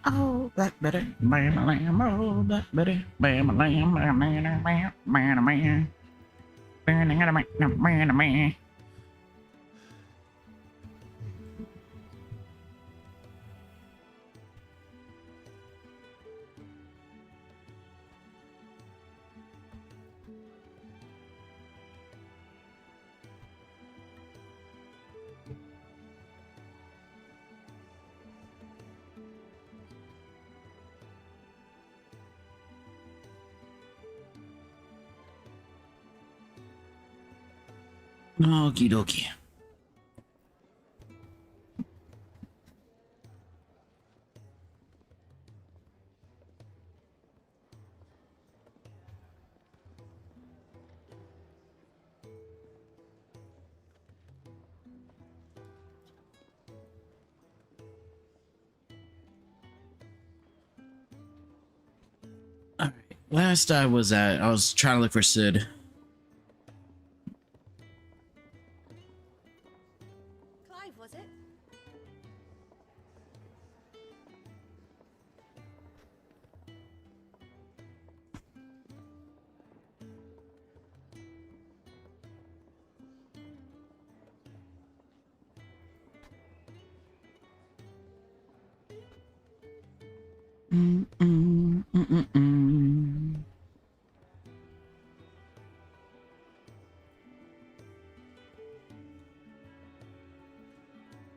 Oh, Black Betty, bam, lamb, oh, Black Betty, bam, lamb, man, man, man, man, man, man, man. Okie dokie. All right. Last I was trying to look for Sid. Clive, was it?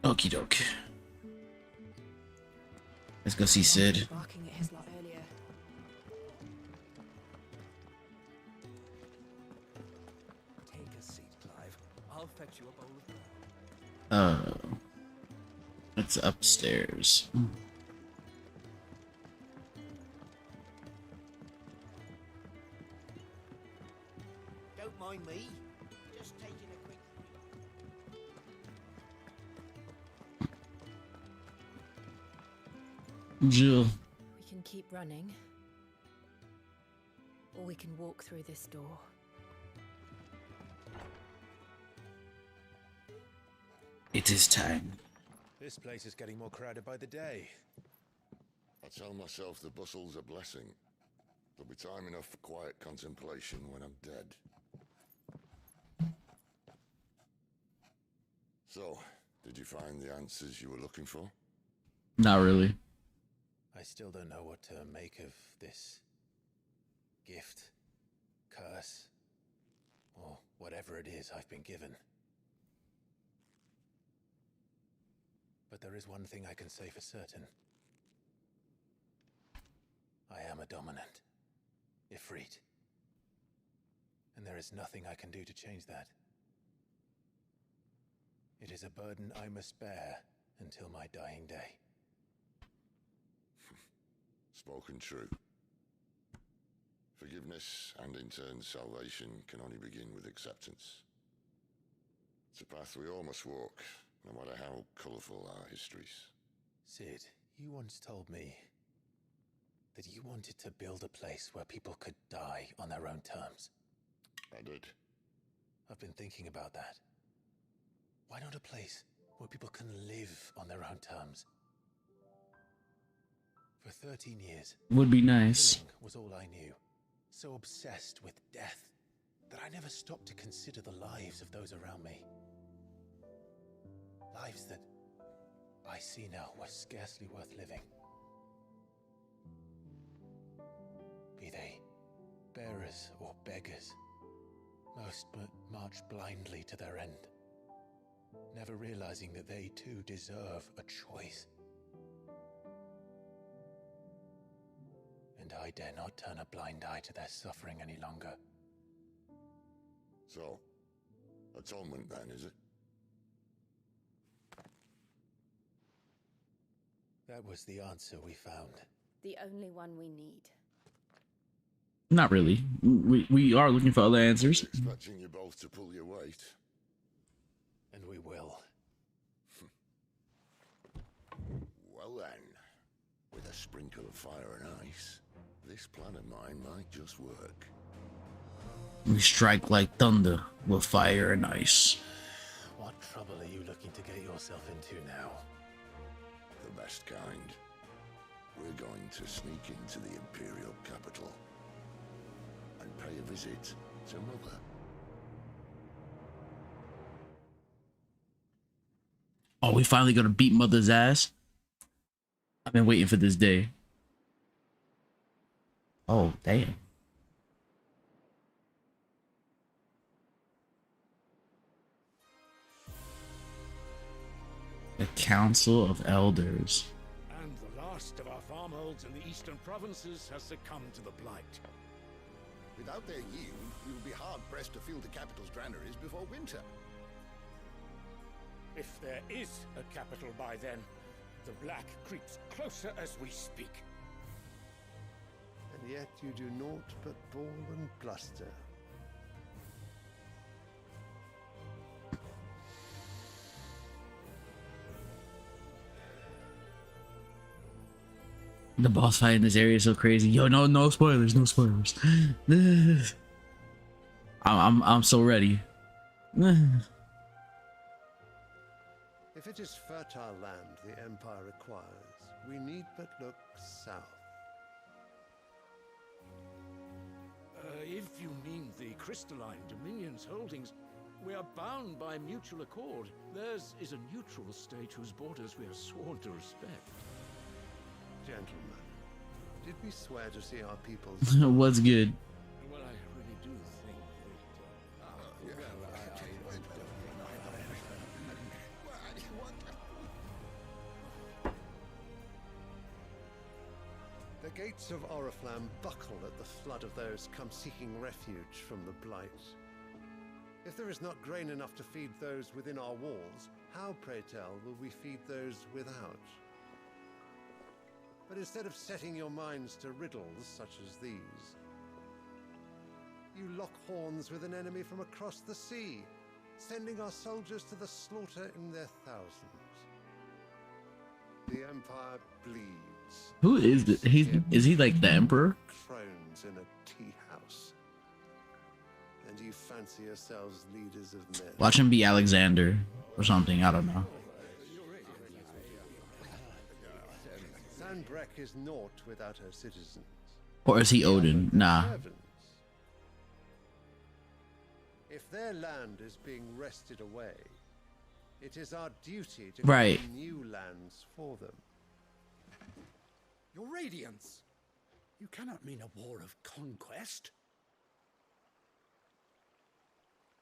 Okie doke. Let's go see Sid. Barking at his lot earlier. Take a seat, Clive. I'll fetch you a bowl of broth. It's upstairs. Don't mind me. Just taking a quick. Jill. We can keep running. Or we can walk through this door. It is time. This place is getting more crowded by the day. I tell myself the bustle's a blessing. There'll be time enough for quiet contemplation when I'm dead. So, did you find the answers you were looking for? Not really. I still don't know what to make of this gift, curse, or whatever it is I've been given. But there is one thing I can say for certain. I am a dominant, Ifrit. And there is nothing I can do to change that. It is a burden I must bear until my dying day. Spoken true. Forgiveness and in turn salvation can only begin with acceptance. It's a path we all must walk, no matter how colourful our histories. Sid, you once told me that you wanted to build a place where people could die on their own terms. I did. I've been thinking about that. Why not a place where people can live on their own terms? For 13 years, Would be nice. killing was all I knew. So obsessed with death that I never stopped to consider the lives of those around me. Lives that I see now were scarcely worth living. Be they bearers or beggars, most march blindly to their end, never realizing that they too deserve a choice. And I dare not turn a blind eye to their suffering any longer. So, atonement then, is it? That was the answer we found. The only one we need. Not really. We are looking for other answers. Expecting you both to pull your weight. And we will. Well then, with a sprinkle of fire and ice, this plan of mine might just work. We strike like thunder with fire and ice. What trouble are you looking to get yourself into now? The best kind. to sneak into the Imperial capital and pay a visit to Mother. Oh, we finally gonna beat Mother's ass. I've been waiting for this day. Oh, damn. The Council of Elders. And the last of our farmholds in the eastern provinces has succumbed to the blight. Without their yield, we will be hard-pressed to fill the capital's granaries before winter. If there is a capital by then, the black creeps closer as we speak. And yet you do naught but bawl and bluster. The boss fight in this area is so crazy. Yo, no spoilers, no spoilers. I'm so ready. If it is fertile land the Empire requires, we need but look south. If you mean the crystalline Dominion's holdings, we are bound by mutual accord. Theirs is a neutral state whose borders we are sworn to respect. Gentlemen, did we swear to see our peoples? What's good? Well, I really do think The gates of Oriflamme buckle at the flood of those come seeking refuge from the blight. If there is not grain enough to feed those within our walls, how, pray tell, will we feed those without? But instead of setting your minds to riddles such as these, you lock horns with an enemy from across the sea, sending our soldiers to the slaughter in their thousands. The Empire bleeds. Who is this? Is he like the Emperor? Thrones in a tea house. And you fancy yourselves leaders of men. Watch him be Alexander or something. I don't know. Sanbreque is naught without her citizens. Or is he Odin? Nah. Servants. If their land is being wrested away, it is our duty to Right. create new lands for them. Your Radiance! You cannot mean a war of conquest.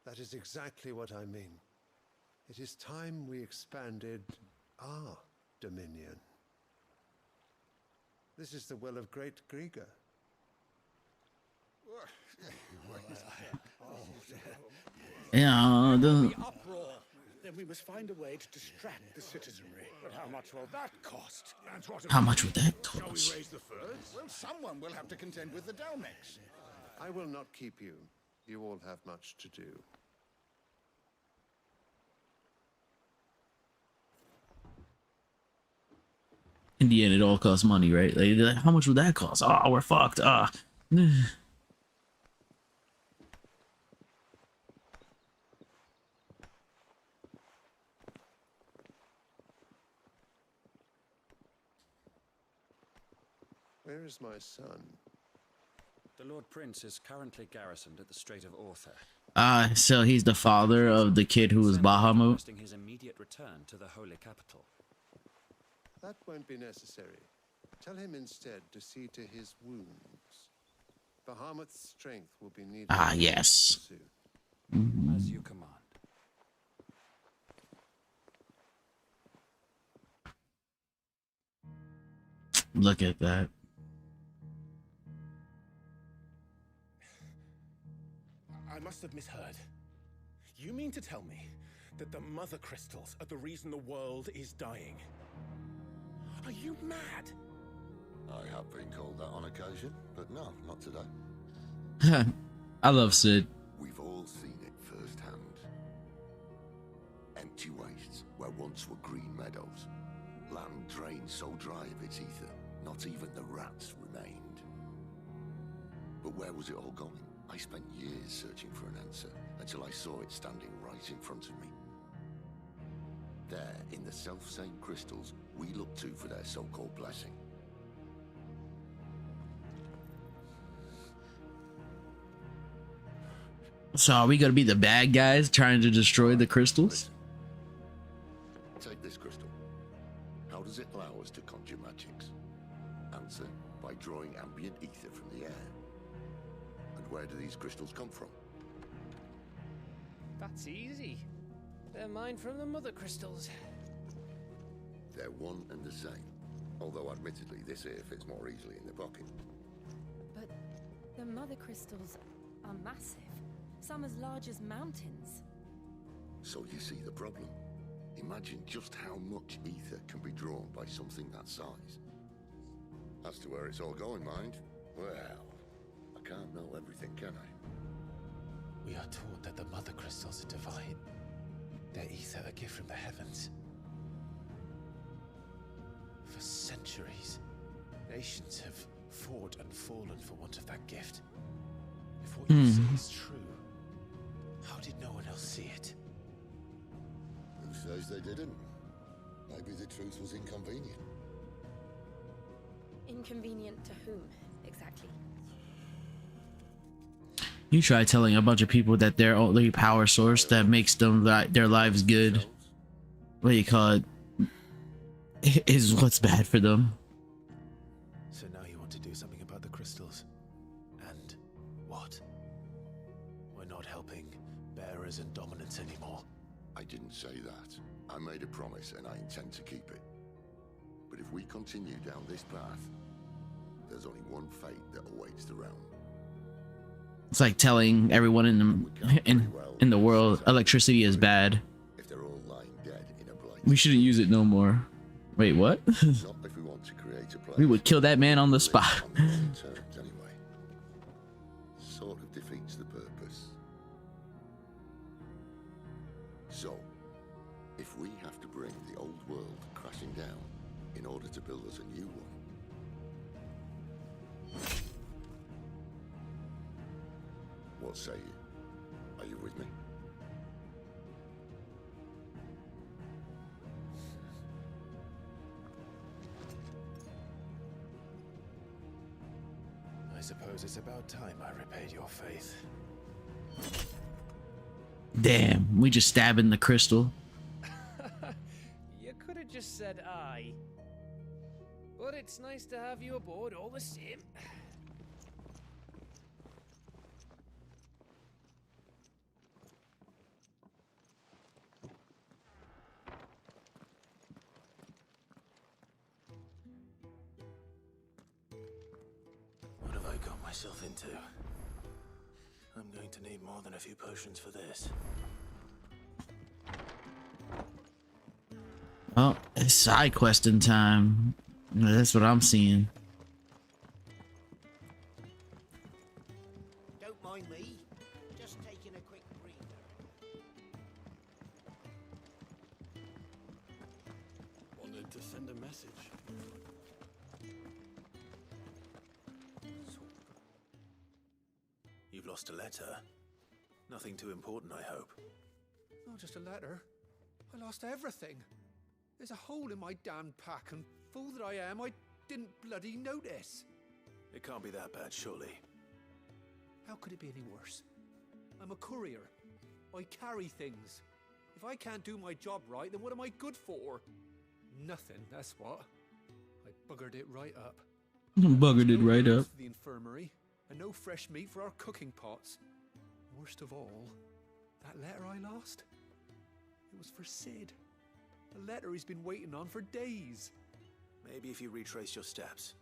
That is exactly what I mean. It is time we expanded our dominion. This is the will of great Grieger. Yeah, the Uproar! Then we must find a way to distract the citizenry. But how much will that cost? And what how much would that shall we cost? raise the furs? Well, someone will have to contend with the Dalmex. I will not keep you. You all have much to do. In the end, it all costs money, right? Like, how much would that cost? Oh, we're fucked. Where is my son? The Lord Prince is currently garrisoned at the Strait of Orther. So he's the father of the kid who was Bahamut. Requesting his immediate return to the holy capital. That won't be necessary. Tell him instead to see to his wounds. Bahamut's strength will be needed. Yes. soon. As you command. Look at that. I must have misheard. You mean to tell me that the mother crystals are the reason the world is dying? Are you mad? I have been called that on occasion, but no, not today. I love Sid. We've all seen it firsthand. Empty wastes where once were green meadows. Land drained so dry of its ether, not even the rats remained. But where was it all going? I spent years searching for an answer, until I saw it standing right in front of me. There, in the self-same crystals we look to for their so-called blessing. So are we gonna be the bad guys trying to destroy the crystals? Take this crystal. How does it allow us to conjure magics? Answer, by drawing ambient ether from the air. And where do these crystals come from? That's easy. They're mined from the mother crystals. They're one and the same. Although admittedly this here fits more easily in the pocket. But the mother crystals are massive. Some as large as mountains. So you see the problem. Imagine just how much ether can be drawn by something that size. As to where it's all going, mind, well, I can't know everything, can I? We are taught that the mother crystals are divine. Their ether a gift from the heavens. For centuries, nations have fought and fallen for want of that gift. If what you say is true, how did no one else see it? Who says they didn't? Maybe the truth was inconvenient. Inconvenient to whom, exactly? You try telling a bunch of people that their only power source that makes them their lives good, what do you call it, is what's bad for them. So now you want to do something about the crystals. And what? We're not helping bearers and dominants anymore. I didn't say that. I made a promise and I intend to keep it. But if we continue down this path, there's only one fate that awaits the realm. It's like telling everyone in the world electricity is bad. If they're all lying dead in a blight. We shouldn't use it no more. Wait, what? Not if we want to create a place. We would kill that man on the spot. On their own terms, anyway. Sort of defeats the purpose. So, if we have to bring the old world crashing down in order to build us a new one, what say you? Are you with me? I suppose it's about time I repaid your faith. Damn, we just stabbing the crystal. You could have just said aye. But it's nice to have you aboard all the same. What have I got myself into? I'm going to need more than a few potions for this. Well, it's side questing time. That's what I'm seeing. Don't mind me. Just taking a quick breather. Wanted to send a message. You've lost a letter. Nothing too important, I hope. Not just a letter. I lost everything. There's a hole in my damn pack, and fool that I am, I didn't bloody notice. It can't be that bad, surely. How could it be any worse? I'm a courier. I carry things. If I can't do my job right, then what am I good for? Nothing, that's what. I buggered it right up. Buggered it right up. The infirmary, and no fresh meat for our cooking pots. Worst of all, that letter I lost, it was for Sid. A letter he's been waiting on for days. Maybe if you retrace your steps.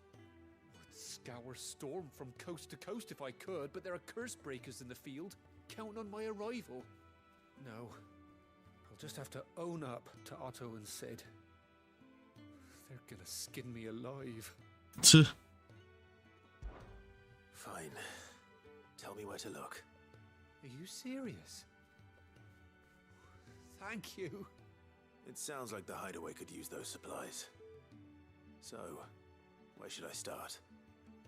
I'd scour Storm from coast to coast if I could, but there are curse breakers in the field, counting on my arrival. No, I'll just have to own up to Otto and Sid. They're gonna skin me alive. Fine. Tell me where to look. Are you serious? Thank you. It sounds like the hideaway could use those supplies. So, where should I start?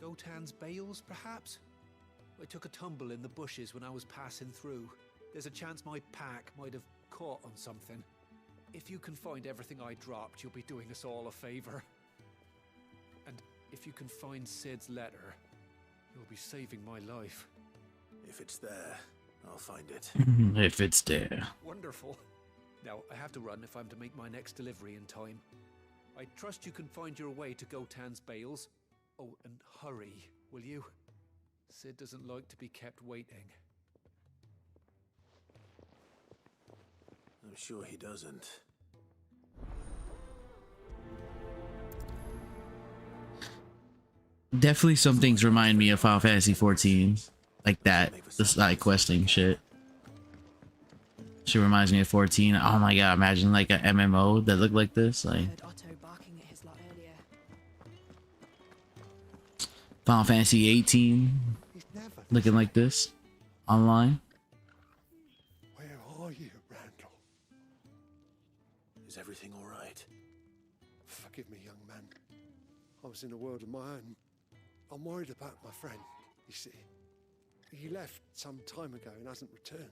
Gotan's bales, perhaps? I took a tumble in the bushes when I was passing through. There's a chance my pack might have caught on something. If you can find everything I dropped, you'll be doing us all a favor. And if you can find Sid's letter, you'll be saving my life. If it's there, I'll find it. If it's there. Wonderful. Now, I have to run if I'm to make my next delivery in time. I trust you can find your way to Gotan's bales. Oh, and hurry, will you? Sid doesn't like to be kept waiting. I'm sure he doesn't. Definitely some things remind me of Final Fantasy 14. Like that. The side questing shit. She reminds me of 14. Oh my god, imagine like a MMO that looked like this. Like Heard Otto barking at his lot earlier. Final Fantasy 18 looking like this online. Where are you, Randall? Is everything all right? Forgive me, young man. I was in a world of my own. I'm worried about my friend, you see. He left some time ago and hasn't returned.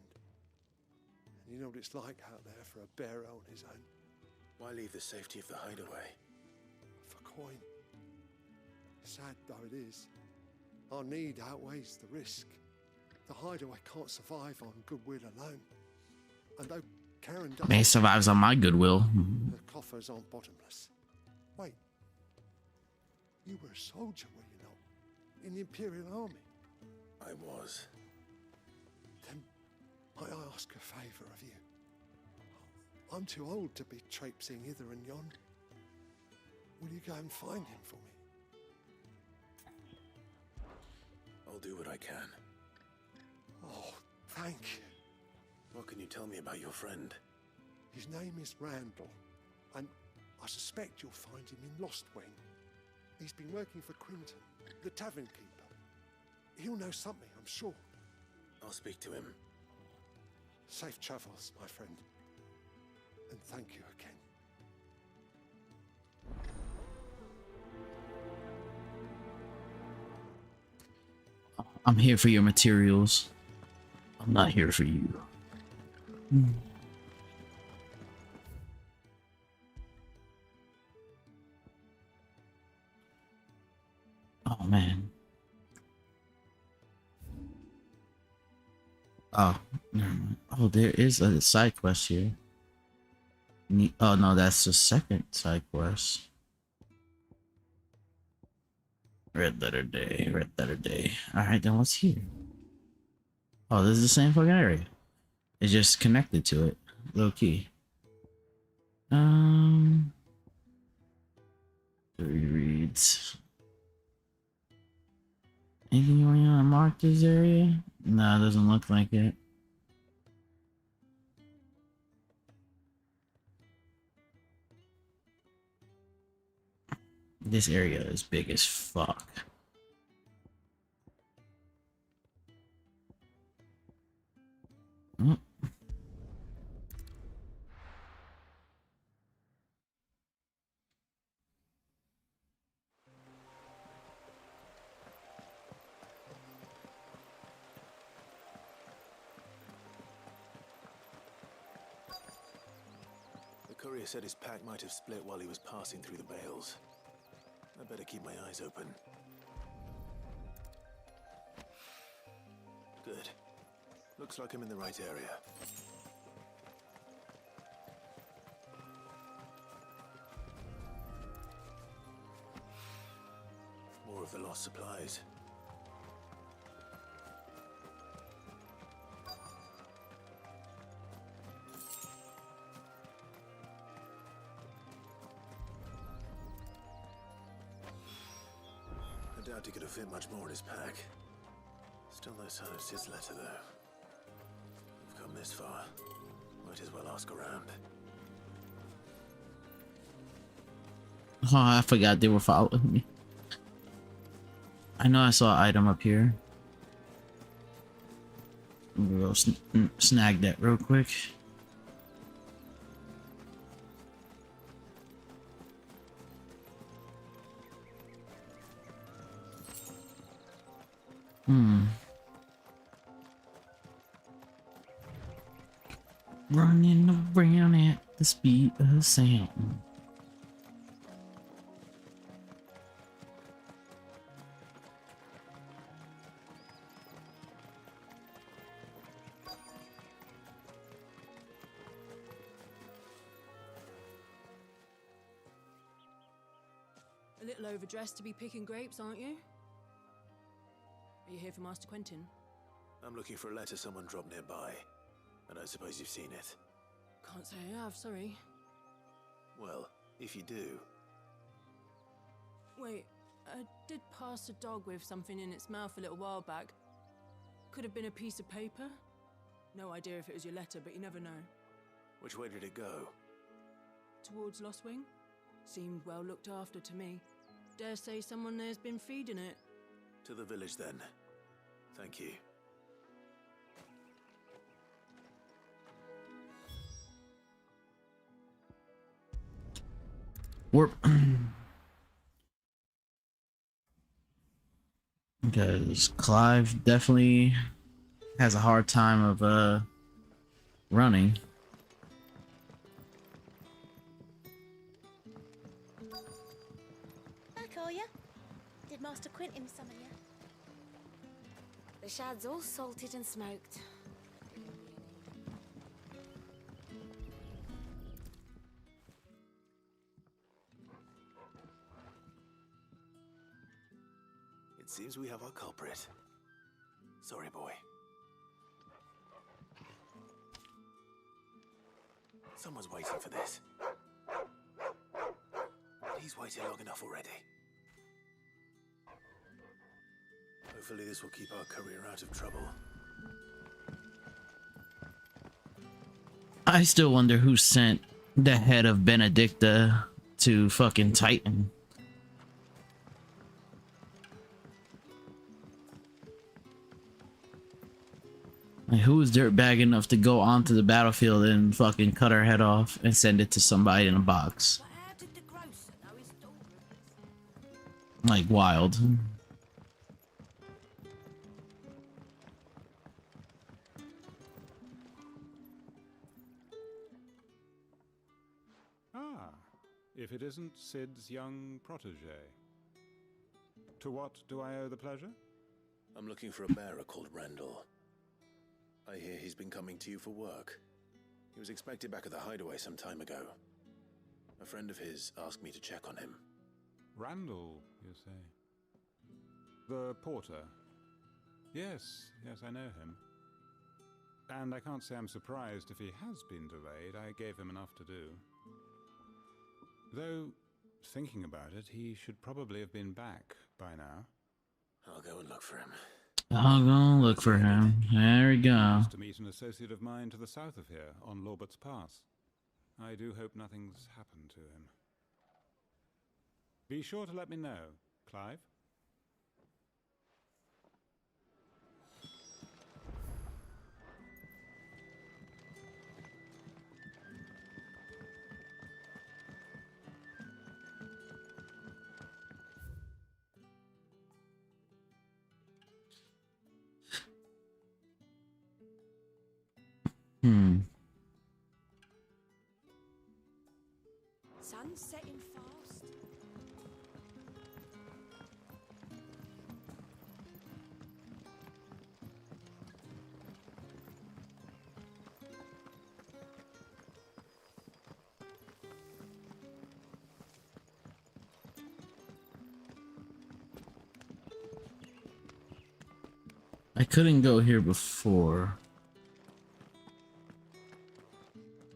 And you know what it's like out there for a bearer on his own. Why leave the safety of the hideaway? For coin. Sad though it is, our need outweighs the risk. The hideaway can't survive on goodwill alone. And though Karen does, Man, survives on my goodwill. the coffers aren't bottomless. Wait. You were a soldier, were you not? In the Imperial Army? I was. Then might I ask a favour of you? I'm too old to be traipsing hither and yon. Will you go and find him for me? I'll do what I can. Oh, thank you. What can you tell me about your friend? His name is Randall, and I suspect you'll find him in Lostwing. He's been working for Quinton, the tavern keeper. He'll know something, I'm sure. I'll speak to him. Safe travels, my friend. And thank you again. I'm here for your materials. I'm not here for you. Oh man. Oh, never mind. Oh, there is a side quest here. Oh no, that's the second side quest. Red letter day, red letter day. Alright, then what's here? Oh, this is the same fucking area. It's just connected to it. Low key. Reads. Anything you want to mark this area? No, it doesn't look like it. This area is big as fuck. Mm. The courier said his pack might have split while he was passing through the bales. I better keep my eyes open. Good. Looks like I'm in the right area. More of the lost supplies. I doubt he could have fit much more in his pack. Still no sign of Sid's letter, though. We've come this far. Might as well ask around. Oh, I forgot they were following me. I know I saw an item up here. We'll snag that real quick. Running around at the speed of sound. A little overdressed to be picking grapes, aren't you? Are you here for Master Quentin? I'm looking for a letter someone dropped nearby. I don't suppose you've seen it. Can't say I have, sorry. Well, if you do, Wait, I did pass a dog with something in its mouth a little while back. Could have been a piece of paper. No idea if it was your letter, but you never know. which way did it go? Towards Lostwing? Seemed well looked after to me. Dare say someone there's been feeding it. To the village then. Thank you. Warp. Because Clive definitely has a hard time of running. Back, are ya? Did Master Quentin summon ya? The shad's all salted and smoked. It seems we have our culprit. Sorry, boy. Someone's waiting for this. He's waited long enough already. Hopefully this will keep our career out of trouble. I still wonder who sent the head of Benedicta to fucking Titan. Like, who was dirtbag enough to go onto the battlefield and fucking cut her head off and send it to somebody in a box? Like, wild. Ah, if it isn't Sid's young protege. To what do I owe the pleasure? I'm looking for a bearer called Randall. I hear he's been coming to you for work. He was expected back at the hideaway some time ago. A friend of his asked me to check on him. Randall, you say? The porter? Yes, I know him. And I can't say I'm surprised if he has been delayed. I gave him enough to do. Though, thinking about it, he should probably have been back by now. I'll go and look for him. I'll go look for him. There we go. To meet an associate of mine to the south of here, on Lorbert's Pass. I do hope nothing's happened to him. Be sure to let me know, Clive. Sun's setting fast. I couldn't go here before,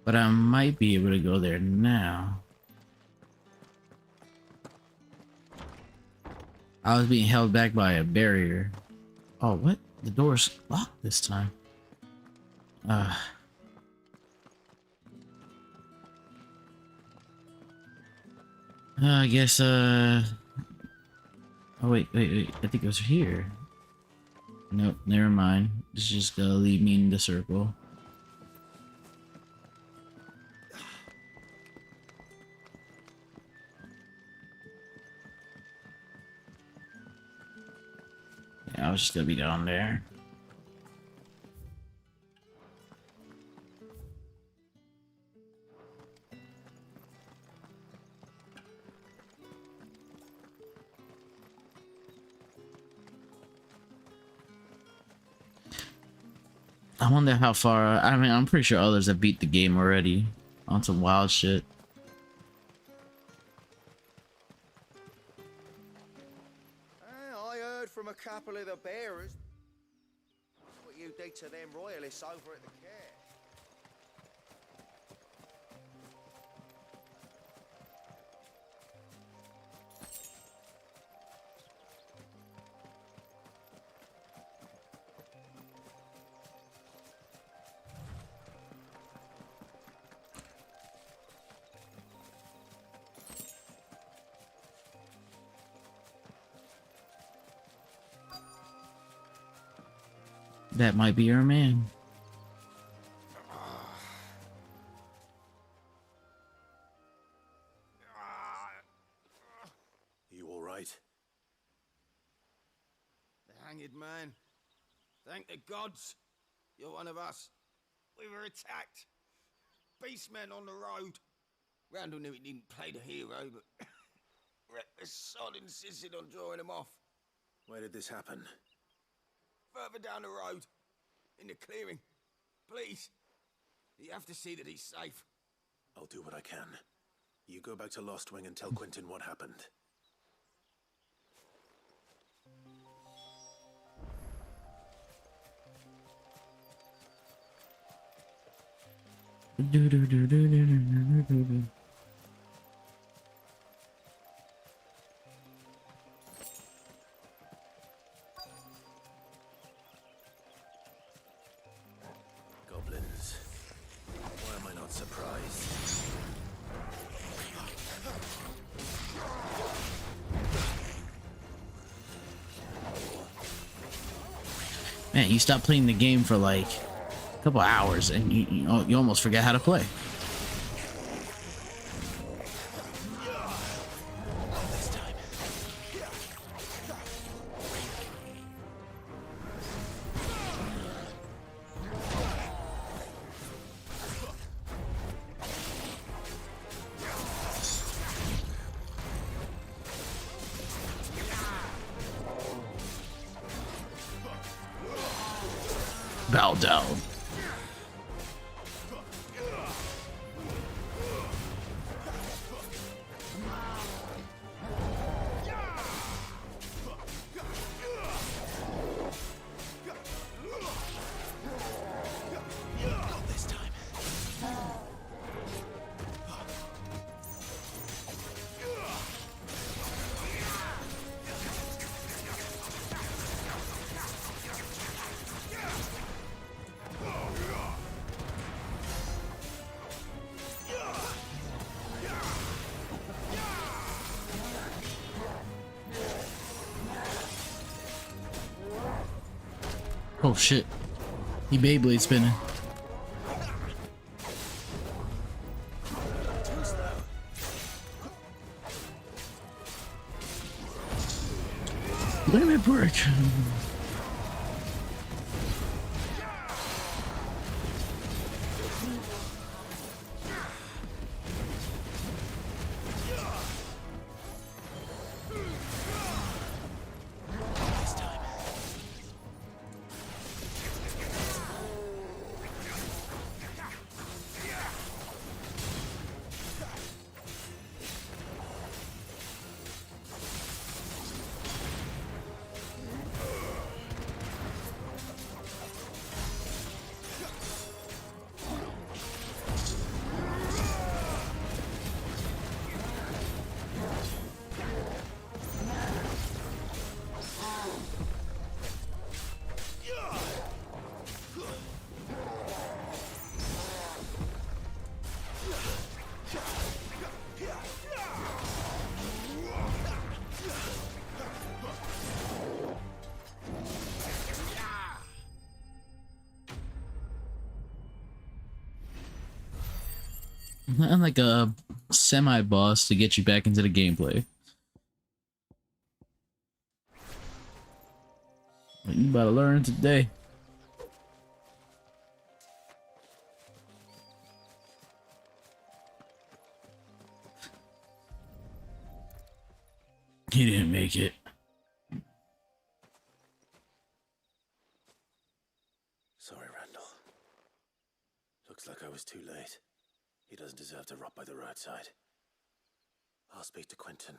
but I might be able to go there now. I was being held back by a barrier. Oh, what? The door's locked this time. I guess, oh, wait. I think it was here. Nope, never mind. It's just gonna lead me in the circle. Yeah, I was just gonna be down there. I wonder how far. I mean, I'm pretty sure others have beat the game already on some wild shit. from a couple of the bearers. What you did to them royalists over at the care. That might be your man. You all right? The hanged man. Thank the gods. You're one of us. We were attacked. Beastmen on the road. Randall knew he didn't play the hero, but reckless sod insisted on drawing him off. Where did this happen? Further down the road. In the clearing. Please. You have to see that he's safe. I'll do what I can. You go back to Lost Wing and tell Quentin what happened. Goblins. Why am I not surprised? Man, you stop playing the game for like a couple hours and you almost forget how to play. Bow down. Oh shit. He Beyblade spinning. Limit break. Not like a semi-boss to get you back into the gameplay. You about to learn today. He didn't make it. Sorry, Randall. Looks like I was too late. He doesn't deserve to rot by the roadside. I'll speak to Quentin.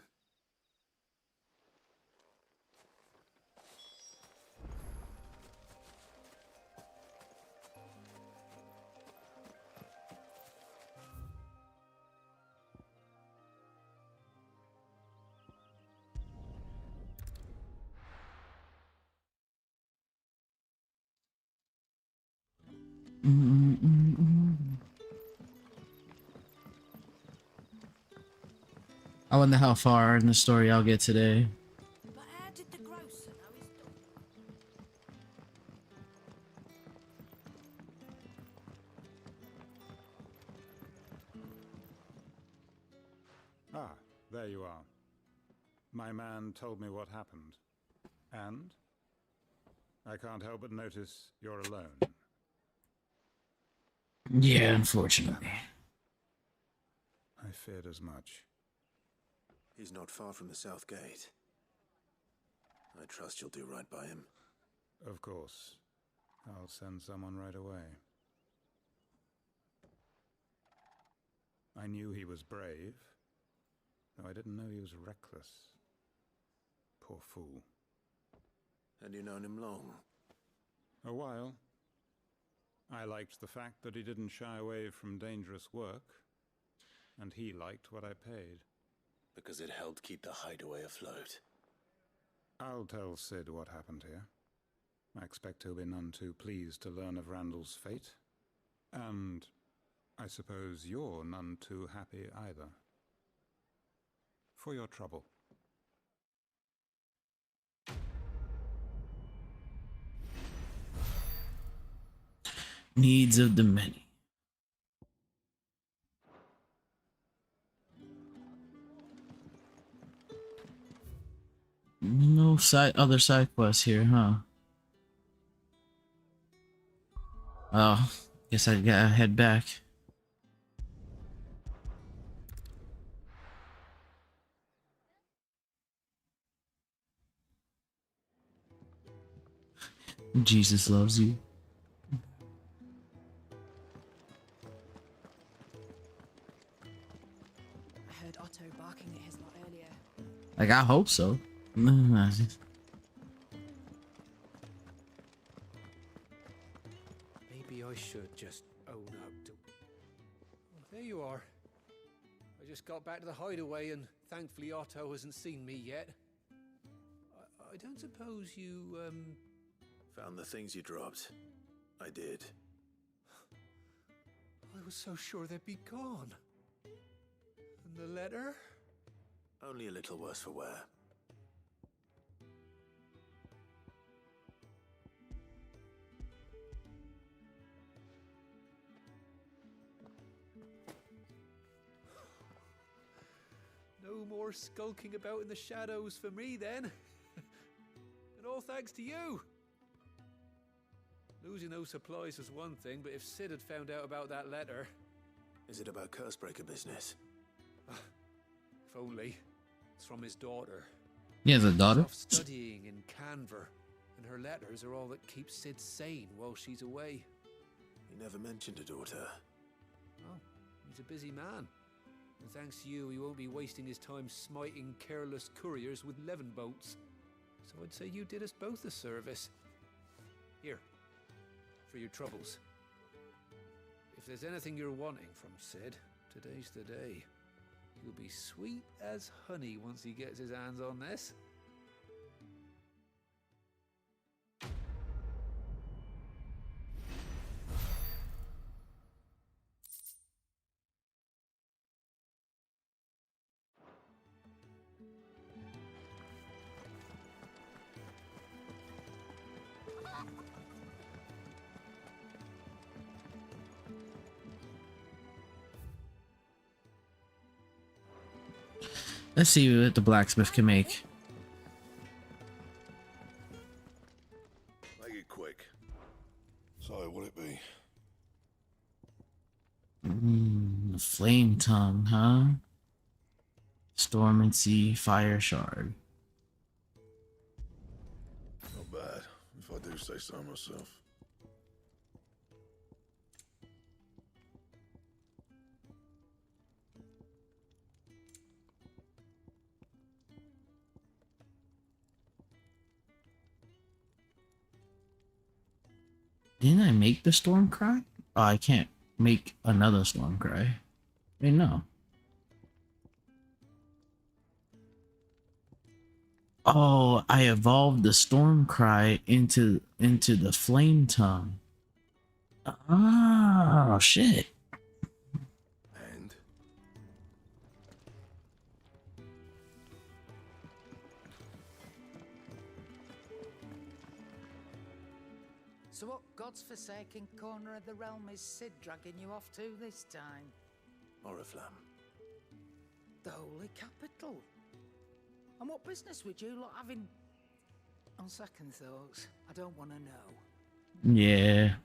I wonder how far in the story I'll get today. But how did the grocer know his dog? Ah, there you are. My man told me what happened. And? I can't help but notice you're alone. Yeah, unfortunately. I feared as much. He's not far from the South Gate. I trust you'll do right by him. Of course. I'll send someone right away. I knew he was brave, though I didn't know he was reckless. Poor fool. And you known him long? A while. I liked the fact that he didn't shy away from dangerous work, and he liked what I paid. Because it helped keep the hideaway afloat. I'll tell Sid what happened here. I expect he'll be none too pleased to learn of Randall's fate. And I suppose you're none too happy either. For your trouble. Needs of the many. No other side quests here, huh? Oh, guess I gotta head back. Jesus loves you. I heard Otto barking at his lot earlier. Like, I hope so. Maybe I should just own up to... Well, there you are. I just got back to the hideaway and thankfully Otto hasn't seen me yet. I don't suppose you, Found the things you dropped. I did. I was so sure they'd be gone. And the letter? Only a little worse for wear. No more skulking about in the shadows for me then. And all thanks to you. Losing those supplies was one thing, but if Sid had found out about that letter... Is it about Cursebreaker business? If only. It's from his daughter. He has a daughter? She's off studying in Canver, and her letters are all that keeps Sid sane while she's away. He never mentioned a daughter. Oh, he's a busy man. And thanks to you, he won't be wasting his time smiting careless couriers with levin bolts. So I'd say you did us both a service. Here, for your troubles. If there's anything you're wanting from Sid, today's the day. He'll be sweet as honey once he gets his hands on this. Let's see what the blacksmith can make. Make it quick. So, what'll it be? The flame tongue, huh? Storm and sea fire shard. Not bad, if I do say so myself. Didn't I make the storm cry? Oh, I can't make another storm cry. Wait, no. Oh, I evolved the storm cry into the flame tongue. Oh shit. And? So what God's forsaken corner of the realm is Sid dragging you off to this time? Oriflamme. The Holy Capital. And what business would you lot having? On second thoughts, I don't want to know. Yeah.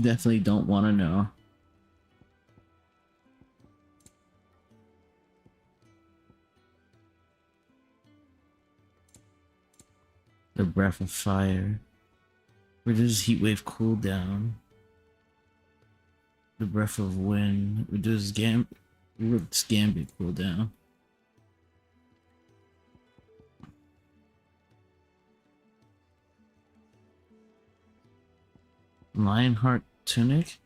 Definitely don't want to know. The breath of fire. Reduces heat wave cooldown. The breath of wind. Reduces gambit cooldown. Lionheart tunic.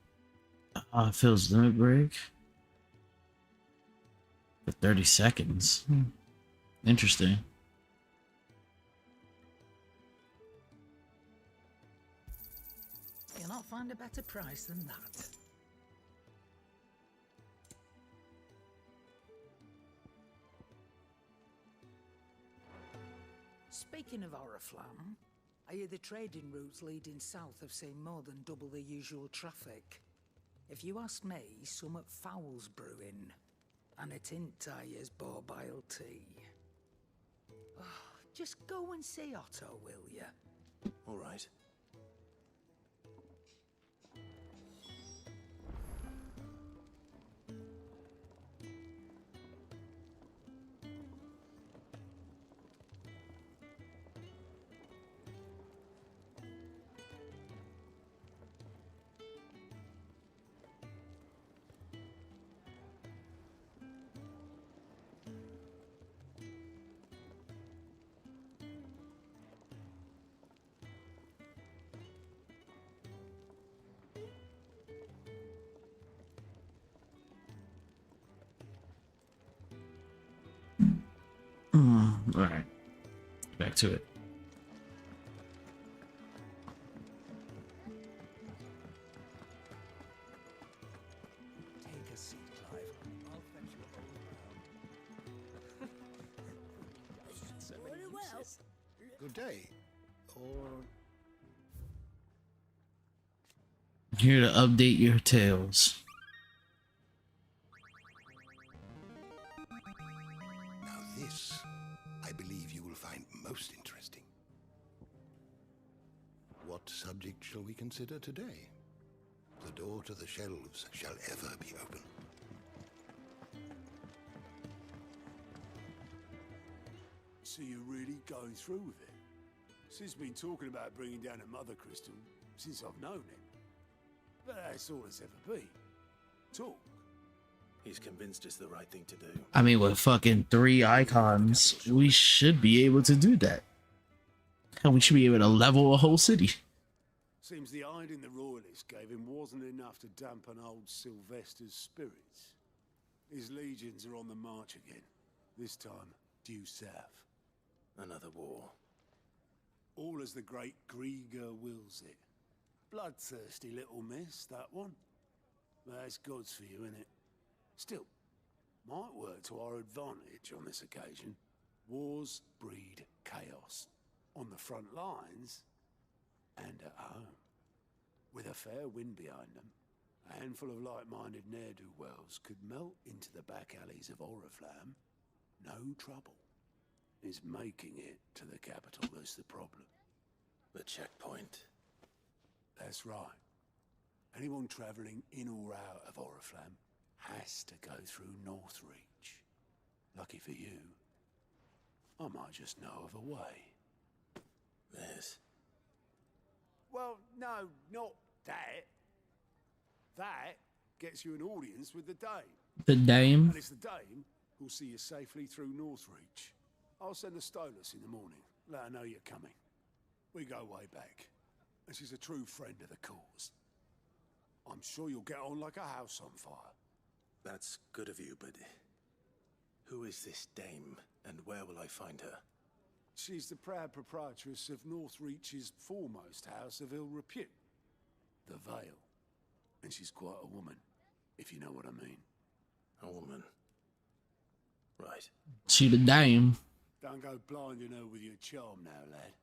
Fills limit break. For 30 seconds. Interesting. You'll not find a better price than that. Speaking of Oriflamme, I hear the trading routes leading south have seen more than double the usual traffic. If you ask me, summat foul's brewing, and it ain't Tyre's borbile tea. Oh, just go and see Otto, will you? All right. Alright. Back to it. Take a seat, Clive. I'll fetch you Very well. Good day. Or Here to update your tales. now this, I believe you will find most interesting. What subject shall we consider today? The door to the shelves shall ever be open. So you're really going through with it? Sid's been talking about bringing down a mother crystal since I've known him. But that's all it's ever been. Talk. He's convinced it's the right thing to do. I mean, with fucking 3 icons, we should be able to do that. And we should be able to level a whole city. Seems the hiding the royalists gave him wasn't enough to dampen old Sylvester's spirits. His legions are on the march again. This time, due south. Another war. All as the great Grieger wills it. Bloodthirsty little miss, that one. That's God's for you, innit? Still, might work to our advantage on this occasion. Wars breed chaos. On the front lines, and at home. With a fair wind behind them, a handful of like-minded ne'er-do-wells could melt into the back alleys of Oriflamme. No trouble. It's making it to the capital that's the problem. The checkpoint. That's right. Anyone travelling in or out of Oriflamme has to go through Northreach. Lucky for you, I might just know of a way. This. Well, no, not that. That gets you an audience with the Dame. The Dame? And it's the Dame who'll see you safely through Northreach. I'll send the Stolas in the morning. Let her know you're coming. We go way back. And she's a true friend of the cause. I'm sure you'll get on like a house on fire. That's good of you, but who is this dame, and where will I find her? She's the proud proprietress of Northreach's foremost house of ill repute, the Vale. And she's quite a woman, if you know what I mean. A woman. Right. She the dame. Don't go blinding her with your charm now, lad.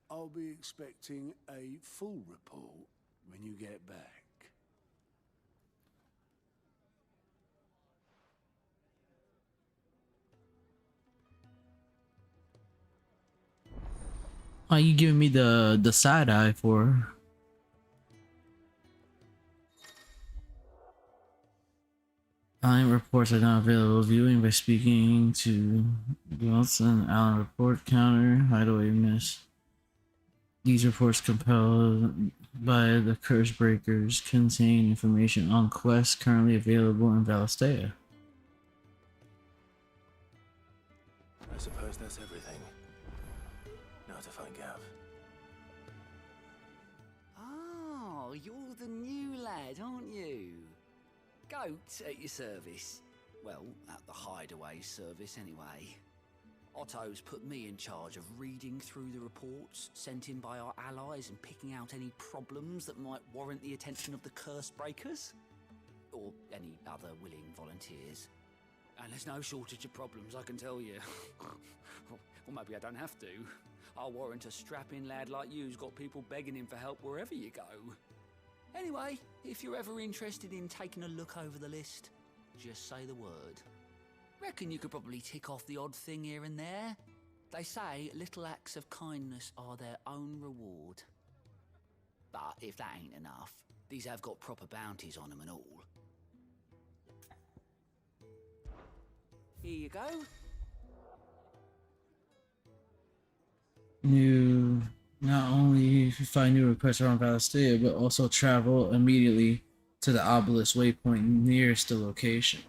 I'll be expecting a full report when you get back. Why you giving me the side eye for? Allen reports are not available. Viewing by speaking to Wilson. Allen report counter. Hideaway miss. These reports compelled by the curse breakers contain information on quests currently available in Valistea. I suppose that's everything. Now to find Gav. Oh, you're the new lad, aren't you? Goat at your service. Well, at the Hideaway service anyway. Otto's put me in charge of reading through the reports sent in by our allies and picking out any problems that might warrant the attention of the curse breakers. Or any other willing volunteers. And there's no shortage of problems, I can tell you. Or maybe I don't have to. I'll warrant a strapping lad like you's got people begging him for help wherever you go. Anyway, if you're ever interested in taking a look over the list, just say the word. Reckon you could probably tick off the odd thing here and there. They say little acts of kindness are their own reward. But if that ain't enough, these have got proper bounties on them and all. Here you go. New, not only find new requests around Valistea, but also travel immediately to the obelisk waypoint nearest the location.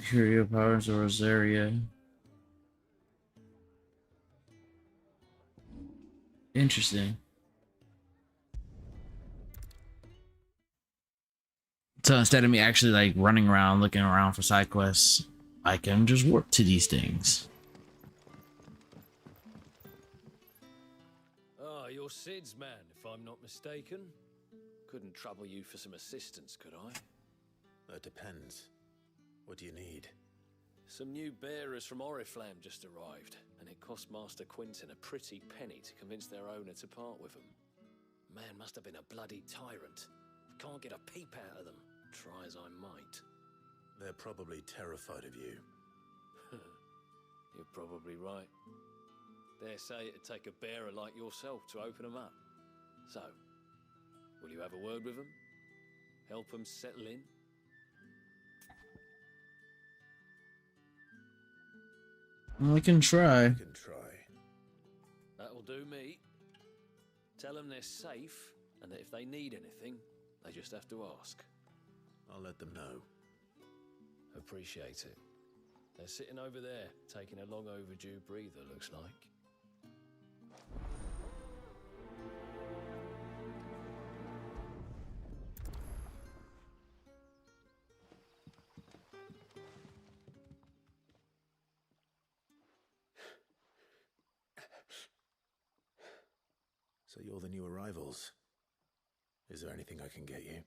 Curio powers of Rosaria. Interesting. So instead of me actually like running around looking around for side quests, I can just warp to these things. Ah, you're Sid's man, if I'm not mistaken. Couldn't trouble you for some assistance, could I? That depends. What do you need? Some new bearers from Oriflamme just arrived, and it cost Master Quinton a pretty penny to convince their owner to part with them. Man must have been a bloody tyrant. Can't get a peep out of them, try as I might. They're probably terrified of you. You're probably right. Dare say it'd take a bearer like yourself to open them up. So, will you have a word with them? Help them settle in? I can try. That'll do me. Tell them they're safe, and that if they need anything, they just have to ask. I'll let them know. Appreciate it. They're sitting over there, taking a long overdue breather, looks like. So you're the new arrivals. Is there anything I can get you?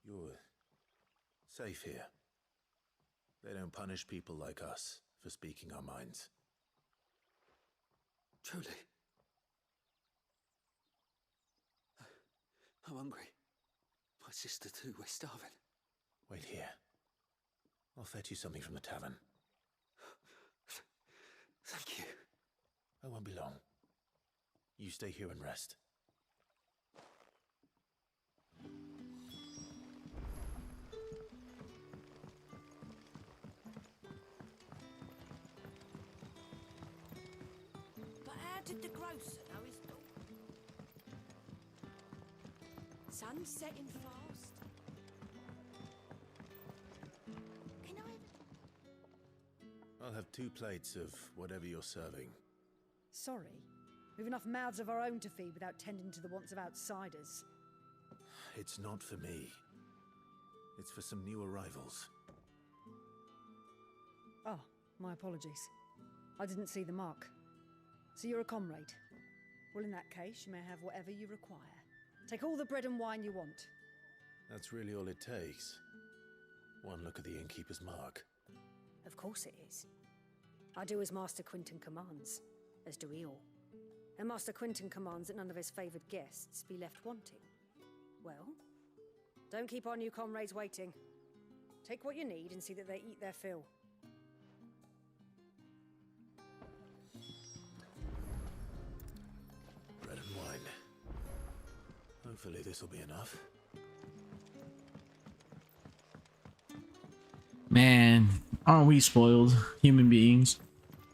You're safe here. They don't punish people like us for speaking our minds. Truly. I'm hungry. My sister too, we're starving. Wait here. I'll fetch you something from the tavern. Thank you. I won't be long. You stay here and rest. But how did the grocer know his daughter? Sun's setting fast. I'll have 2 plates of whatever you're serving. Sorry. We've enough mouths of our own to feed without tending to the wants of outsiders. It's not for me. It's for some new arrivals. Oh, my apologies. I didn't see the mark. So you're a comrade. Well, in that case, you may have whatever you require. Take all the bread and wine you want. That's really all it takes. One look at the innkeeper's mark. Of course it is. I do as Master Quinton commands, as do we all. And Master Quinton commands that none of his favoured guests be left wanting. Well, don't keep our new comrades waiting. Take what you need and see that they eat their fill. Bread and wine. Hopefully this'll be enough. Man, aren't we spoiled human beings?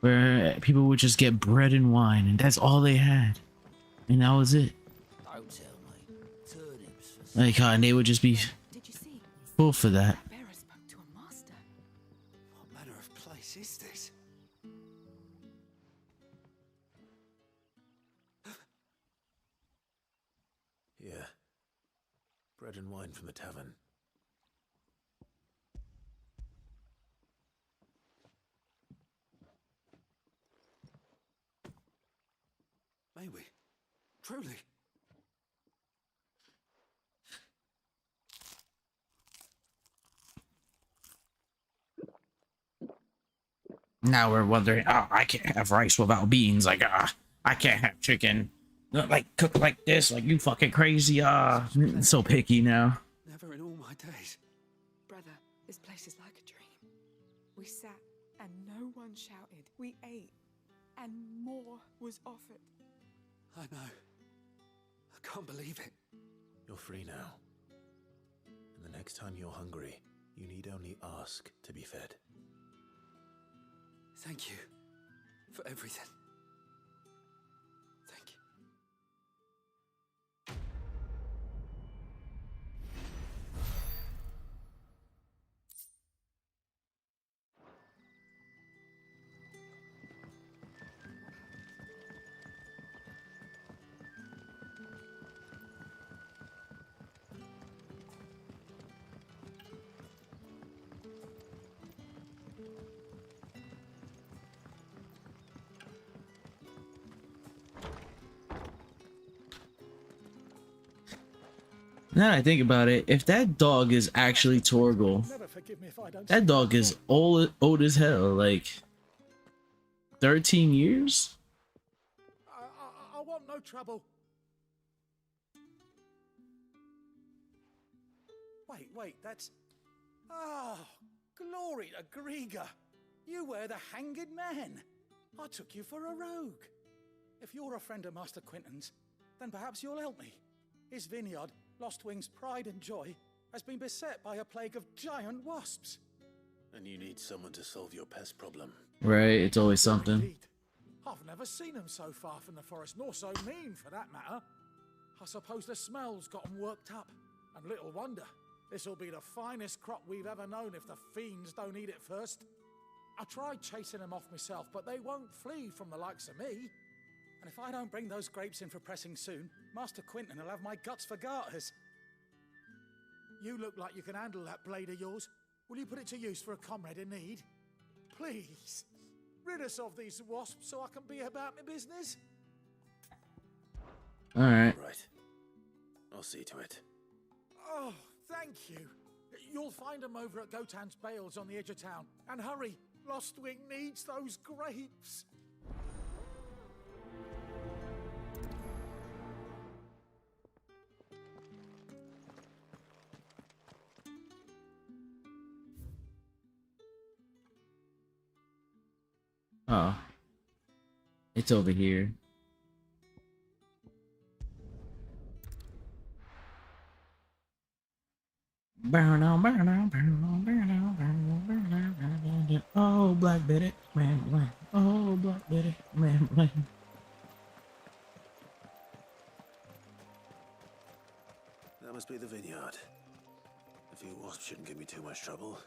Where people would just get bread and wine, and that's all they had. And that was it. Don't tell me. Turnips for Like, and they would just be full for that. Bearer spoke to a master. What manner of place is this? Yeah. Bread and wine from the tavern. May we? Truly? Now we're wondering, oh, I can't have rice without beans. Like, I can't have chicken. Like, cooked like this. Like, you fucking crazy. So picky now. Never in all my days. Brother, this place is like a dream. We sat and no one shouted. We ate and more was offered. I know. I can't believe it. You're free now. And the next time you're hungry, you need only ask to be fed. Thank you for everything. Thank you. Now that I think about it, if that dog is actually Torgal, that dog is old as hell. Like 13 years. I want no trouble. Wait, that's... Oh, glory to Griga. You were the hanged man. I took you for a rogue. If you're a friend of Master Quinton's, then perhaps you'll help me. His vineyard, Lostwing's pride and joy, has been beset by a plague of giant wasps. And you need someone to solve your pest problem. Right, it's always something. I've never seen them so far from the forest, nor so mean for that matter. I suppose the smell's got 'em worked up. And little wonder. This'll be the finest crop we've ever known if the fiends don't eat it first. I tried chasing them off myself, but they won't flee from the likes of me. And if I don't bring those grapes in for pressing soon, Master Quinton will have my guts for garters. You look like you can handle that blade of yours. Will you put it to use for a comrade in need? Please, rid us of these wasps so I can be about my business. Alright. Right. I'll see to it. Oh, thank you. You'll find them over at Gotan's Bales on the edge of town. And hurry, Lostwing needs those grapes. Oh. It's over here. Oh, Black Betty, man, blank. Oh, Black Betty, man, blank. That must be the vineyard. A few wasps shouldn't give me too much trouble.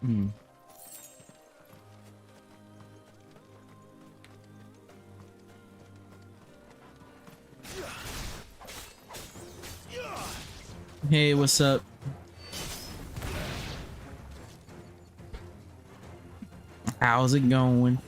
Hmm. Hey, what's up? How's it going?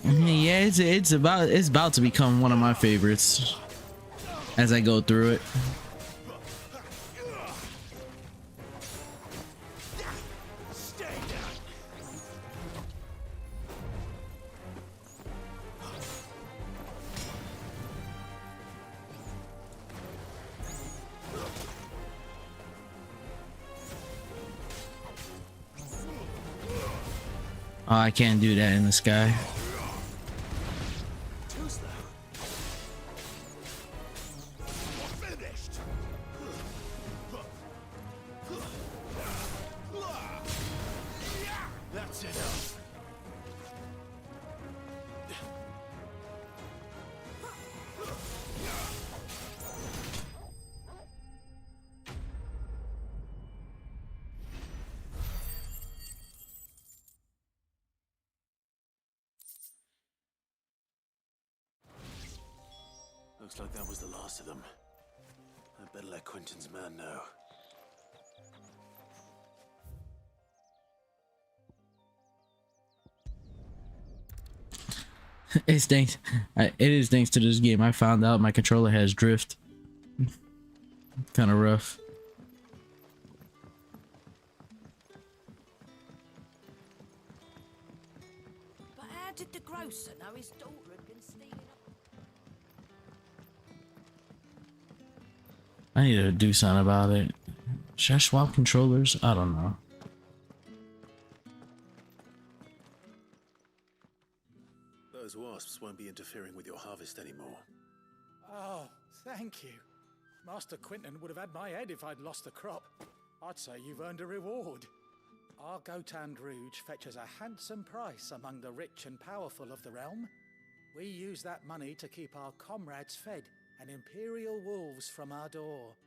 Yeah, it's about to become one of my favorites as I go through it. Oh, I can't do that in the sky. That's enough. Looks like that was the last of them. I'd better let Quentin's man know. It's thanks. It is thanks to this game. I found out my controller has drift. Kind of rough. But how did the grocer know his daughter had been stealing? I need to do something about it. Should I swap controllers? I don't know. Those wasps won't be interfering with your harvest anymore. Oh, thank you. Master Quinton would have had my head if I'd lost the crop. I'd say you've earned a reward. Our Gotand Rouge fetches a handsome price among the rich and powerful of the realm. We use that money to keep our comrades fed and imperial wolves from our door.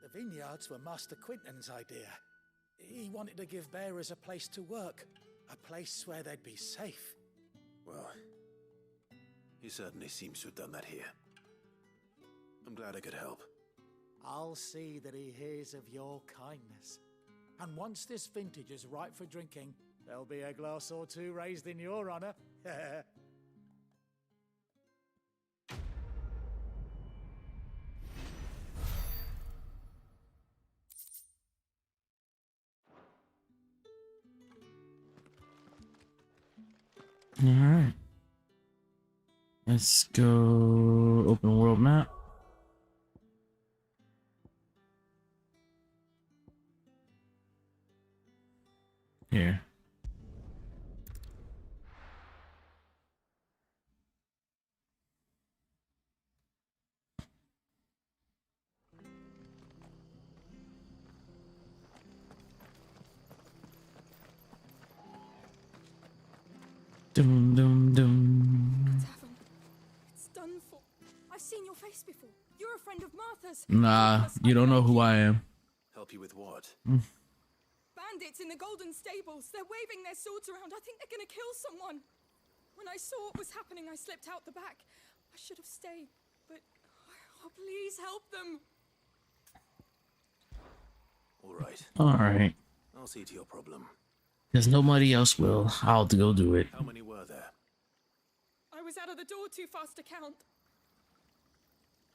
The vineyards were Master Quinton's idea. He wanted to give bearers a place to work, a place where they'd be safe. Well, he certainly seems to have done that here. I'm glad I could help. I'll see that he hears of your kindness. And once this vintage is ripe for drinking, there'll be a glass or two raised in your honor. Alright. Let's go open world map. Here. Dum dum dum. It's done for. I've seen your face before. You're a friend of Martha's. Nah, you don't know who I am. Help you with what? Bandits in the Golden Stables. They're waving their swords around. I think they're gonna kill someone. When I saw what was happening, I slipped out the back. I should have stayed, but oh, please help them. All right. All right. I'll see to your problem. Because nobody else will. I'll go do it. How many were there? I was out of the door too fast to count.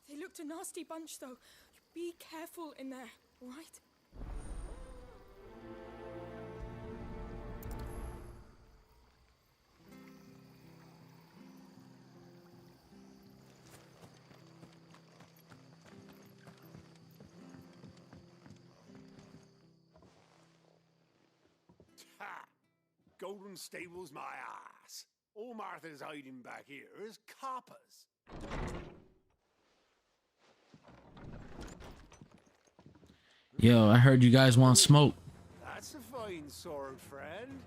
They looked a nasty bunch, though. Be careful in there, all right? Ha! Golden Stables my ass. All Martha's hiding back here is coppers. Yo, I heard you guys want smoke. That's a fine sword, friend.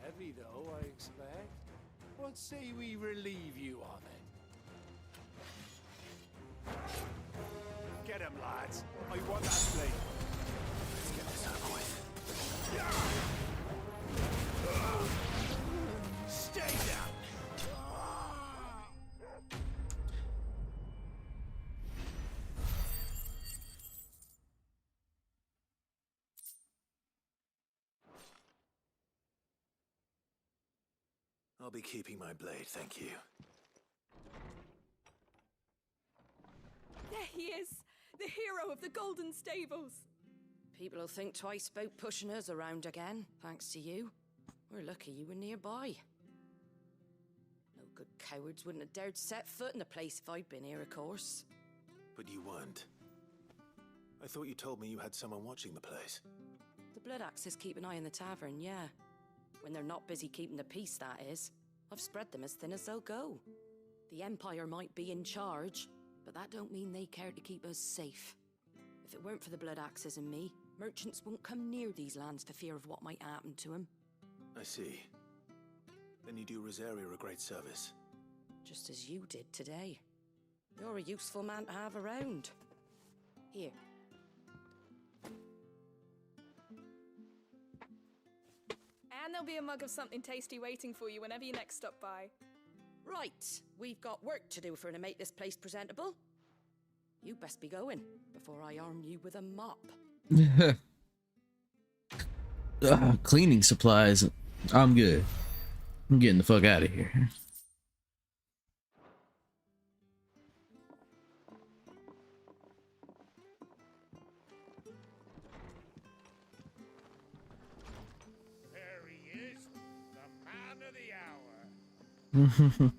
Heavy suspect. What say we relieve you of it? Get him, lads. I want that blade. Let's get this over with. Stay down. I'll be keeping my blade, thank you. There he is! The hero of the Golden Stables! People will think twice about pushing us around again, thanks to you. We're lucky you were nearby. No good cowards wouldn't have dared set foot in the place if I'd been here, of course. But you weren't. I thought you told me you had someone watching the place. The Blood Axes keep an eye on the tavern, yeah. When they're not busy keeping the peace, that is. I've spread them as thin as they'll go. The Empire might be in charge, but that don't mean they care to keep us safe. If it weren't for the Blood Axes and me, merchants won't come near these lands for fear of what might happen to them. I see. Then you do Rosaria a great service. Just as you did today. You're a useful man to have around. Here. And there'll be a mug of something tasty waiting for you whenever you next stop by. Right, we've got work to do for to make this place presentable. You best be going before I arm you with a mop. Cleaning supplies. I'm good. I'm getting the fuck out of here. There he is, the man of the hour.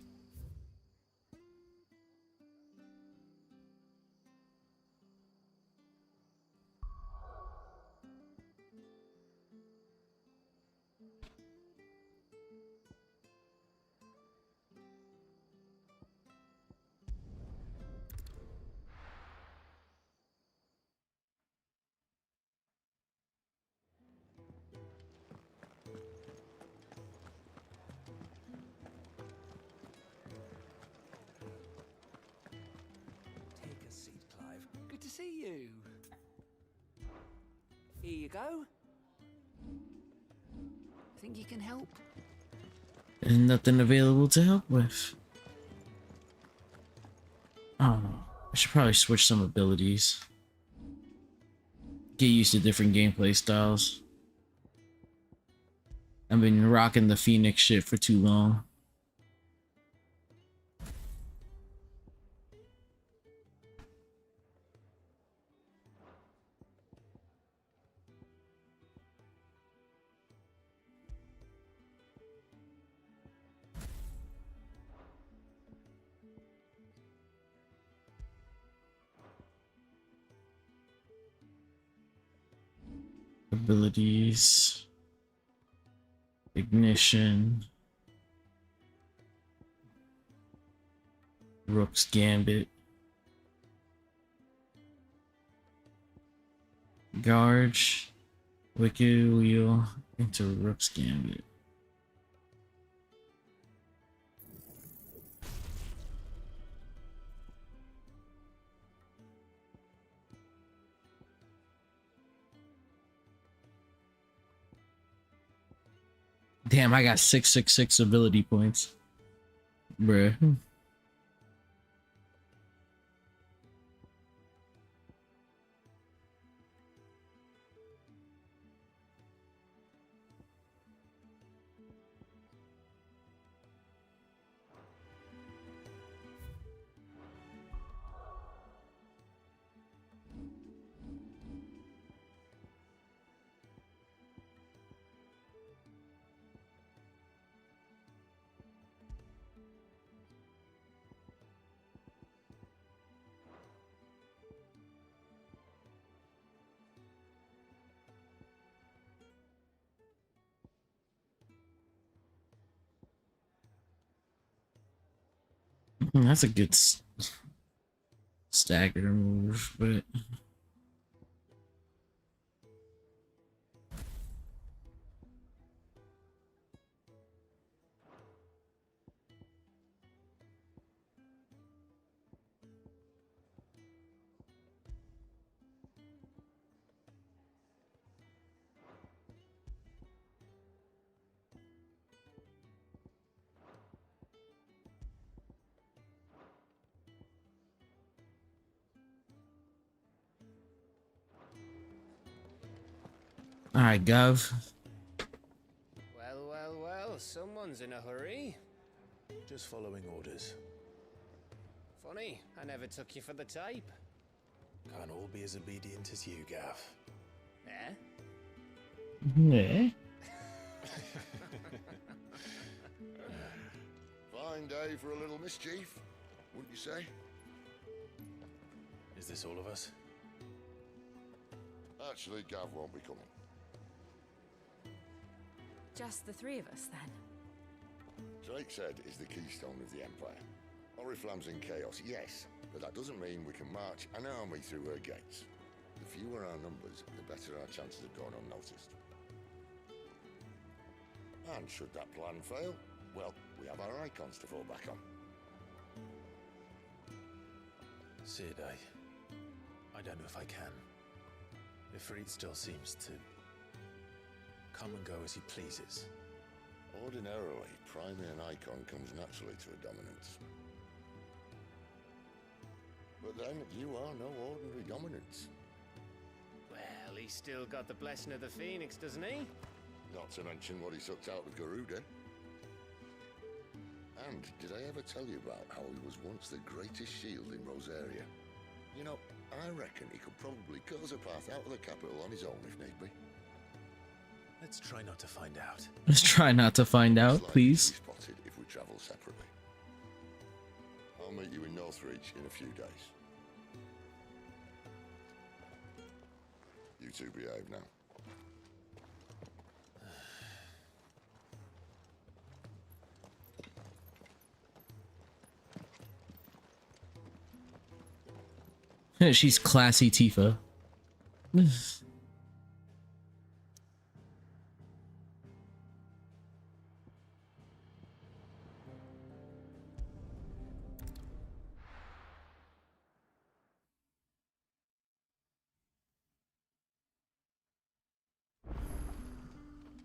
Take a seat, Clive. Good to see you. Here you go. Think you can help? There's nothing available to help with. I don't know. I should probably switch some abilities. Get used to different gameplay styles. I've been rocking the Phoenix shit for too long. Abilities. Ignition. Rook's Gambit. Garge. Wicked Wheel into Rook's Gambit. Damn, I got 666 ability points. Bruh. That's a good stagger move, but Alright, Gov. Well, someone's in a hurry. Just following orders. Funny, I never took you for the type. Can't all be as obedient as you, Gav. Eh? Yeah. Fine day for a little mischief, wouldn't you say? Is this all of us? Actually, Gav won't be coming. Just the three of us, then? Drake's Head is the keystone of the Empire. Oriflamme's in chaos, yes, but that doesn't mean we can march an army through her gates. The fewer our numbers, the better our chances of going unnoticed. And should that plan fail, well, we have our icons to fall back on. Sid, I don't know if I can. Ifrit still seems to come and go as he pleases. Ordinarily, priming an icon comes naturally to a dominance. But then, you are no ordinary dominance. Well, he's still got the blessing of the Phoenix, doesn't he? Not to mention what he sucked out of Garuda. And did I ever tell you about how he was once the greatest shield in Rosaria? You know, I reckon he could probably cut us a path out of the capital on his own if need be. Let's try not to find out. Let's try not to find out, please. Spotted if we travel separately. I'll meet you in Northreach in a few days. You two behave now. She's classy, Tifa.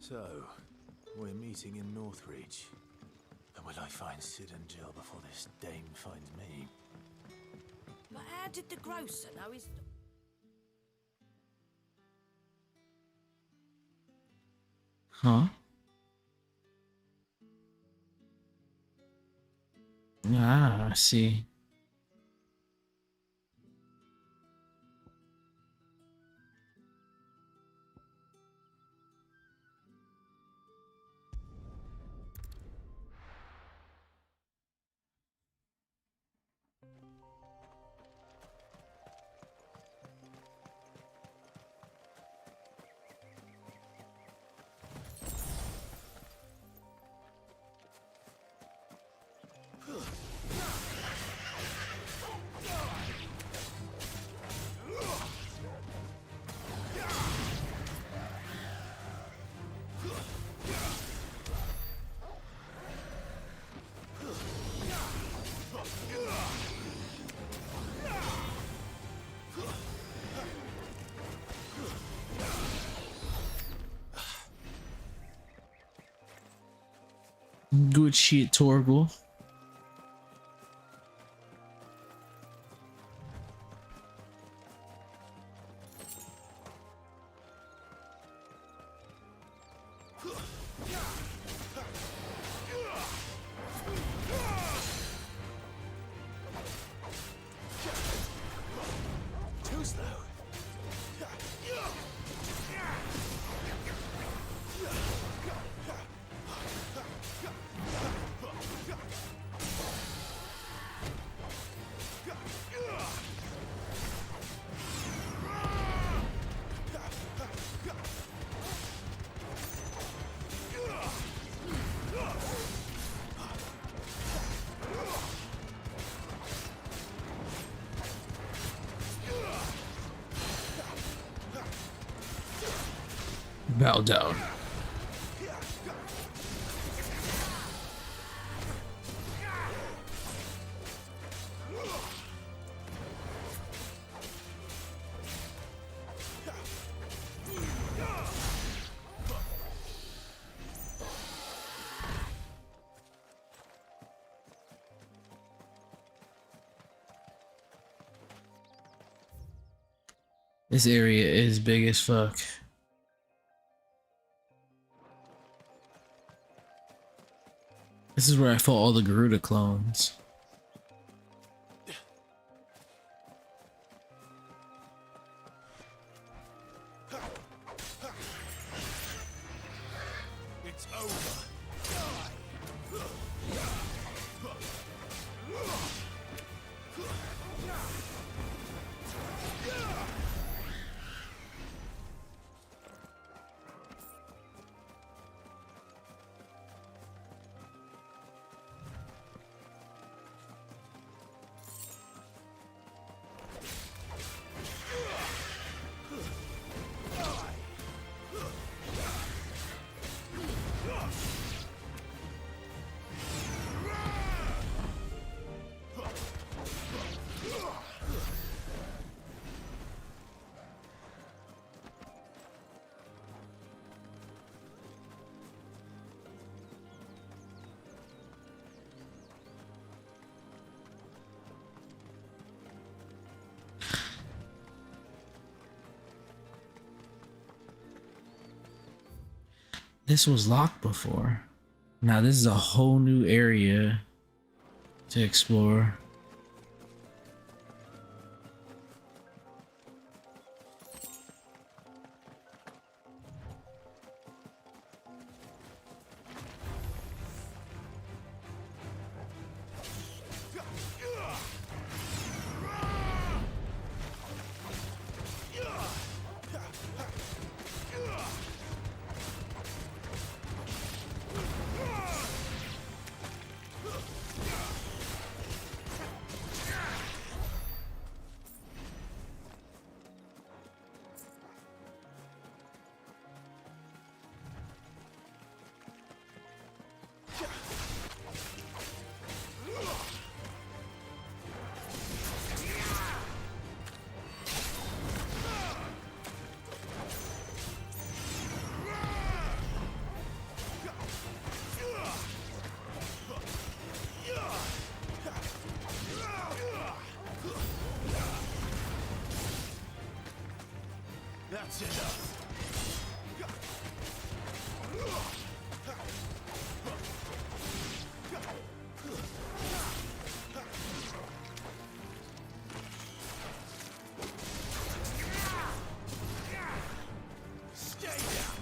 So, we're meeting in Northreach. And will I find Sid and Jill before this dame finds me? But how did the grocer know his... Huh? Ah, I see. Good shit, Torgal. Too slow. Bow down. This area is big as fuck. This is where I fought all the Garuda clones. It's over. This was locked before. Now this is a whole new area to explore. That's enough. Stay down.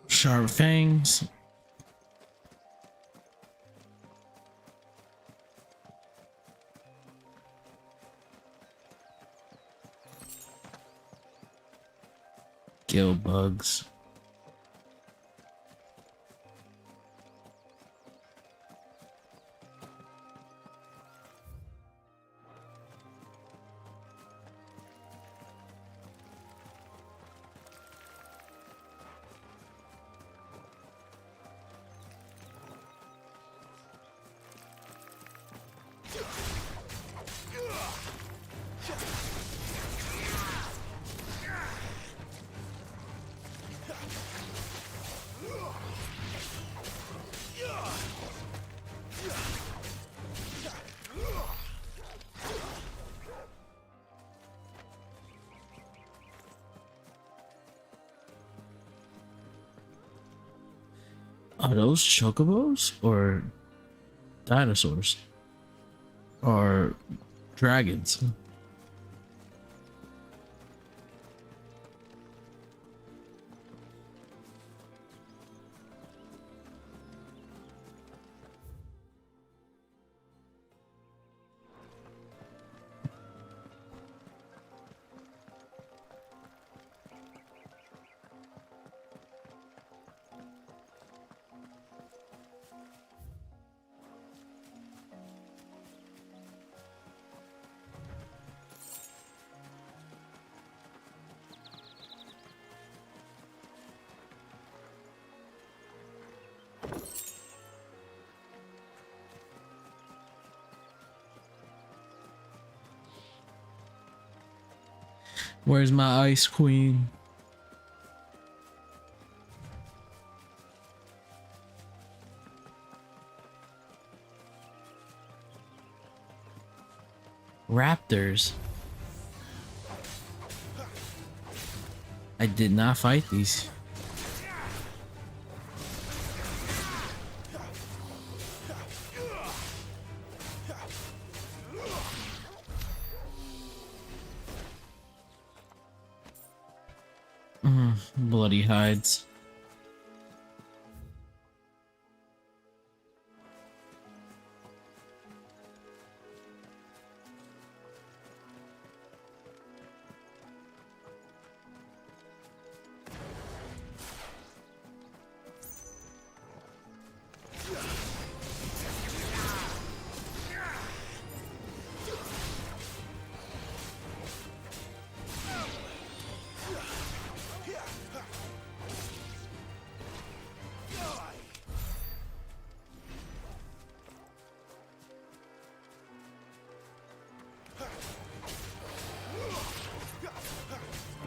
Sharp fangs. Gill bugs. Are those chocobos or dinosaurs or dragons? Where's my ice queen? Raptors. I did not fight these. Bloody hides.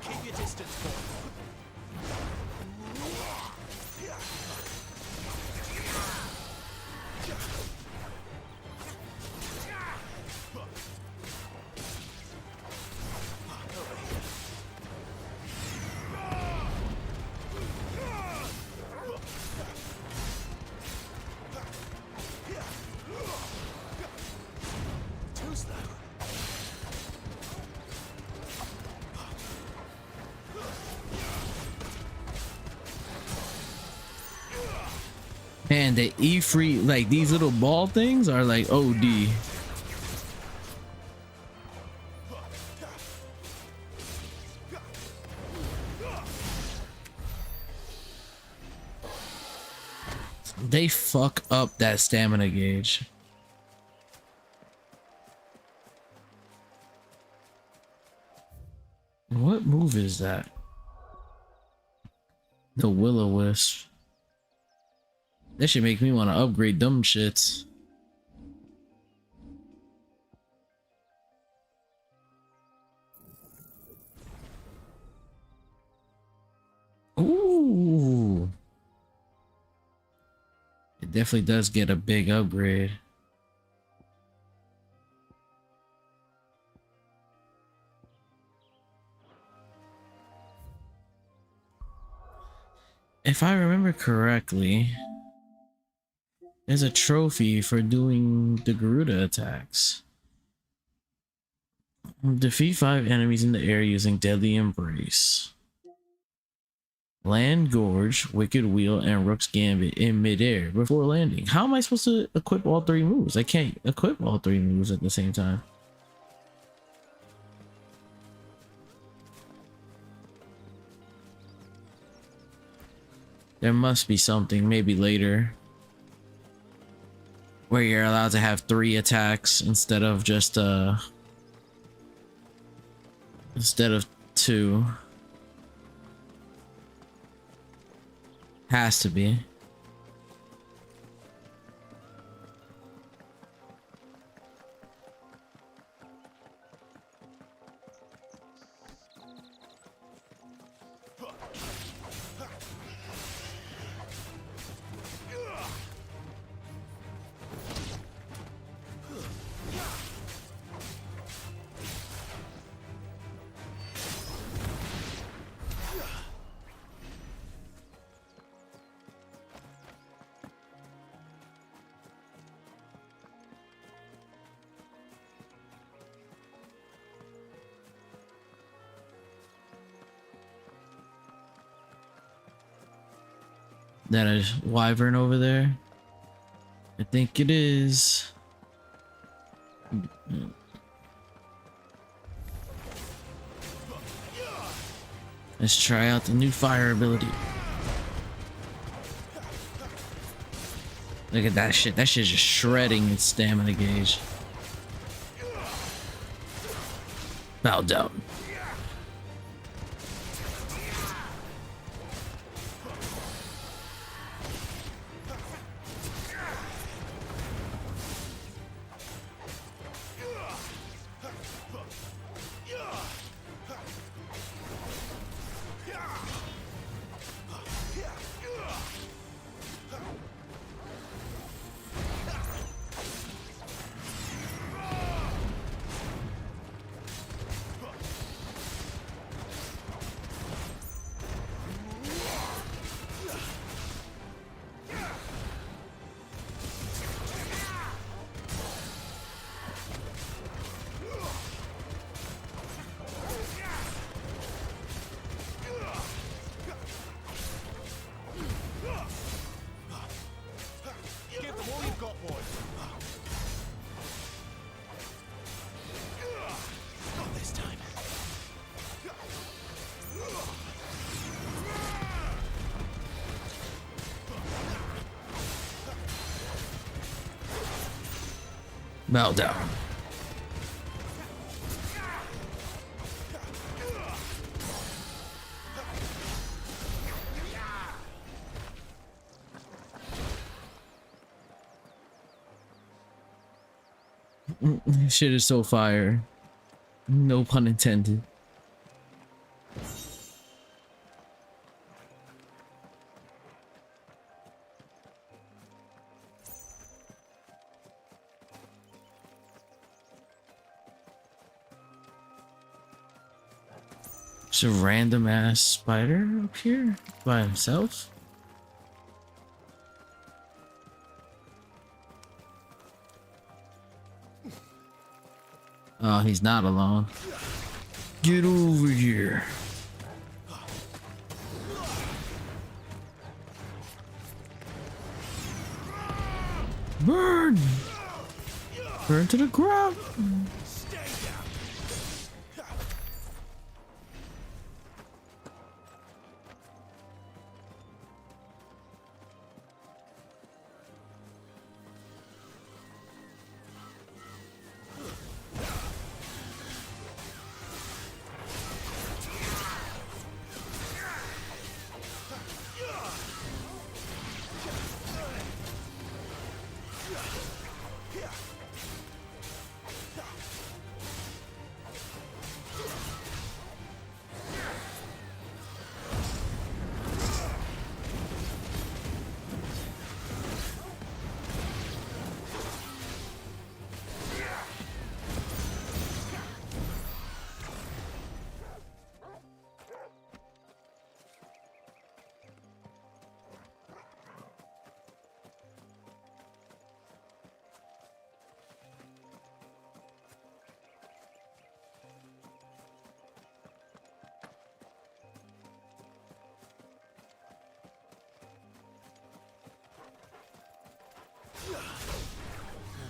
Keep your distance, boy. Too slow. Man, the Ifrit, like these little ball things are like OD. They fuck up that stamina gauge. What move is that? The Will-O-Wisp. That should make me want to upgrade them shits. Ooh. It definitely does get a big upgrade. If I remember correctly, there's a trophy for doing the Garuda attacks. Defeat 5 enemies in the air using Deadly Embrace. Land Gorge, Wicked Wheel, and Rook's Gambit in midair before landing. How am I supposed to equip all 3 moves? I can't equip all 3 moves at the same time. There must be something, maybe later, where you're allowed to have 3 attacks instead of just 2. Has to be. That is Wyvern over there? I think it is. Let's try out the new fire ability. Look at that shit. That shit's just shredding its stamina gauge. Bow down. Bow down. Shit is so fire. No pun intended. Just a random ass spider up here by himself. Oh, he's not alone. Get over here. Burn! Burn to the ground!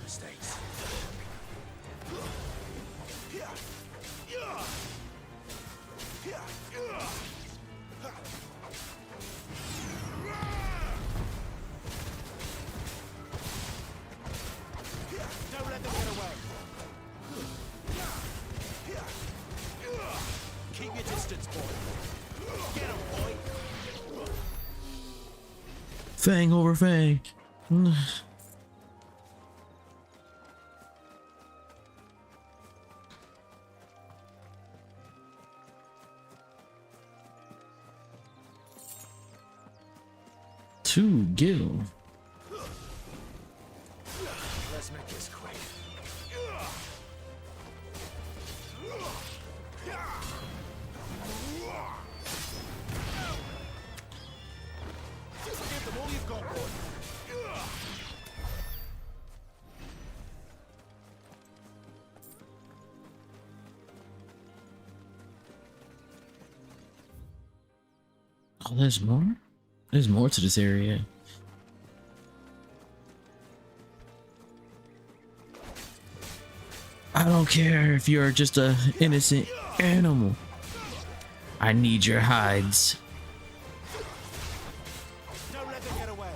Mistakes. Don't let them get away. Keep your distance, boy. Get him, boy. Fang over fang. To Gil. Let's make this quick. Give them all you've got, boy. Oh, there's more? There's more to this area. I don't care if you're just an innocent animal. I need your hides. Don't let them get away.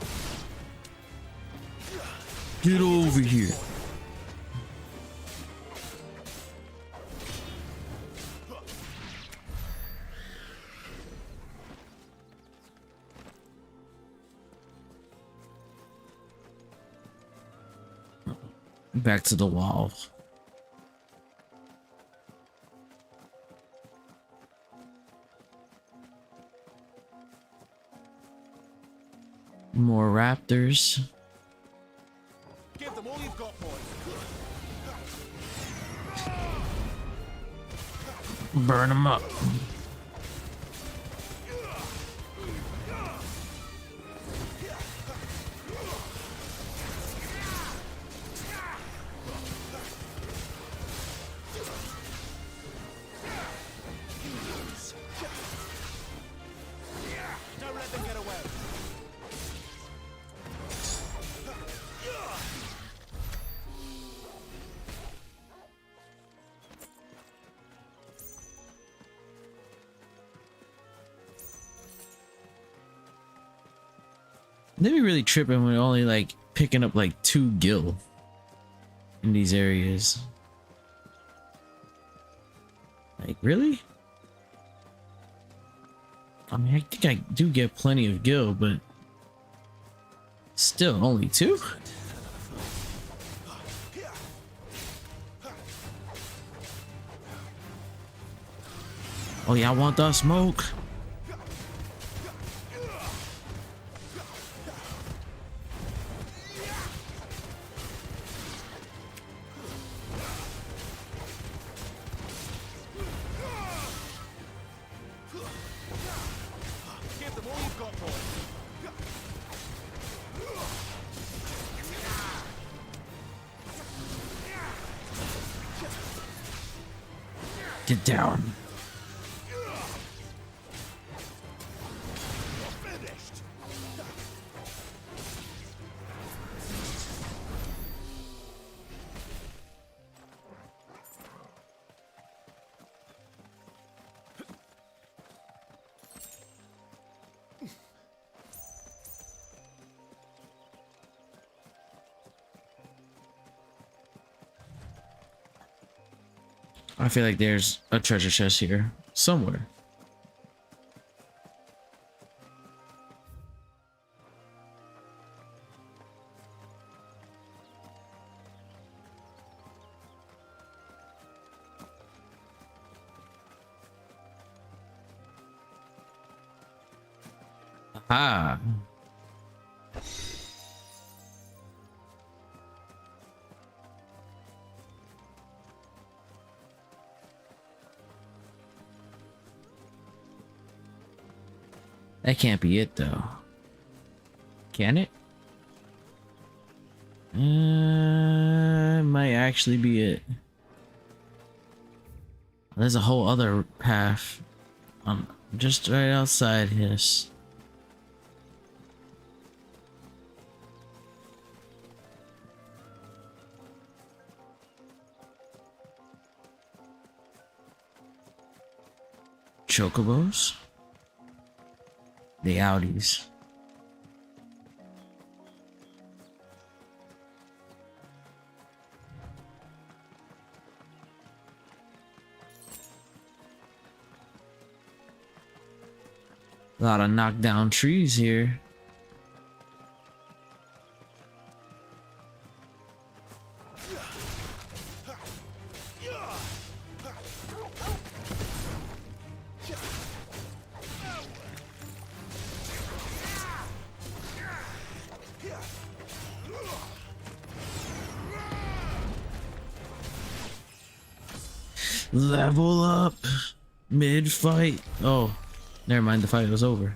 Get over here. Back to the wall. More raptors. Give them all you've got, boy. Burn them up. Don't let them get away. They be really tripping when only like picking up like 2 gil. in these areas. Like, really? I mean, I think I do get plenty of gil, but still only 2? Oh yeah, I want that smoke. Get down. I feel like there's a treasure chest here somewhere. Aha. That can't be it though. Can it? Might actually be it. There's a whole other path. Just right outside this. Chocobos? The Audis. A lot of knockdown trees here. Level up mid-fight. Oh, never mind, the fight was over.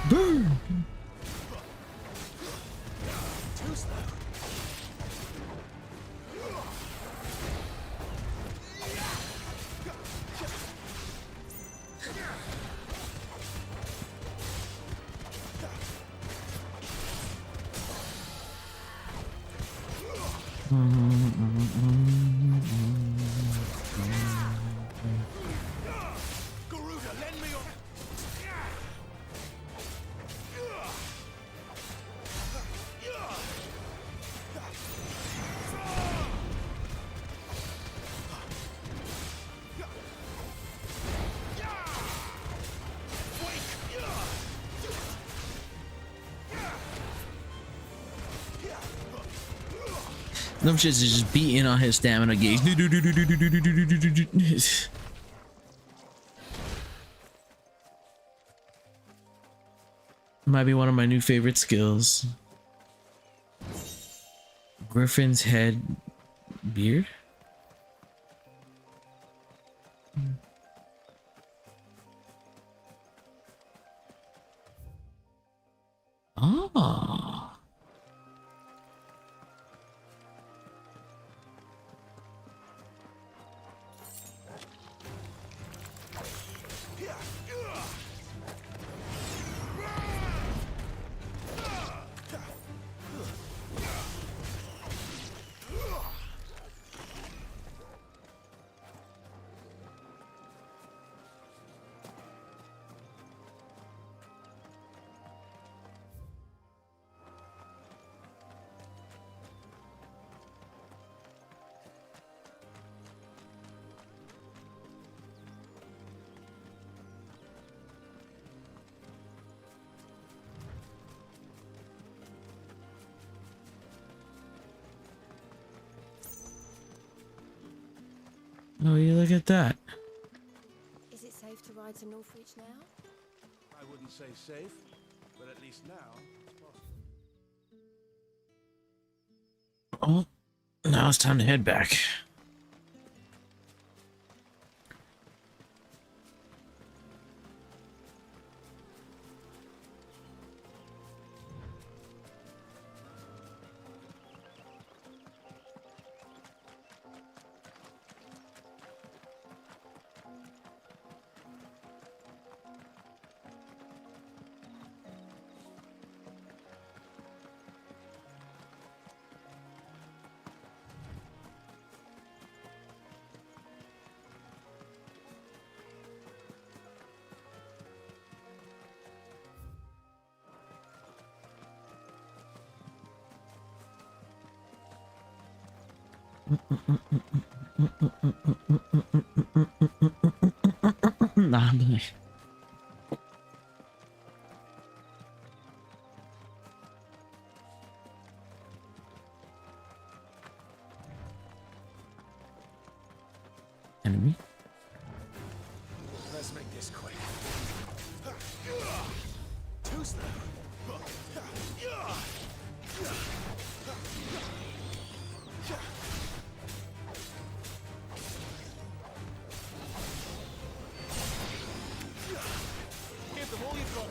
Burn! Too slow. Garuda, lend me your... Them shits is just beating on his stamina gauge. Might be one of my new favorite skills. Griffin's head beard? Oh. Oh, you look at that. Is it safe to ride to Northreach now? I wouldn't say safe, but at least now it's possible. Oh, now it's time to head back. Nah, I'm like... Enemy? Let's make this quick. Too slow. Give them all you've got.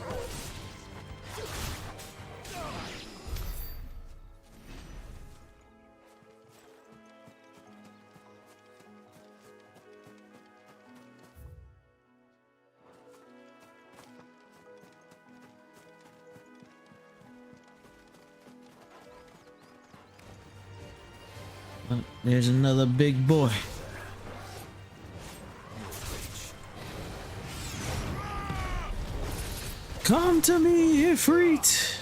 Oh, there's another big boy. Come to me, Ifrit!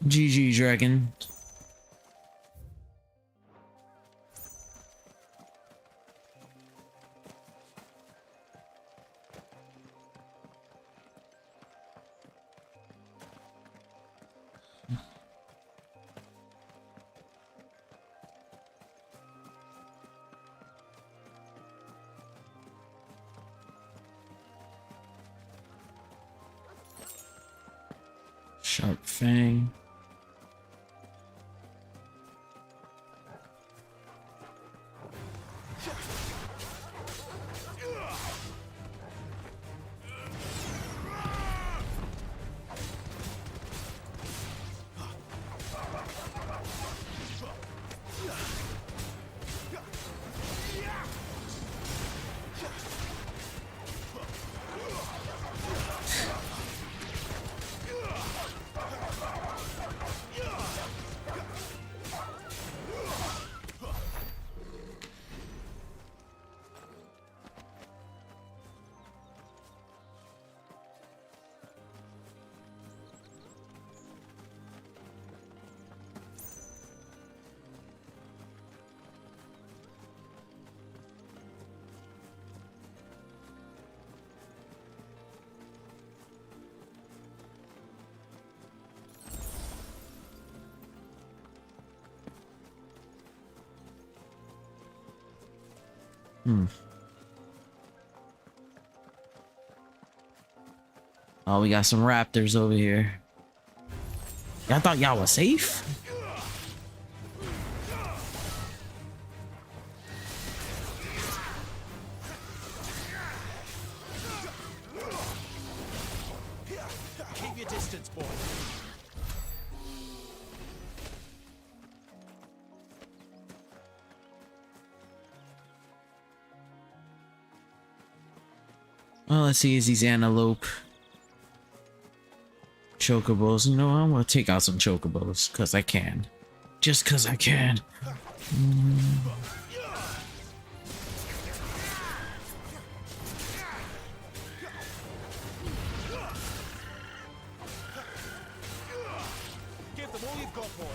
GG, Dragon. Sharp Fang. Oh, we got some raptors over here. Y'all thought y'all was safe? Keep your distance, boy. Well, let's see, is these antelope chocobos. You know, I'm gonna take out some chocobos because I can. Just because I can. Give them all you've got, boy.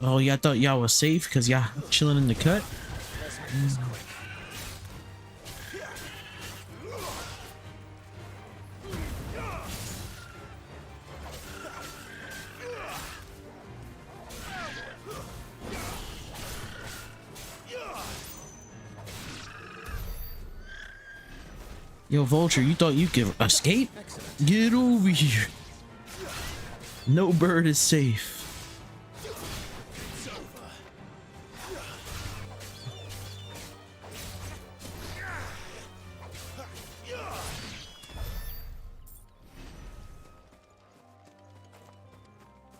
Oh, y'all thought y'all was safe because y'all chilling in the cut? Yo, Vulture, you thought you could escape? Get over here. No bird is safe.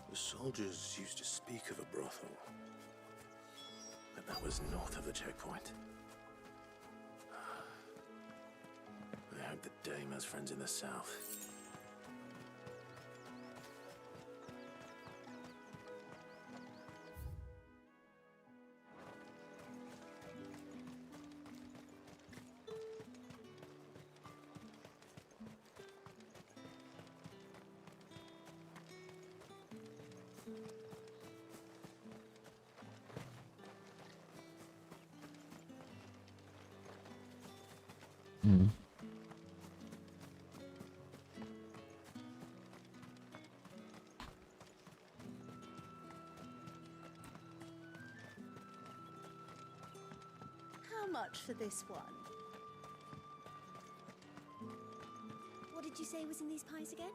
The soldiers used to speak of a brothel, but that was north of the checkpoint. I hope the Dame has friends in the south. How much for this one? What did you say was in these pies again?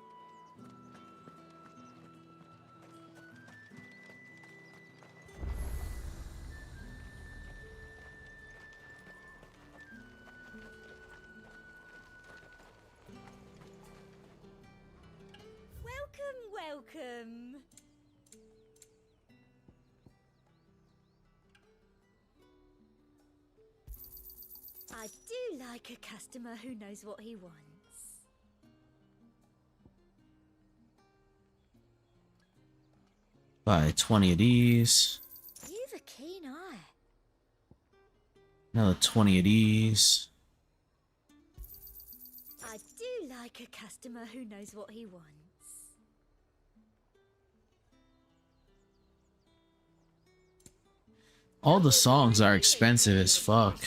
Welcome. I do like a customer who knows what he wants. Buy 20 of these. You've a keen eye. Another 20 of these. I do like a customer who knows what he wants. All the songs are expensive as fuck.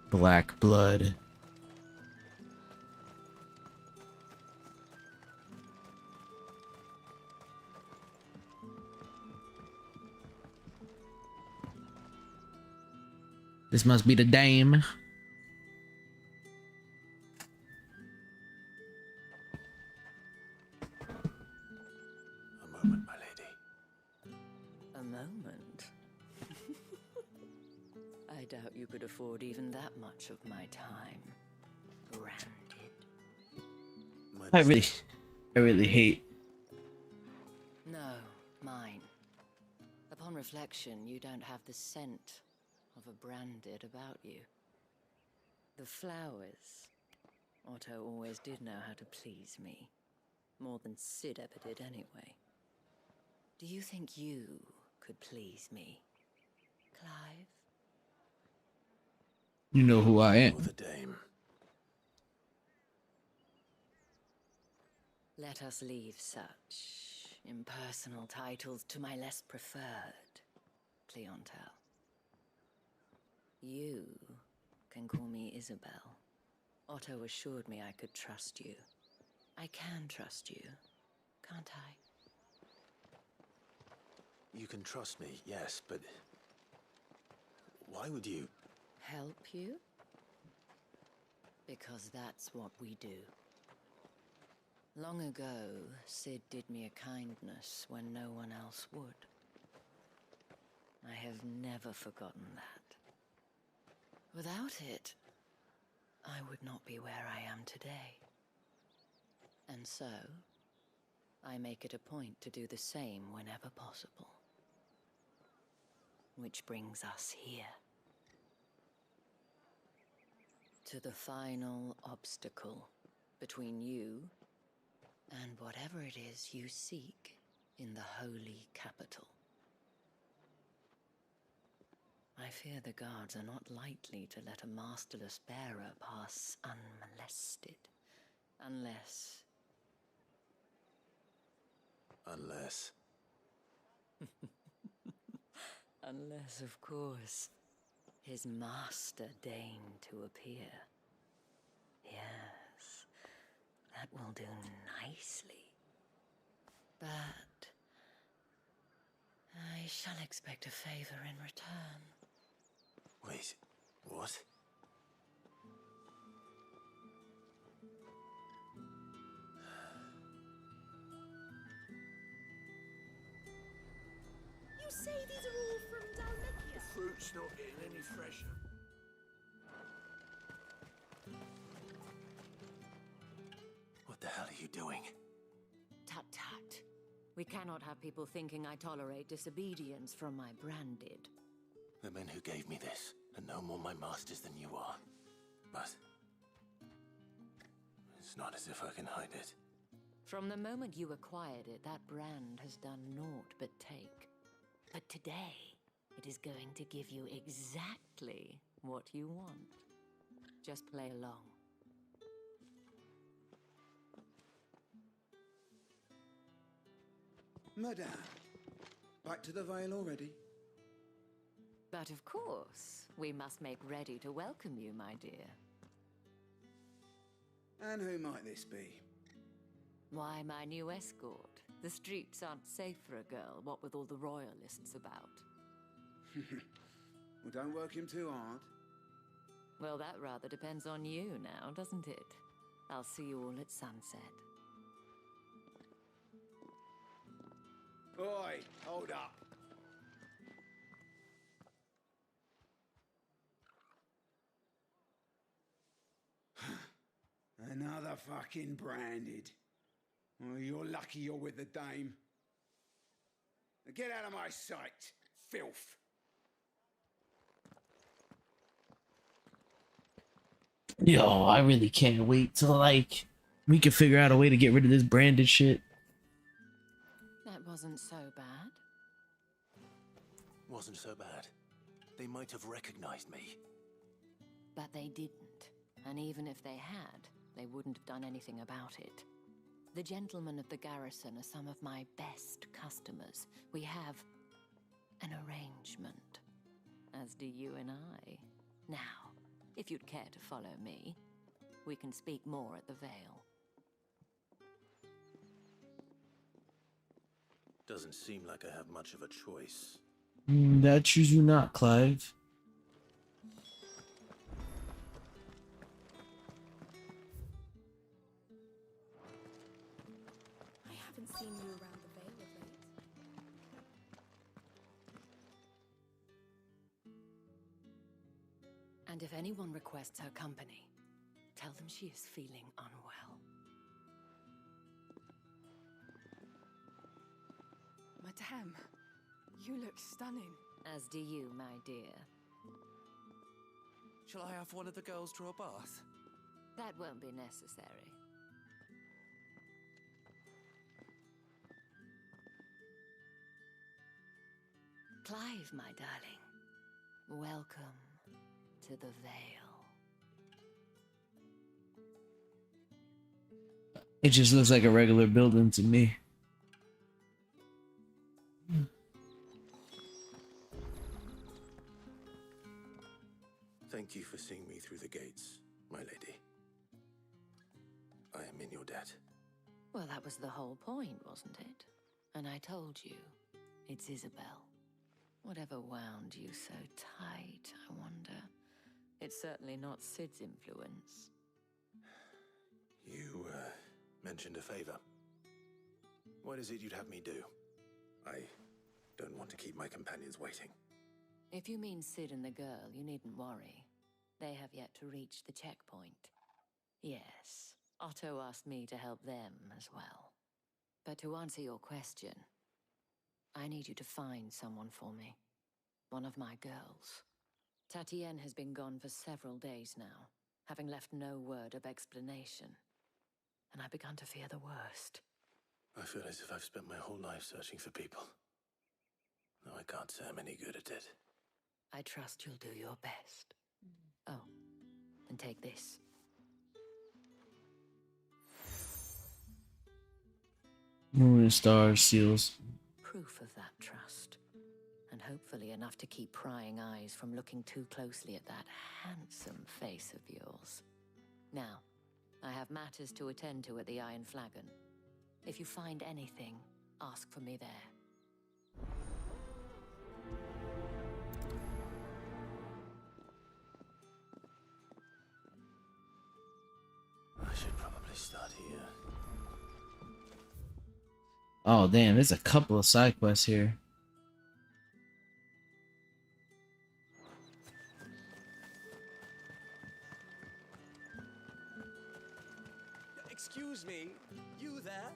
Black blood. This must be the dame. A moment, my lady. A moment? I doubt you could afford even that much of my time. Branded. I really hate. No, mine. Upon reflection, you don't have the scent of a branded about you. The flowers. Otto always did know how to please me. More than Sid ever did anyway. Do you think you could please me, Clive? You know who I am. Oh, the dame. Let us leave such impersonal titles to my less preferred clientele. You can call me Isabel. Otto assured me I could trust you. I can trust you, can't I? You can trust me, yes, but why would you? Help you? Because that's what we do. Long ago, Sid did me a kindness when no one else would. I have never forgotten that. Without it, I would not be where I am today. And so, I make it a point to do the same whenever possible. Which brings us here. To the final obstacle between you and whatever it is you seek in the holy capital. I fear the guards are not likely to let a masterless bearer pass unmolested. Unless... Unless, of course, his master deigned to appear. Yes, that will do nicely. But I shall expect a favor in return. Wait, what? You say these are all from Dalmekia? The fruit's not getting any fresher. What the hell are you doing? Tut tut. We cannot have people thinking I tolerate disobedience from my branded. The men who gave me this are no more my masters than you are. But it's not as if I can hide it. From the moment you acquired it, that brand has done naught but take. But today, it is going to give you exactly what you want. Just play along. Madame, back to the Vale already? But of course, we must make ready to welcome you, my dear. And who might this be? Why, my new escort. The streets aren't safe for a girl, what with all the royalists about. Well, don't work him too hard. Well, that rather depends on you now, doesn't it? I'll see you all at sunset. Oi, hold up. Another fucking branded. Well, you're lucky you're with the dame. Now get out of my sight, filth. Yo, I really can't wait till like we can figure out a way to get rid of this branded shit. That wasn't so bad. Wasn't so bad. They might have recognized me. But they didn't. And even if they had, they wouldn't have done anything about it. The gentlemen of the garrison are some of my best customers. We have an arrangement, as do you and I. Now, If you'd care to follow me, we can speak more at the Vale. Doesn't seem like I have much of a choice. That choose you not, Clive. I haven't seen you around the Vale of late. And if anyone requests her company, tell them she is feeling unwell. Madame, you look stunning. As do you, my dear. Shall I have one of the girls draw a bath? That won't be necessary. Clive, my darling, welcome to the Vale. It just looks like a regular building to me. Thank you for seeing me through the gates, my lady. I am in your debt. Well, that was the whole point, wasn't it? And I told you, it's Isabel. Whatever wound you so tight, I wonder. It's certainly not Sid's influence. You, mentioned a favor. What is it you'd have me do? I don't want to keep my companions waiting. If you mean Sid and the girl, you needn't worry. They have yet to reach the checkpoint. Yes, Otto asked me to help them as well. But to answer your question, I need you to find someone for me. One of my girls. Tatienne has been gone for several days now, having left no word of explanation. And I've begun to fear the worst. I feel as if I've spent my whole life searching for people. No, I can't say I'm any good at it. I trust you'll do your best. Oh, and take this. Moon and stars, seals. Proof of that trust. And hopefully enough to keep prying eyes from looking too closely at that handsome face of yours. Now, I have matters to attend to at the Iron Flagon. If you find anything, ask for me there. I should probably start here. Oh, damn, there's a couple of side quests here. Excuse me, you there?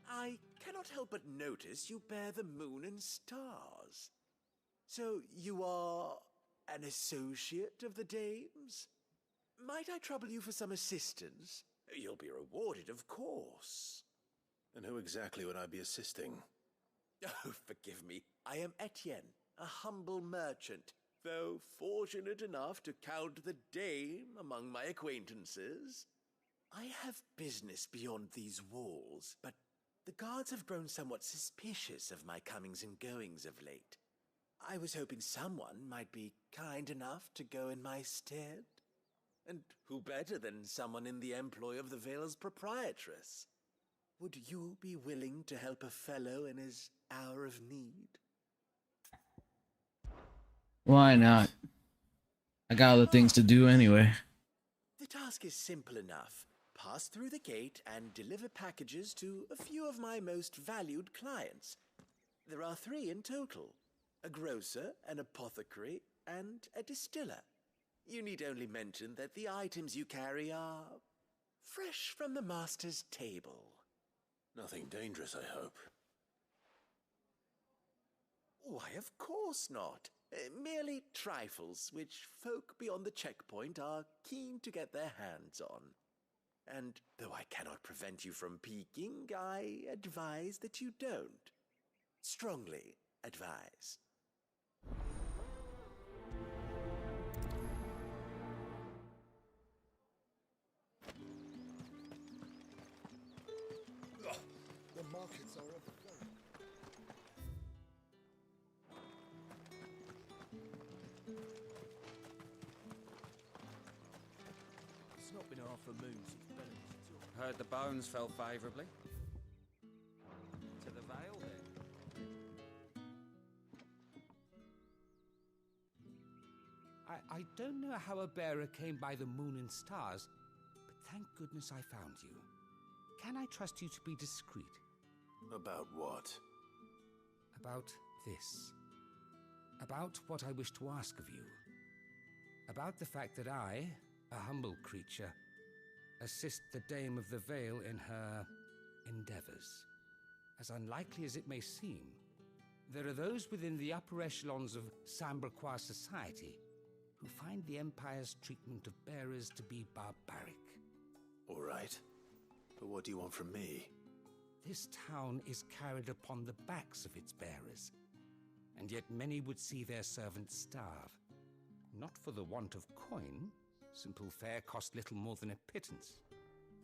I cannot help but notice you bear the moon and stars. So you are an associate of the dames? Might I trouble you for some assistance? You'll be rewarded, of course. And who exactly would I be assisting? Oh, forgive me. I am Etienne, a humble merchant, though fortunate enough to count the dame among my acquaintances. I have business beyond these walls, but the guards have grown somewhat suspicious of my comings and goings of late. I was hoping someone might be kind enough to go in my stead. And who better than someone in the employ of the Vale's proprietress? Would you be willing to help a fellow in his hour of need? Why not? I got other things to do anyway. The task is simple enough. Pass through the gate and deliver packages to a few of my most valued clients. There are 3 in total: a grocer, an apothecary, and a distiller. You need only mention that the items you carry are fresh from the master's table. Nothing dangerous, I hope. Why, of course not. Merely trifles which folk beyond the checkpoint are keen to get their hands on. And though I cannot prevent you from peeking, I advise that you don't. Strongly advise. The markets are overflowing. not been half a moon since Bellamy took. Heard the bones fell favourably. To the Vale, then. I don't know how a bearer came by the moon and stars, but thank goodness I found you. Can I trust you to be discreet? About what? About this. About what I wish to ask of you. About the fact that I, a humble creature, assist the Dame of the Vale in her endeavors. As unlikely as it may seem, there are those within the upper echelons of Samberquois society who find the Empire's treatment of bearers to be barbaric. All right. But what do you want from me? This town is carried upon the backs of its bearers, and yet many would see their servants starve. Not for the want of coin, simple fare cost little more than a pittance,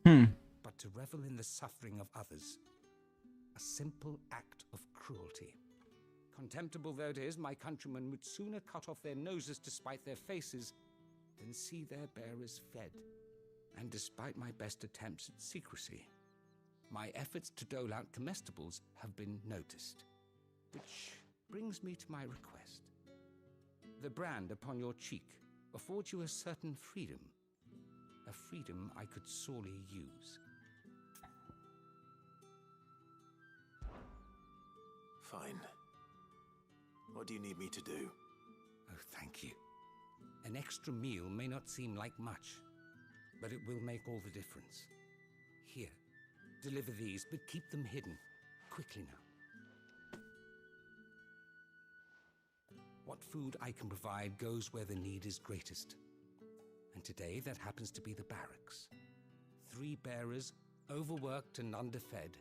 but to revel in the suffering of others. A simple act of cruelty. Contemptible though it is, my countrymen would sooner cut off their noses to spite their faces than see their bearers fed. And despite my best attempts at secrecy, my efforts to dole out comestibles have been noticed. Which brings me to my request. The brand upon your cheek affords you a certain freedom. A freedom I could sorely use. Fine. What do you need me to do? Oh, thank you. An extra meal may not seem like much, but it will make all the difference. Here, deliver these, but keep them hidden. Quickly now. What food I can provide goes where the need is greatest. And today that happens to be the barracks. 3 bearers, overworked and underfed,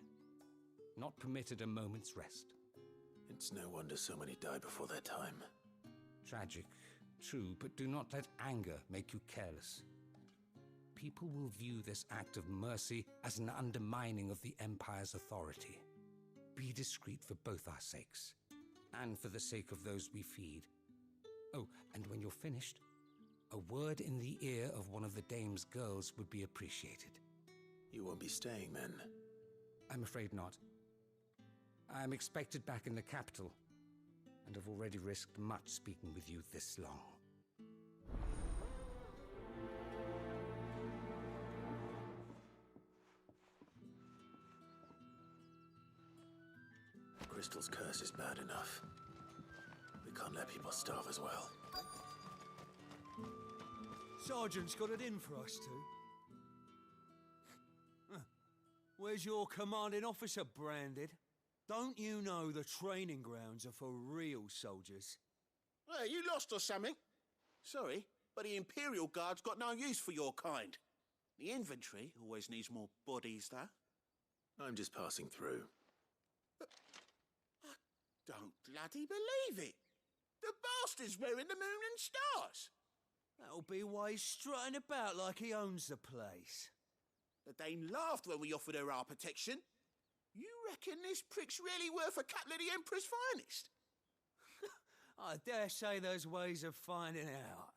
not permitted a moment's rest. It's no wonder so many die before their time. Tragic, true, but do not let anger make you careless. People will view this act of mercy as an undermining of the Empire's authority. Be discreet for both our sakes, and for the sake of those we feed. Oh, and when you're finished, a word in the ear of one of the Dame's girls would be appreciated. You won't be staying then? I'm afraid not. I'm expected back in the capital, and have already risked much speaking with you this long. Crystal's curse is bad enough. We can't let people starve as well. Sergeant's got it in for us two. Where's your commanding officer, Branded? Don't you know the training grounds are for real soldiers? Hey, you lost or something? Sorry, but the Imperial Guard's got no use for your kind. The infantry always needs more bodies, though. I'm just passing through. I don't bloody believe it. The bastard's wearing the moon and stars. That'll be why he's strutting about like he owns the place. The Dame laughed when we offered her our protection. You reckon this prick's really worth a couple of the Emperor's finest? I dare say there's ways of finding out.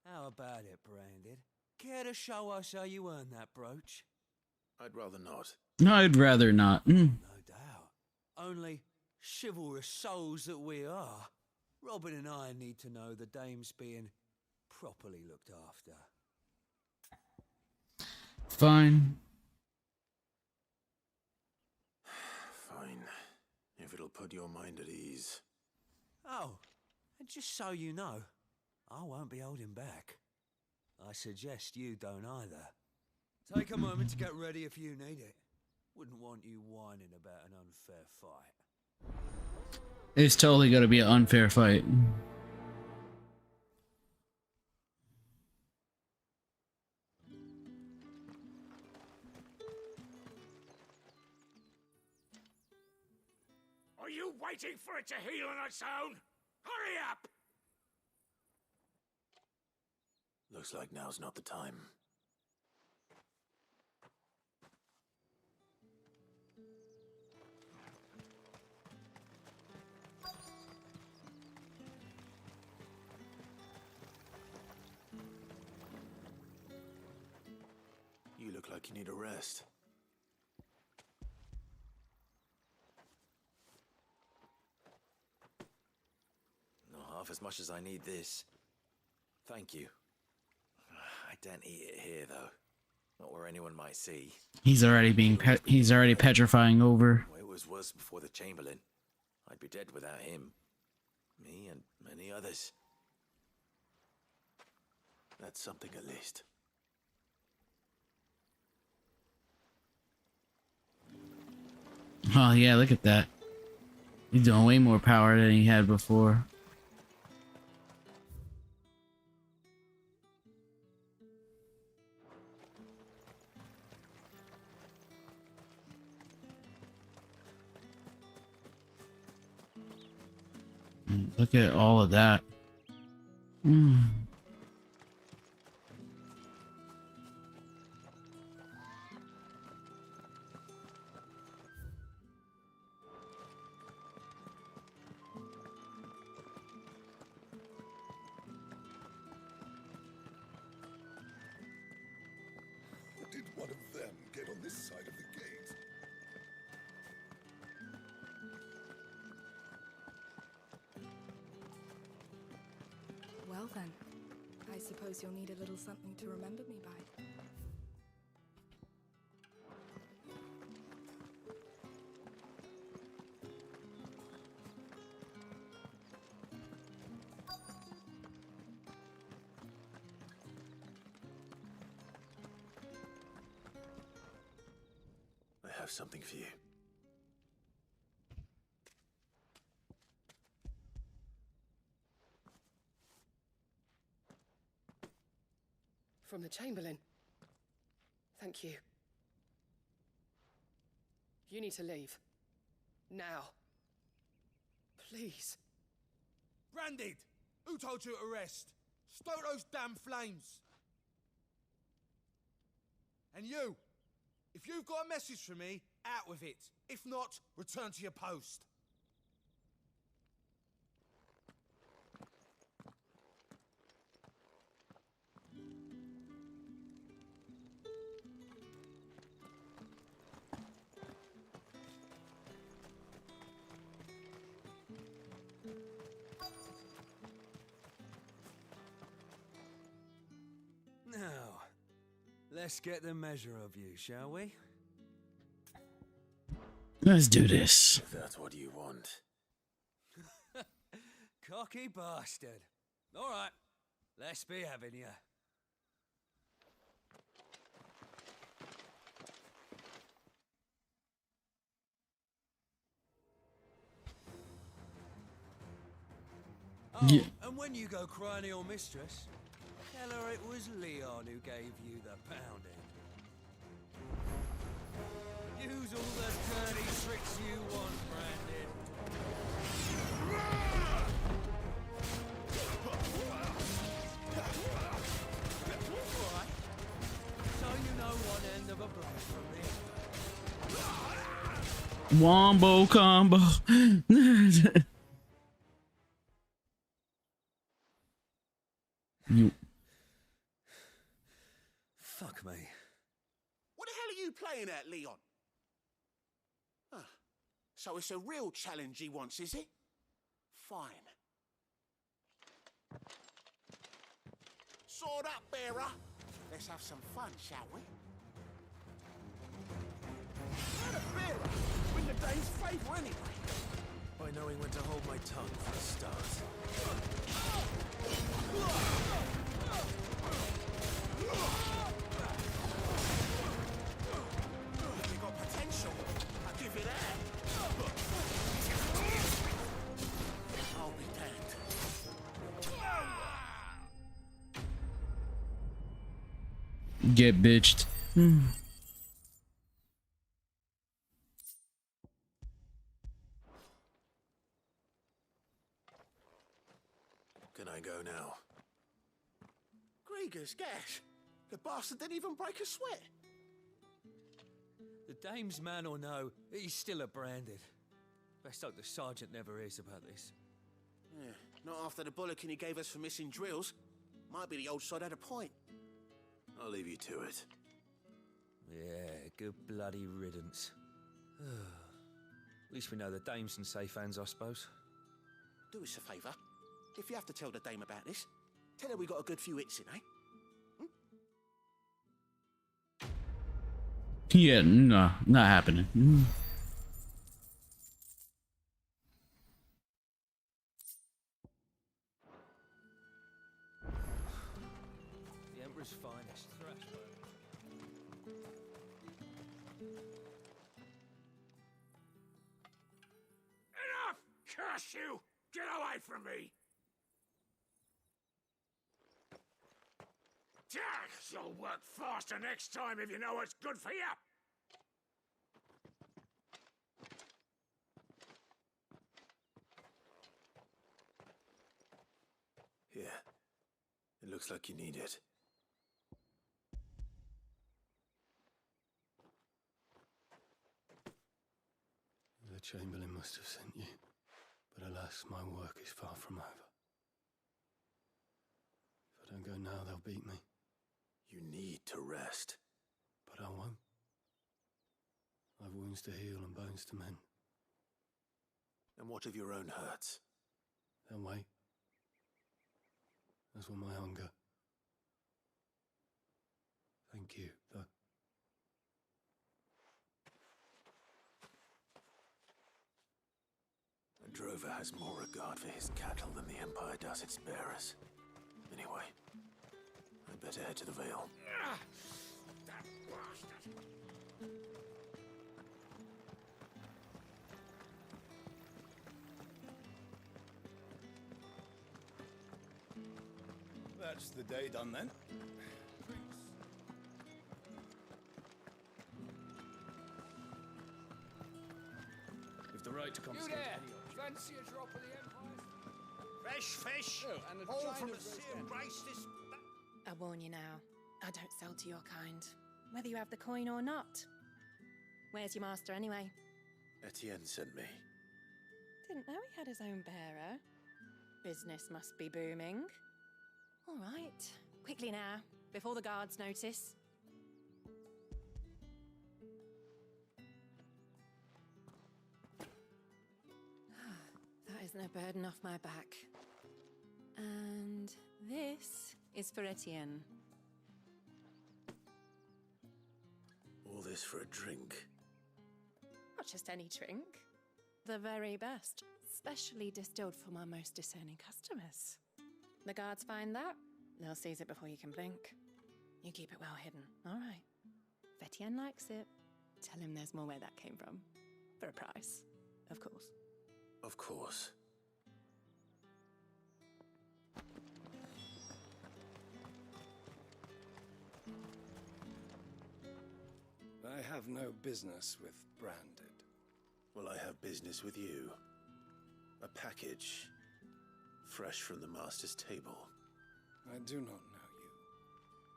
How about it, Branded? Care to show us how you earned that brooch? I'd rather not. I'd rather not. No doubt. Only chivalrous souls that we are, Robin and I need to know the Dame's being properly looked after. Fine. Fine. If it'll put your mind at ease. Oh, and just so you know, I won't be holding back. I suggest you don't either. Take a moment to get ready if you need it. Wouldn't want you whining about an unfair fight. It's totally gonna be an unfair fight. Are you waiting for it to heal on its own? Hurry up! Looks like now's not the time. You look like you need a rest. Not half as much as I need this. Thank you. I don't eat it here, though. Not where anyone might see. He's already he's already petrifying over. It was worse before the Chamberlain. I'd be dead without him. Me and many others. That's something at least. Oh yeah, look at that. He's doing way more power than he had before. Look at all of that. How did one of them get on this side of the gate? Well then, I suppose you'll need a little something to remember me by. I have something for you. From the Chamberlain. Thank you. You need to leave. Now. Please. Branded! Who told you to rest? Stoke those damn flames! And you! If you've got a message for me, out with it. If not, return to your post. Now, let's get the measure of you, shall we? Let's do this. If that's what you want. Cocky bastard. All right, let's be having you. Oh, Yeah. and when you go crying to your mistress, tell her it was Leon who gave you the pounding. Use all the dirty tricks you want, Brandon. Alright. So you know one end of a blade from the other. Wombo combo. You. Fuck me. What the hell are you playing at, Leon? Ah, so it's a real challenge he wants, is it? Fine. Sword up, bearer. Let's have some fun, shall we? You're the bearer. Win the day's favour anyway. By knowing when to hold my tongue for a start. You got potential. I'll give you that. I'll be damned. Get bitched. Can I go now? Grieger's gash. The bastard didn't even break a sweat. The dame's man or no, he's still a Branded. Best hope the sergeant never hears about this. Yeah, not after the bollocking he gave us for missing drills. Might be the old sod had a point. I'll leave you to it. Yeah, good bloody riddance. At least we know the dame's in safe hands, I suppose. Do us a favour. If you have to tell the dame about this, tell her we got a good few hits in, eh? Yeah, no, not happening. The Emperor's finest. Enough! Curse you! Get away from me! Jack, you'll work faster next time if you know what's good for you! Here. It looks like you need it. The Chamberlain must have sent you, but alas, my work is far from over. If I don't go now, they'll beat me. You need to rest. But I won't. I've wounds to heal and bones to mend. And what of your own hurts? They'll wait. As will my hunger. Thank you, though. A drover has more regard for his cattle than the Empire does its bearers. Anyway, I'd better head to the Vale. That bastard! That's the day done then. If the right to confiscate any Fancy a drop of the Empire's? Fresh fish! and a all china from a roast seared rice this... I warn you now, I don't sell to your kind, whether you have the coin or not. Where's your master anyway? Etienne sent me. Didn't know he had his own bearer. Business must be booming. All right, quickly now, before the guards notice. That isn't a burden off my back. And this is for Etienne. All this for a drink. Not just any drink. The very best, specially distilled for my most discerning customers. The guards find that, they'll seize it before you can blink. You keep it well hidden, all right. If Etienne likes it, tell him there's more where that came from. For a price, of course. Of course. I have no business with Branded. Well, I have business with you. A package. Fresh from the master's table. I do not know you.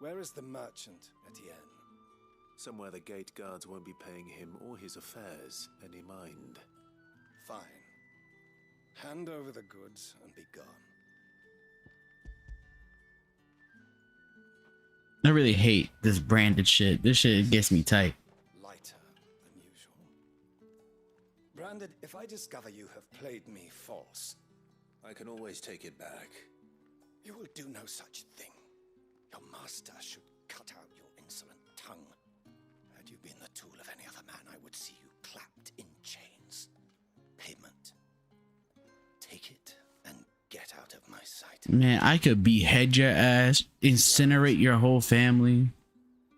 Where is the merchant, Etienne? Somewhere the gate guards won't be paying him or his affairs any mind. Fine. Hand over the goods and be gone. I really hate this branded shit. This shit gets me tight. Lighter than usual. Branded, if I discover you have played me false, I can always take it back. you will do no such thing. Your master should cut out your insolent tongue. Had you been the tool of any other man, I would see you clapped in chains. Payment. Take it and get out of my sight. Man, I could behead your ass, incinerate your whole family.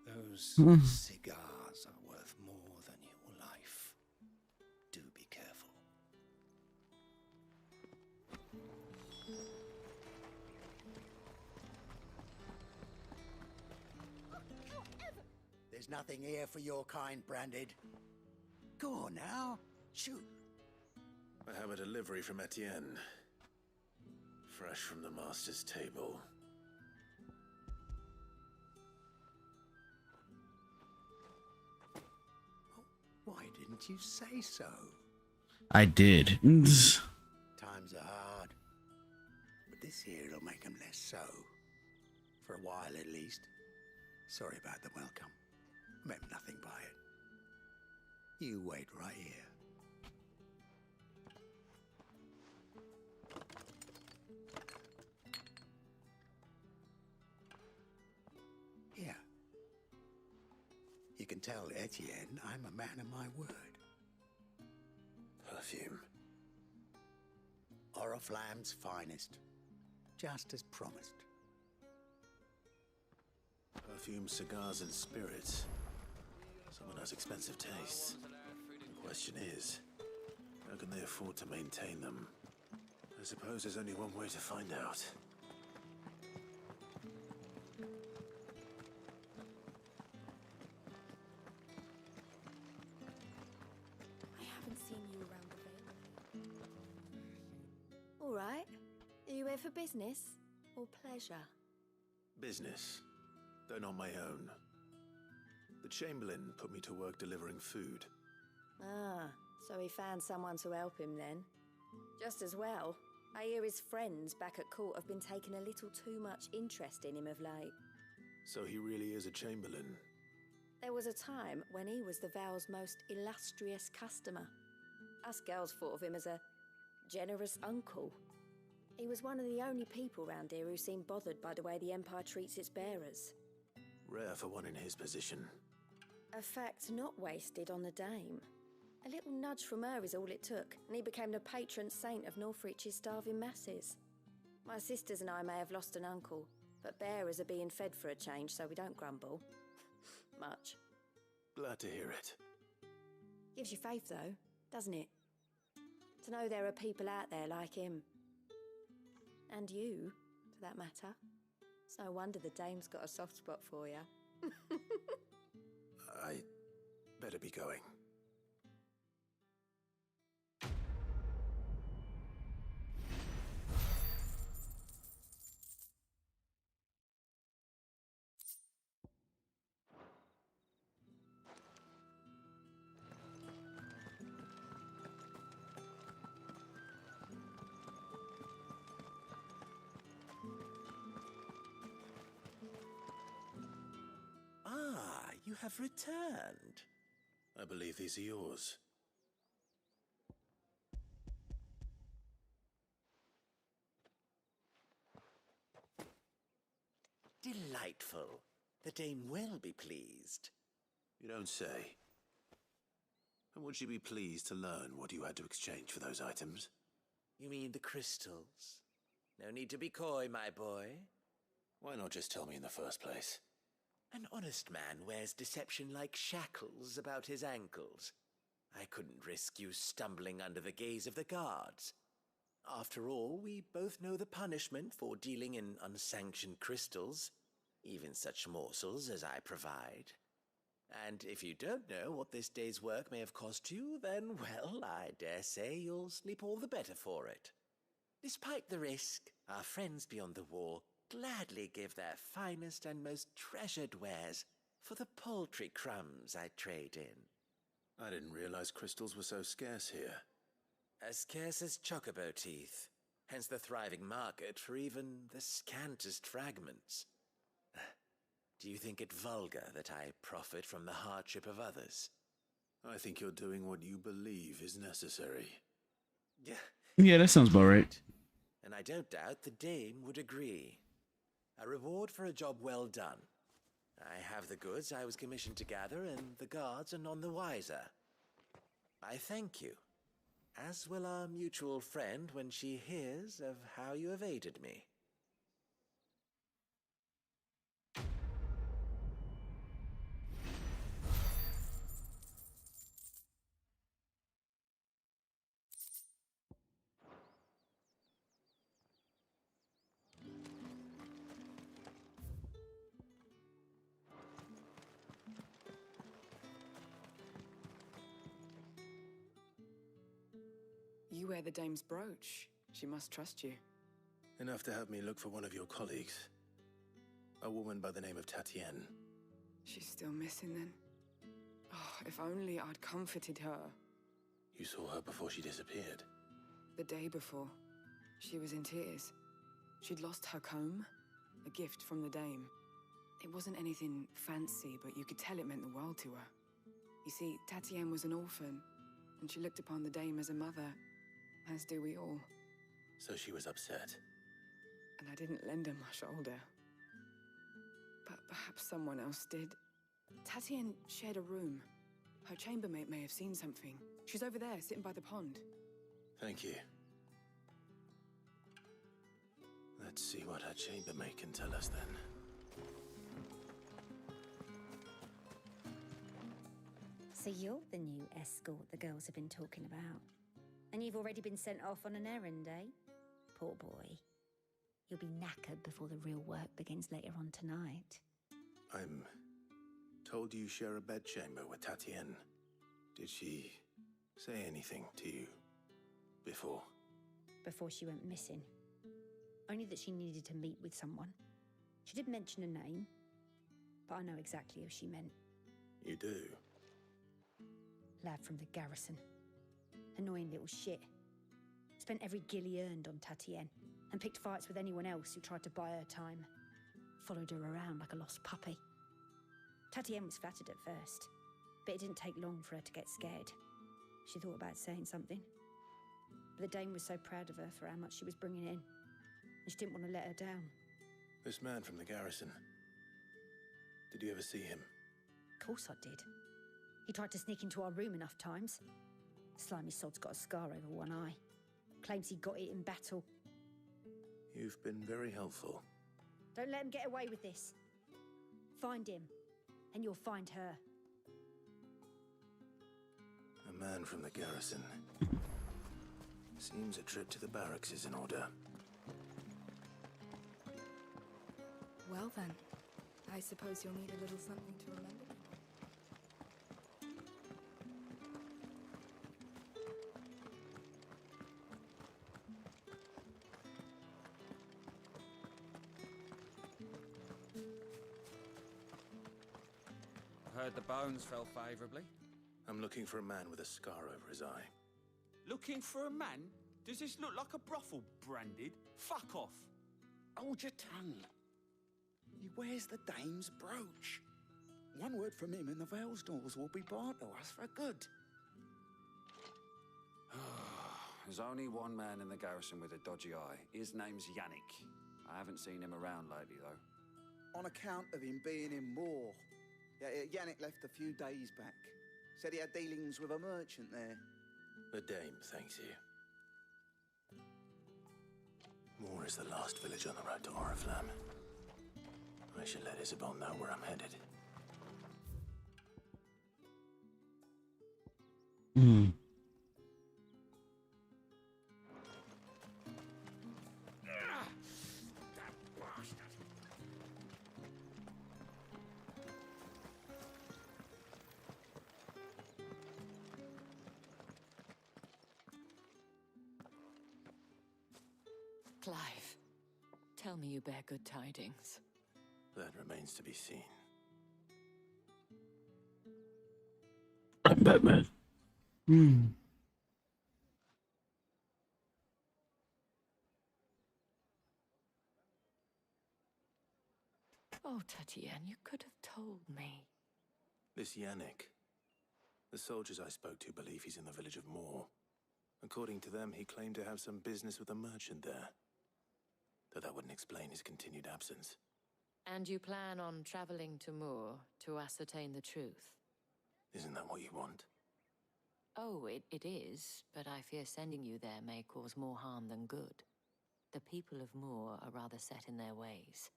Those cigars are worth more than your life. Do be careful. There's nothing here for your kind, Branded. Go on now, shoot. I have a delivery from Etienne. Fresh from the master's table. Why didn't you say so? I did. Times are hard. But this here'll make 'em less so. For a while at least. Sorry about the welcome. meant nothing by it. You wait right here. Here. You can tell Etienne I'm a man of my word. Perfume. Oriflamme's finest. Just as promised. Perfume, cigars, and spirits. Someone has expensive tastes. The question is, how can they afford to maintain them? I suppose there's only one way to find out. I haven't seen you around the Vale. All right. Are you here for business or pleasure? Business, though not my own. The Chamberlain put me to work delivering food. Ah, so he found someone to help him then. Just as well. I hear his friends back at court have been taking a little too much interest in him of late. So he really is a Chamberlain. There was a time when he was the Vale's most illustrious customer. Us girls thought of him as a generous uncle. He was one of the only people round here who seemed bothered by the way the Empire treats its bearers. Rare for one in his position. A fact not wasted on the Dame. A little nudge from her is all it took, and he became the patron saint of Northreach's starving masses. My sisters and I may have lost an uncle, but bearers are being fed for a change, so we don't grumble. Much. Glad to hear it. Gives you faith, though, doesn't it? To know there are people out there like him. And you, for that matter. It's no wonder the Dame's got a soft spot for you. I better be going. You have returned. I believe these are yours. Delightful. The Dame will be pleased. You don't say. And would she be pleased to learn what you had to exchange for those items? You mean the crystals? No need to be coy, my boy. Why not just tell me in the first place? An honest man wears deception like shackles about his ankles. I couldn't risk you stumbling under the gaze of the guards. After all, we both know the punishment for dealing in unsanctioned crystals, even such morsels as I provide. And if you don't know what this day's work may have cost you, then, well, I dare say you'll sleep all the better for it. Despite the risk, our friends beyond the wall gladly give their finest and most treasured wares for the paltry crumbs I trade in. I didn't realize crystals were so scarce here. As scarce as chocobo teeth, hence the thriving market for even the scantest fragments. Do you think it vulgar that I profit from the hardship of others? I think you're doing what you believe is necessary. Yeah, that sounds about right. And I don't doubt the Dame would agree. A reward for a job well done. I have the goods I was commissioned to gather, and the guards are none the wiser. I thank you, as will our mutual friend when she hears of how you have aided me. You wear the Dame's brooch. She must trust you. Enough to have me look for one of your colleagues. A woman by the name of Tatienne. She's still missing then? Oh, if only I'd comforted her. You saw her before she disappeared. The day before, she was in tears. She'd lost her comb, a gift from the Dame. It wasn't anything fancy, but you could tell it meant the world to her. You see, Tatienne was an orphan, and she looked upon the dame as a mother, as do we all. So she was upset. And I didn't lend her my shoulder. But perhaps someone else did. Tatienne shared a room. Her chambermaid may have seen something. She's over there, sitting by the pond. Thank you. Let's see what her chambermaid can tell us then. So you're the new escort the girls have been talking about. And you've already been sent off on an errand, eh? Poor boy. You'll be knackered before the real work begins later on tonight. I'm told you share a bedchamber with Tatienne. Did she say anything to you before? Before she went missing. Only that she needed to meet with someone. She did mention a name, but I know exactly who she meant. You do? Lad from the garrison. Annoying little shit. Spent every guil he earned on Tatienne, and picked fights with anyone else who tried to buy her time. Followed her around like a lost puppy. Tatienne was flattered at first, but it didn't take long for her to get scared. She thought about saying something. But the dame was so proud of her for how much she was bringing in, and she didn't want to let her down. This man from the garrison. Did you ever see him? Of course I did. He tried to sneak into our room enough times. Slimy sod's got a scar over one eye. Claims he got it in battle. You've been very helpful. Don't let him get away with this. Find him, and you'll find her. A man from the garrison. Seems a trip to the barracks is in order. Well then, I suppose you'll need a little something to remember. Heard the bones fell favourably. I'm looking for a man with a scar over his eye. Looking for a man? Does this look like a brothel, Branded? Fuck off! Hold your tongue. He wears the dame's brooch. One word from him and the Velsdorls will be barred to us for good. There's only one man in the garrison with a dodgy eye. His name's Yannick. I haven't seen him around lately, though. On account of him being in war. Yeah, Yannick left a few days back. Said he had dealings with a merchant there. The dame thanks you. Moor is the last village on the road to Oriflamme. I should let Isabel know where I'm headed. Clive, tell me you bear good tidings. That remains to be seen. I'm Batman. Oh, Tatienne, you could have told me. This Yannick. The soldiers I spoke to believe he's in the village of Moor. According to them, he claimed to have some business with a merchant there. Though that wouldn't explain his continued absence. And you plan on traveling to Moor to ascertain the truth? Isn't that what you want? Oh, it is, but I fear sending you there may cause more harm than good. The people of Moor are rather set in their ways.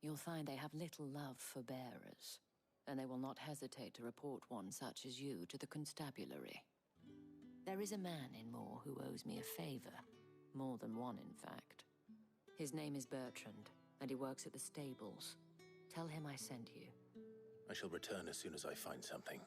You'll find they have little love for bearers, and they will not hesitate to report one such as you to the constabulary. There is a man in Moor who owes me a favor. More than one, in fact. His name is Bertrand, and he works at the stables. Tell him I sent you. I shall return as soon as I find something.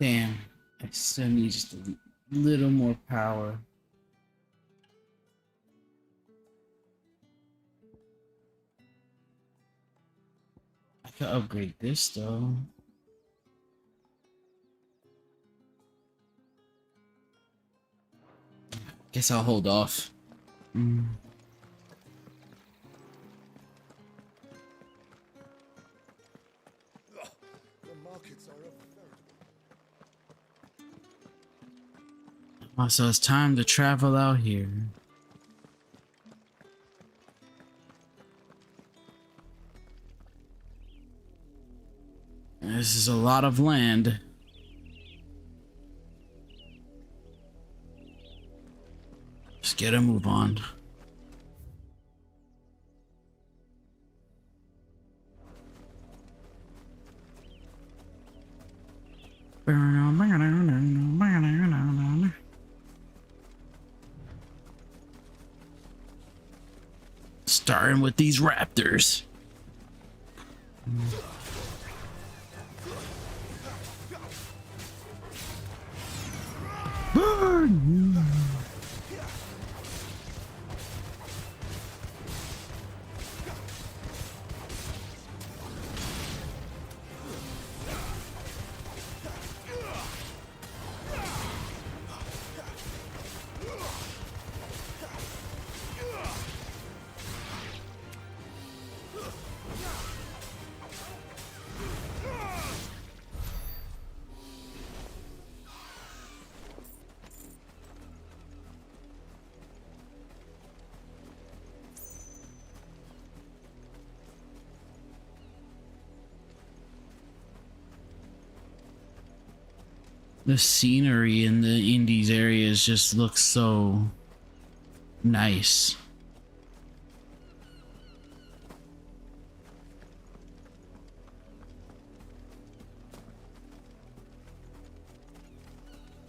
Damn, I still need just a little more power. I could upgrade this though. Guess I'll hold off. Mm. The markets are a veritable. Oh, so it's time to travel out here. This is a lot of land. Just get a move on. Starting with these raptors. Burn! The scenery in the Indies areas just looks so nice.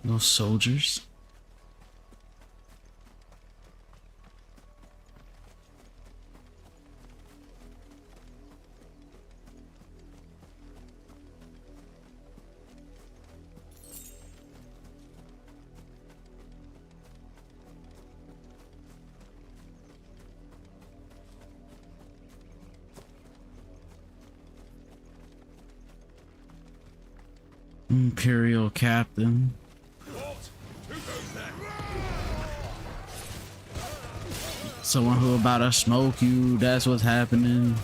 No soldiers. Imperial Captain. Someone who about to smoke you, that's what's happening.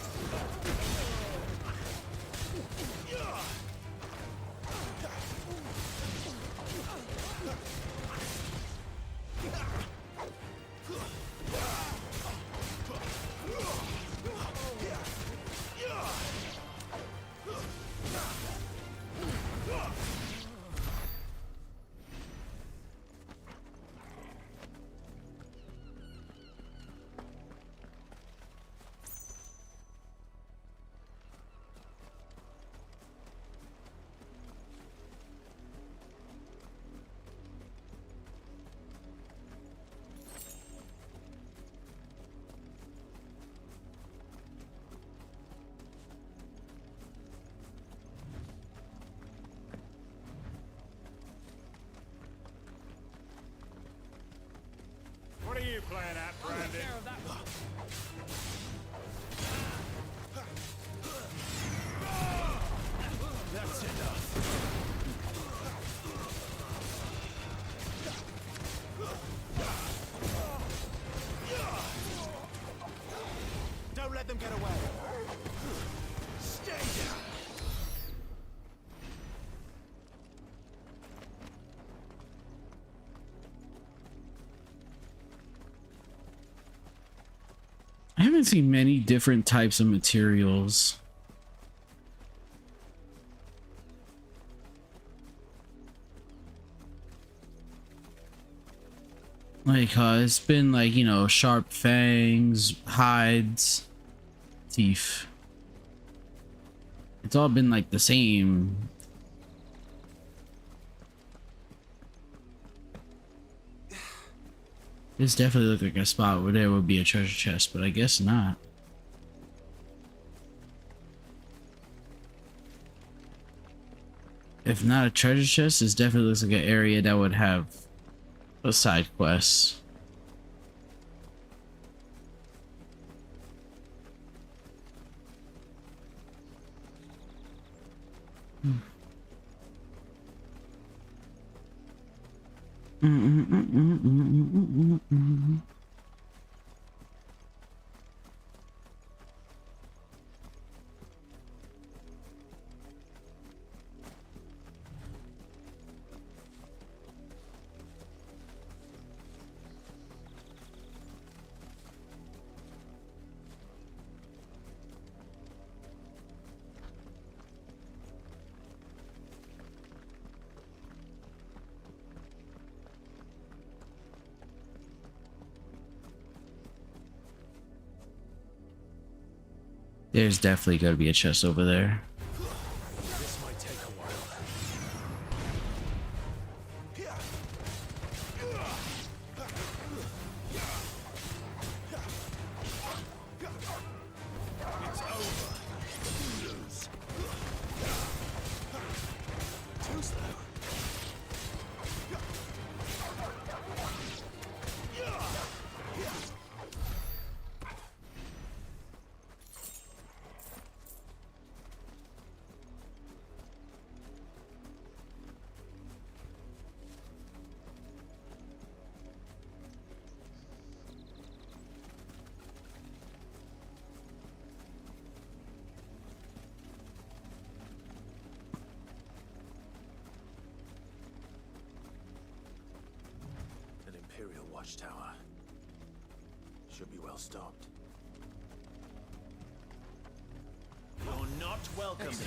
What are you playing at, Brandon? That's enough. Don't let them get away. Stay down. I haven't seen many different types of materials. Like, it's been like, you know, sharp fangs, hides, teeth. It's all been like the same. This definitely looked like a spot where there would be a treasure chest, but I guess not. if not a treasure chest, this definitely looks like an area that would have a side quest. There's definitely going to be a chest over there. This might take a while. It's over. You lose. Too slow. An Imperial watchtower. Should be well stocked. You're not welcome here.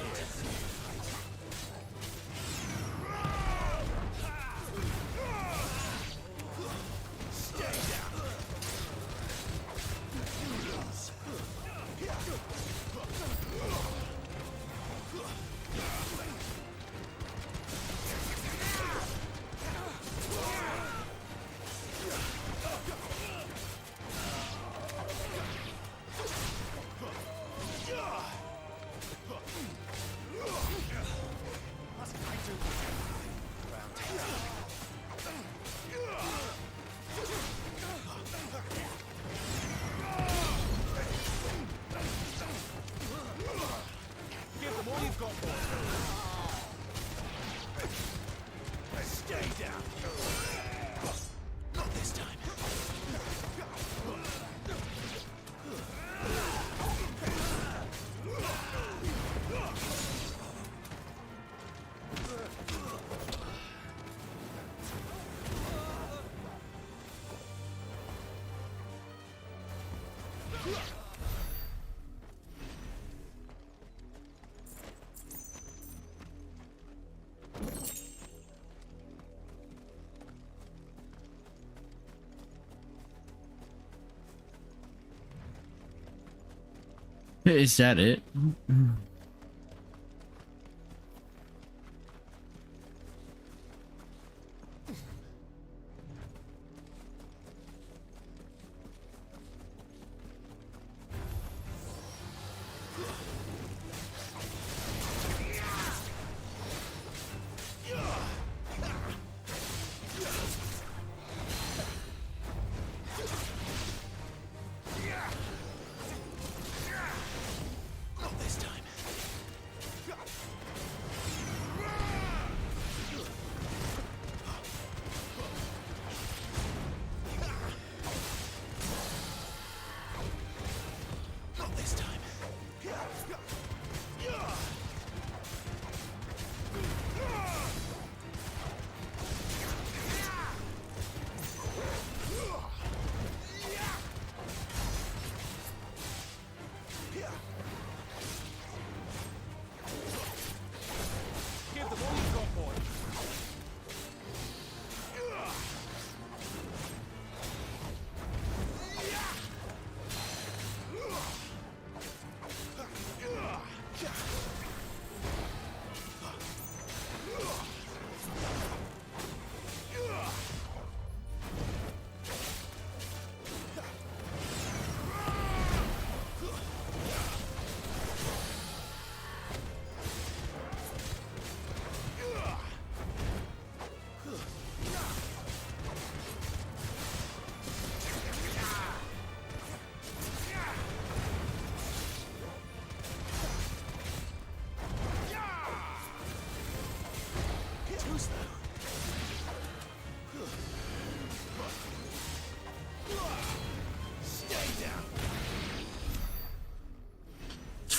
Stay down. Give them all you've got, boy. Stay down. Not this time. Is that it? Not this time.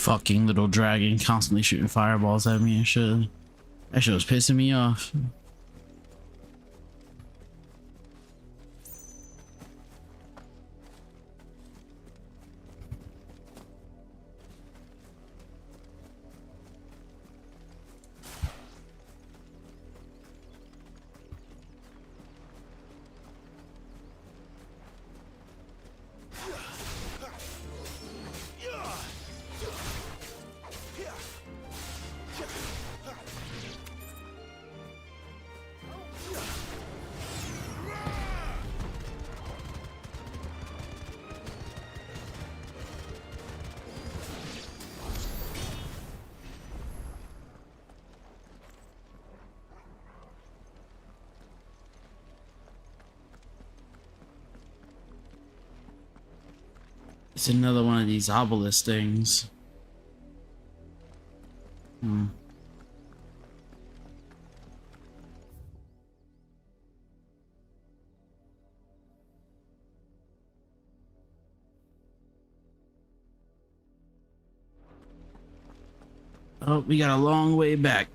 Fucking little dragon constantly shooting fireballs at me and shit. That shit was pissing me off. It's another one of these obelisk things. Oh, we got a long way back.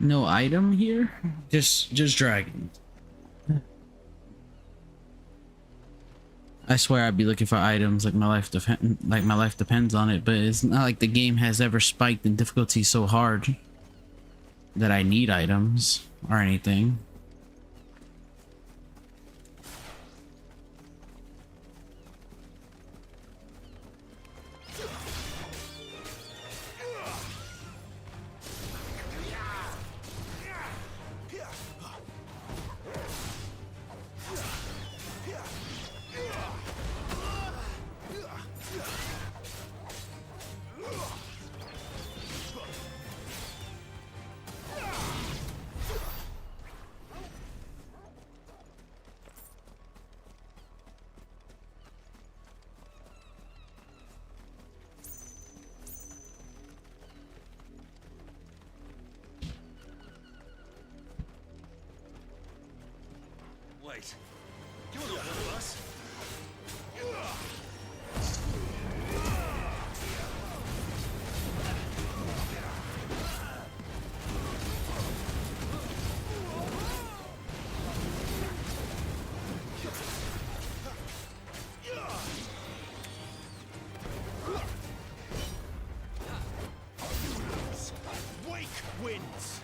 No item here? Just dragons. I swear I'd be looking for items like my life depends on it, but it's not like the game has ever spiked in difficulty so hard that I need items or anything. Wait, you're not one of us. Wake wins.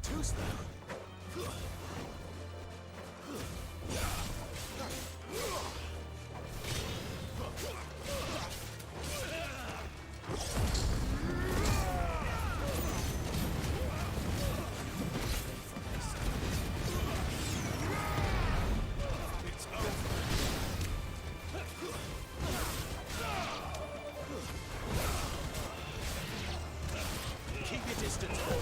Too slow. It's over. Keep your distance, boy.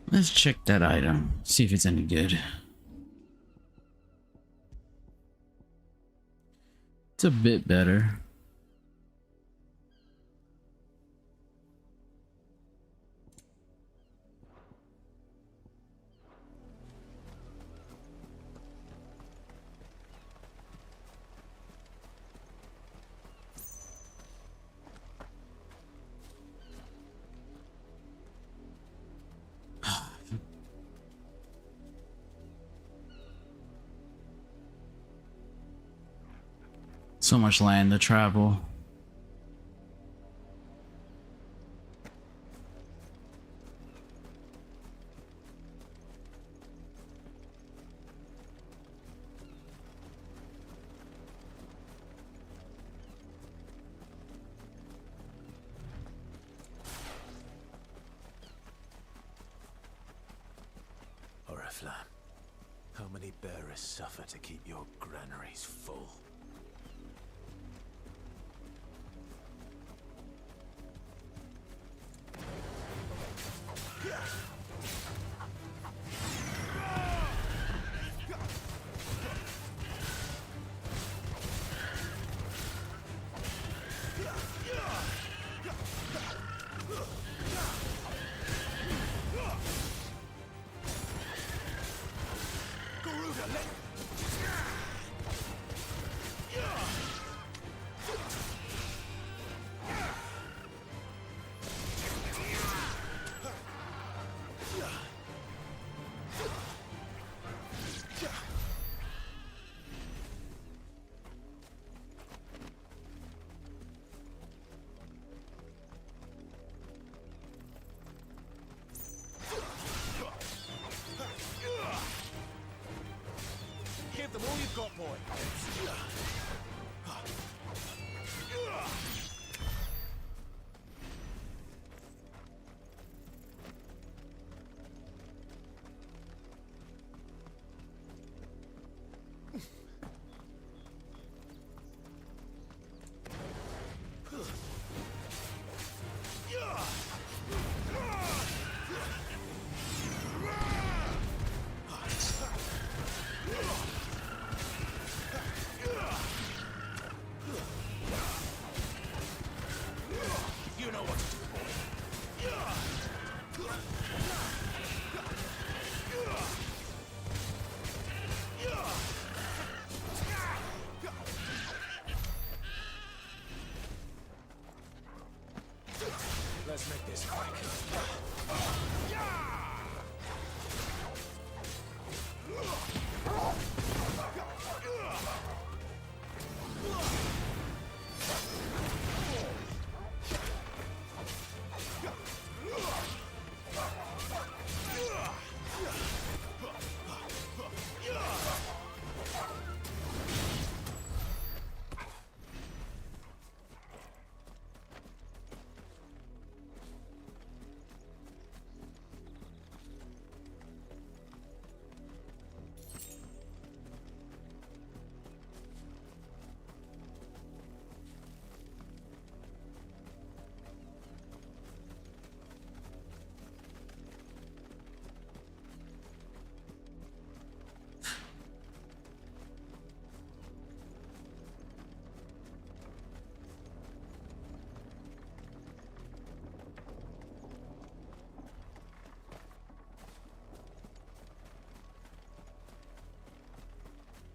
Let's check that item, see if it's any good. It's a bit better. So much land to travel. Oriflamme, how many bearers suffer to keep your granaries full? Give them all you've got, boy.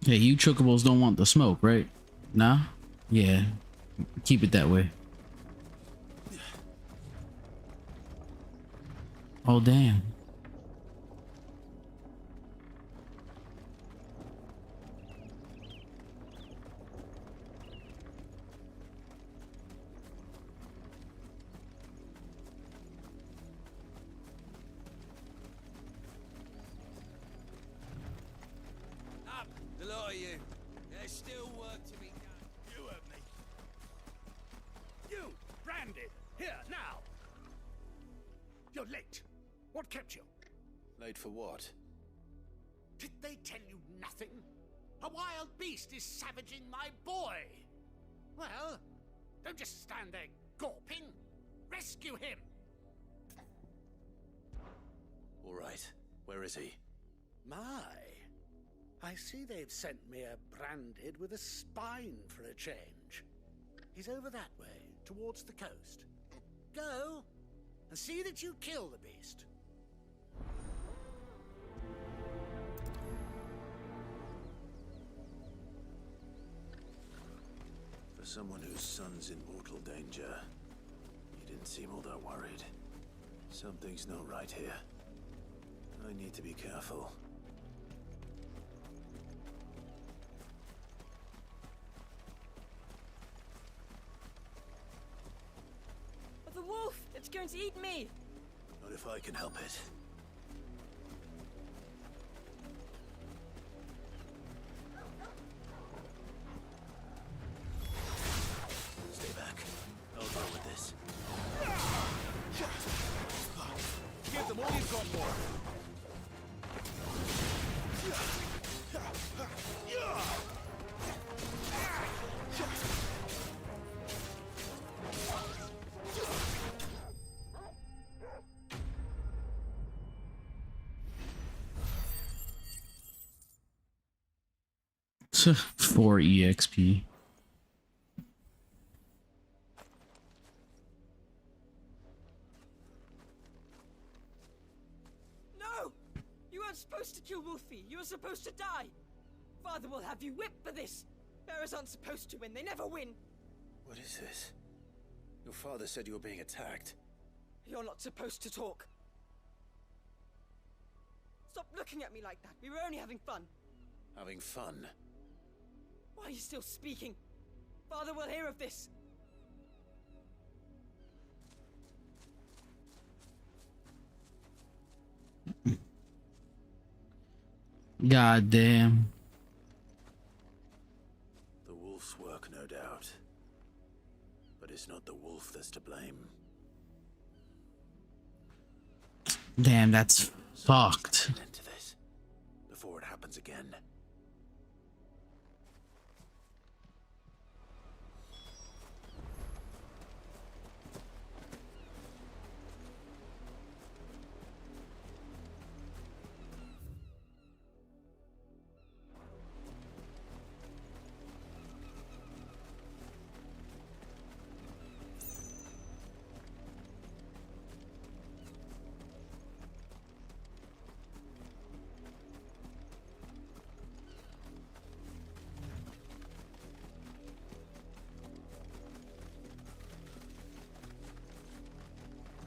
Hey, you chocobos don't want the smoke, right? Nah? Yeah. Keep it that way. Oh, damn. Up, the lot of you. There's still work to be done. You heard me. You, branded, here, now. You're late. What kept you? Late for what? Did they tell you nothing? A wild beast is savaging my boy. Well, don't just stand there gawping. Rescue him. All right. Where is he? My. I see they've sent me a branded with a spine for a change. He's over that way, towards the coast. Go, and see that you kill the beast. For someone whose son's in mortal danger, he didn't seem all that worried. Something's not right here. I need to be careful. The wolf! It's going to eat me! Not if I can help it. Stay back. I'll deal with this. Give them all you've got more. For EXP. No! You weren't supposed to kill Wolfie. You were supposed to die. Father will have you whipped for this. Bearers aren't supposed to win. They never win. What is this? Your father said you were being attacked. You're not supposed to talk. Stop looking at me like that. We were only having fun. Having fun? Why are you still speaking? Father will hear of this. God damn. The wolf's work, no doubt. But it's not the wolf that's to blame. Damn, that's fucked. Into this before it happens again.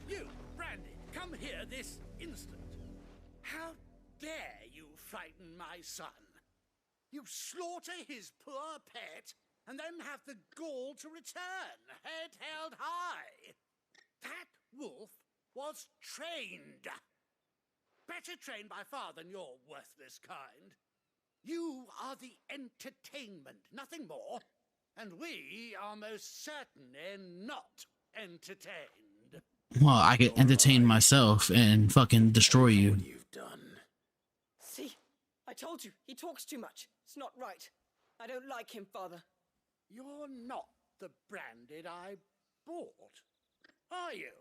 You, Brandy, come here this instant. How dare you frighten my son? You slaughter his poor pet, and then have the gall to return, head held high. That wolf was trained. Better trained by far than your worthless kind. You are the entertainment, nothing more. And we are most certainly not entertained. Well, I could entertain myself and fucking destroy you. You've done. See? I told you. He talks too much. It's not right. I don't like him, Father. You're not the branded I bought, are you?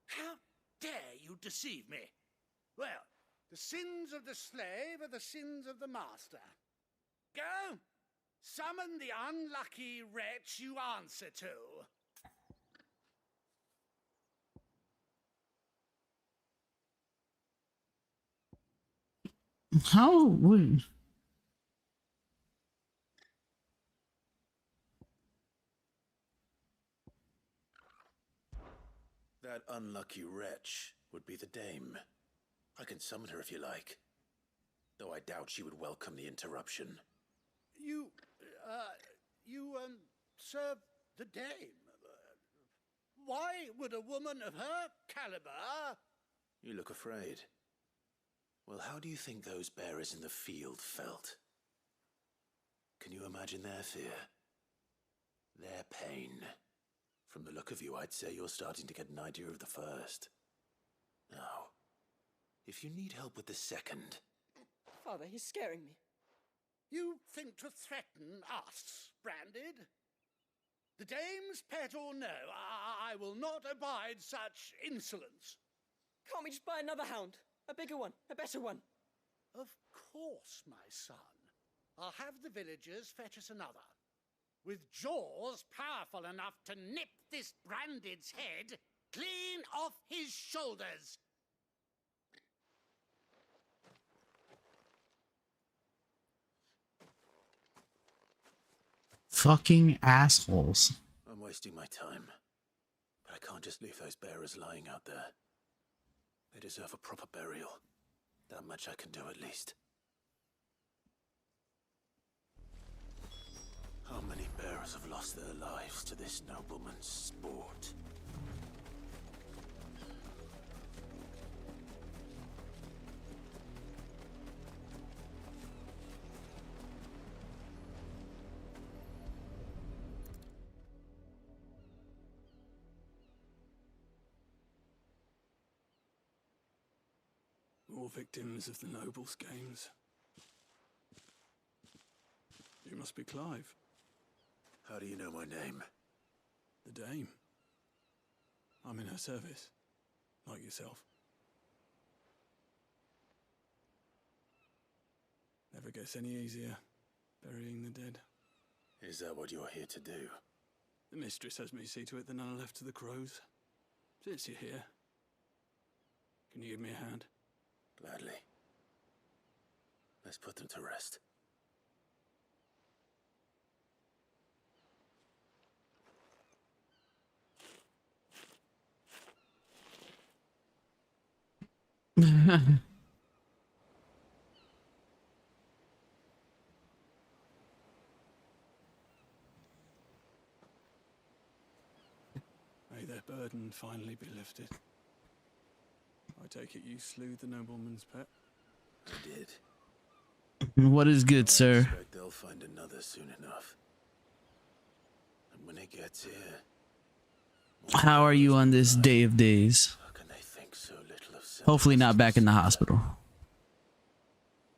How dare you deceive me? Well, the sins of the slave are the sins of the master. Go! Summon the unlucky wretch you answer to. How would... That unlucky wretch would be the dame. I can summon her if you like. Though I doubt she would welcome the interruption. You serve the dame. Why would a woman of her caliber... You look afraid. Well, how do you think those bearers in the field felt? Can you imagine their fear? Their pain? From the look of you, I'd say you're starting to get an idea of the first. Now, if you need help with the second... Father, he's scaring me. You think to threaten us, Branded? The dame's pet or no, I will not abide such insolence. Can't we just buy another hound? A bigger one, a better one. Of course, my son. I'll have the villagers fetch us another. With jaws powerful enough to nip this Branded's head clean off his shoulders. Fucking assholes. I'm wasting my time. But I can't just leave those bearers lying out there. They deserve a proper burial. That much I can do at least. How many bearers have lost their lives to this nobleman's sport? More victims of the nobles' games. You must be Clive. How do you know my name? The Dame. I'm in her service, like yourself. Never gets any easier, burying the dead. Is that what you're here to do? The mistress has me see to it that none are left to the crows. Since you're here, can you give me a hand? Gladly. Let's put them to rest. May their burden finally be lifted. I take it you slew the nobleman's pet? I did. What is good, I sir? expect they'll find another soon enough. And when it gets here... How are you on this day of days? How can they think so little of self? Hopefully not back in the hospital.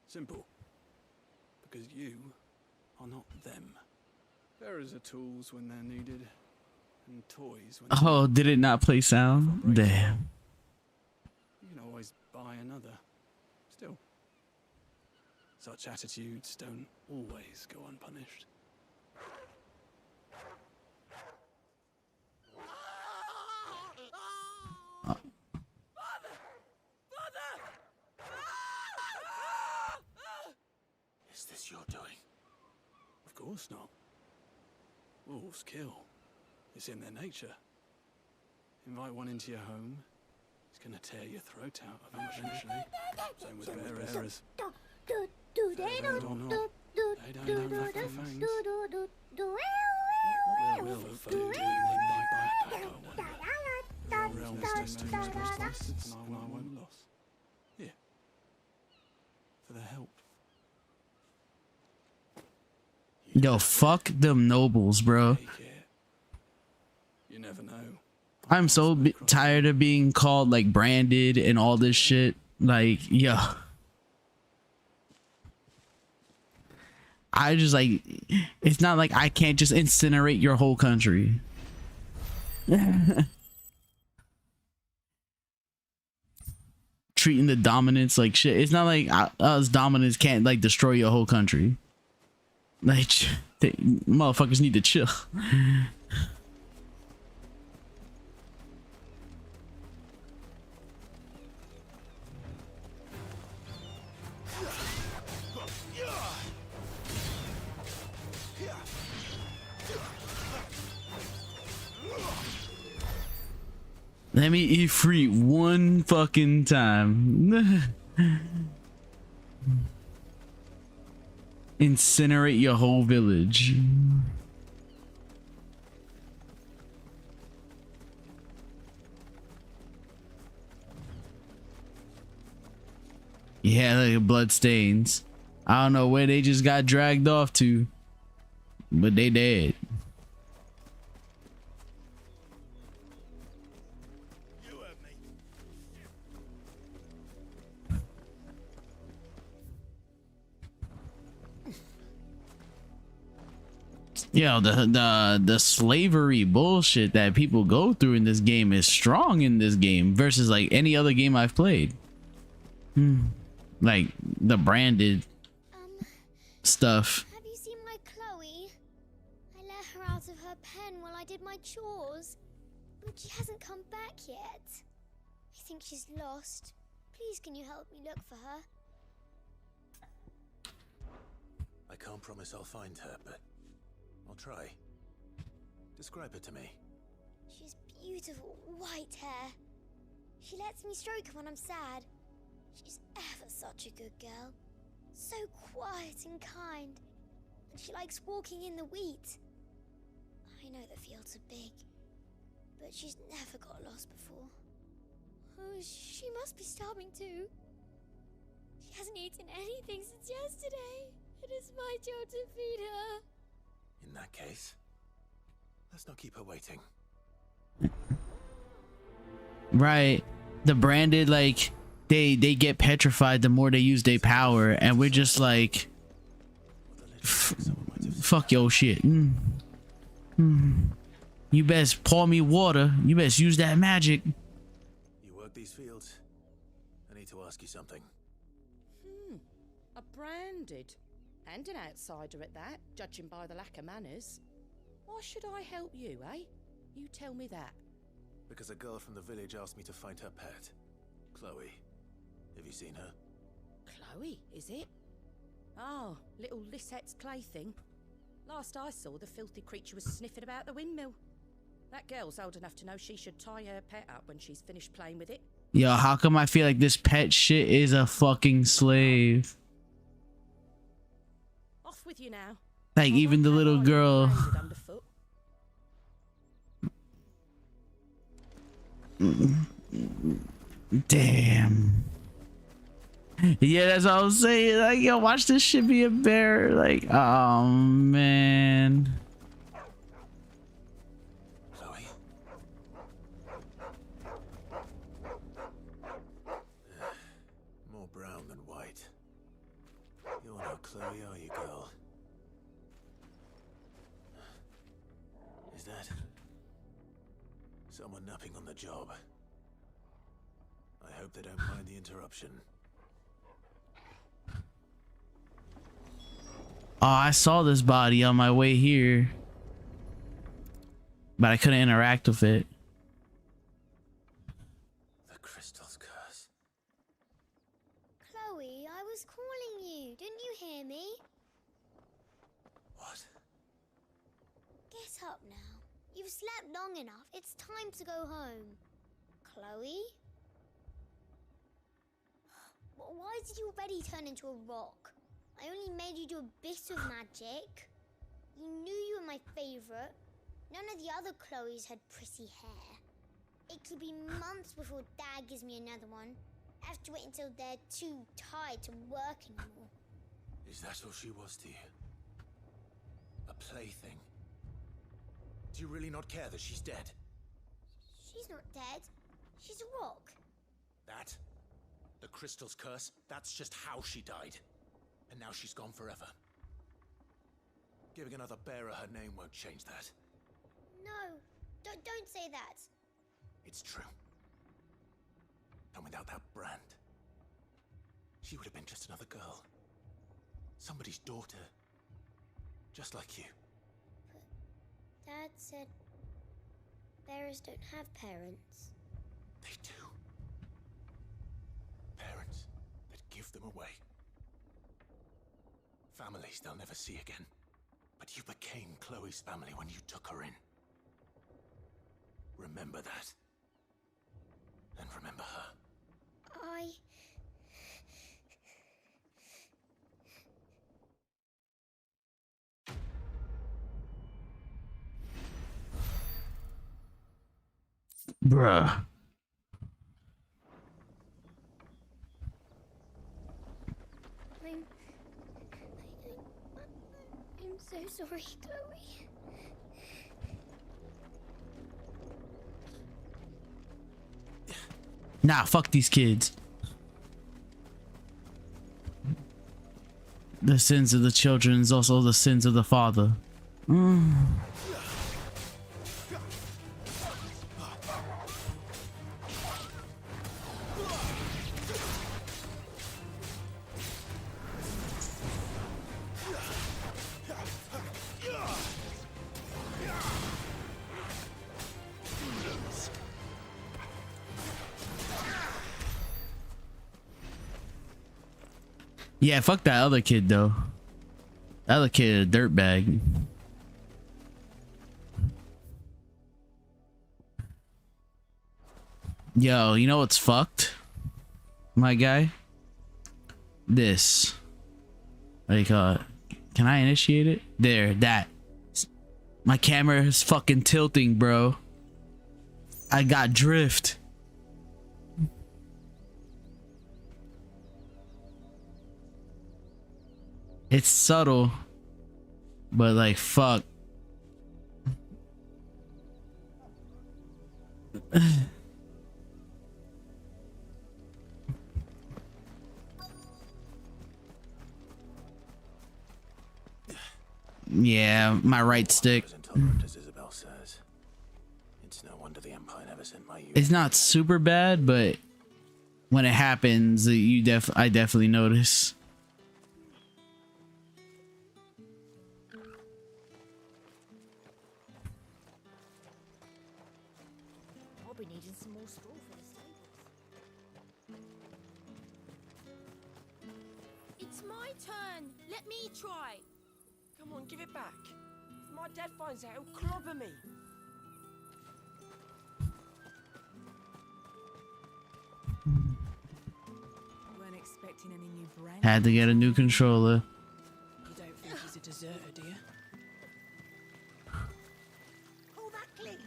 Simple. Because you are not them. Bearers are tools when they're needed, and toys when Oh, did it not play sound? Damn. you can always buy another. Still, such attitudes don't always go unpunished. Is this your doing? Of course not. Wolves kill. It's in their nature. Invite one into your home, he's gonna tear your throat out eventually. Same with bearers. They don't have their fangs. We'll look for you and then bite back, I wonder. Your realm is destined to cost us, and I won't loss. Here. For their help. Yo, fuck them nobles, bro. You never know. I'm so tired of being called like branded and all this shit. Like, yeah. I just like, it's not like I can't just incinerate your whole country. Treating the dominants like shit. It's not like us dominants can't like destroy your whole country. Like, they, motherfuckers need to chill. Let me Ifrit one fucking time. Incinerate your whole village. Yeah, look at blood stains. I don't know where they just got dragged off to, but they dead. Yo, the slavery bullshit that people go through in this game is strong in this game versus like any other game I've played. Like the branded stuff. Have you seen my Chloe? I let her out of her pen while I did my chores, but she hasn't come back yet. I think she's lost. Please, can you help me look for her? I can't promise I'll find her, but I'll try. Describe her to me. She's beautiful white hair. She lets me stroke her when I'm sad. She's ever such a good girl. So quiet and kind. And she likes walking in the wheat. I know the fields are big, but she's never got lost before. Oh, she must be starving too. She hasn't eaten anything since yesterday. It is my job to feed her. In that case, let's not keep her waiting. Right. The branded, like, they get petrified the more they use their power, and we're just like, fuck your shit. You best pour me water. You best use that magic. You work these fields? I need to ask you something. A branded. And an outsider at that, judging by the lack of manners. Why should I help you, eh? You tell me that. Because a girl from the village asked me to find her pet, Chloe. Have you seen her? Chloe, is it? Oh, little Lisette's plaything. Last I saw, the filthy creature was sniffing about the windmill. That girl's old enough to know she should tie her pet up when she's finished playing with it. Yo, how come I feel like this pet shit is a fucking slave? Off with you now. Like, even the little girl. Damn. Yeah, that's what I was saying. Like, yo, watch this shit be a bear. Like, oh man. Chloe? More brown than white. You're not Chloe, are you, girl? Is that someone napping on the job? I hope they don't mind the interruption. Oh, I saw this body on my way here, but I couldn't interact with it. The crystal's curse. Chloe, I was calling you. Didn't you hear me? What? Get up now. You've slept long enough. It's time to go home. Chloe? Why did you already turn into a rock? I only made you do a bit of magic. You knew you were my favorite. None of the other Chloes had pretty hair. It could be months before Dad gives me another one. I have to wait until they're too tired to work anymore. Is that all she was to you? A plaything? Do you really not care that she's dead? She's not dead. She's a rock. That? The crystal's curse? That's just how she died. And now she's gone forever. Giving another bearer her name won't change that. No, don't say that. It's true. And without that brand, she would have been just another girl. Somebody's daughter. Just like you. But Dad said bearers don't have parents. They do. Parents that give them away. Families they'll never see again. But you became Chloe's family when you took her in. Remember that. Bruh. I'm so sorry, Chloe. Nah, fuck these kids. The sins of the children is also the sins of the father. Yeah, fuck that other kid though. That other kid a dirtbag. Yo, you know what's fucked? My guy? This. What do you call it? Can I initiate it? There, that. My camera is fucking tilting, bro. I got drift. It's subtle, but like, fuck. Yeah, my right stick. As Isabel says, it's no wonder the Empire never sent my It's not super bad, but when it happens, I definitely notice. I'll be needing some more straw for the stables. It's my turn. Let me try. Come on, give it back. If my dad finds out, he'll clobber me. Weren't expecting any new brand. Had to get a new controller. You don't think he's a deserter, do you? All that clean?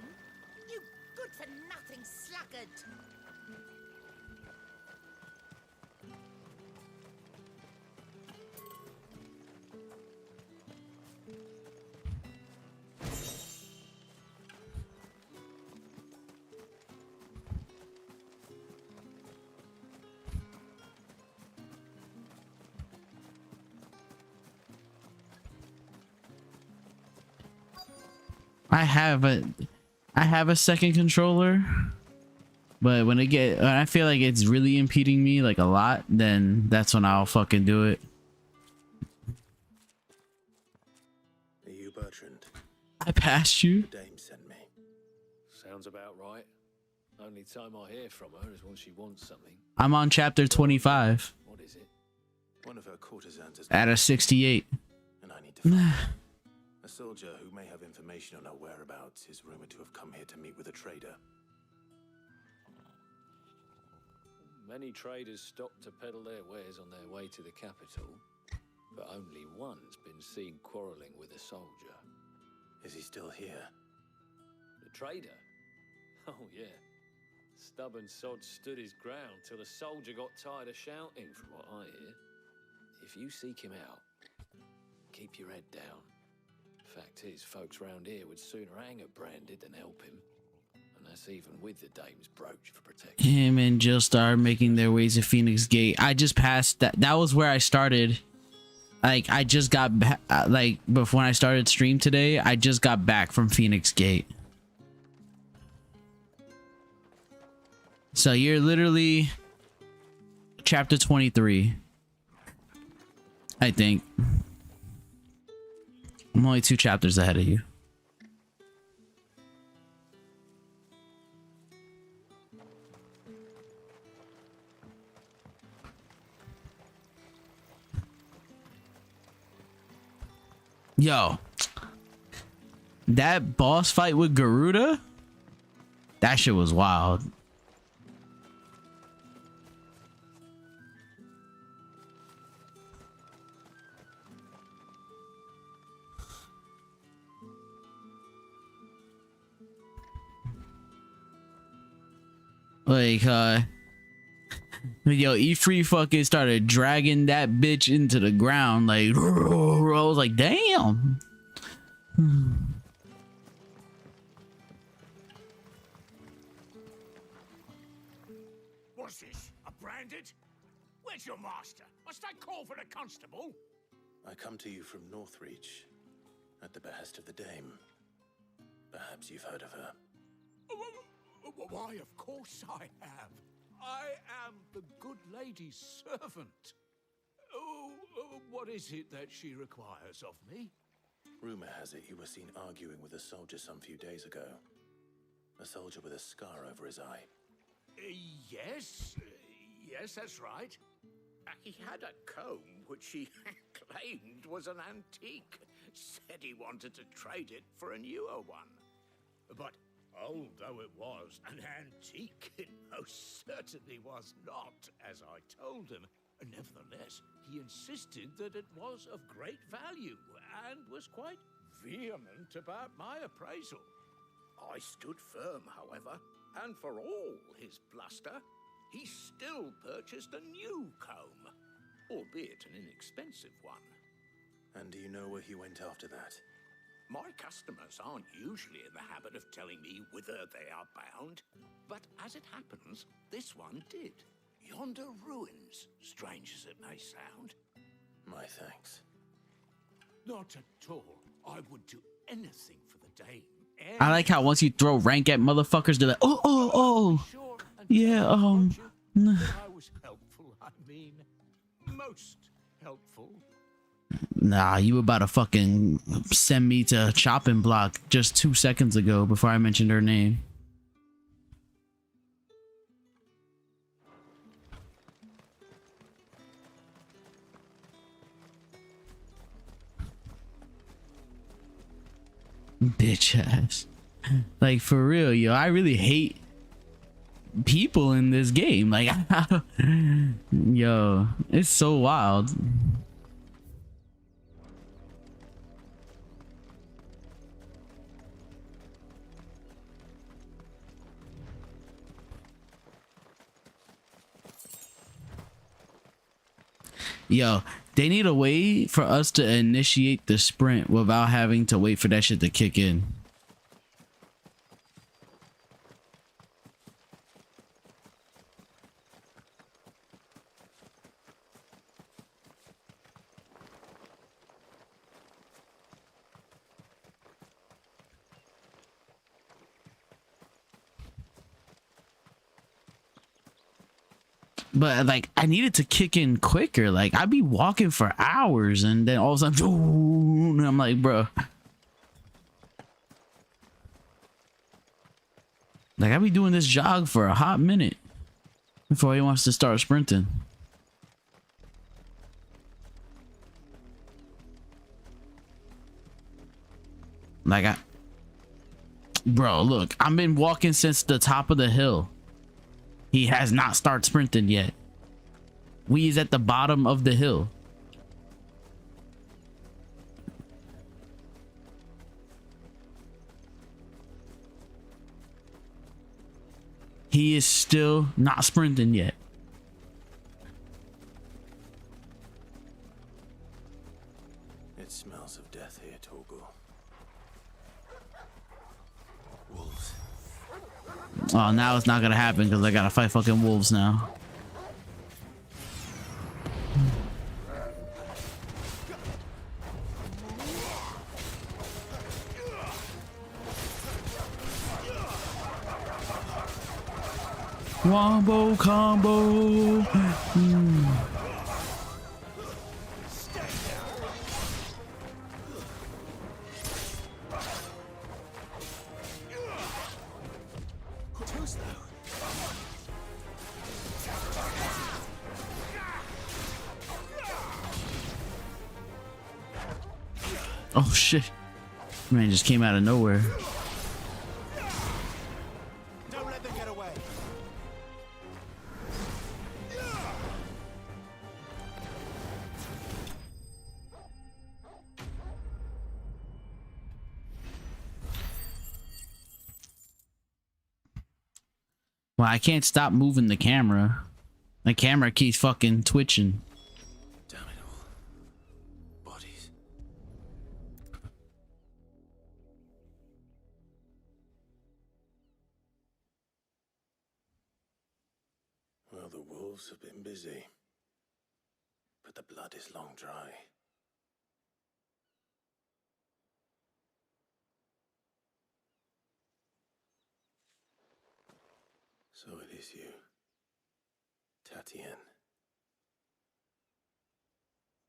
You good-for-nothing sluggard! I have a second controller, but when I feel like it's really impeding me like a lot, then that's when I'll fucking do it. Are you Bertrand? I passed you. The dame sent me. Sounds about right. Only time I hear from her is when she wants something. I'm on chapter 25 What is it? One of her courtesans has out of 68. and I need to find her. A soldier who may have information on her whereabouts is rumored to have come here to meet with a trader. Many traders stop to peddle their wares on their way to the capital, but only one's been seen quarreling with a soldier. Is he still here? The trader? Oh, yeah. Stubborn sod stood his ground till the soldier got tired of shouting, from what I hear. If you seek him out, keep your head down. Fact is, folks round here would sooner hang a branded than help him. And that's even with the dame's brooch for protection. Him and Jill start making their ways to Phoenix Gate. I just passed that. That was where I started. Like, I just got like, before I started stream today, I just got back from Phoenix Gate. So you're literally chapter 23, I think. I'm only 2 chapters ahead of you. Yo, that boss fight with Garuda, that shit was wild. Like, yo, E3 fucking started dragging that bitch into the ground. Like, I was like, damn. What's this? A branded? Where's your master? Must I call for the constable? I come to you from Northreach, at the behest of the Dame. Perhaps you've heard of her. Why, of course I have. I am the good lady's servant. Oh, what is it that she requires of me? Rumor has it you were seen arguing with a soldier some few days ago. A soldier with a scar over his eye. Yes, that's right. He had a comb which he claimed was an antique. Said he wanted to trade it for a newer one. But old though it was, an antique it most certainly was not, as I told him. Nevertheless, he insisted that it was of great value and was quite vehement about my appraisal. I stood firm, however, and for all his bluster, he still purchased a new comb, albeit an inexpensive one. And do you know where he went after that? My customers aren't usually in the habit of telling me whither they are bound, but as it happens, this one did. Yonder ruins, strange as it may sound. My thanks. Not at all. I would do anything for the Dame. I like how once you throw rank at motherfuckers, they're like, oh. Yeah, I was helpful, I mean, most helpful. Nah, you about to fucking send me to chopping block just 2 seconds ago before I mentioned her name. Bitch ass. Like, for real, yo, I really hate people in this game. Like, yo, it's so wild. Yo, they need a way for us to initiate the sprint without having to wait for that shit to kick in. But like, I needed to kick in quicker. Like, I'd be walking for hours and then all of a sudden, and I'm like, bro. Like, I'd be doing this jog for a hot minute before he wants to start sprinting. Like, bro, look, I've been walking since the top of the hill. He has not started sprinting yet. We is at the bottom of the hill. He is still not sprinting yet. It smells of death here, Torgal. Wolves. Oh, now it's not gonna happen because I gotta fight fucking wolves now. Wombo combo. Oh shit. Man just came out of nowhere. Don't let them get away. Well, I can't stop moving the camera. The camera keeps fucking twitching. Damn it all. Bodies. Well, the wolves have been busy. But the blood is long dry. So it is you, Tatien.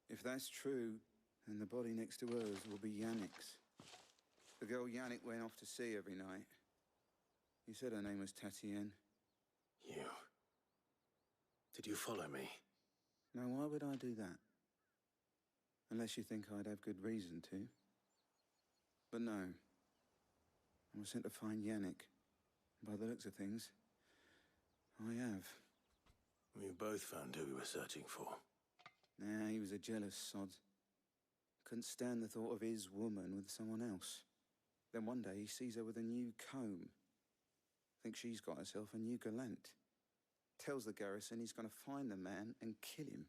If that's true, then the body next to hers will be Yannick's. The girl Yannick went off to sea every night. You said her name was Tatien. You. Did you follow me? Now, why would I do that? Unless you think I'd have good reason to. But no. I was sent to find Yannick. By the looks of things, I have. We both found who we were searching for. Nah, he was a jealous sod. Couldn't stand the thought of his woman with someone else. Then one day he sees her with a new comb. Thinks she's got herself a new gallant. Tells the garrison he's going to find the man and kill him.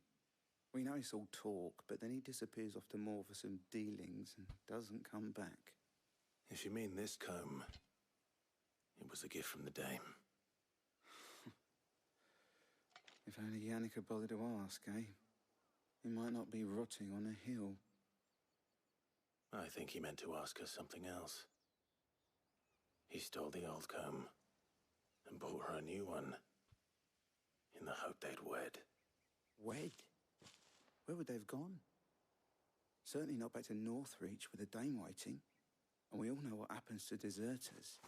We know it's all talk, but then he disappears off to Moor for some dealings and doesn't come back. If you mean this comb, it was a gift from the dame. If only Yannick had bothered to ask, eh? He might not be rotting on a hill. I think he meant to ask her something else. He stole the old comb and bought her a new one in the hope they'd wed. Wed? Where would they have gone? Certainly not back to Northreach with a dame waiting. And we all know what happens to deserters.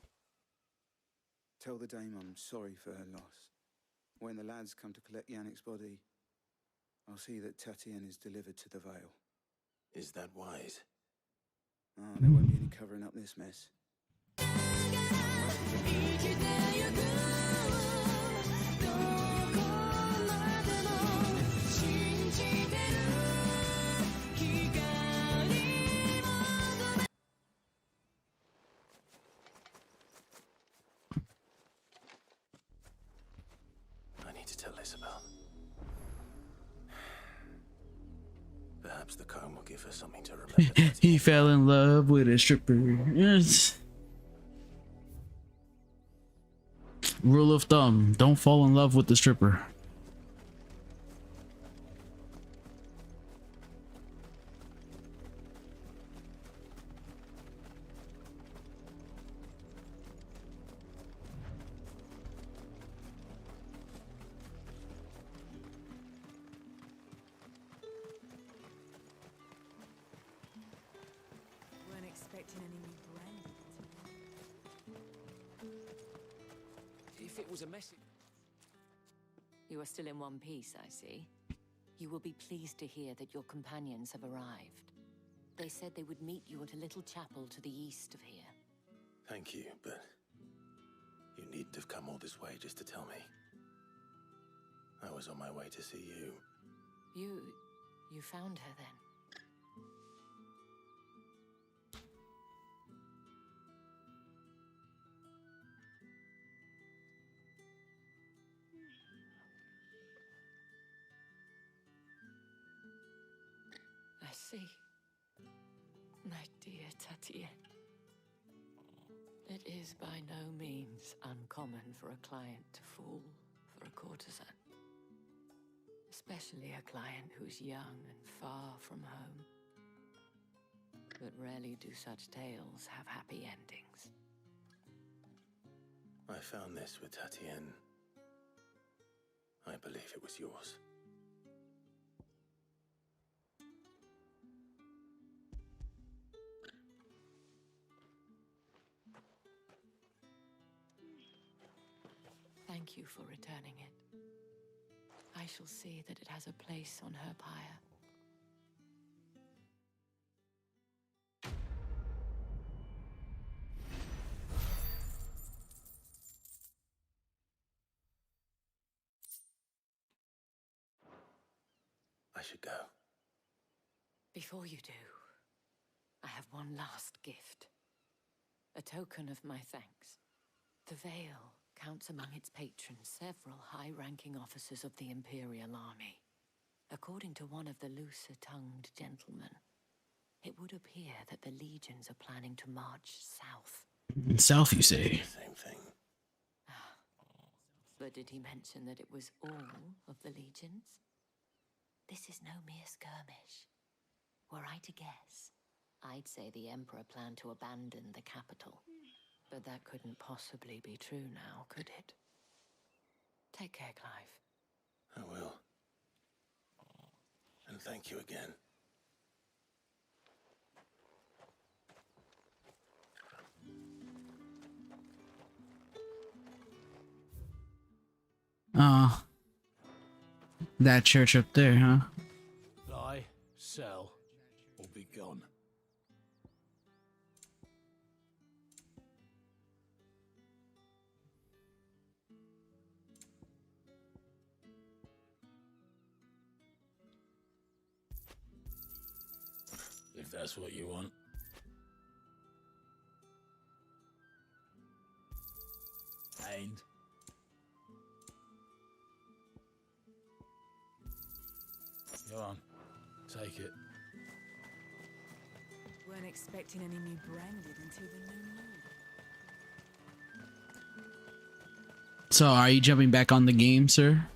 Tell the dame I'm sorry for her loss. When the lads come to collect Yannick's body, I'll see that Tatien is delivered to the Vale. Is that wise? Ah, there won't be any covering up this mess. I need to tell Isabel. Perhaps the comb will give her something to remember. He fell in love with a stripper. Yes. Rule of thumb, don't fall in love with the stripper. Weren't expecting any new brand. If it was a message... You are still in one piece, I see. You will be pleased to hear that your companions have arrived. They said they would meet you at a little chapel to the east of here. Thank you, but you needn't have come all this way just to tell me. I was on my way to see you. You found her then? I see. My dear Tatien. It is by no means uncommon for a client to fall for a courtesan. Especially a client who's young and far from home. But rarely do such tales have happy endings. I found this with Tatien. I believe it was yours. Thank you for returning it. I shall see that it has a place on her pyre. I should go. Before you do, I have one last gift. A token of my thanks. The veil counts among its patrons several high-ranking officers of the Imperial Army. According to one of the looser-tongued gentlemen, it would appear that the legions are planning to march south. South, you say? Same thing. But did he mention that it was all of the legions? This is no mere skirmish. Were I to guess, I'd say the Emperor planned to abandon the capital. But that couldn't possibly be true now, could it? Take care, Clive. I will. And thank you again. Oh. That church up there, huh? Lie, sell, or be gone. If that's what you want. And go on, take it. Weren't expecting any new branded until the new moon. So, are you jumping back on the game, sir?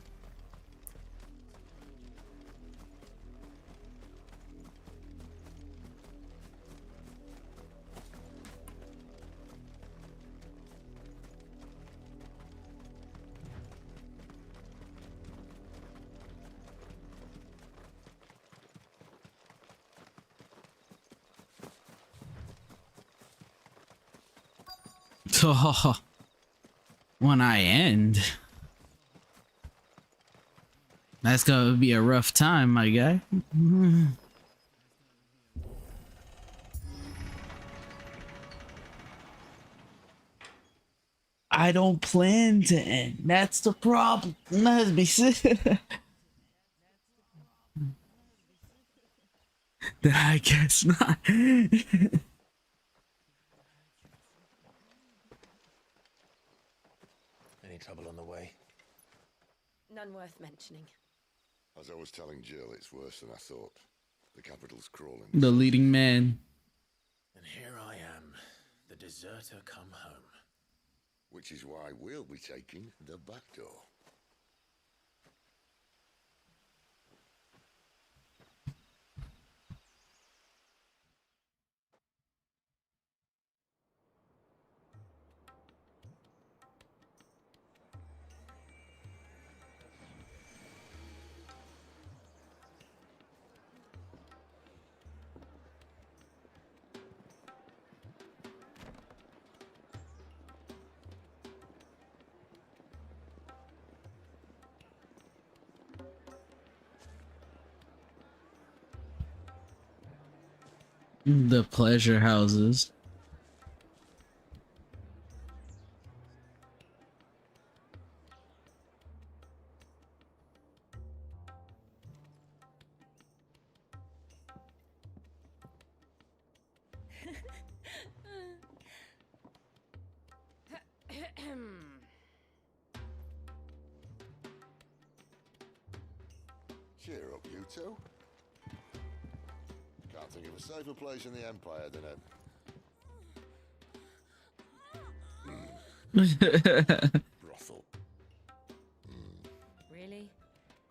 Oh, when I end, that's gonna be a rough time, my guy. I don't plan to end. That's the problem. Let's be then I guess not. Any trouble on the way? None worth mentioning. As I was telling Jill, it's worse than I thought. The capital's crawling. The leading man. And here I am, the deserter come home. Which is why we'll be taking the back door. The pleasure houses. Cheer up, you two. Can't think of a safer place in the Empire than a brothel. Really?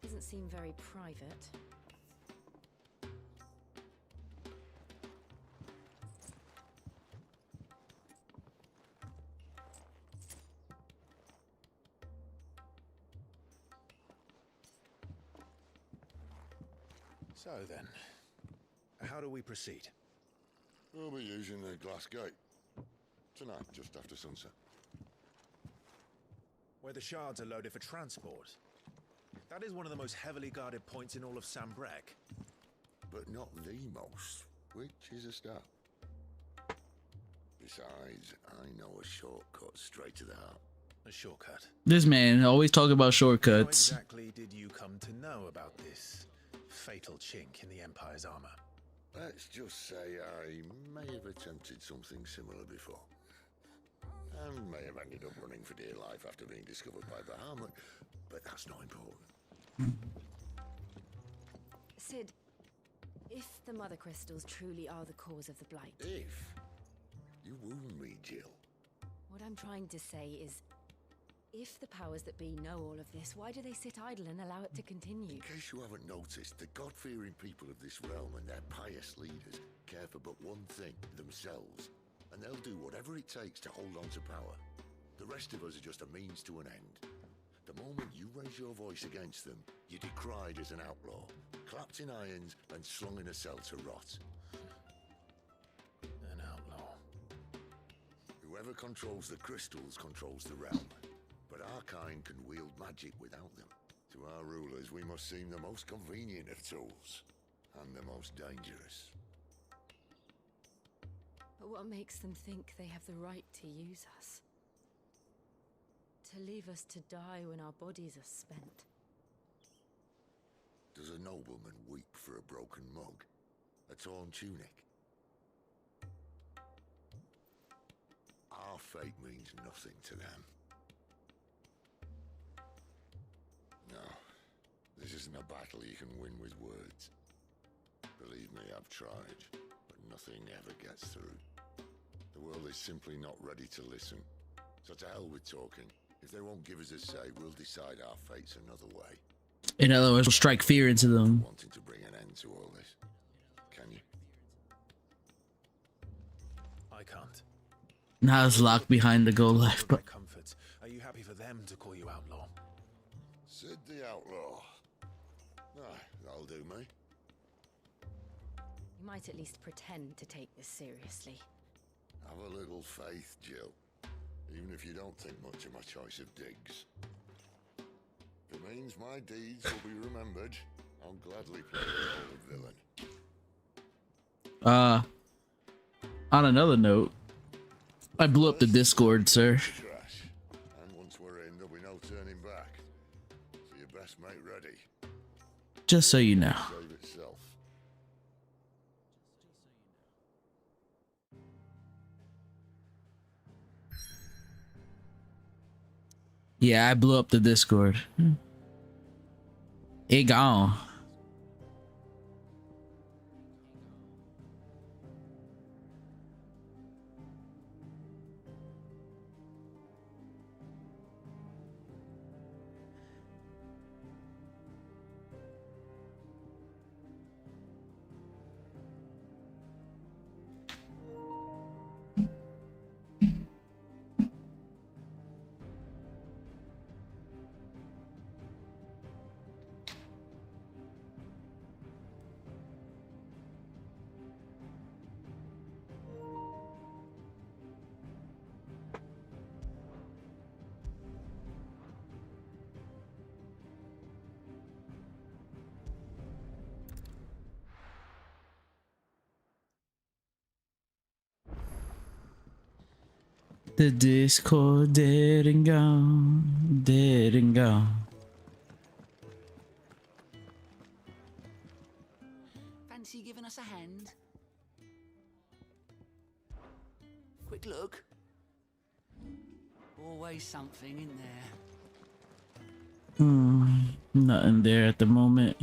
Doesn't seem very private. So then, how do we proceed? We'll be using the glass gate. Tonight, just after sunset. Where the shards are loaded for transport. That is one of the most heavily guarded points in all of Sambrek. But not the most, which is a start. Besides, I know a shortcut straight to the heart. A shortcut? This man always talking about shortcuts. How exactly did you come to know about this fatal chink in the Empire's armor? Let's just say I may have attempted something similar before. And may have ended up running for dear life after being discovered by Bahamut, but that's not important. Sid, if the Mother Crystals truly are the cause of the Blight... If? You wound me, Jill. What I'm trying to say is, if the powers that be know all of this, why do they sit idle and allow it to continue? In case you haven't noticed, the God-fearing people of this realm and their pious leaders care for but one thing, themselves. And they'll do whatever it takes to hold on to power. The rest of us are just a means to an end. The moment you raise your voice against them, you're decried as an outlaw, clapped in irons and slung in a cell to rot. An outlaw. Whoever controls the crystals controls the realm. But our kind can wield magic without them. To our rulers, we must seem the most convenient of tools, and the most dangerous. But what makes them think they have the right to use us? To leave us to die when our bodies are spent? Does a nobleman weep for a broken mug? A torn tunic? Our fate means nothing to them. No, this isn't a battle you can win with words. Believe me, I've tried, but nothing ever gets through. The world is simply not ready to listen. So to hell with talking. If they won't give us a say, we'll decide our fates another way. In other words, we'll strike fear into them. Wanting to bring an end to all this, can you? I can't. Now it's locked behind the goal life, but Comfort. Are you happy for them to call you outlaw? Sid the Outlaw. Aye, that'll do me. You might at least pretend to take this seriously. Have a little faith, Jill. Even if you don't think much of my choice of digs. If it means my deeds will be remembered, I'll gladly play the role of villain. On another note, I blew up the Discord, sir. Trash. And once we're in, there'll be no turning back. So your best mate ready. Just so you know. Save itself. Yeah, I blew up the Discord. It gone. The Discord dead and gone, dead and gone. Fancy giving us a hand? Quick look. Always something in there. Nothing there at the moment.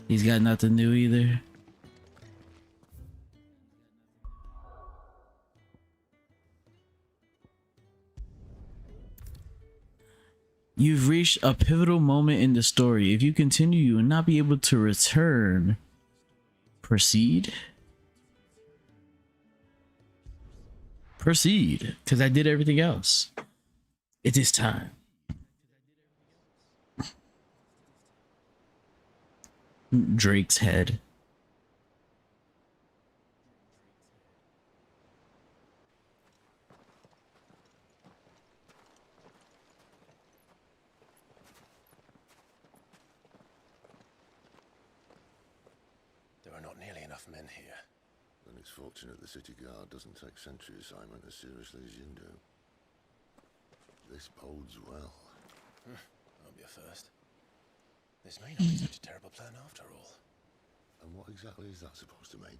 He's got nothing new either. You've reached a pivotal moment in the story. If you continue, you will not be able to return. Proceed? Proceed, because I did everything else. It is time. Drake's head. There are not nearly enough men here. Then it's fortunate the city guard doesn't take sentry assignment as seriously as you do. This bodes well. Won't be a first. This may not be such a terrible plan after all. And what exactly is that supposed to mean?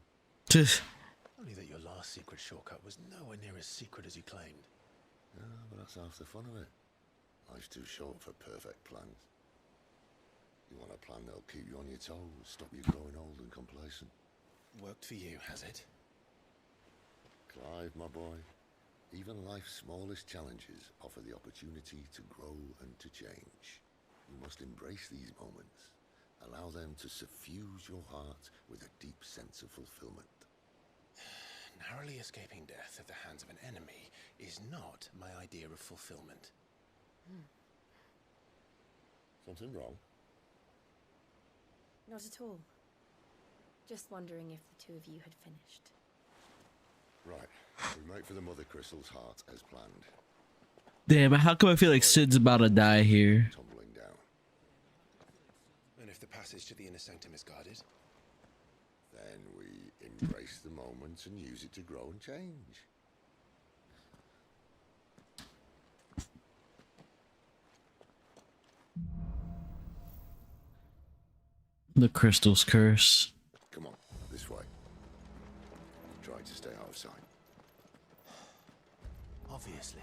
Only that your last secret shortcut was nowhere near as secret as you claimed. Yeah, but that's half the fun of it. Life's too short for perfect plans. You want a plan that'll keep you on your toes, stop you growing old and complacent. Worked for you, has it? Clive, my boy, even life's smallest challenges offer the opportunity to grow and to change. You must embrace these moments. Allow them to suffuse your heart with a deep sense of fulfillment. Narrowly escaping death at the hands of an enemy is not my idea of fulfillment. Something wrong? Not at all. Just wondering if the two of you had finished. Right. We make for the Mother Crystal's heart as planned. Damn, but how come I feel like Sid's about to die here? Tumbling down. And if the passage to the inner sanctum is guarded? Then we embrace the moment and use it to grow and change. The crystal's curse. Come on, this way. Try to stay out of sight. Obviously.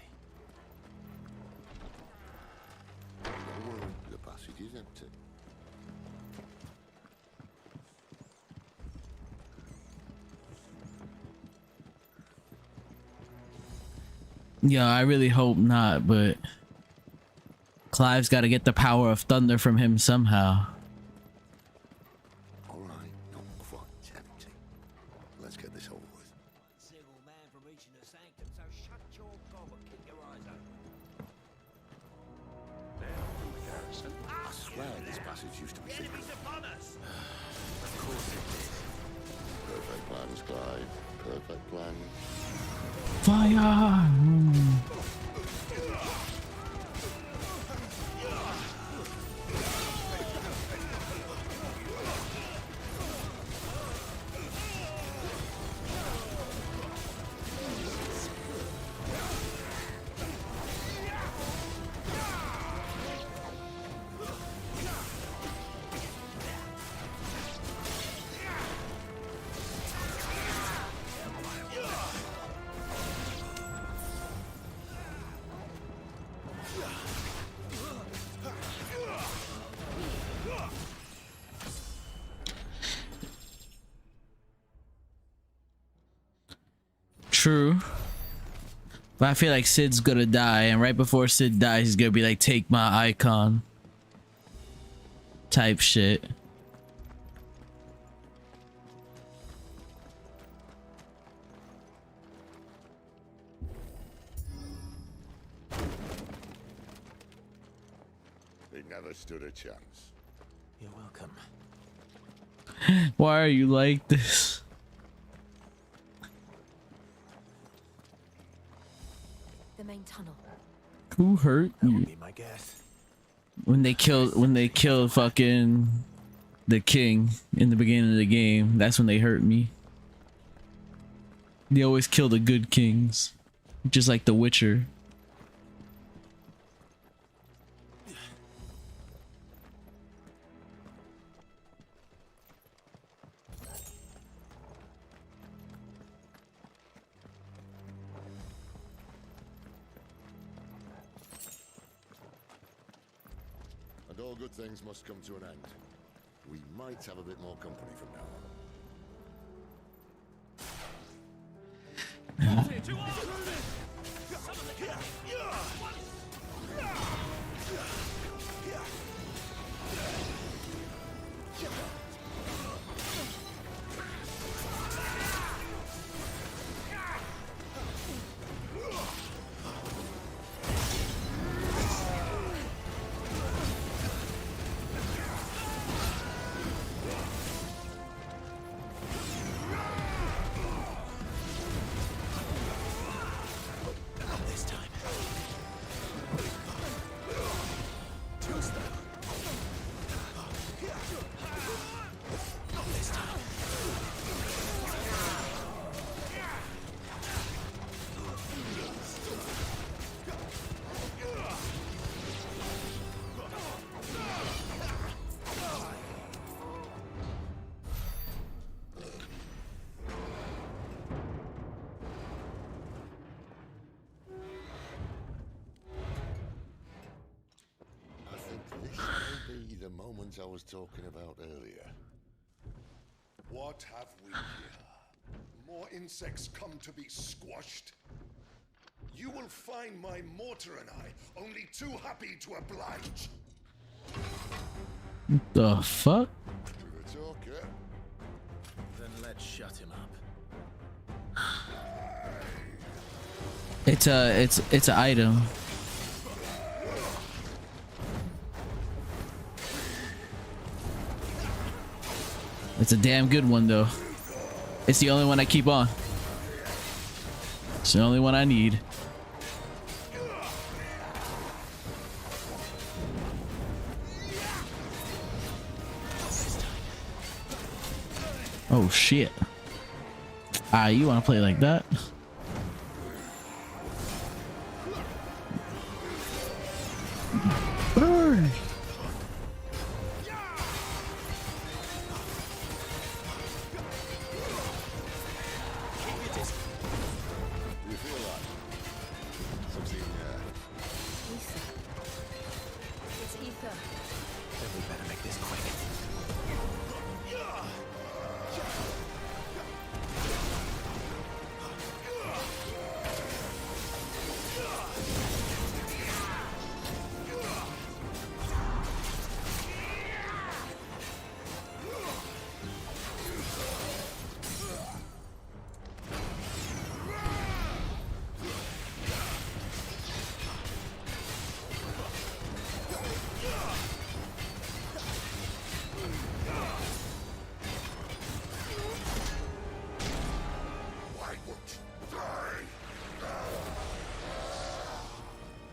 Don't worry, the passage is empty. Yeah, I really hope not, but Clive's got to get the power of thunder from him somehow. All right, not quite empty. Let's get this over with. Single man from reaching the sanctum, so shut your gob and keep your eyes open. I swear this passage used to be secret. Enemies upon us! Of course it did. Perfect plans, Clive. Perfect plans. Fire! True. But I feel like Sid's gonna die, and right before Sid dies, he's gonna be like, take my icon. Type shit. They never stood a chance. You're welcome. Why are you like this? The main tunnel. Who hurt you? Be my guess. When they killed fucking the king in the beginning of the game, that's when they hurt me. They always kill the good kings, just like The Witcher. And all good things must come to an end. We might have a bit more company from now on. This may be the moment I was talking about earlier. What have we here? More insects come to be squashed? You will find my mortar and I only too happy to oblige. What the fuck? To the talker. Then let's shut him up. It's an item. It's a damn good one though. It's the only one I keep on. It's the only one I need. Oh shit. Ah, you wanna play like that? Burn! You feel that? Something, It's ether. Then we better make this quick.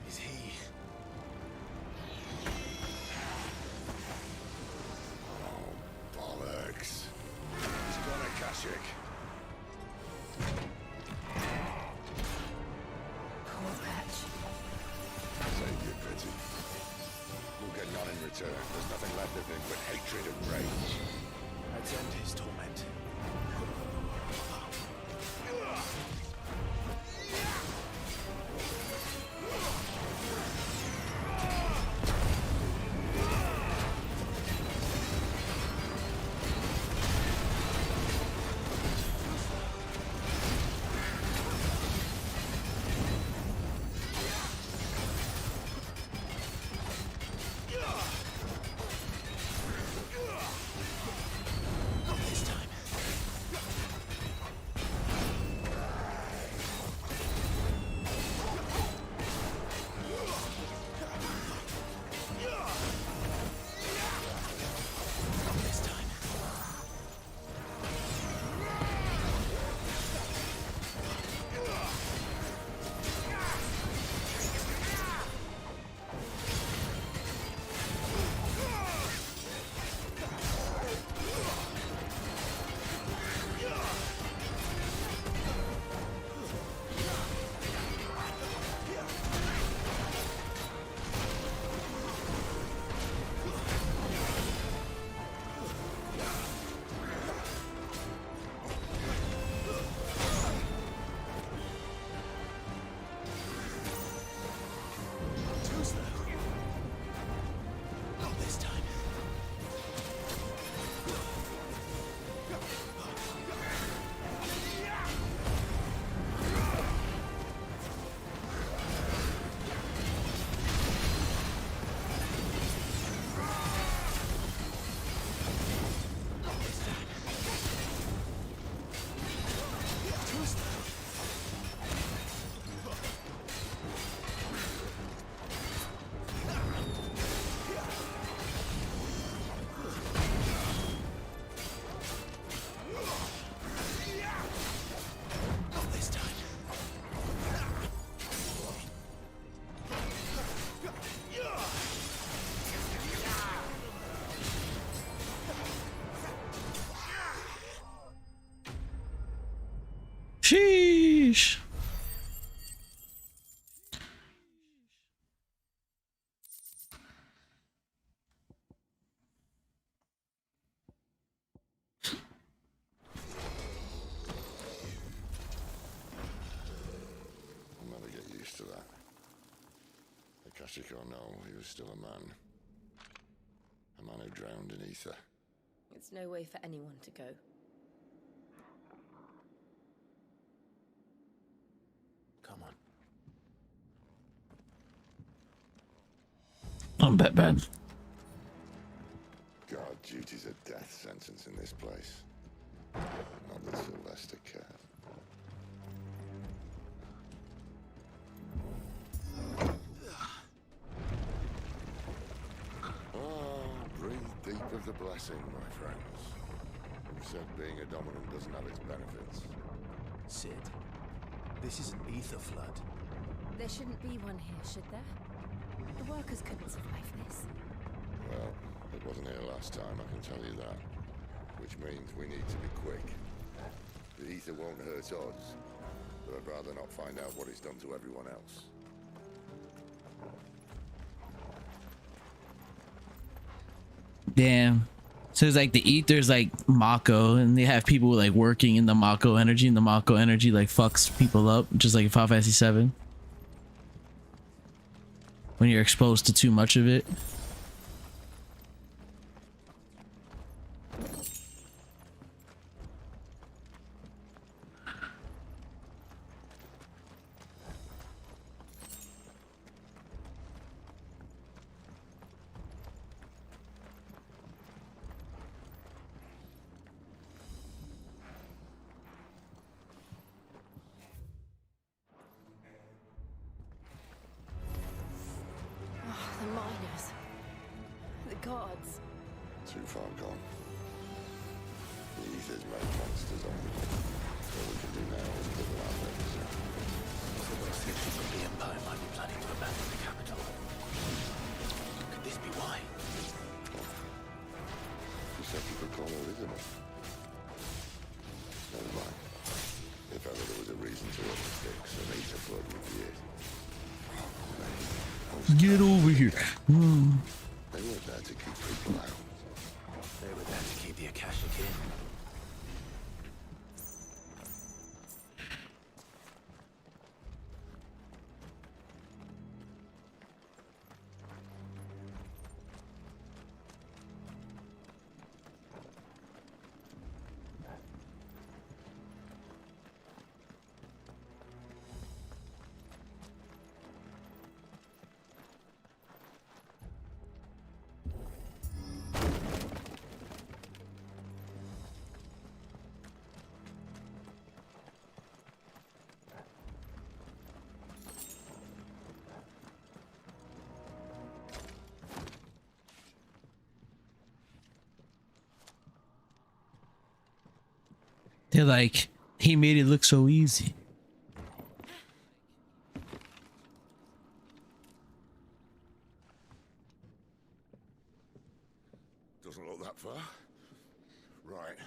Is he? Oh, bollocks. He's gone, Akashic. Poor Patch. Save your pity. We'll get none in return. There's nothing left of him but hatred and rage. Let's end his torment. Sheesh. I'll never get used to that. Akashic or no, he was still a man. A man who drowned in ether. It's no way for anyone to go. Come on. I'm bad. God, duty's a death sentence in this place. Not that Sylvester cared. Breathe deep of the blessing, my friends. Who said being a dominant doesn't have its benefits? Sid, this is an ether flood. There shouldn't be one here, should there? The workers couldn't survive this. Well, it wasn't here last time, I can tell you that. Which means we need to be quick. The ether won't hurt us, but I'd rather not find out what it's done to everyone else. Damn. So it's like the ether's like Mako, and they have people like working in the Mako energy, and the Mako energy like fucks people up, just like in Final Fantasy 7. When you're exposed to too much of it. The miners. The gods. Too far gone. The ether's made monsters of them. All we can do now is put them out there. The West Hitchens of the Empire might be planning to abandon the capital. Could this be why? You said you could call Elizabeth. Never mind. If ever there was a reason to up the sticks, an ether flood would be it. Get over here. They weren't there to keep people out. They were there to keep the Akashic in. They're like, he made it look so easy. Doesn't look that far. Right.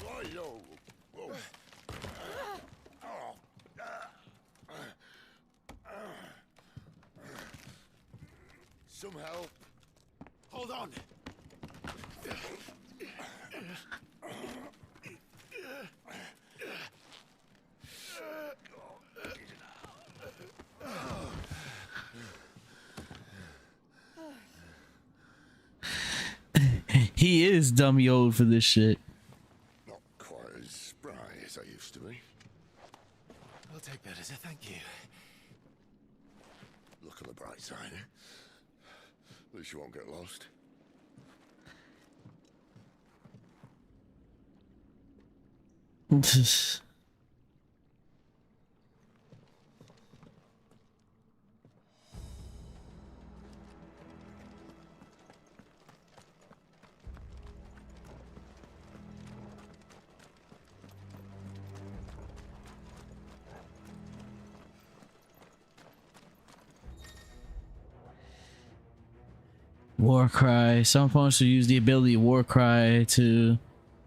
Oh, yo. Whoa. Some help. Hold on. He is dummy old for this shit. Not quite as spry as I used to be. I'll take that as a thank you. Look on the bright side. At least you won't get lost. Warcry. Some opponents will use the ability Warcry to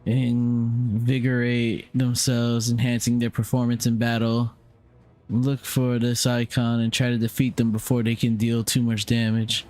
invigorate themselves, enhancing their performance in battle. Look for this icon and try to defeat them before they can deal too much damage.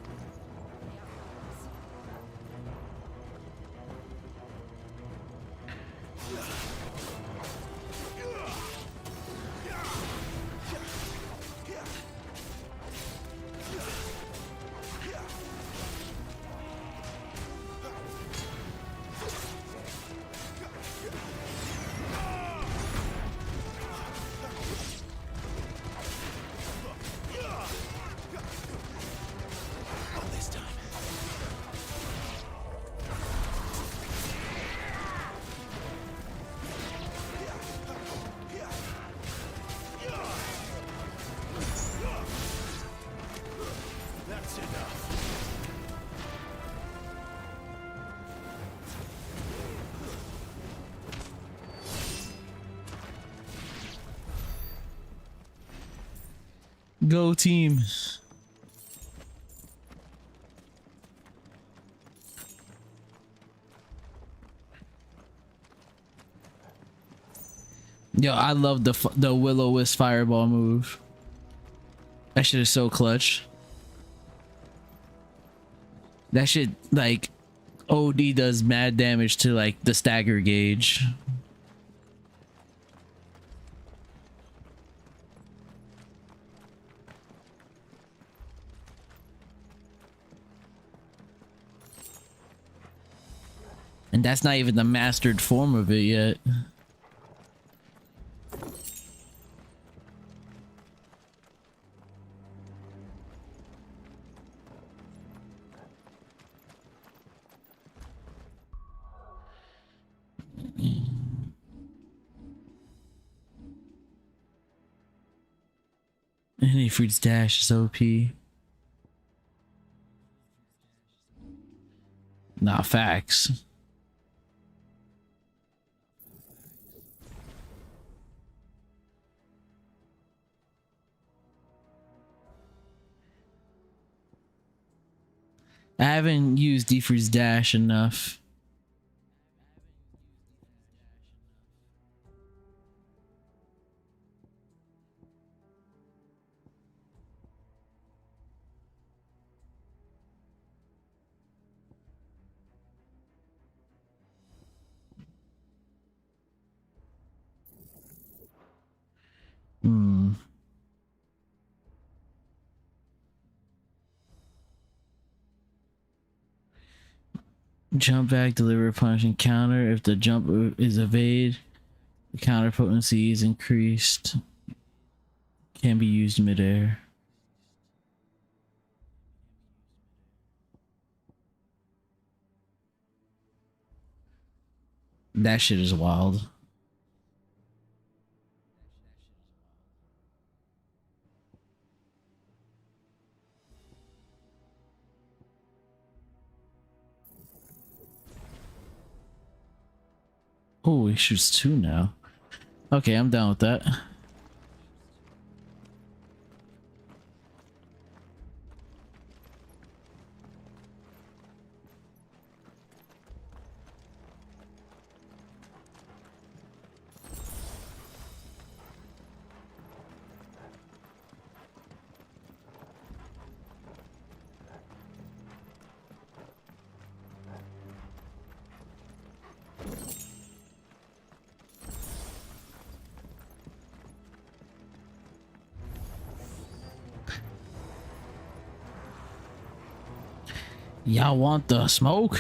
Go team. Yo, I love the Will-O-Wisp fireball move. That shit is so clutch. That shit like OD does mad damage to like the stagger gauge. And that's not even the mastered form of it yet. Any fruits dash is OP. Nah, facts. I haven't used Defreeze Dash enough. Jump back, deliver a punch, and counter. If the jump is evade, the counter potency is increased. Can be used midair. That shit is wild. Oh, he shoots two now. Okay, I'm down with that. Y'all want the smoke?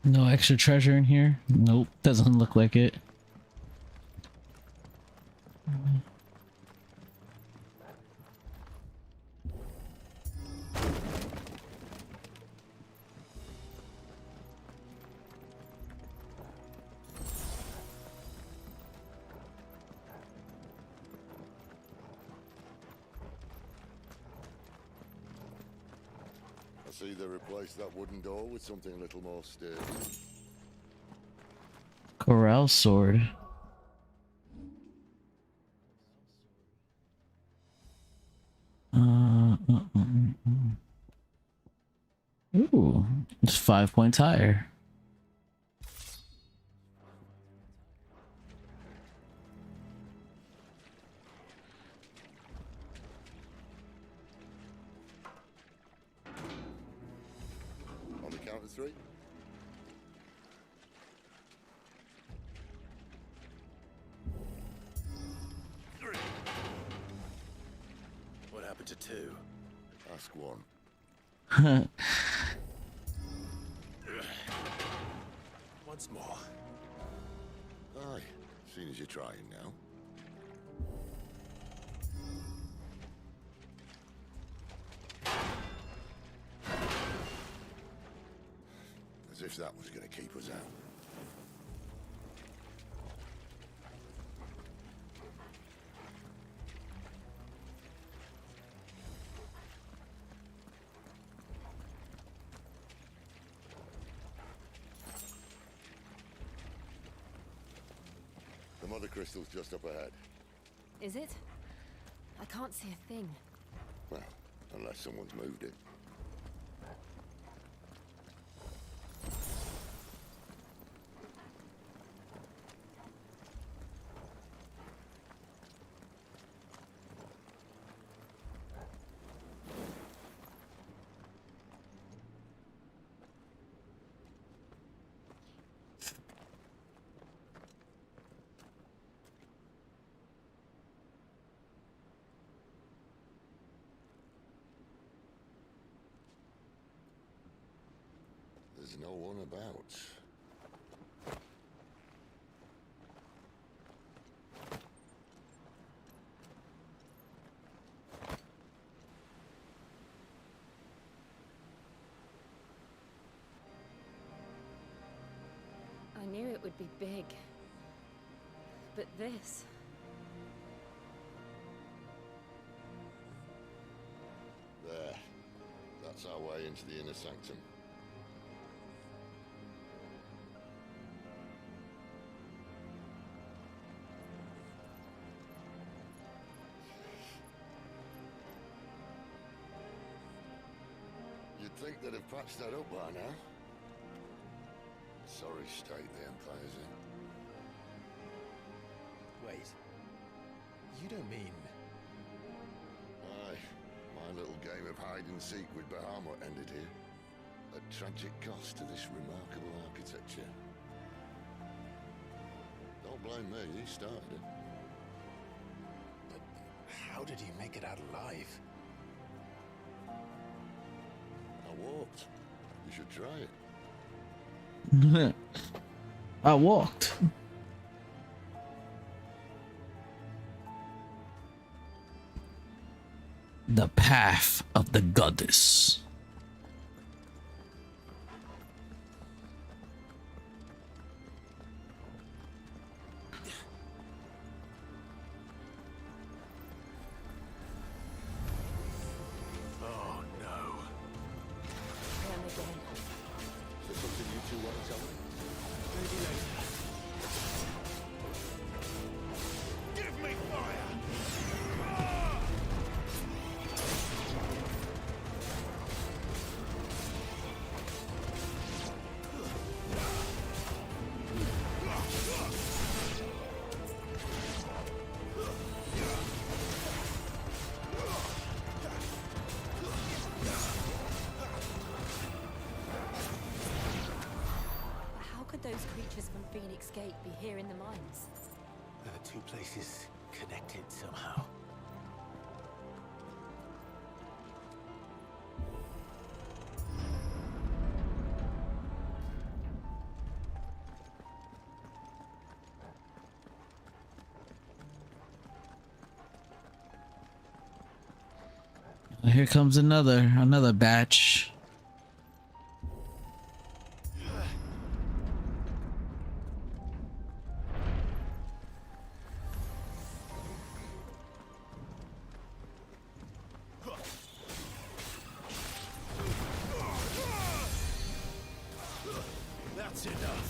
No extra treasure in here? Nope, doesn't look like it. I see they replaced that wooden door with something a little more sturdy. Corral sword. Ooh, it's 5 points higher. On the count of 3. What happened to 2? Ask 1. Once more. Aye, seeing as you're trying now. As if that was going to keep us out. The mother crystal's just up ahead. Is it? I can't see a thing. Well, unless someone's moved it. There's no one about. I knew it would be big. But this... There. That's our way into the inner sanctum. You'd think they'd have patched that up by now. Sorry state the Empire's in. Wait. You don't mean... Aye. My little game of hide-and-seek with Bahamut ended here. At tragic cost to this remarkable architecture. Don't blame me, he started it. But how did you make it out alive? I walked. You should try it. I walked. The path of the goddess. Oh no. Them again. Is there something you two want to tell me? Maybe later. Give me fire! How could those creatures from Phoenix Gate be here in the mines? Are the two places connected somehow? Here comes another batch. That's enough.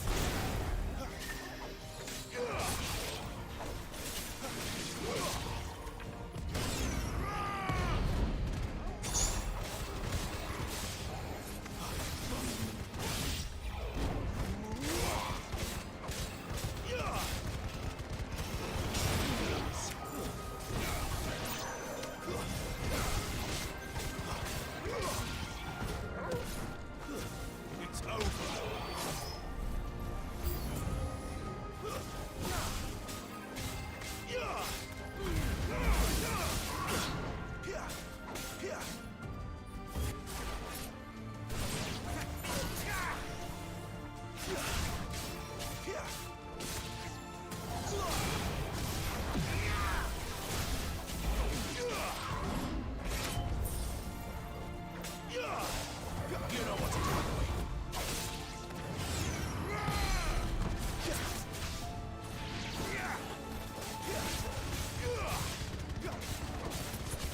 It's over. You know what to do.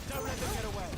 Don't let them get away.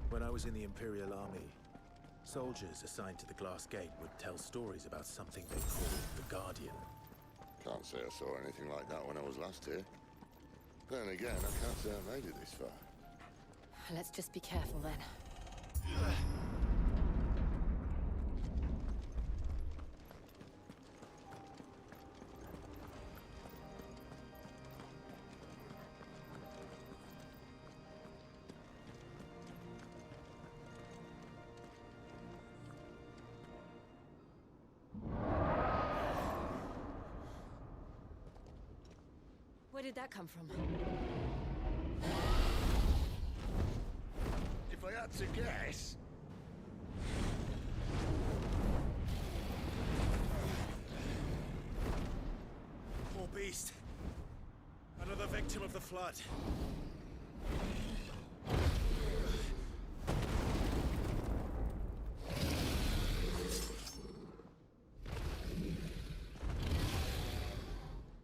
When I was in the Imperial Army, soldiers assigned to the Glass Gate would tell stories about something they called the Guardian. Can't say I saw anything like that when I was last here. Then again, I can't say I made it this far. Let's just be careful then. Where did that come from? If I had to guess... Poor beast. Another victim of the flood.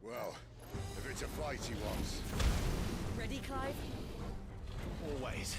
Well, if it's a fight he wants. Ready, Clive? Always.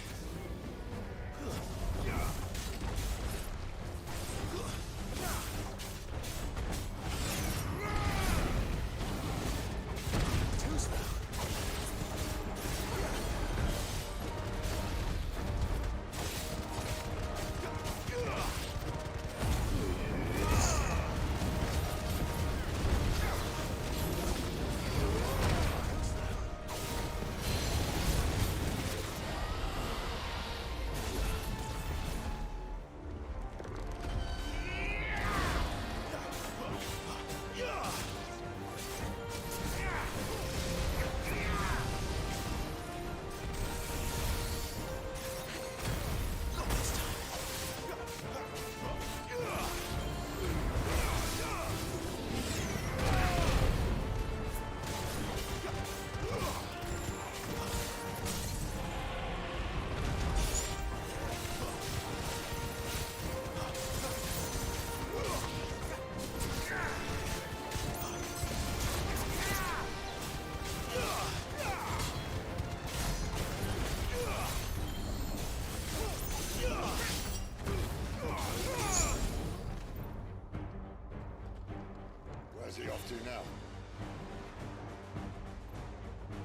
Where's he off to now?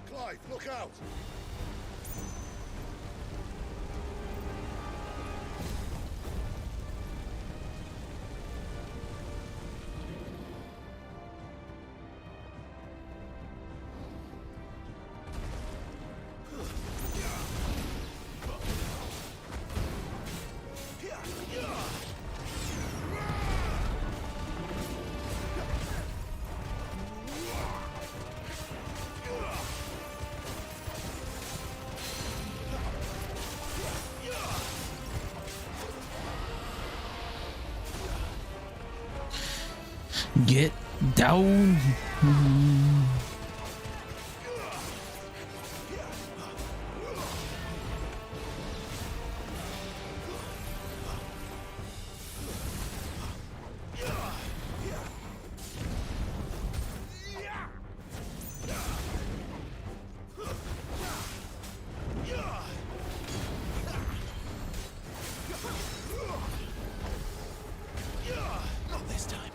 Clive, look out! Get down. Not this time.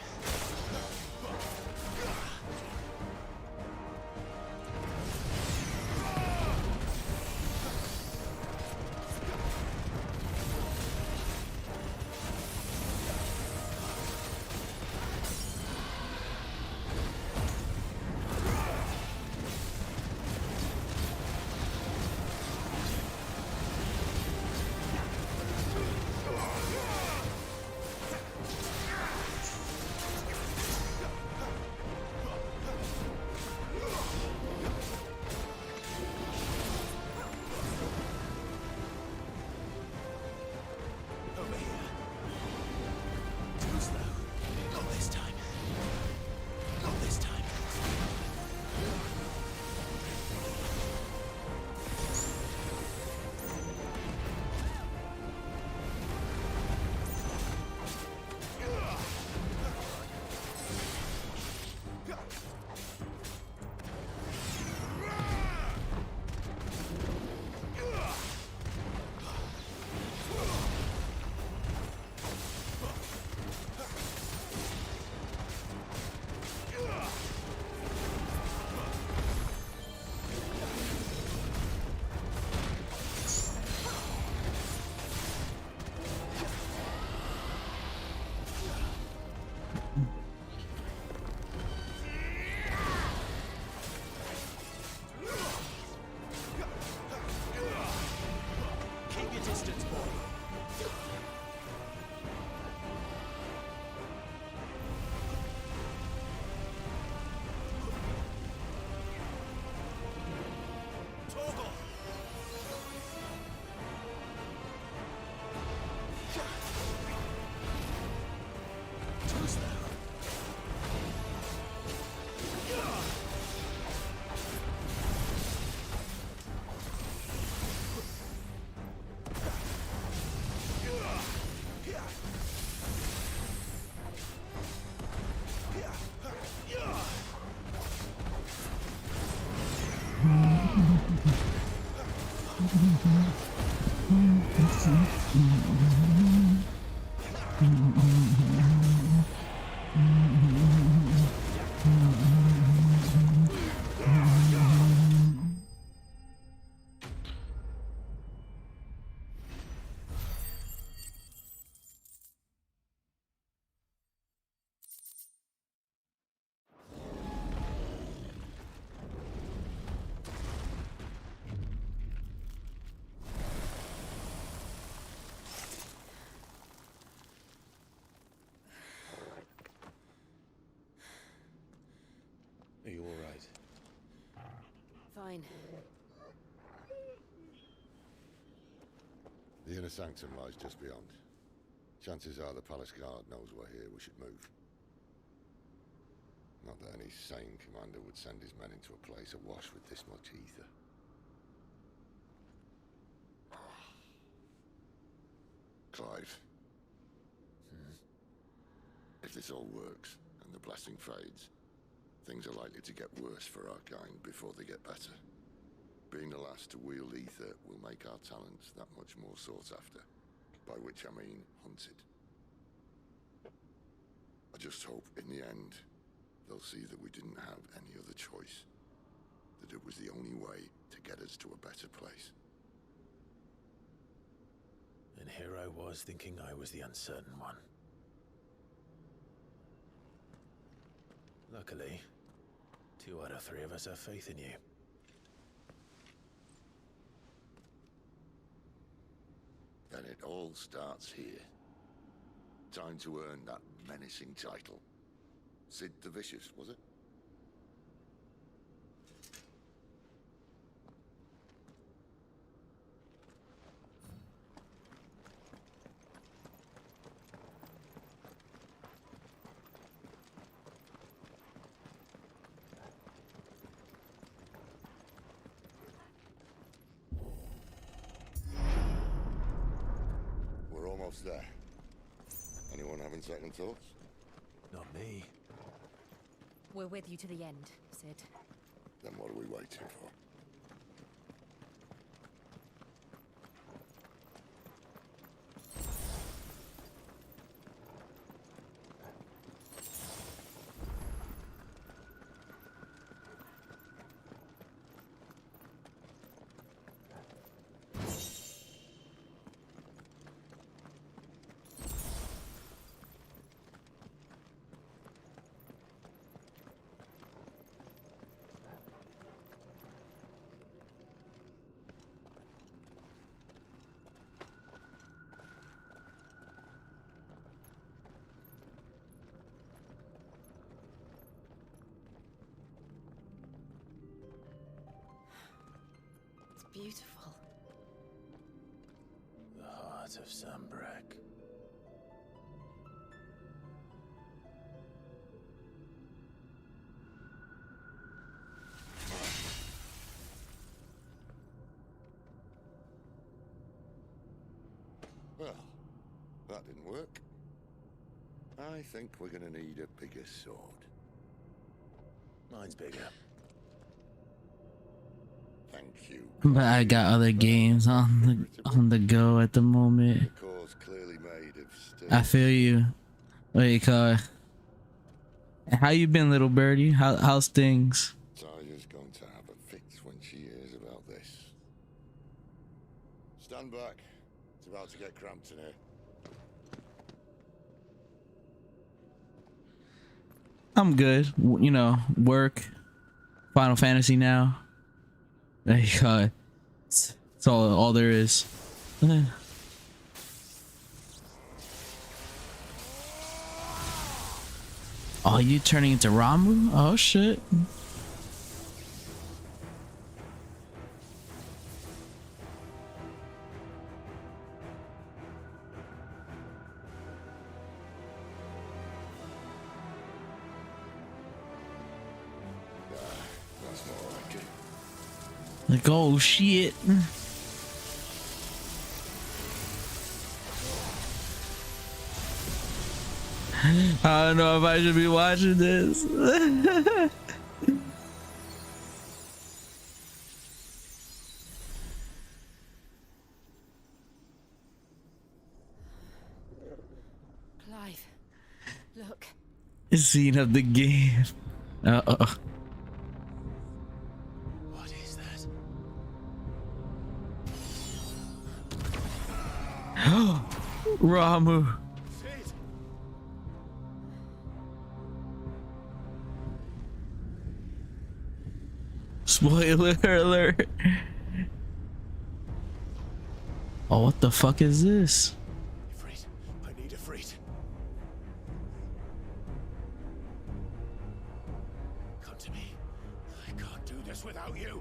Are you all right? Fine. The inner sanctum lies just beyond. Chances are the palace guard knows we're here. We should move. Not that any sane commander would send his men into a place awash with this much ether. Clive. If this all works, and the blessing fades, things are likely to get worse for our kind before they get better. Being the last to wield ether will make our talents that much more sought after. By which I mean hunted. I just hope, in the end, they'll see that we didn't have any other choice. That it was the only way to get us to a better place. And here I was thinking I was the uncertain one. Luckily, 2 out of 3 of us have faith in you. Then it all starts here. Time to earn that menacing title. Sid the Vicious, was it? We're almost there. Anyone having second thoughts? Not me. We're with you to the end, Sid. Then what are we waiting for? Beautiful. The heart of Sambrek. Well, that didn't work. I think we're gonna need a bigger sword. Mine's bigger. Thank you. But I got other games on the go at the moment. Clearly made of steel. I feel you. What do you call it? How you been, little birdie? How's things? Taya's going to have a fit when she hears about this. Stand back. It's about to get cramped in here. I'm good. You know, work. Final Fantasy now. There you go. It's all there is. Oh, you turning into Ramu? Oh shit. That's more like it. Like, oh shit. I don't know if I should be watching this. Clive, look. Scene of the game. Uh-oh. What is that? Ramu. Sid! Spoiler alert. Oh, what the fuck is this? Ifrit, I need Ifrit. Come to me. I can't do this without you.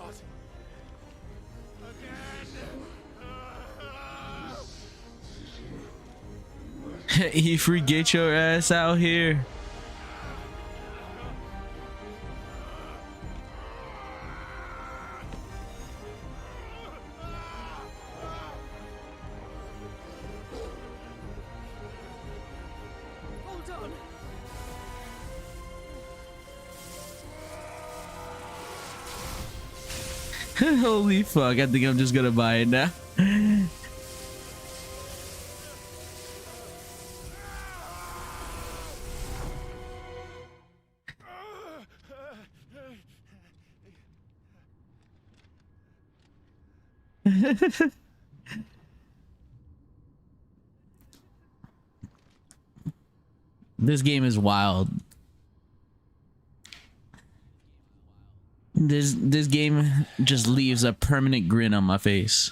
Not again. Ifrit, get your ass out here. Hold on. Holy fuck, I think I'm just gonna buy it now. This game is wild. This game just leaves a permanent grin on my face.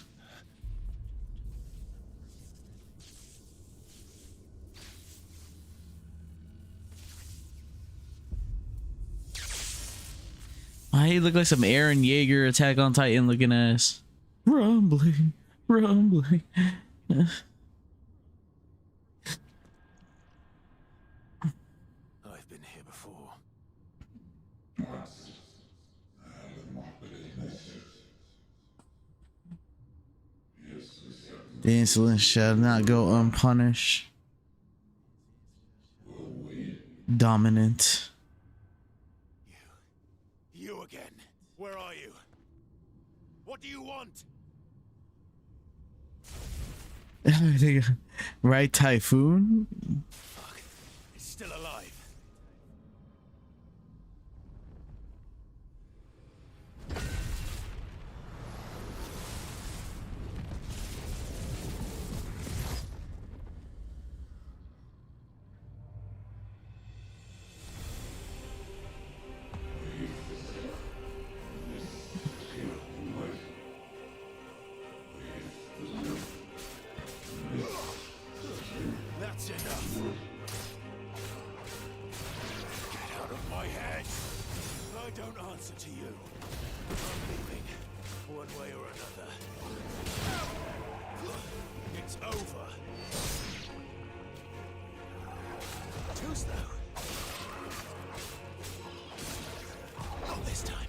Why he look like some Eren Yeager Attack on Titan looking ass? Rumbling, rumbling. I've been here before. The insolence shall not go unpunished. Dominant. You again. Where are you? What do you want? Right, Typhoon? Fuck. It's still alive. That's enough. Get out of my head. I don't answer to you. I'm leaving, one way or another. It's over. Too slow. Not this time.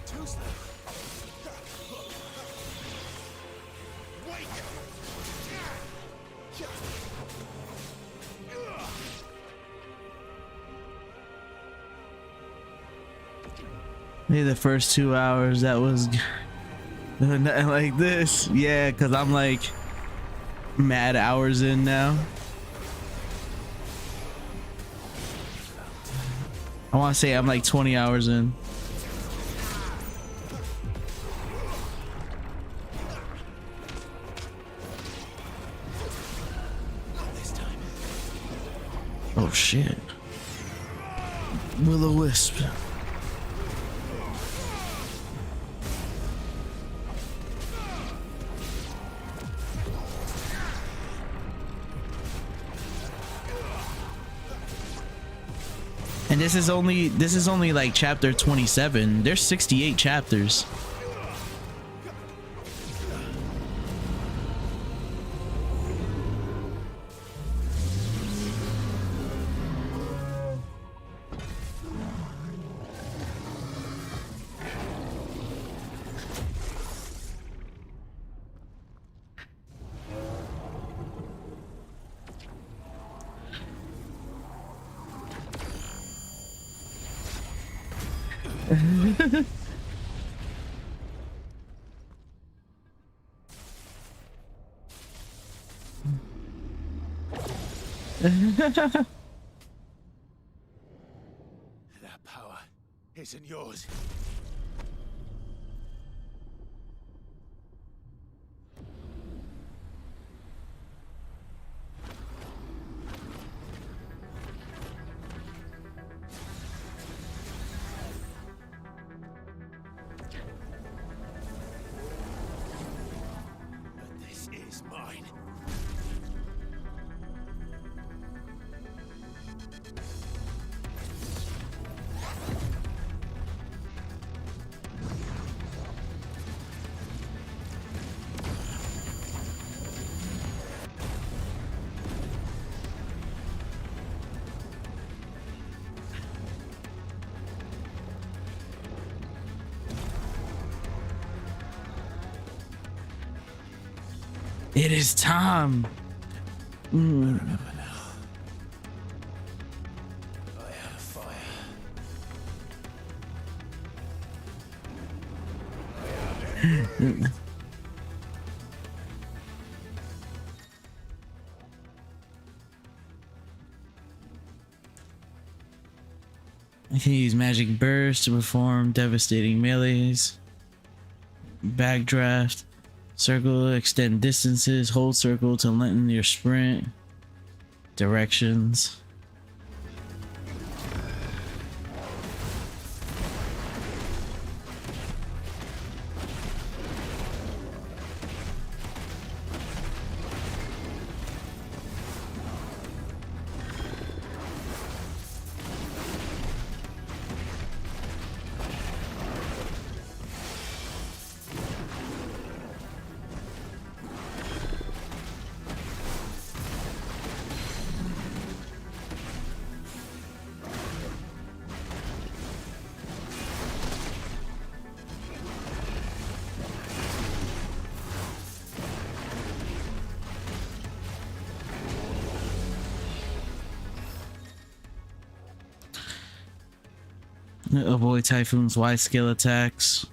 Too slow. Wait. Maybe the first 2 hours that was nothing like this. Yeah, because I'm like mad hours in now. I want to say I'm like 20 hours in. Oh shit. Will-o-wisp. And this is only like chapter 27. There's 68 chapters. That power isn't yours. But this is mine. It is time. Mm. I can use magic burst to perform devastating melees. Backdraft. Circle, extend distances. Hold circle to lengthen your sprint. Directions. Avoid Typhoon's wide scale attacks.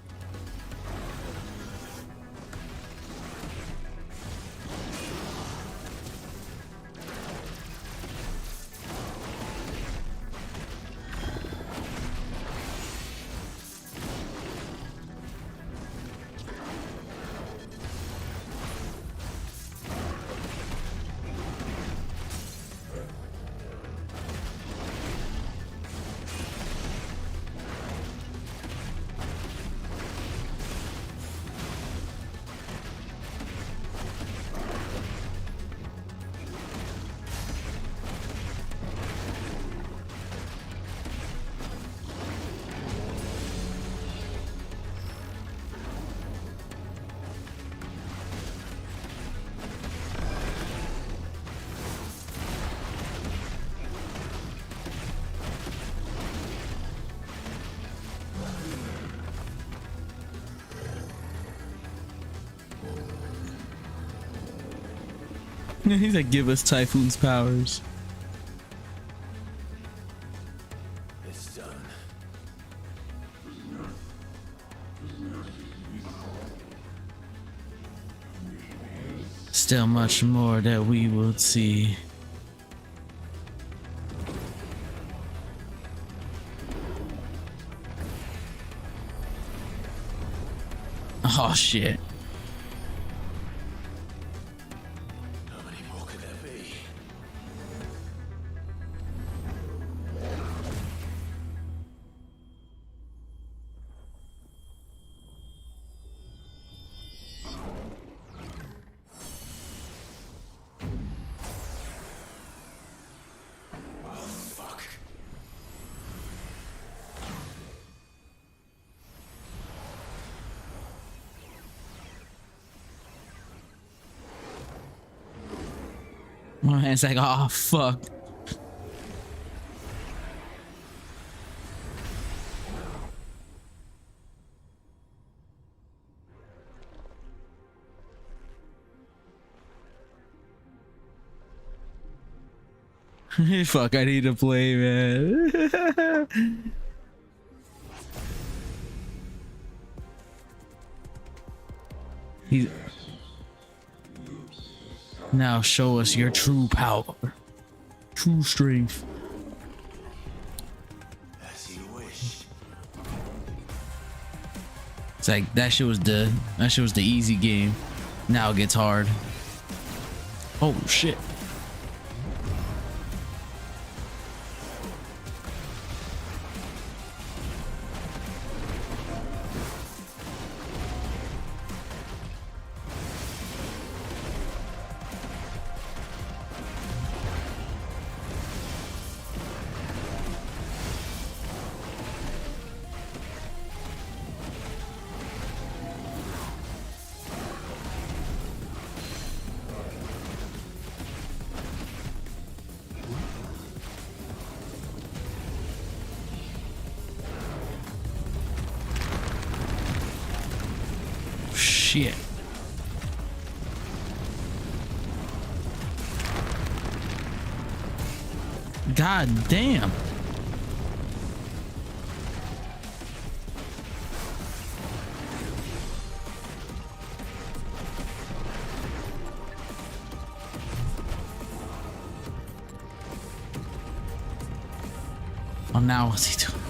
He's like, give us Typhoon's powers. It's done. Still much more that we will see. Oh shit. My hand's like, oh fuck. Fuck, I need to play, man. He's... Now show us your true power. True strength. As you wish. It's like that shit was the easy game. Now it gets hard. Oh shit. Shit. God damn. Oh, now what's he doing?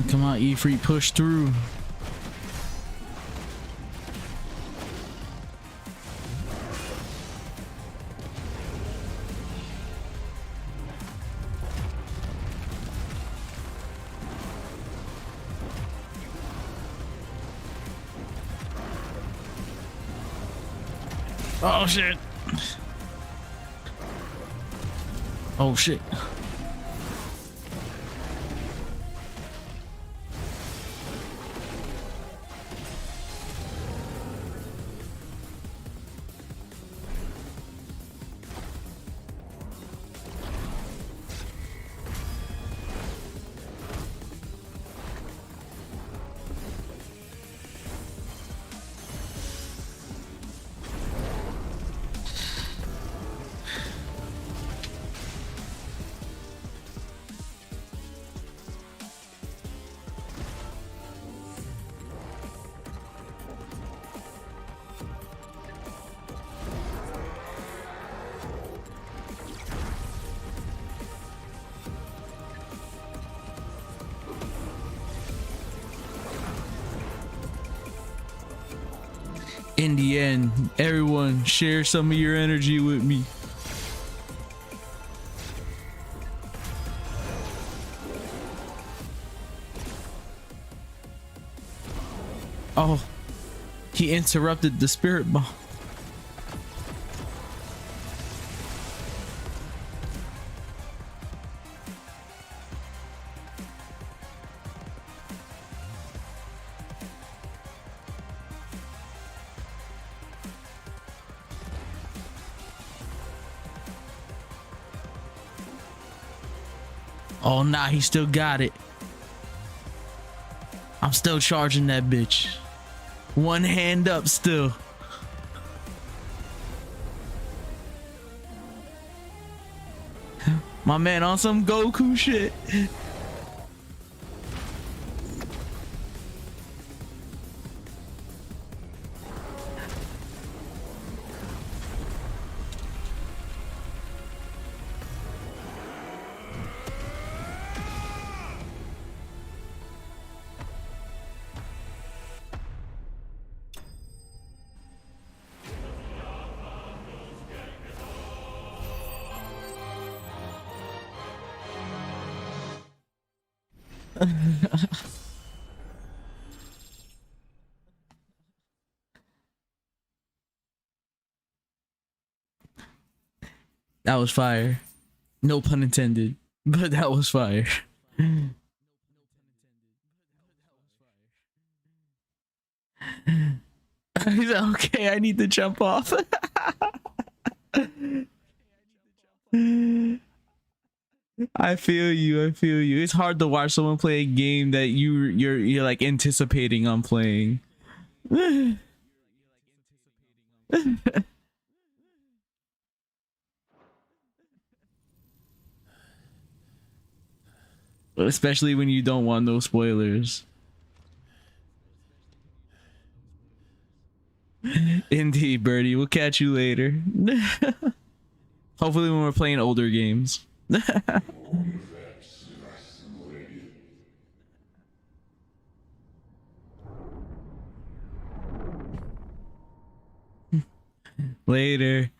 Come on, Ifrit, push through. Oh shit. Oh shit. In the end, everyone share some of your energy with me. Oh, he interrupted the spirit bomb. Oh, nah, he still got it. I'm still charging that bitch. One hand up still. My man on some Goku shit. That was fire. No pun intended, but that was fire. He's like, okay, I need to jump off. I feel you. I feel you. It's hard to watch someone play a game that you're like anticipating on playing. Especially when you don't want no spoilers. Indeed, Birdie. We'll catch you later. Hopefully when we're playing older games. Later.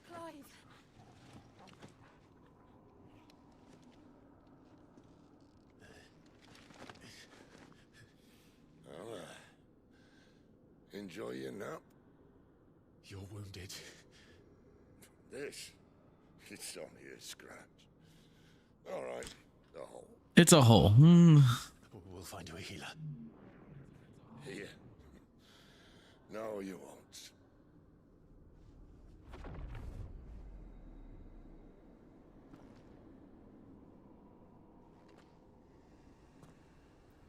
Clive. Enjoy your nap? You're wounded. This? It's only a scratch. All right, the hole. It's a hole. We'll find you a healer. Here. No, you won't.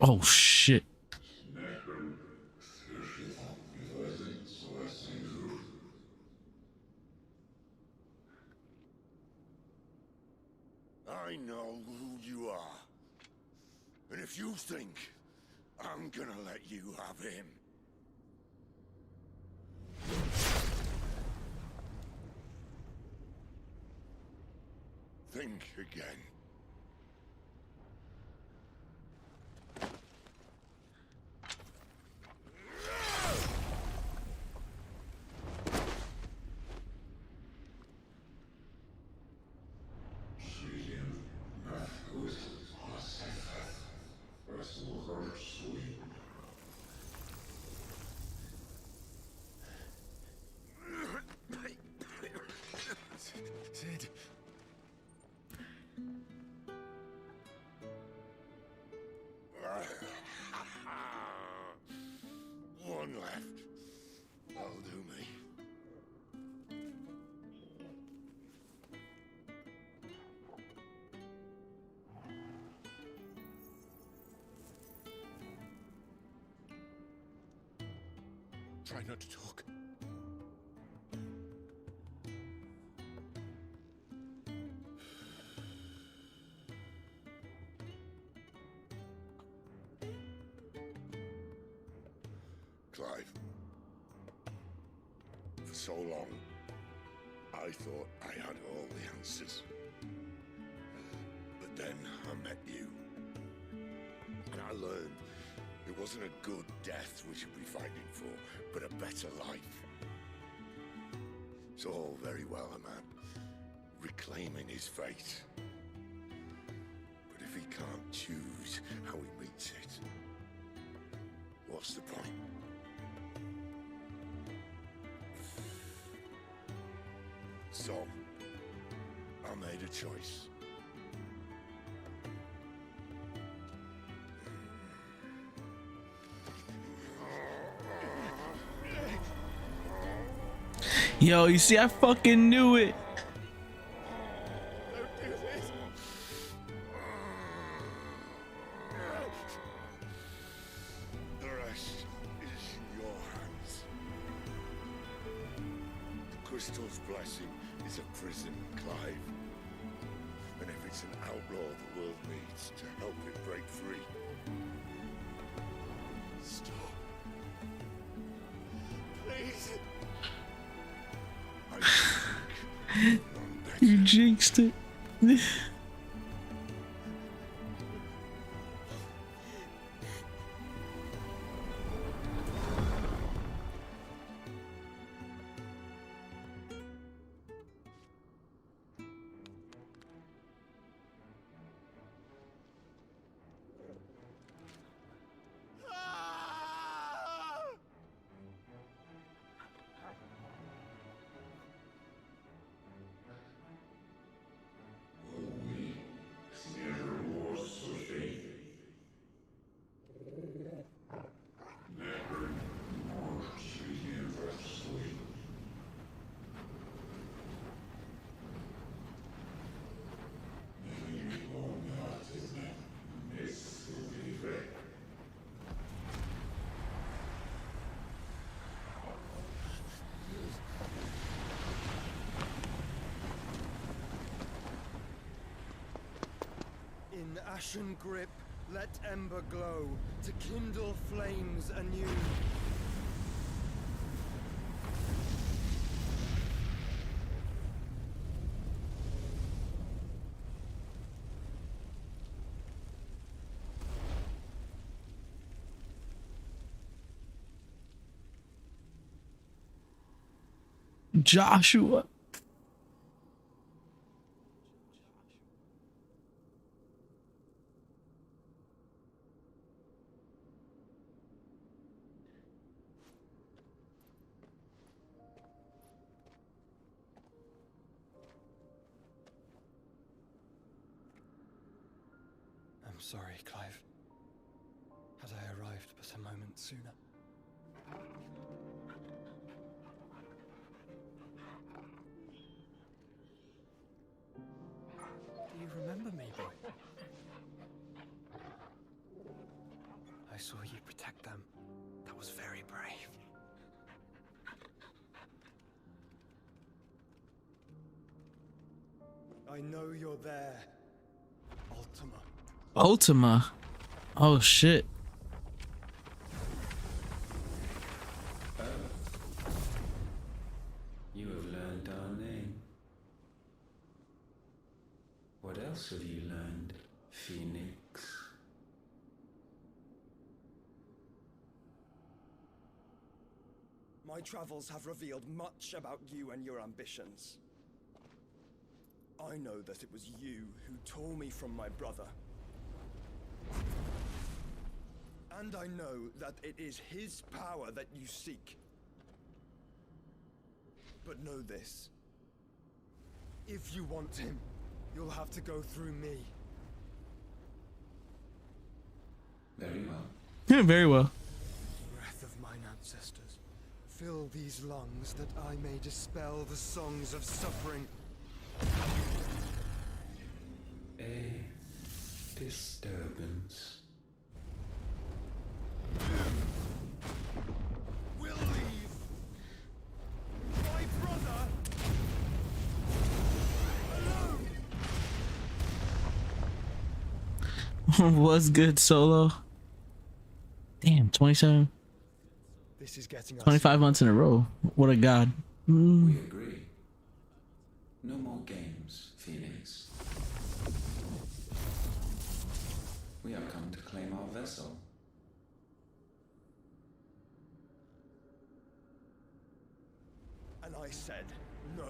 Oh shit. I know who you are. And if you think I'm gonna let you have him... Think again. Sid. One left. That'll do me. Try not to talk. Clive. For so long, I thought I had all the answers. But then I met you. And I learned it wasn't a good death we should be fighting for, but a better life. It's all very well, a man reclaiming his fate. But if he can't choose how he meets it, what's the point? So, I made a choice. Yo, you see, I fucking knew it. The rest is in your hands. The Crystal's blessing is a prison, Clive. And if it's an outlaw the world needs to help it break free. Stop. Please. You jinxed it. In ashen grip, let ember glow, to kindle flames anew. Joshua. sorry, Clive. Had I arrived but a moment sooner. Do you remember me, boy? I saw you protect them. That was very brave. I know you're there, Ultima. Ultima. Oh shit. You have learned our name. What else have you learned, Phoenix? My travels have revealed much about you and your ambitions. I know that it was you who tore me from my brother. And I know that it is his power that you seek. But know this. If you want him, you'll have to go through me. Very well. Yeah, very well. Breath of mine ancestors, fill these lungs that I may dispel the songs of suffering. A disturbance. We'll leave. My brother alone. What's good, Solo? Damn, 27. This is getting us 25 months in a row. What a god. We agree. No more games, Phoenix. We have come to claim our vessel. And I said no.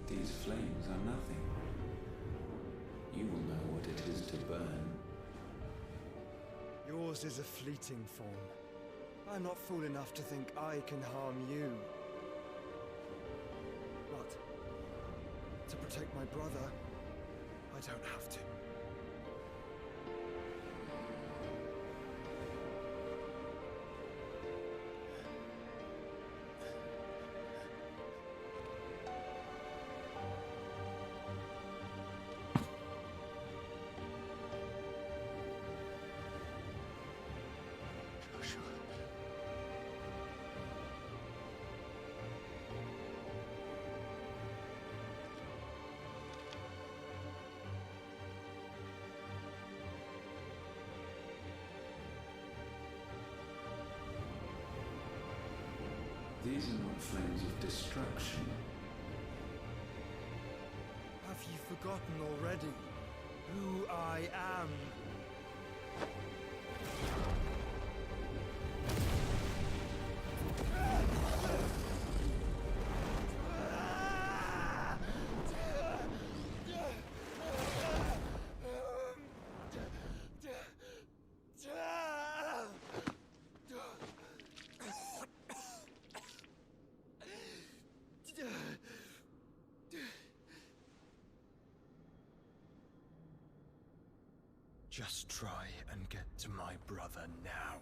These flames are nothing. You will know what it is to burn. Yours is a fleeting form. I'm not fool enough to think I can harm you. But to protect my brother, I don't have to. These are not flames of destruction. Have you forgotten already who I am? Just try and get to my brother now.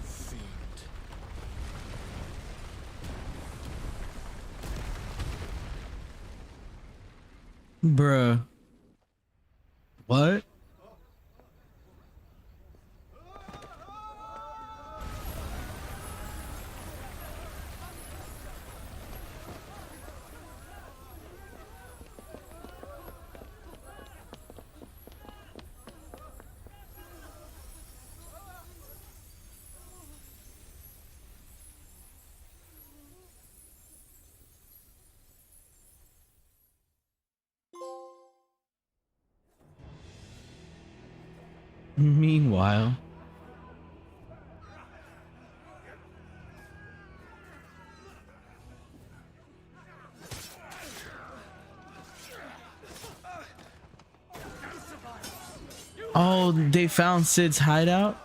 Fiend. Bruh. What? Meanwhile, You Oh, they found Sid's hideout?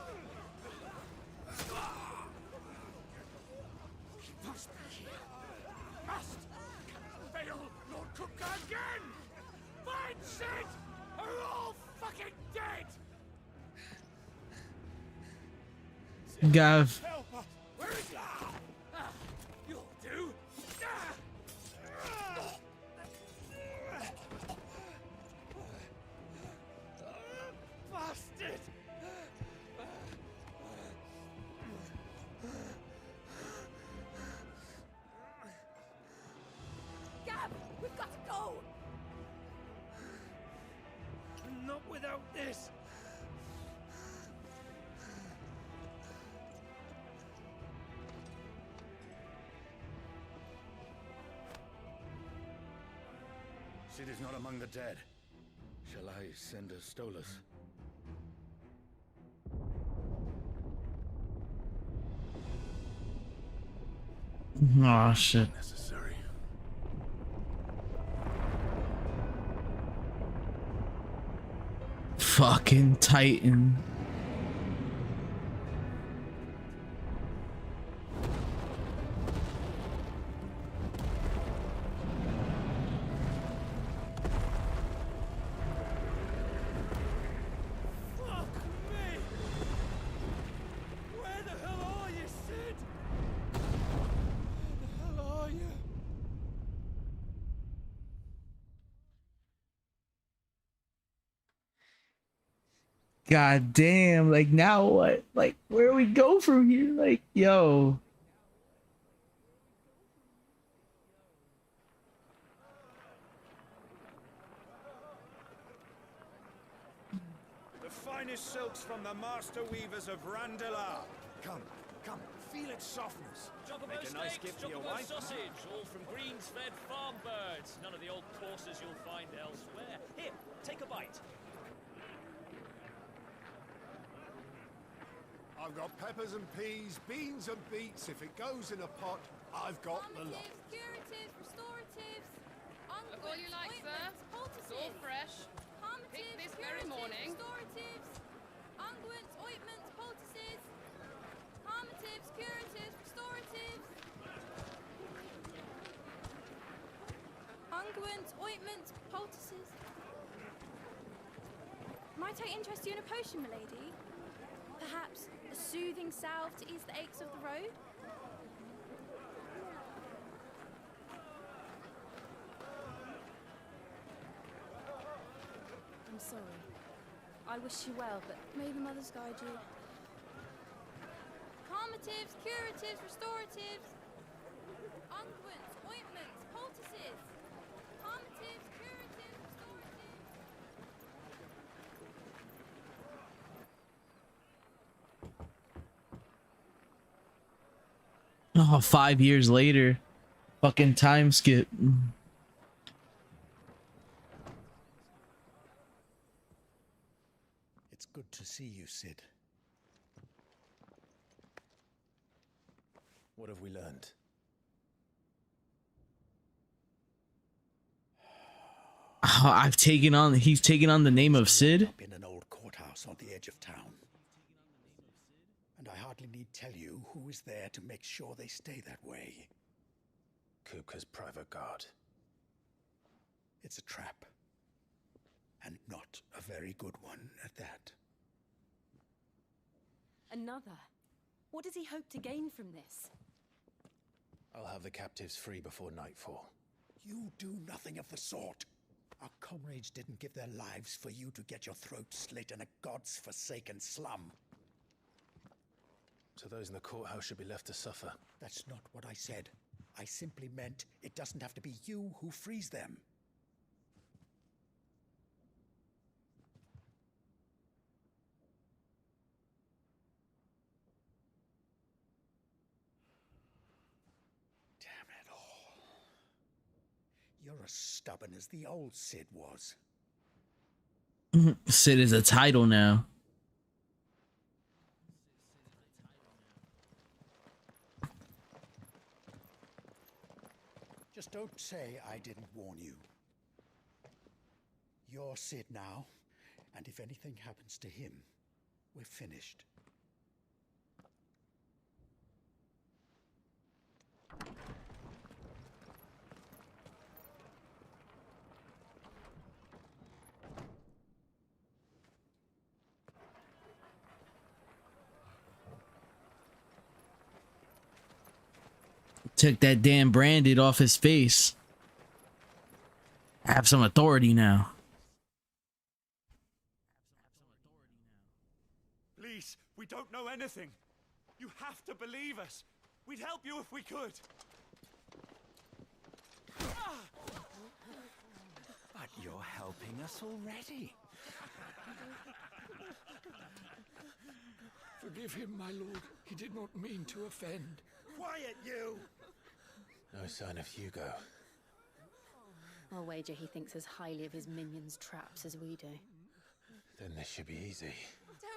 He must be here. Must! Fail, Lord Kupka again! Find Sid! Or we're all fucking dead! Gav. Help us! Where is he? You'll do! Bastard! Gab, we've got to go! Not without this! Sid is not among the dead. Shall I send a Stolas? Oh shit. Necessary. Fucking Titan. Fuck me! Where the hell are you, Sid? Where the hell are you? God damn, like now what? Like where do we go from here? Like, yo. The finest silks from the master weavers of Randalar. Come, come, feel its softness. Chocobo Make a nice steaks, gift for your chocobo wife. sausage, all from greens-fed farm birds. None of the old courses you'll find elsewhere. Here, take a bite. I've got peppers and peas, beans and beets. If it goes in a pot, I've got the lot. Curatives, restoratives, Look all you like, sir. It's all fresh. Picked this very morning. restoratives, unguents, ointments, poultices, calmatives, curatives, restoratives, unguents, ointments, poultices. Might I interest you in a potion, milady? Perhaps a soothing salve to ease the aches of the road? I'm sorry. I wish you well, but may the mothers guide you. Calmatives, curatives, restoratives, unguents, ointments, poultices. Calmatives, curatives, restoratives. Oh, 5 years later. Fucking time skip. It's good to see you, Sid. What have we learned? Oh, he's taken on the name of Sid. Up in an old courthouse on the edge of town. And I hardly need tell you who is there to make sure they stay that way. Kupka's private guard. It's a trap. And not a very good one at that. Another? What does he hope to gain from this? I'll have the captives free before nightfall. You do nothing of the sort. Our comrades didn't give their lives for you to get your throat slit in a god's forsaken slum. So those in the courthouse should be left to suffer. That's not what I said. I simply meant it doesn't have to be you who frees them. Damn it all. You're as stubborn as the old Sid was. Sid is a title now. Just don't say I didn't warn you. You're Sid now, And if anything happens to him, we're finished. Took that damn branded off his face. I have some authority now. Please, we don't know anything. You have to believe us. We'd help you if we could. But you're helping us already. Forgive him, my lord. He did not mean to offend. Quiet, you! No sign of Hugo. I'll wager he thinks as highly of his minions' traps as we do. Then this should be easy. Don't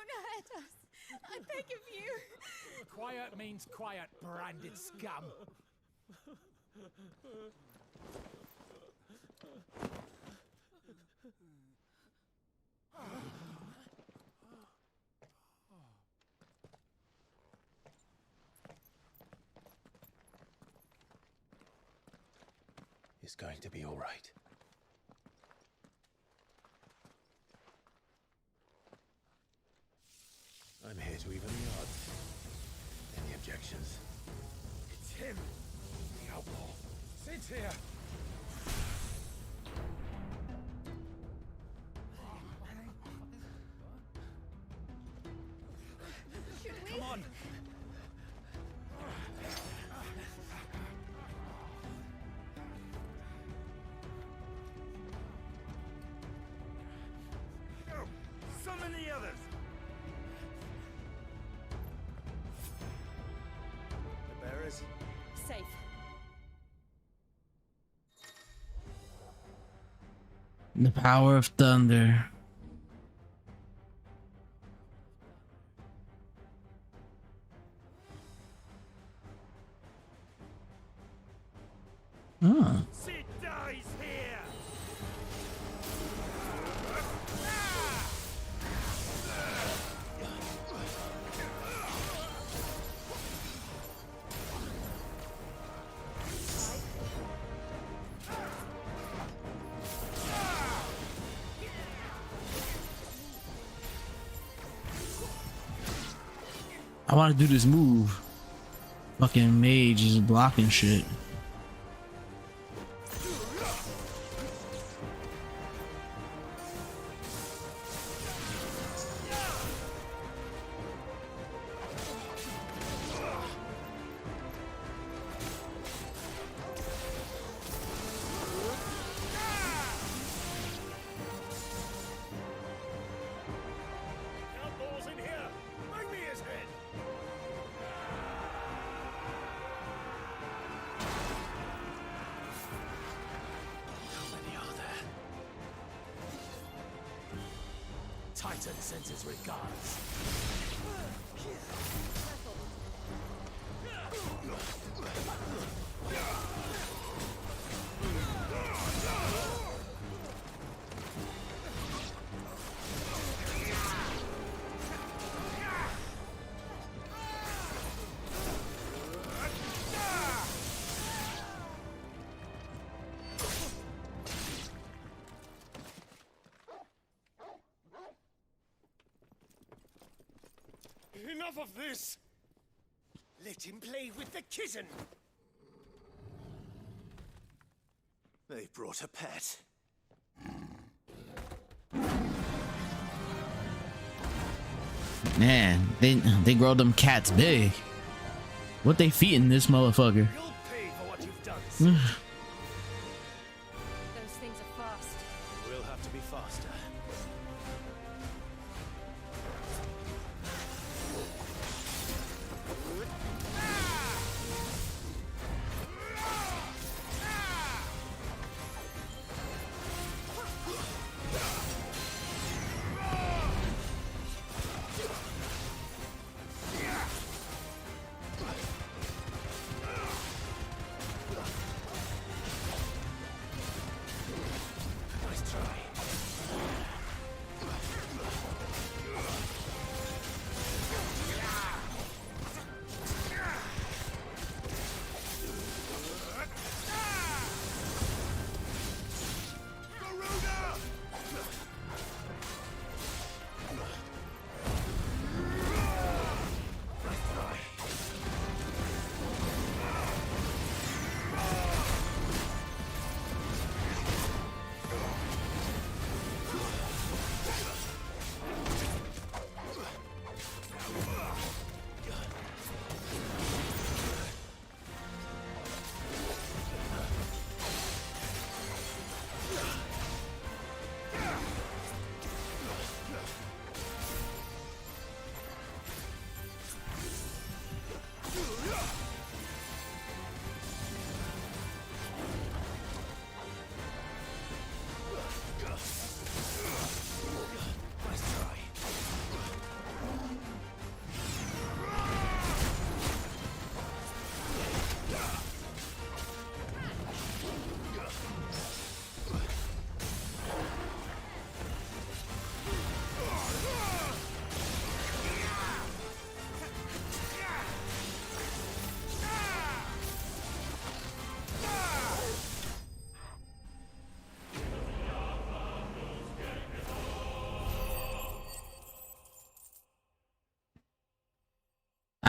hurt us. I beg of you. Quiet means quiet, branded scum. It's going to be all right. I'm here to even the odds. Any objections? It's him, the outlaw. Sit here. Come on. Summon the others. The bearers. Safe. The power of thunder. Huh. Sid dies here. I want to do this move. Fucking mage is blocking shit. Outlaws in here. Bring me his head. How many are there? Titan sends his regards. Enough of this! Let him play with the kitten! They brought a pet. Man, they grow them cats big. What they feeding this motherfucker? You'll pay for what you've done, Sid. Those things are fast. We'll have to be faster.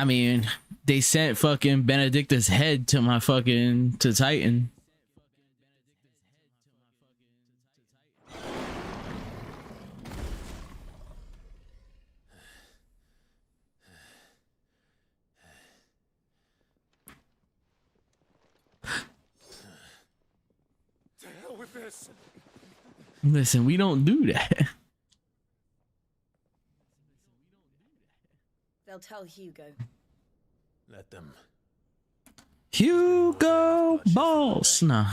I mean, they sent fucking Benedicta's head to my fucking to Titan. To hell with this. Listen, we don't do that. They'll tell Hugo. Let them. Hugo Boss. Nah.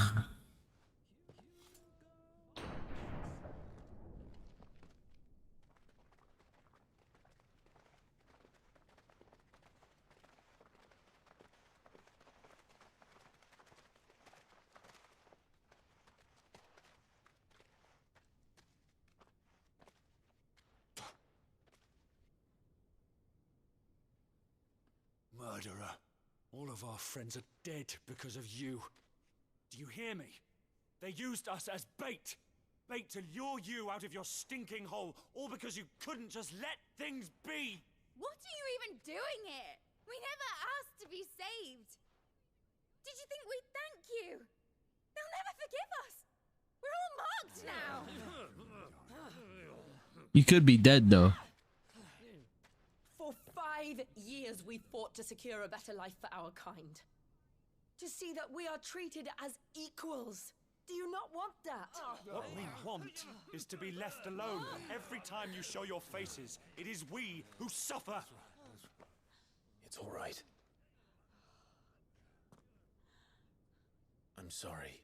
Murderer. All of our friends are dead because of you. Do you hear me? They used us as bait. Bait to lure you out of your stinking hole, all because you couldn't just let things be. What are you even doing here? We never asked to be saved. Did you think we'd thank you? They'll never forgive us. We're all marked now. You could be dead though. For 5 years we fought to secure a better life for our kind. To see that we are treated as equals. Do you not want that? What we want is to be left alone. Every time you show your faces, it is we who suffer. It's all right. I'm sorry.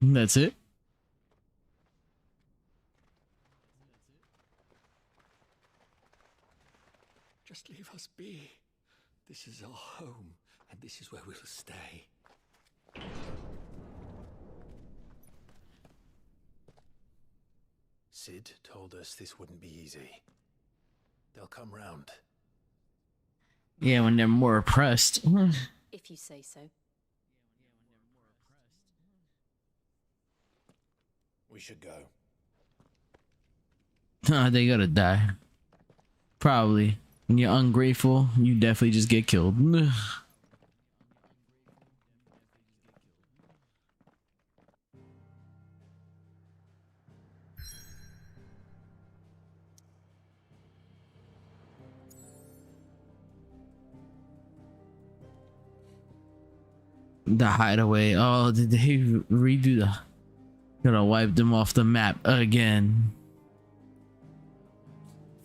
That's it. Just leave us be. This is our home, and this is where we'll stay. Sid told us this wouldn't be easy. They'll come round. Yeah, when they're more oppressed. If you say so. We should go. Nah, they gotta die. Probably. When you're ungrateful, you definitely just get killed. The hideaway. Oh, did they redo the... Gonna wipe them off the map again.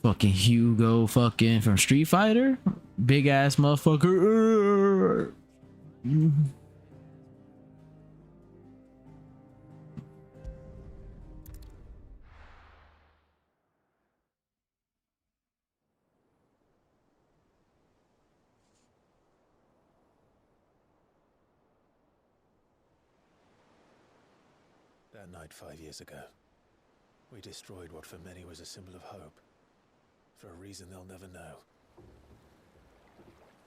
Fucking Hugo fucking from Street Fighter? Big ass motherfucker. That night 5 years ago, we destroyed what for many was a symbol of hope. For a reason they'll never know.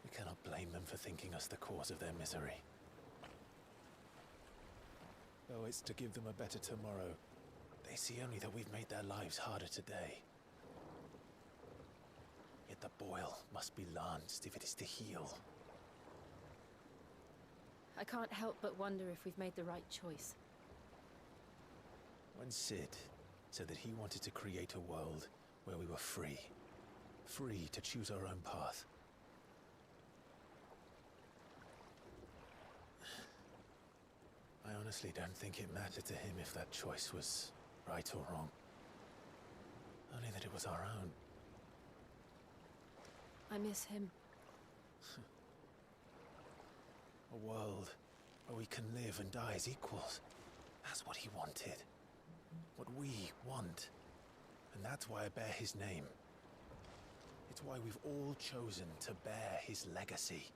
We cannot blame them for thinking us the cause of their misery. Though it's to give them a better tomorrow, they see only that we've made their lives harder today. Yet the boil must be lanced if it is to heal. I can't help but wonder if we've made the right choice. When Sid said that he wanted to create a world where we were free. Free to choose our own path. I honestly don't think it mattered to him if that choice was right or wrong. Only that it was our own. I miss him. A world where we can live and die as equals. That's what he wanted. What we want. And that's why I bear his name. It's why we've all chosen to bear his legacy.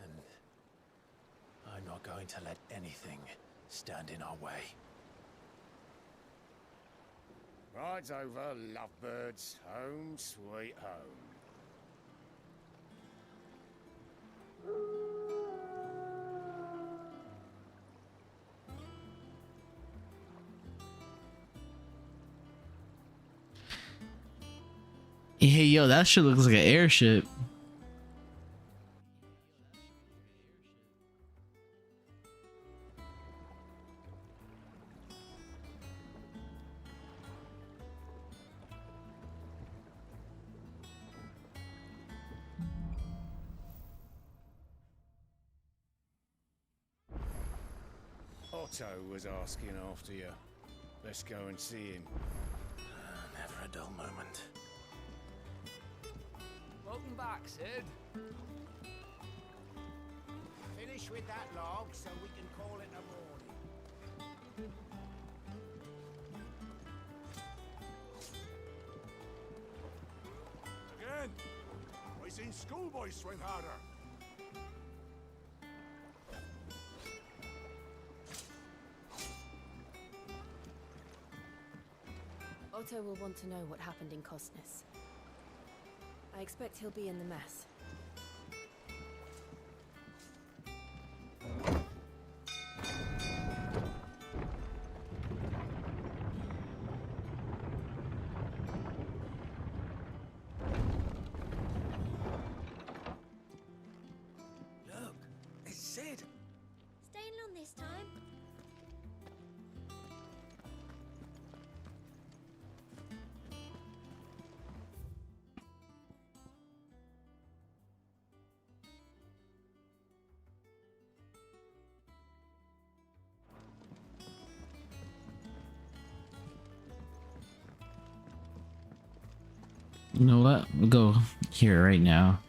And I'm not going to let anything stand in our way. Rides over, lovebirds. Home, sweet home. Hey, yo, that shit looks like an airship. Otto was asking after you. Let's go and see him. Never a dull moment. Welcome back, Sid. Finish with that log so we can call it a morning. Again! I seen schoolboys swing harder. Otto will want to know what happened in Cosnus. I expect he'll be in the mess. Look, it's Sid. Staying long this time? You know what? We'll go here right now.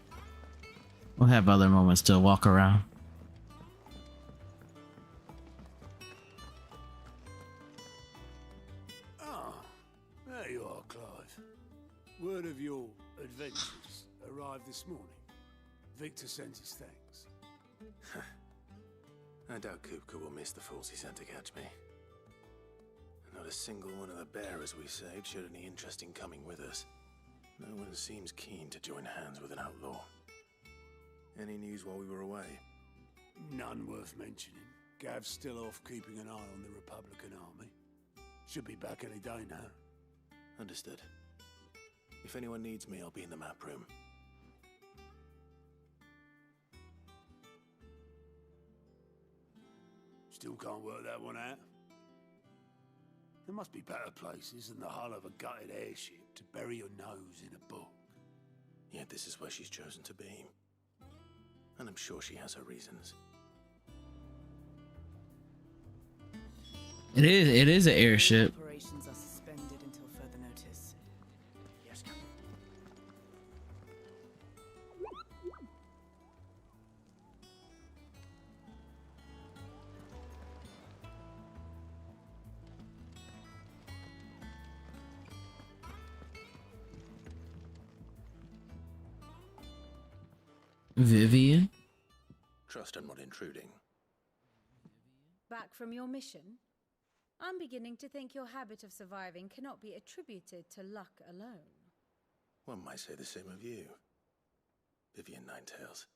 We'll have other moments to walk around. Ah, there you are, Clive. Word of your adventures arrived this morning. Victor sent his thanks. I doubt Kupka will miss the fools he sent to catch me. Not a single one of the bearers we saved showed any interest in coming with us. No one seems keen to join hands with an outlaw. Any news while we were away? None worth mentioning. Gav's still off keeping an eye on the Republican army. Should be back any day now. Understood. If anyone needs me, I'll be in the map room. Still can't work that one out. There must be better places than the hull of a gutted airship to bury your nose in a book. Yet this is where she's chosen to be. And I'm sure she has her reasons. It is an airship. Operations are suspended until further notice. Yes, Captain. Vivian? Trust I'm not intruding. Back from your mission? I'm beginning to think your habit of surviving cannot be attributed to luck alone. One might say the same of you, Vivian Ninetails.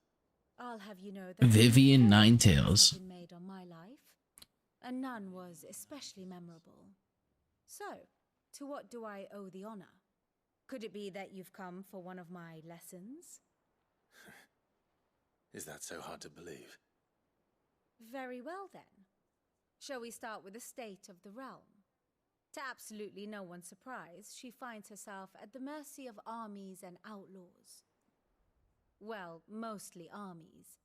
I'll have you know that Vivian many Ninetails. have been made on my life, and none was especially memorable. So, to what do I owe the honor? Could it be that you've come for one of my lessons? Is that so hard to believe? Very well then. Shall we start with the state of the realm? To absolutely no one's surprise, she finds herself at the mercy of armies and outlaws. Well, mostly armies.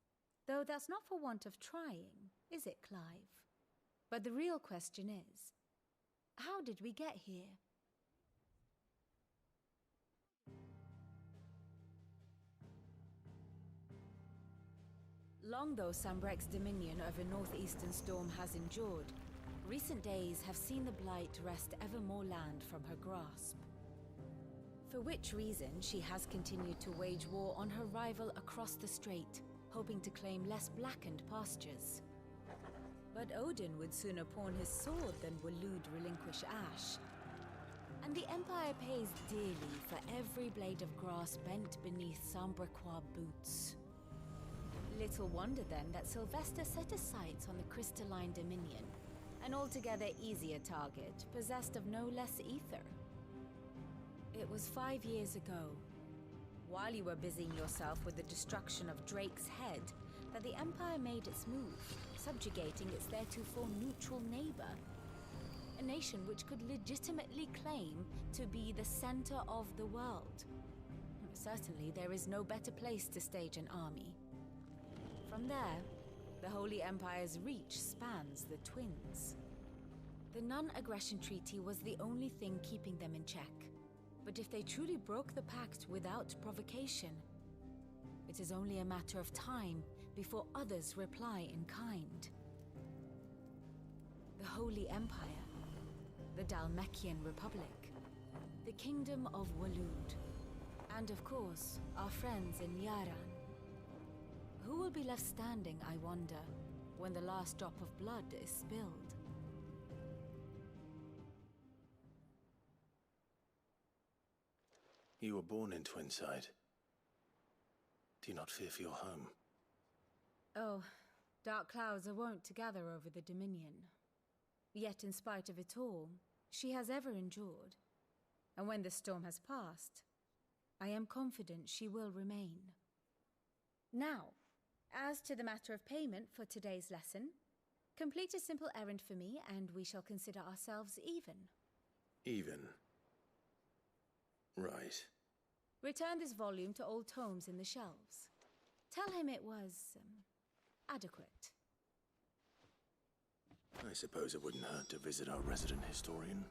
Though that's not for want of trying, is it, Clive? But the real question is, how did we get here? Long though Sambrek's dominion over northeastern Storm has endured, recent days have seen the Blight wrest ever more land from her grasp. For which reason she has continued to wage war on her rival across the strait, hoping to claim less blackened pastures. But Odin would sooner pawn his sword than Waloed relinquish Ash. And the Empire pays dearly for every blade of grass bent beneath Sambrequois boots. Little wonder then that Sylvester set his sights on the Crystalline Dominion, an altogether easier target, possessed of no less ether. It was 5 years ago, while you were busying yourself with the destruction of Drake's head, that the Empire made its move, subjugating its theretofore neutral neighbor. A nation which could legitimately claim to be the center of the world. Certainly, there is no better place to stage an army. From there, the Holy Empire's reach spans the Twins. The non-aggression treaty was the only thing keeping them in check. But if they truly broke the pact without provocation, it is only a matter of time before others reply in kind. The Holy Empire, the Dhalmekian Republic, the Kingdom of Waloed, and of course, our friends in Yaran. Who will be left standing, I wonder, when the last drop of blood is spilled? You were born in Twinside. Do you not fear for your home? Oh, dark clouds are wont to gather over the Dominion. Yet in spite of it all, she has ever endured. And when the storm has passed, I am confident she will remain. Now, as to the matter of payment for today's lesson, complete a simple errand for me and we shall consider ourselves even. Even? Right. Return this volume to old tomes in the shelves. Tell him it was adequate. I suppose it wouldn't hurt to visit our resident historian.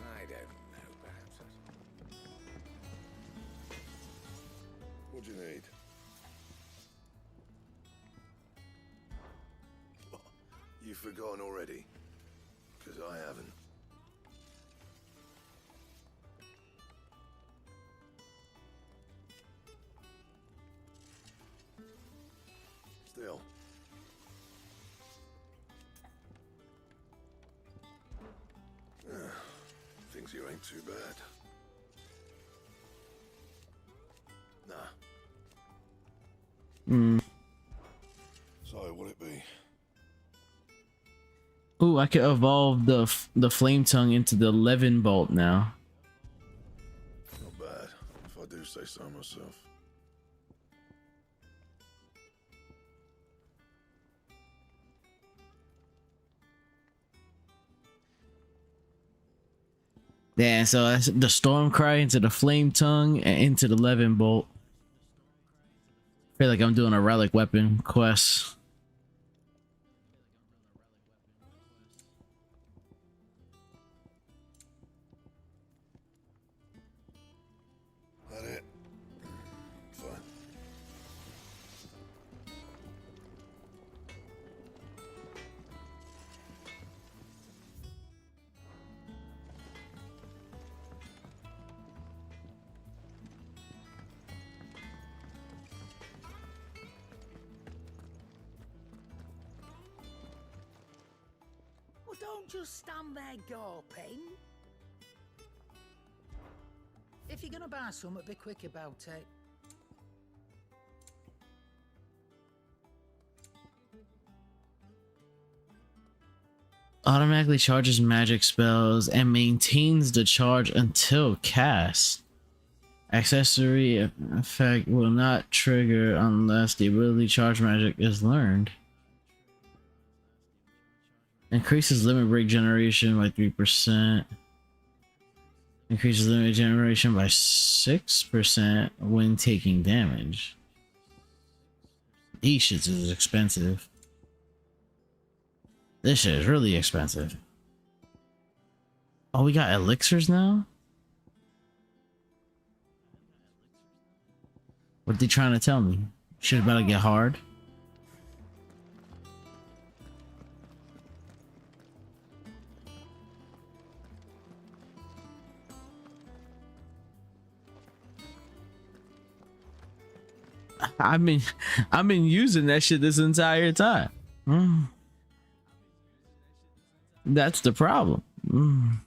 I don't know, perhaps. What do you need? You've forgotten already? Because I haven't. Still. Thinks you ain't too bad. Nah. So, what'll it be? Ooh, I could evolve the flame tongue into the Levin bolt now. Not bad, if I do say so myself. Yeah, so that's the storm cry into the flame tongue and into the Levin bolt. I feel like I'm doing a relic weapon quest. That it? Fine. Well, don't just stand there gawping. If you're gonna buy something, be quick about it. Automatically charges magic spells and maintains the charge until cast. Accessory effect will not trigger unless the ability charge magic is learned. Increases limit break generation by 3%. Increases limit generation by 6% when taking damage. These shits is expensive. This shit is really expensive. Oh, we got elixirs now? What they trying to tell me? Shit about to get hard? I've been using that shit this entire time. That's the problem. Mm.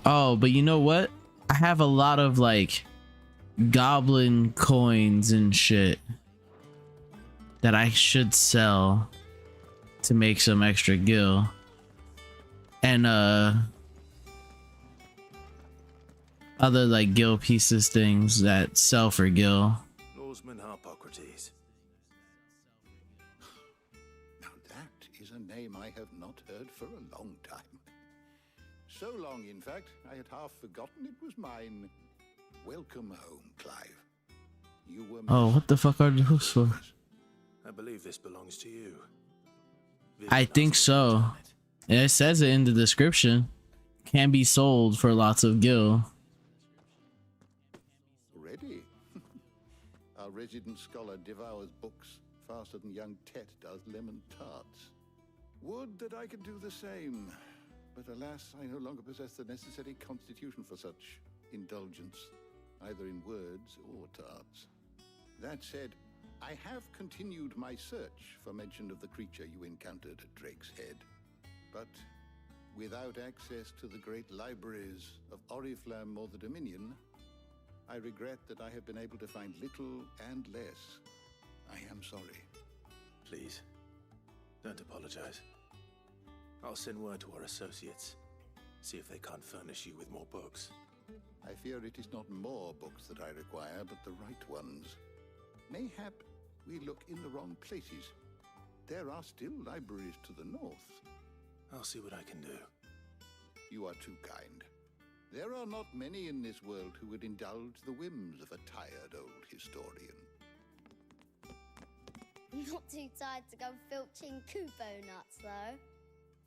Oh, but you know what? I have a lot of like goblin coins and shit that I should sell to make some extra gil. And other like gil pieces things that sell for gil. Lawsman Harpocrates. Now that is a name I have not heard for a long time. So long, in fact, I had half forgotten it was mine. Welcome home, Clive. You were Oh, what the fuck are those for? I believe this belongs to you. I think so. It says it in the description. Can be sold for lots of gil. Ready? Our resident scholar devours books faster than young Tet does lemon tarts. Would that I could do the same. But alas, I no longer possess the necessary constitution for such indulgence, either in words or tarts. That said, I have continued my search for mention of the creature you encountered at Drake's Head. But without access to the great libraries of Oriflamme or the Dominion, I regret that I have been able to find little and less. I am sorry. Please, don't apologize. I'll send word to our associates. See if they can't furnish you with more books. I fear it is not more books that I require, but the right ones. Mayhap we look in the wrong places. There are still libraries to the north. I'll see what I can do. You are too kind. There are not many in this world who would indulge the whims of a tired old historian. Not too tired to go filching Kupo nuts, though.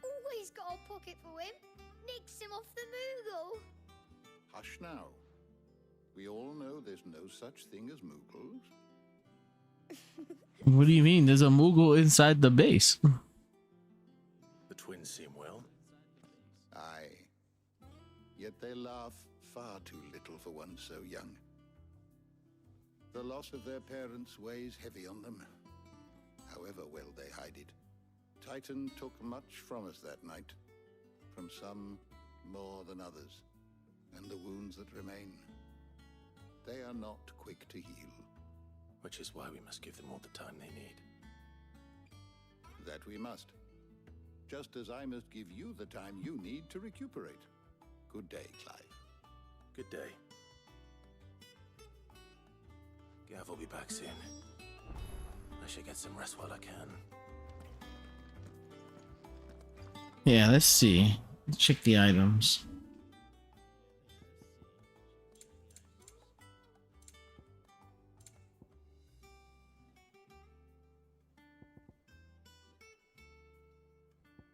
Always got a pocket for him. Nicks him off the Moogle. Hush now. We all know there's no such thing as Moogles. What do you mean? There's a Moogle inside the base. The twins seem well. Aye. Yet they laugh far too little for one so young. The loss of their parents weighs heavy on them, however well they hide it. Titan took much from us that night, from some more than others, and the wounds that remain, they are not quick to heal. Which is why we must give them all the time they need. That we must. Just as I must give you the time you need to recuperate. Good day, Clive. Good day. Gav will be back soon. I should get some rest while I can. Yeah, let's see. Check the items.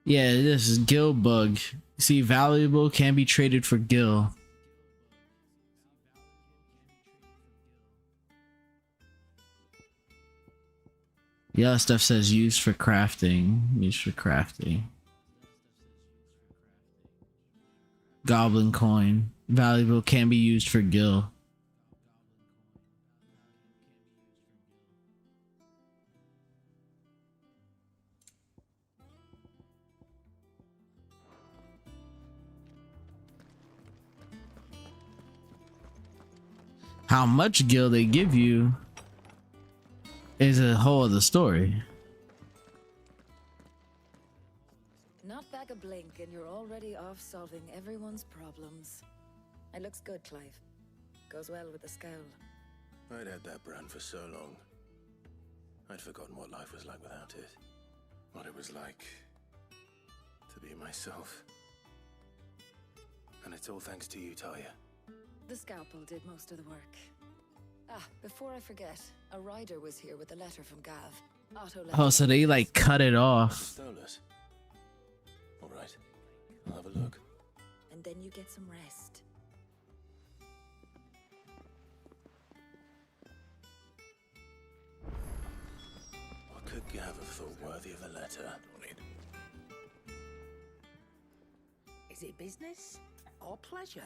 Yeah, this is Gil Bug. See, valuable can be traded for Gil. The other stuff says used for crafting. Used for crafting. Goblin coin. Valuable can be used for Gil. How much gil they give you is a whole other story. Not back a blink and you're already off solving everyone's problems. It looks good, Clive. Goes well with the scowl. I'd had that brand for so long. I'd forgotten what life was like without it. What it was like to be myself. And it's all thanks to you, Talia. The scalpel did most of the work. Ah, before I forget, a rider was here with a letter from Gav. Otto left Oh, so they like cut it off. Stole us. All right, I'll have a look. And then you get some rest. What could Gav have thought worthy of a letter? Is it business or pleasure?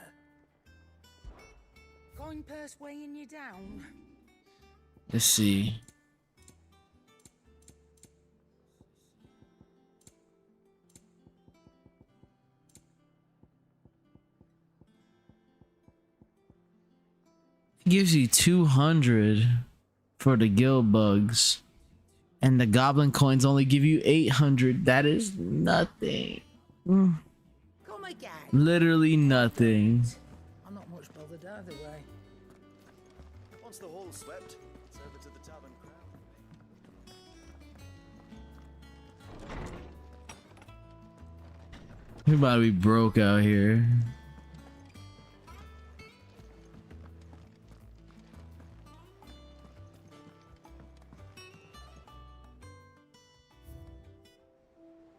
Coin purse weighing you down? Let's see. It gives you 200 for the guild bugs. And the goblin coins only give you 800. That is nothing. Come again. Literally nothing. I'm not much bothered either way. Once the hall's swept, it's over to the tavern crowd. We about to be broke out here.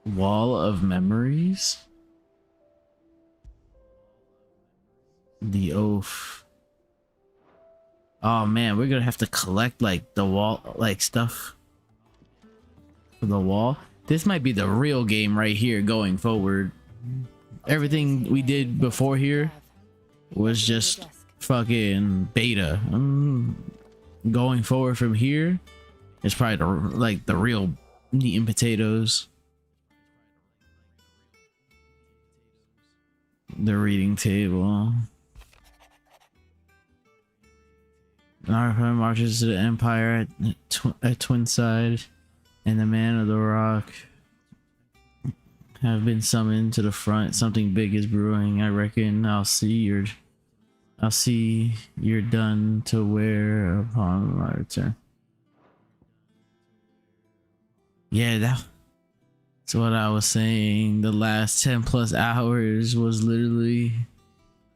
Wall of Memories? The Oath. Oh man, we're gonna have to collect like the wall, like stuff for the wall. This might be the real game right here going forward. Everything we did before here was just fucking beta. Going forward from here, it's probably the real meat and potatoes. The reading table. Naruto marches to the Empire at Twinside, and the Man of the Rock have been summoned to the front. Something big is brewing. I reckon I'll see you're done to wear upon my return. Yeah, that's what I was saying. The last 10 plus hours was literally,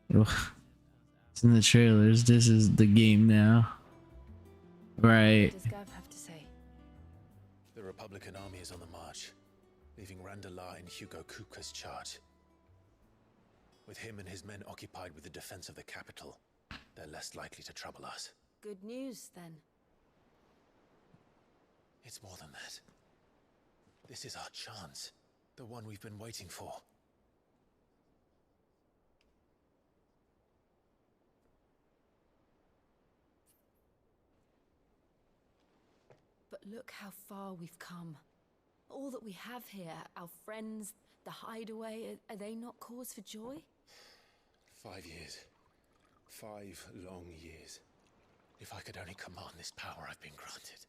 it's in the trailers. This is the game now, right? What does Gav have to say? The Republican army is on the march, leaving Randalar in Hugo Kupka's charge. With him and his men occupied with the defense of the capital, they're less likely to trouble us. Good news, then. It's more than that. This is our chance, the one we've been waiting for. But look how far we've come. All that we have here, our friends, the hideaway, are they not cause for joy? 5 years. 5 long years. If I could only command this power I've been granted,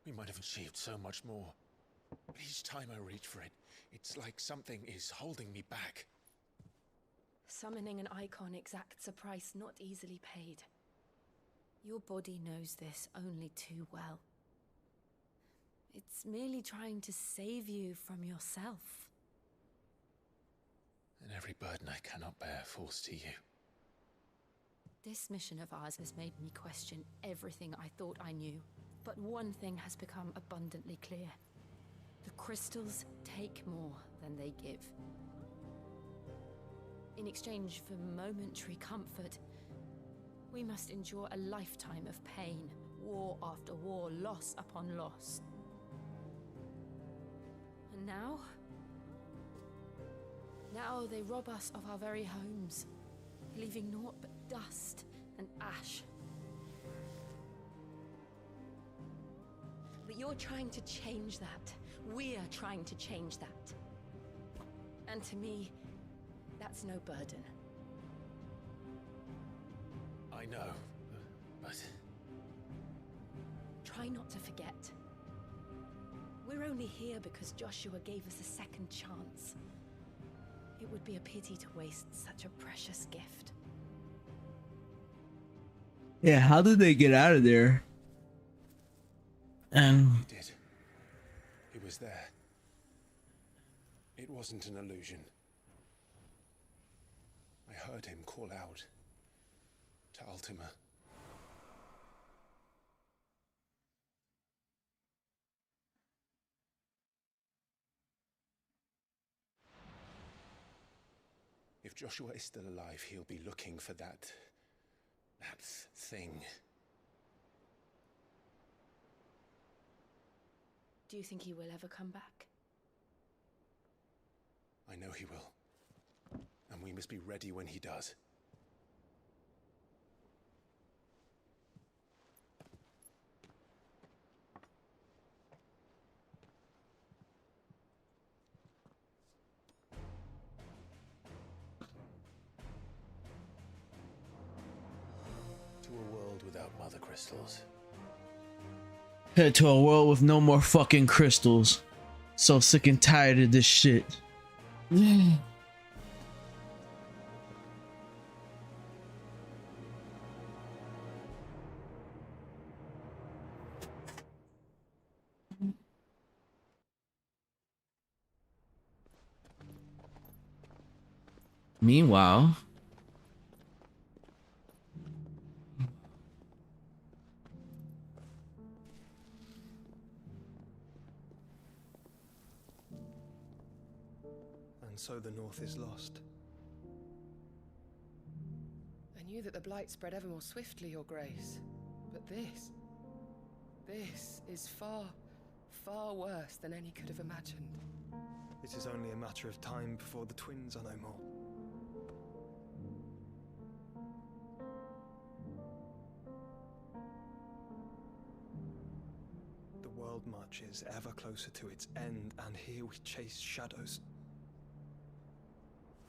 we might have achieved so much more. But each time I reach for it, it's like something is holding me back. Summoning an icon exacts a price not easily paid. Your body knows this only too well. It's merely trying to save you from yourself. And every burden I cannot bear falls to you. This mission of ours has made me question everything I thought I knew. But one thing has become abundantly clear. The crystals take more than they give. In exchange for momentary comfort, we must endure a lifetime of pain, war after war, loss upon loss. And now they rob us of our very homes, leaving naught but dust and ash. But you're trying to change that. We're trying to change that. And to me, that's no burden. I know, but... Try not to forget. We're only here because Joshua gave us a second chance. It would be a pity to waste such a precious gift. Yeah, how did they get out of there? And He did. He was there. It wasn't an illusion. I heard him call out to Ultima. If Joshua is still alive, he'll be looking for that thing. Do you think he will ever come back? I know he will. No we must be ready when he does. To a world without mother crystals. Head to a world with no more fucking crystals. So sick and tired of this shit. Meanwhile, And so the North is lost. I knew that the Blight spread ever more swiftly, Your Grace. But this is far, far worse than any could have imagined. It is only a matter of time before the twins are no more. The world marches ever closer to its end, and here we chase shadows.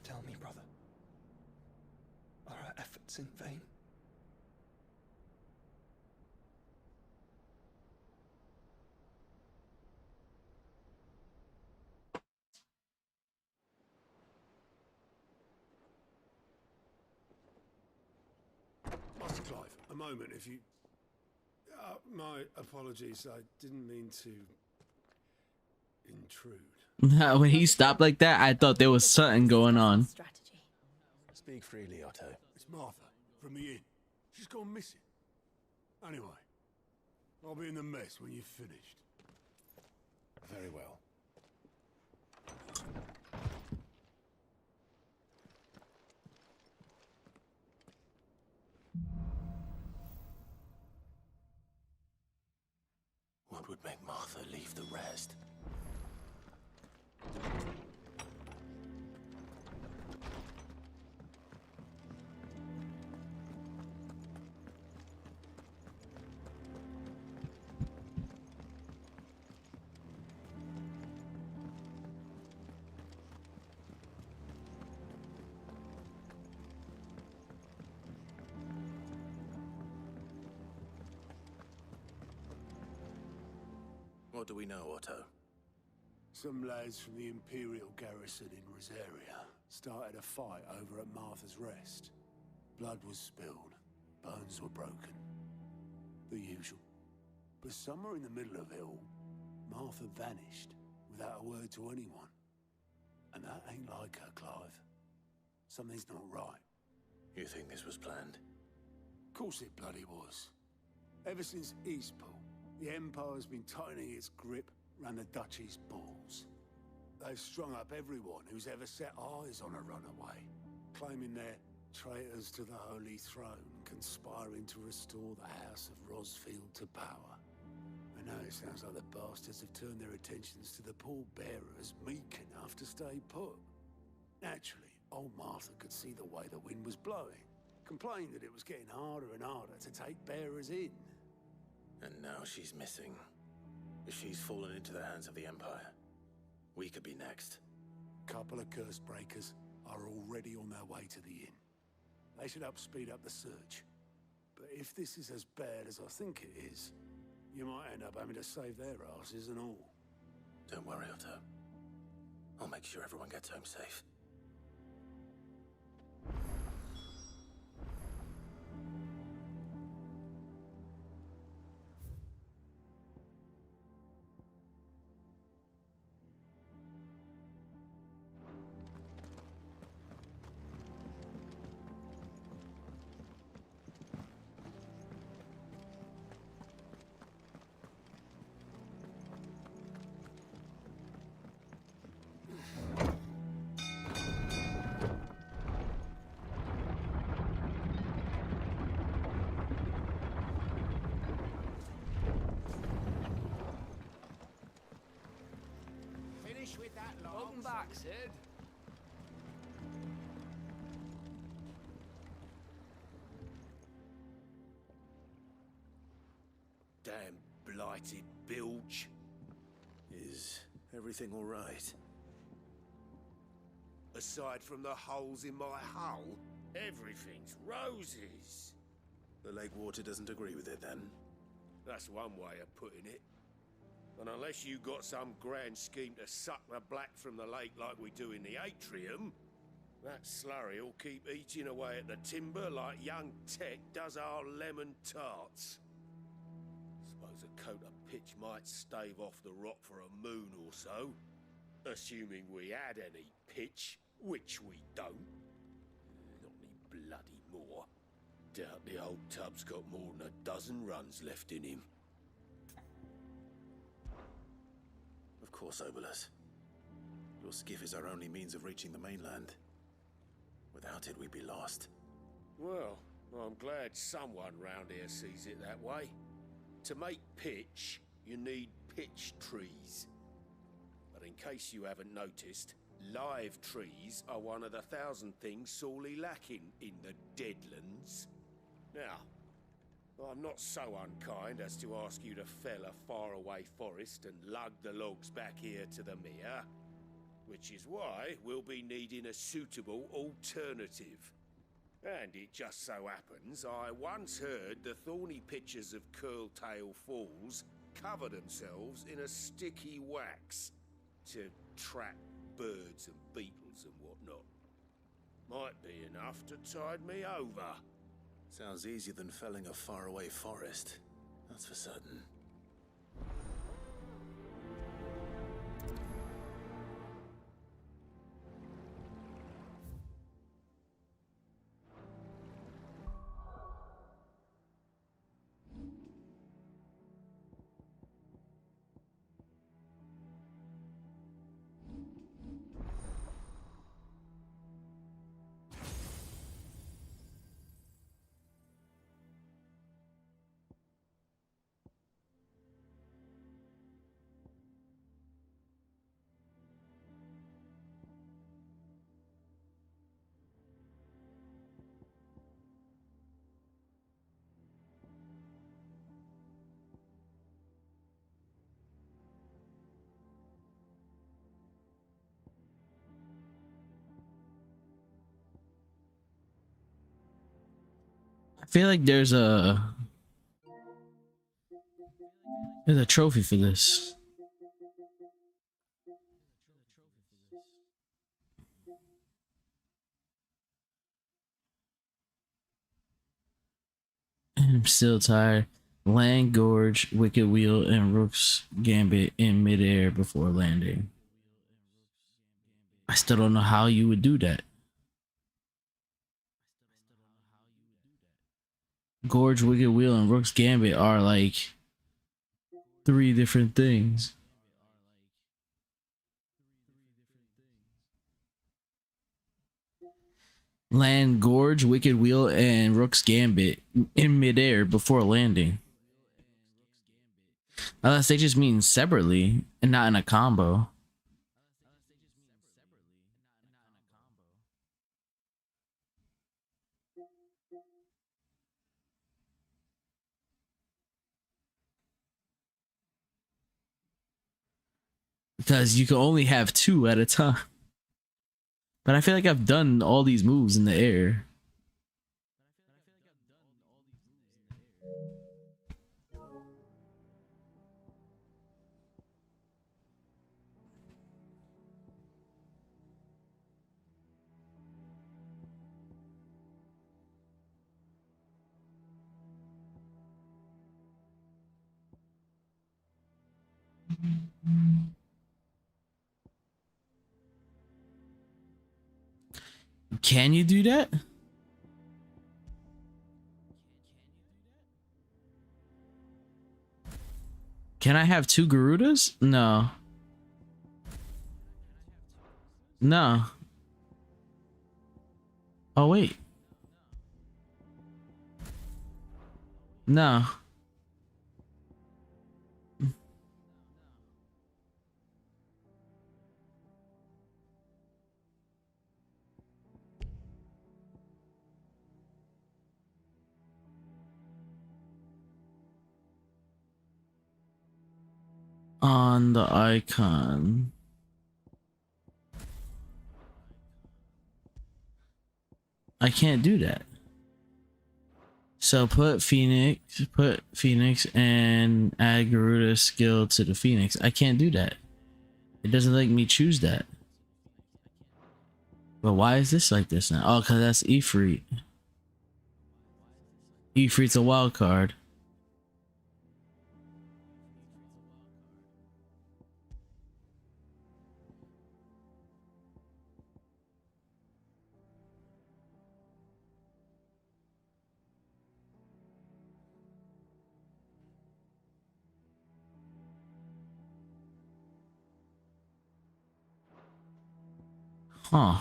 Tell me, brother, are our efforts in vain? Master Clive, a moment, if you... my apologies, I didn't mean to intrude. when he stopped like that, I thought there was something going on. Speak freely, Otto. It's Martha, from the inn. She's gone missing. Anyway, I'll be in the mess when you've finished. Very well. What would make Martha leave the rest? What do we know, Otto? Some lads from the Imperial garrison in Rosaria started a fight over at Martha's Rest. Blood was spilled, bones were broken. The usual. But somewhere in the middle of it all, Martha vanished without a word to anyone. And that ain't like her, Clive. Something's not right. You think this was planned? Of course it bloody was. Ever since Eastpool, the Empire's been tightening its grip round the Duchy's balls. They've strung up everyone who's ever set eyes on a runaway, claiming they're traitors to the Holy Throne, conspiring to restore the House of Rosfield to power. And now it sounds like the bastards have turned their attentions to the pallbearers meek enough to stay put. Naturally, old Martha could see the way the wind was blowing, complained that it was getting harder and harder to take bearers in. And now she's missing. If she's fallen into the hands of the Empire, we could be next. Couple of curse breakers are already on their way to the inn. They should speed up the search. But if this is as bad as I think it is, you might end up having to save their asses and all. Don't worry, Otto. I'll make sure everyone gets home safe. Welcome back, Sid. painted bilge. Is everything all right? Aside from the holes in my hull, everything's roses. The lake water doesn't agree with it, then? That's one way of putting it. And unless you got some grand scheme to suck the black from the lake like we do in the atrium, that slurry'll keep eating away at the timber like young Tech does our lemon tarts. Suppose a coat of pitch might stave off the rot for a moon or so, assuming we had any pitch, which we don't. Not any bloody more. Doubt the old tub's got more than a dozen runs left in him. Of course, Obolus. Your skiff is our only means of reaching the mainland. Without it, we'd be lost. Well, I'm glad someone round here sees it that way. To make pitch, you need pitch trees. But in case you haven't noticed, live trees are one of the 1,000 things sorely lacking in the Deadlands. Now, I'm not so unkind as to ask you to fell a faraway forest and lug the logs back here to the mere, which is why we'll be needing a suitable alternative. And it just so happens I once heard the thorny pitchers of Curltail Falls cover themselves in a sticky wax to trap birds and beetles and whatnot. Might be enough to tide me over. Sounds easier than felling a faraway forest. That's for certain. I feel like there's a trophy for this. I'm still tired. Land Gorge, Wicked Wheel, and Rook's Gambit in midair before landing. I still don't know how you would do that. Gorge, Wicked Wheel, and Rook's Gambit are like 3 different things. Land Gorge, Wicked Wheel, and Rook's Gambit in midair before landing. Unless they just mean separately and not in a combo. Because you can only have 2 at a time. But I feel like I've done all these moves in the air. Can you do that? Can I have 2 Garudas? No. No. Oh, wait. No. On the icon. I can't do that. So put Phoenix and add Garuda's skill to the Phoenix. I can't do that. It doesn't let me choose that. But why is this like this now? Oh, because that's Ifrit. Ifrit's a wild card. Huh.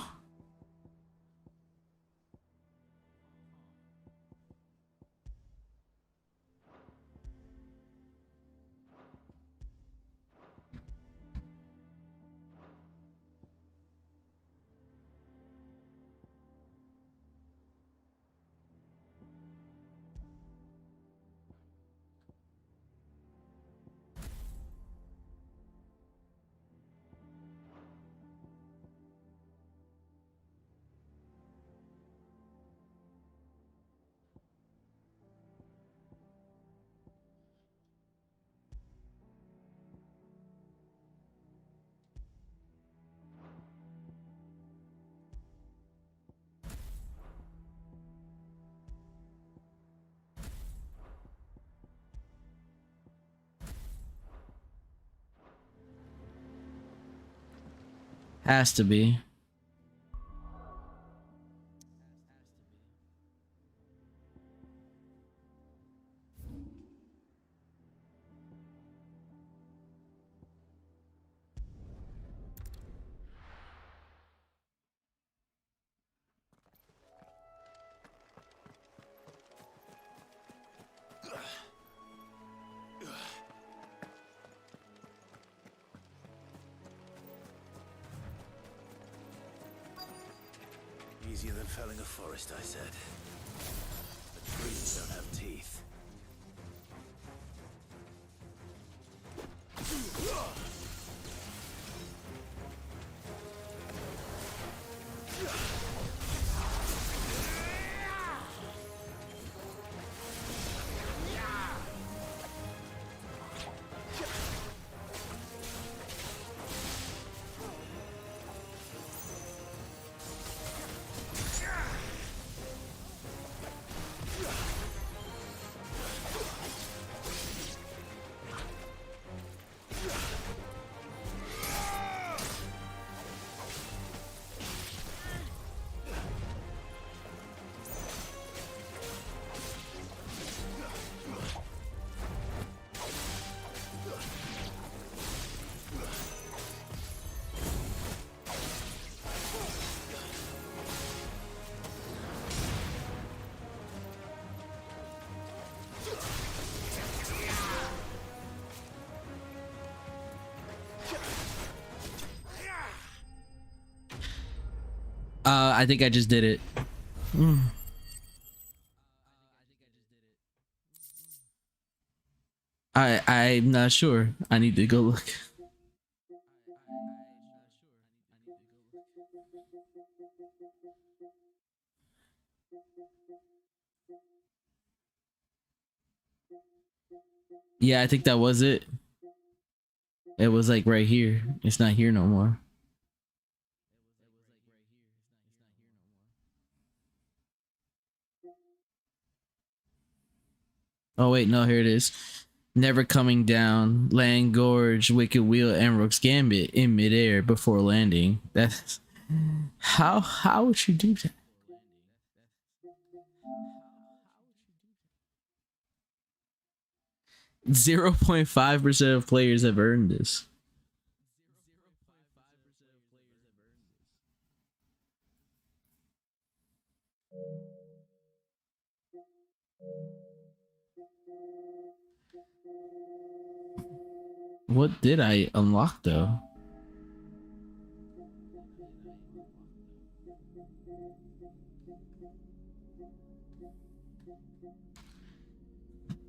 Has to be. Easier than felling a forest, I said. The trees don't have teeth. I think I just did it. I'm not sure. I need to go look. Yeah, I think that was it. It was like right here. It's not here no more. Oh wait, no, here it is. Never coming down, Land Gorge, Wicked Wheel, and Rook's Gambit in midair before landing. That's how would you do that? Zero 0.5% of players have earned this. What did I unlock though?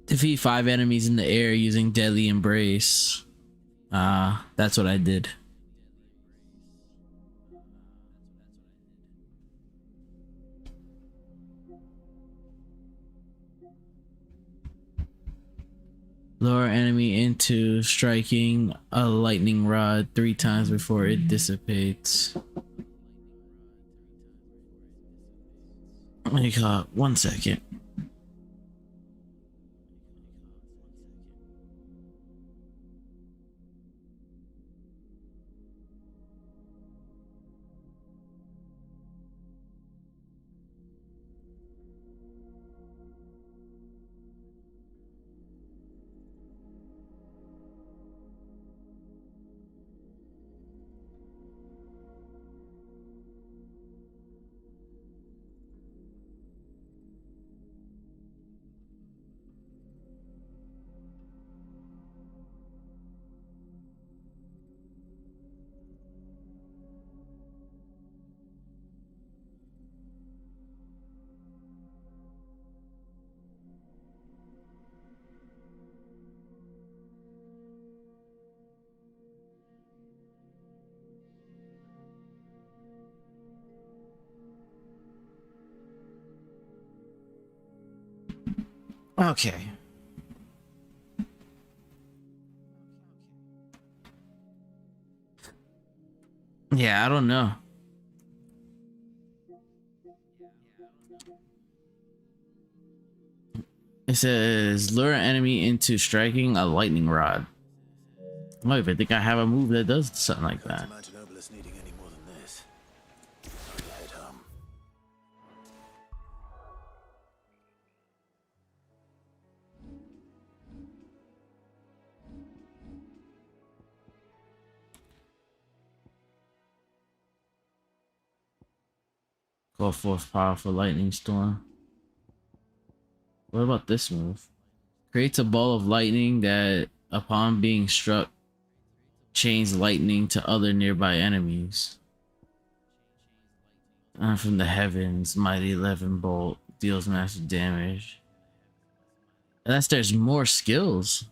Defeat 5 enemies in the air using Deadly Embrace. That's what I did. Lure enemy into striking a lightning rod 3 times before it dissipates. Let me call it 1 second. Okay. Yeah, I don't know. It says lure enemy into striking a lightning rod. I don't even think I have a move that does something like that. Imagine Obelisk needing any more than this. Time to head home. Call forth powerful lightning storm. What about this move? Creates a ball of lightning that, upon being struck, chains lightning to other nearby enemies. And from the heavens, mighty 11 bolt deals massive damage. Unless there's more skills.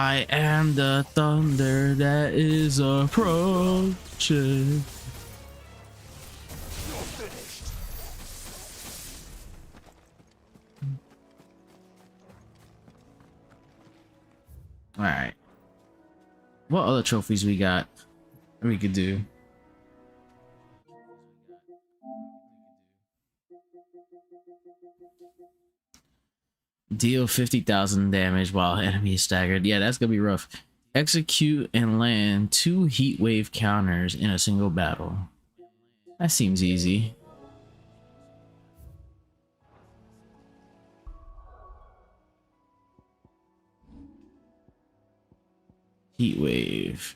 I am the thunder that is approaching. All right. What other trophies we got we could do? Deal 50,000 damage while enemy is staggered. Yeah, that's gonna be rough. Execute and land 2 heat wave counters in a single battle. That seems easy. Heat wave.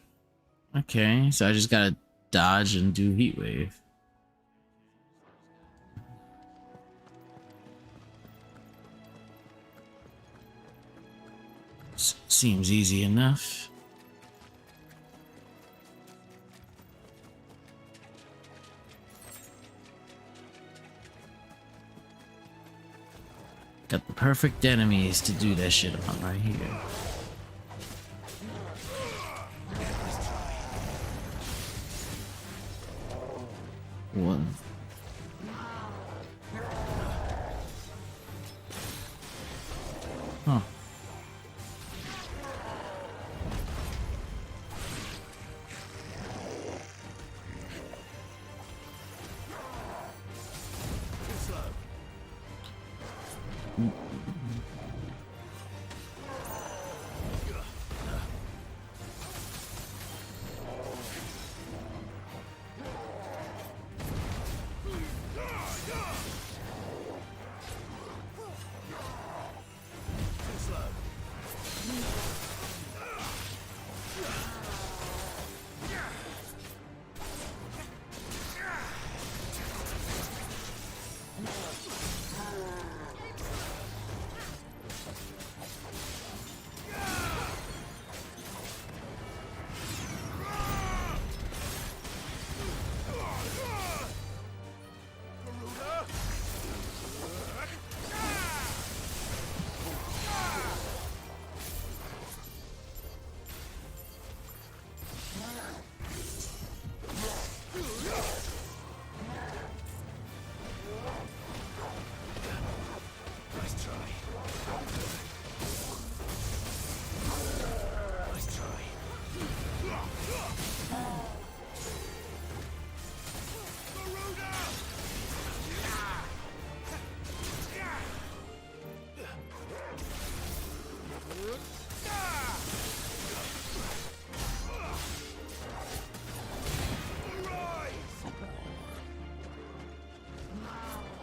Okay, so I just gotta dodge and do heat wave. Seems easy enough. Got the perfect enemies to do that shit on right here. One. Huh.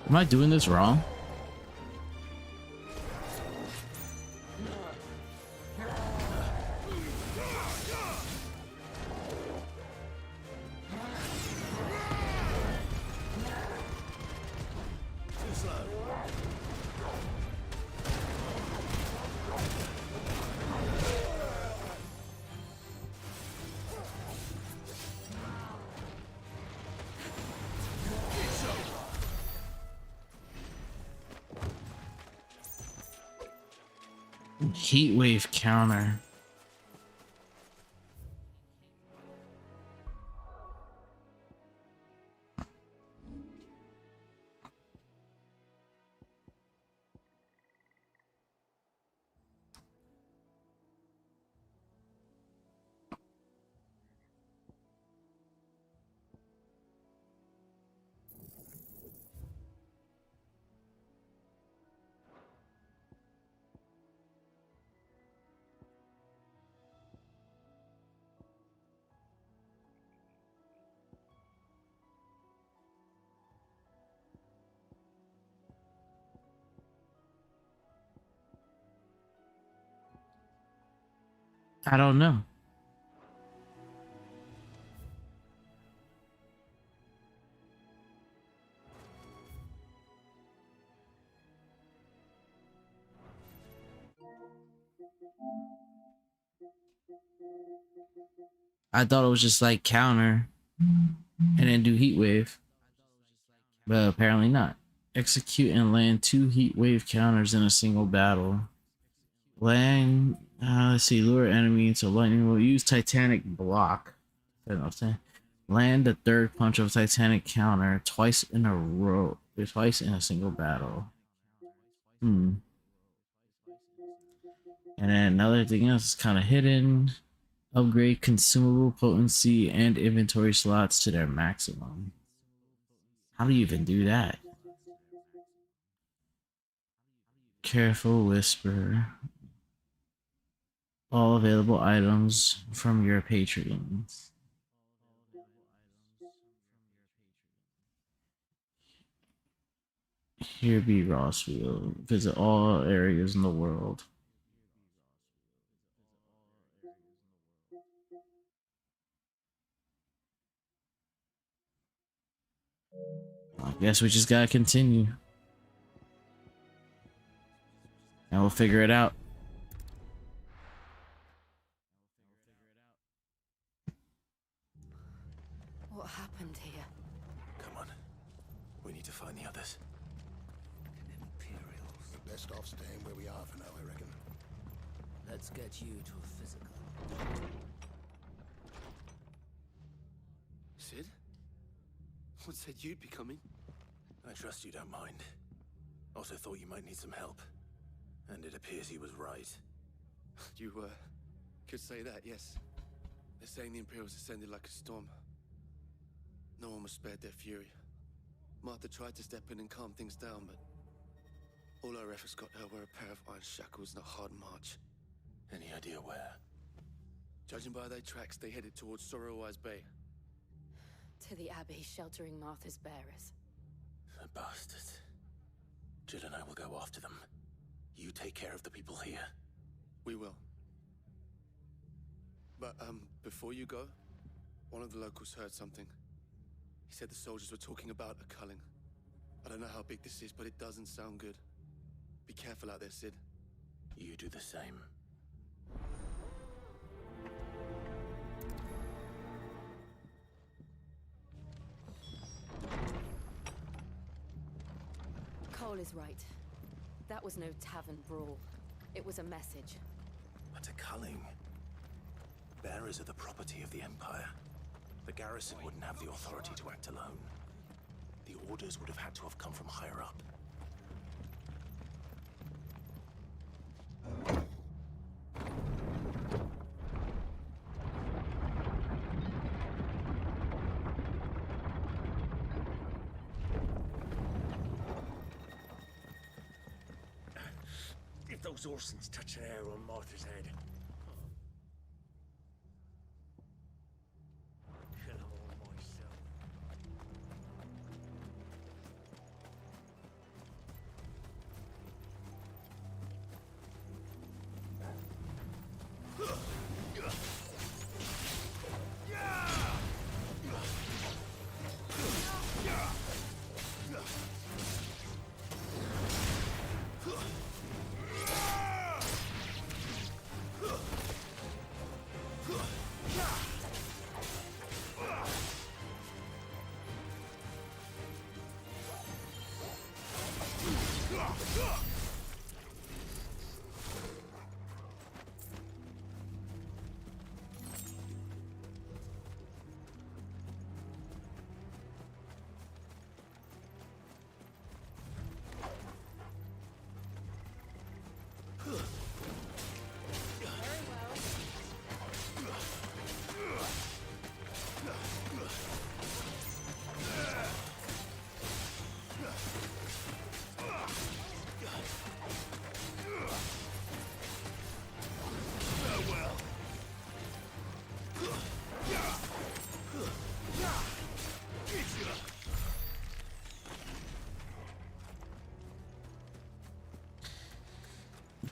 Am I doing this wrong? Heat wave counter. I don't know. I thought it was just like counter and then do heat wave, but apparently not. Execute and land 2 heat wave counters in a single battle. Land Let's see. Lure enemy into lightning. Will use Titanic block. I don't know what I'm saying. Land the third punch of Titanic counter twice in a row. Twice in a single battle. And then another thing else is kind of hidden. Upgrade consumable potency and inventory slots to their maximum. How do you even do that? Careful whisper. All available items from your patrons. Here be Rossfield. Visit all areas in the world. I guess we just gotta continue. And we'll figure it out. What happened here? Come on. We need to find the others. Imperials. We're best off staying where we are for now, I reckon. Let's get you to a physical. Sid? What said you'd be coming? I trust you don't mind. Also thought you might need some help. And it appears he was right. You, could say that, yes. They're saying the Imperials ascended like a storm. No one was spared their fury. Martha tried to step in and calm things down, but all our efforts got her were a pair of iron shackles and a hard march. Any idea where? Judging by their tracks, they headed towards Sorrowwise Bay. To the Abbey sheltering Martha's bearers. The bastards. Jill and I will go after them. You take care of the people here. We will. But, before you go, one of the locals heard something. He said the soldiers were talking about a culling. I don't know how big this is, but it doesn't sound good. Be careful out there, Sid. You do the same. Cole is right. That was no tavern brawl. It was a message. But a culling. Bearers are the property of the Empire. The garrison wouldn't have the authority to act alone. The orders would have had to have come from higher up. If those Orsons touch an arrow on Martha's head. Kill them all myself.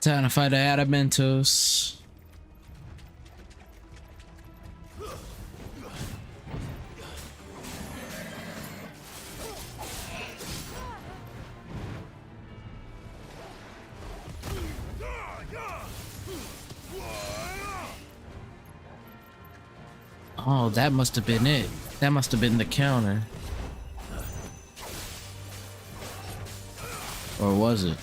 Time to fight the Adamentos. Oh, that must have been it. That must have been the counter. Or was it?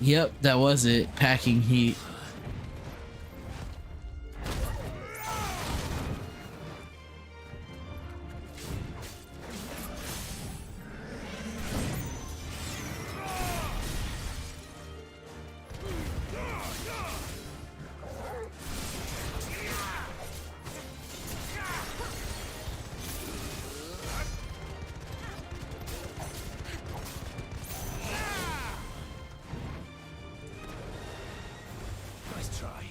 Yep, that was it. Packing heat. Nice try.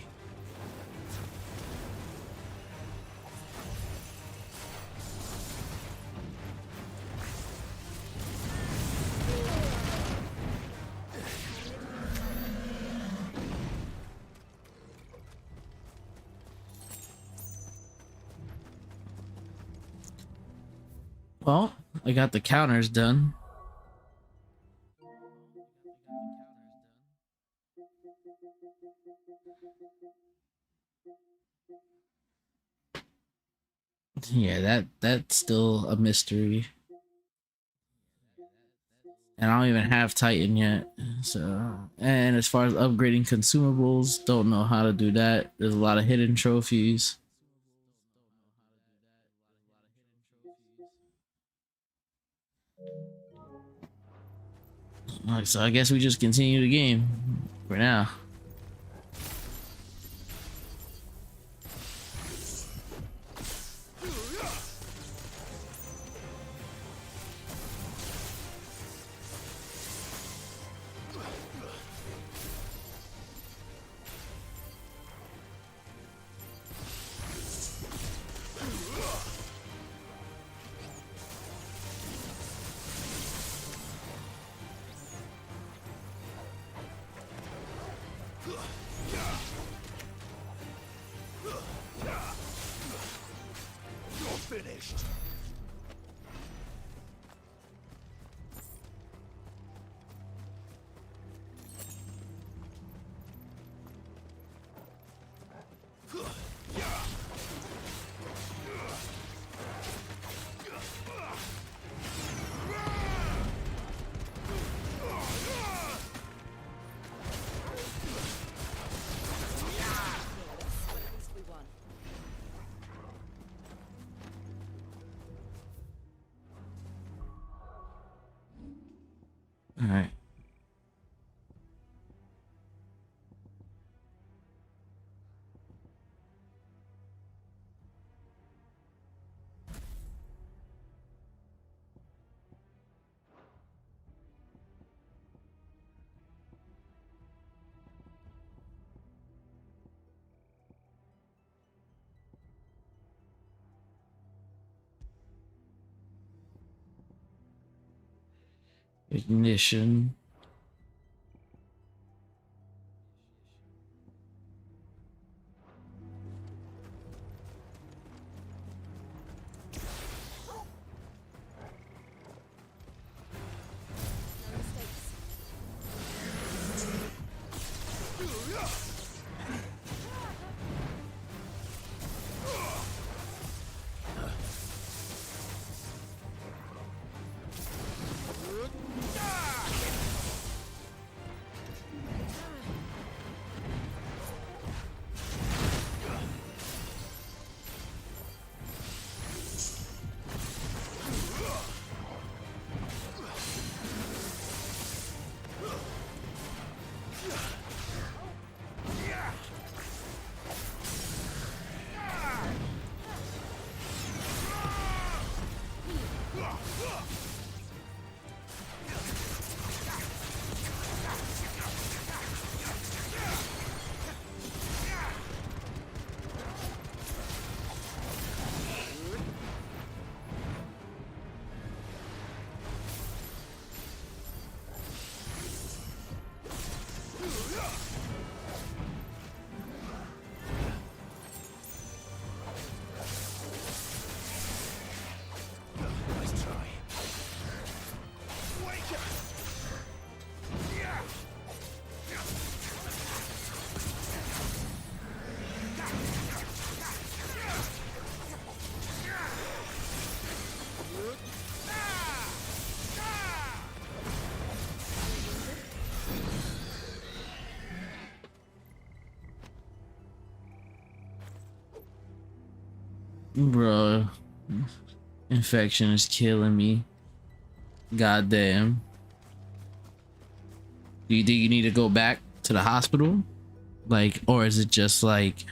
Well, I got the counters done. Yeah, that's still a mystery. And I don't even have Titan yet. So, and as far as upgrading consumables, don't know how to do that. There's a lot of hidden trophies. So I guess we just continue the game for now. You're finished. All right. Ignition. Bro, infection is killing me. Goddamn. Do you think you need to go back to the hospital? Like, or is it just like...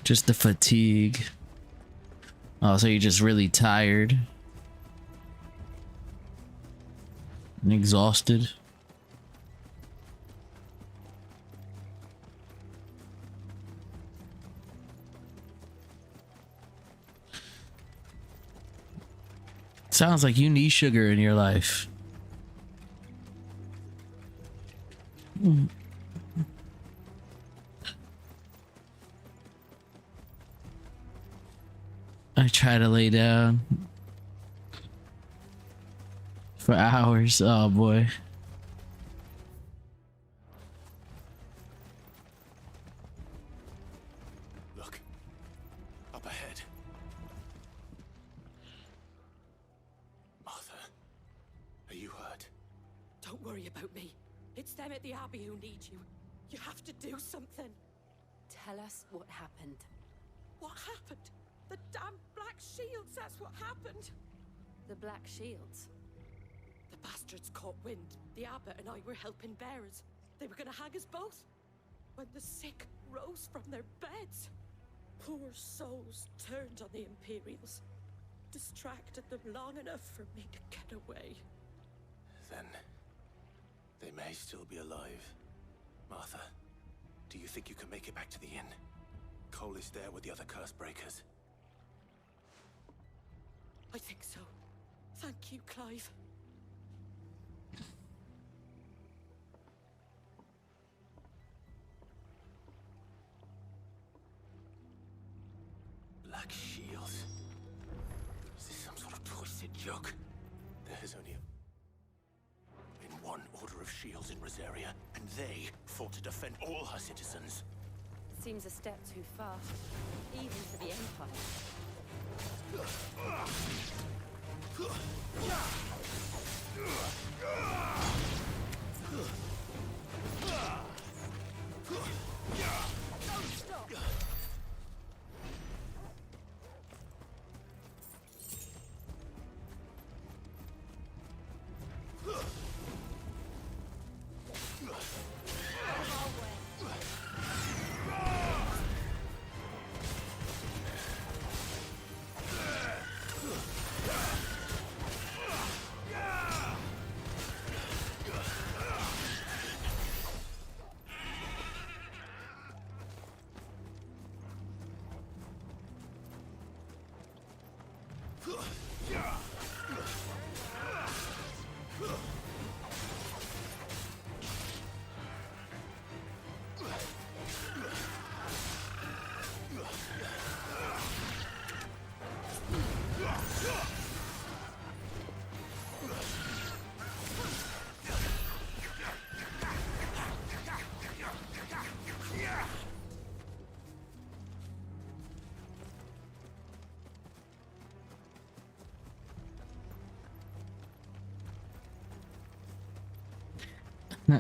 just the fatigue? Oh, so you're just really tired and exhausted. Sounds like you need sugar in your life. I try to lay down for hours. Oh boy. Look, up ahead. Martha, are you hurt? Don't worry about me. It's them at the Abbey who need you. You have to do something. Tell us what happened. What happened? The damn Black Shields, that's what happened. The Black Shields? The bastards caught wind. The abbot and I were helping bearers. They were gonna hang us both. When the sick rose from their beds, poor souls turned on the Imperials. Distracted them long enough for me to get away. Then they may still be alive. Martha, do you think you can make it back to the inn? Cole is there with the other curse breakers. I think so. Thank you, Clive. Black Shields? Is this some sort of twisted joke? There has only been one Order of Shields in Rosaria, and they fought to defend all her citizens. Seems a step too far, even for the Empire. Don't stop!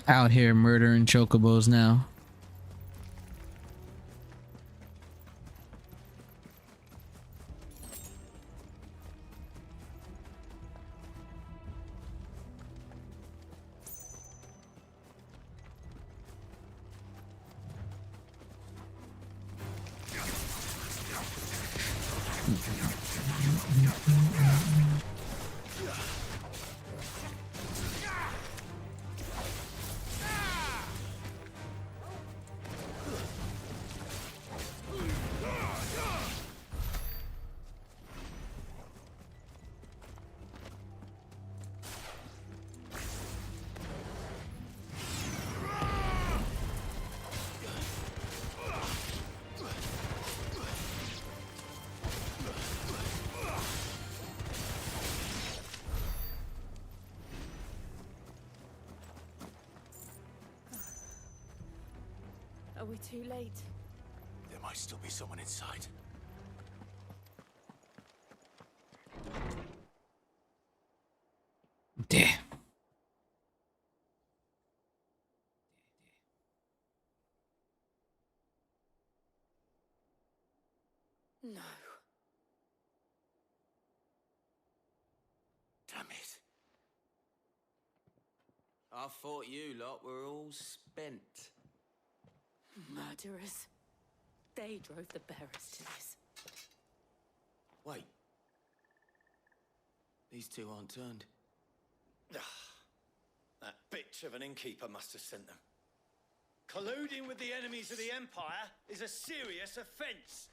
Out here murdering chocobos now. Are we too late? There might still be someone inside. I thought you lot were all spent. Murderers. They drove the bearers to this. Wait. These two aren't turned. That bitch of an innkeeper must have sent them. Colluding with the enemies of the Empire is a serious offense.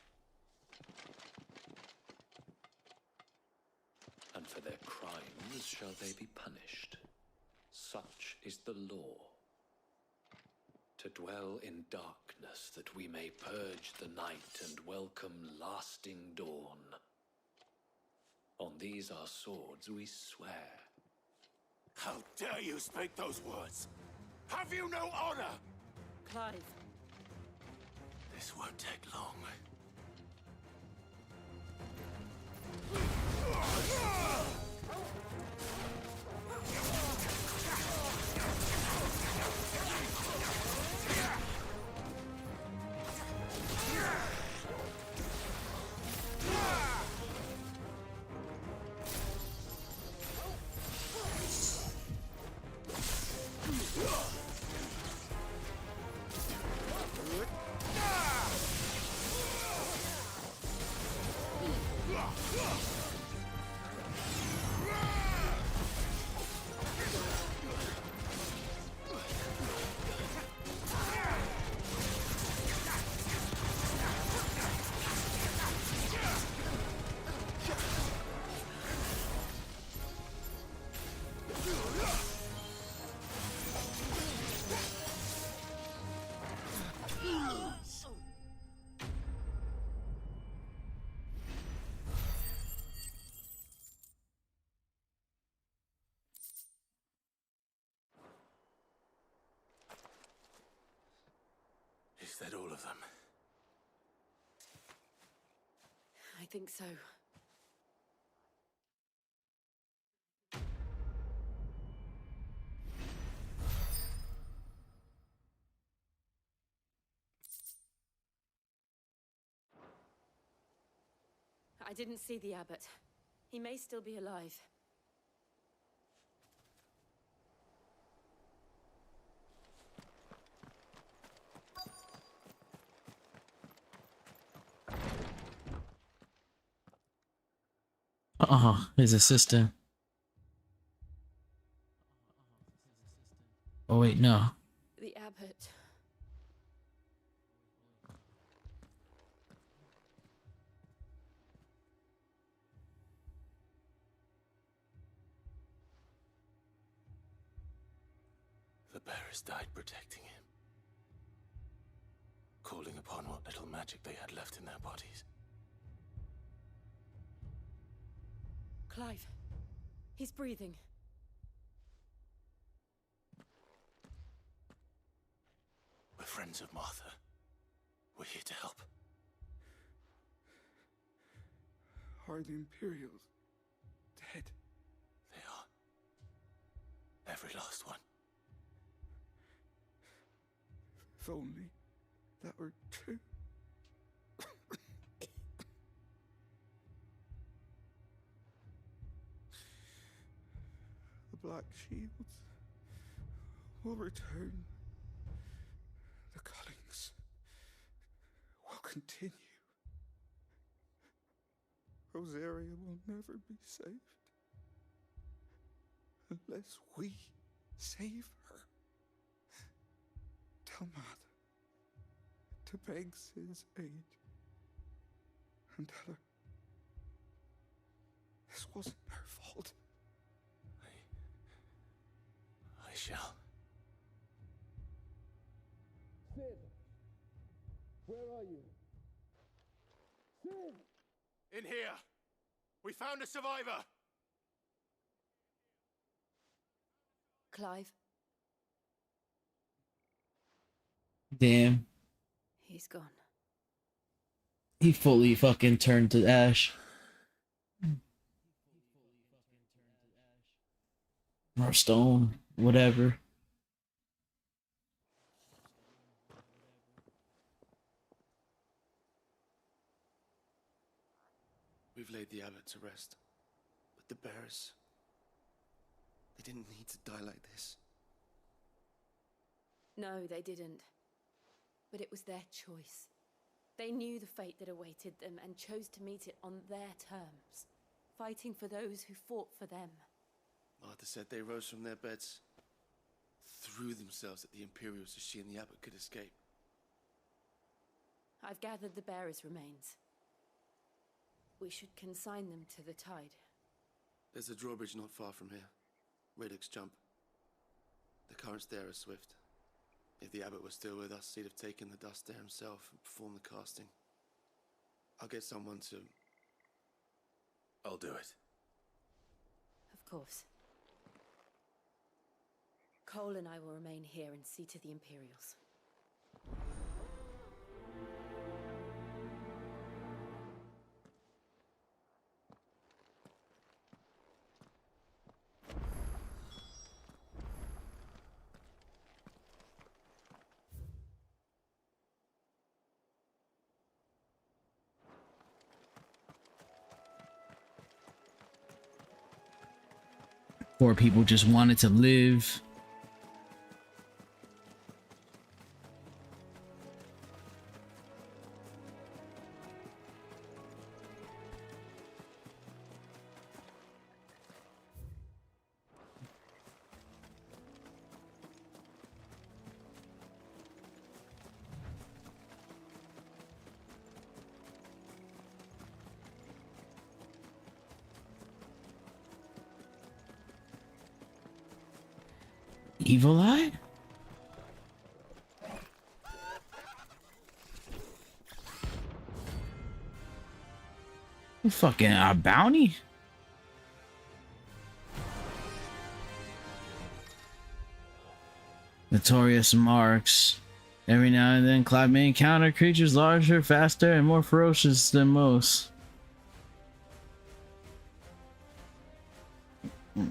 And for their crimes shall they be punished. Such is the law. To dwell in darkness that we may purge the night and welcome lasting dawn. On these our swords we swear. How dare you speak those words? Have you no honor? Clive. This won't take long. Is that all of them? I think so. I didn't see the abbot. He may still be alive. His assistant. Oh wait, no. The abbot. The bearers died protecting him, calling upon what little magic they had left in their bodies. Clive. He's breathing. We're friends of Martha. We're here to help. Are the Imperials dead? They are. Every last one. If only that were true. The Black Shields will return. The Cullings will continue. Rosaria will never be saved unless we save her. Tell Mother to beg Sid's aid and tell her this wasn't her fault. I shall. Sid! Where are you? Sid! In here! We found a survivor! Clive. Damn. He's gone. He fully fucking turned to ash. Or stone, whatever. We've laid the abbot to rest. But the bearers... they didn't need to die like this. No, they didn't. But it was their choice. They knew the fate that awaited them and chose to meet it on their terms, fighting for those who fought for them. Martha said they rose from their beds, threw themselves at the Imperials so she and the abbot could escape. I've gathered the bearers' remains. We should consign them to the tide. There's a drawbridge not far from here. Radix Jump. The currents there are swift. If the abbot was still with us, he'd have taken the dust there himself and performed the casting. I'll get someone to... I'll do it. Of course. Cole and I will remain here and see to the Imperials. Poor people just wanted to live. Evil Eye? Fucking a bounty? Notorious marks. Every now and then, Clive may encounter creatures larger, faster, and more ferocious than most.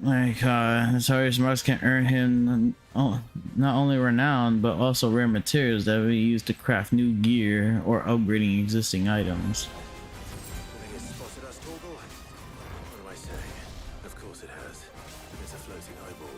Like, Notorious marks can earn him not only renown, but also rare materials that will be used to craft new gear or upgrading existing items. Think it's spotted us, Torgal? What do I say? Of course it has. It's a floating eyeball.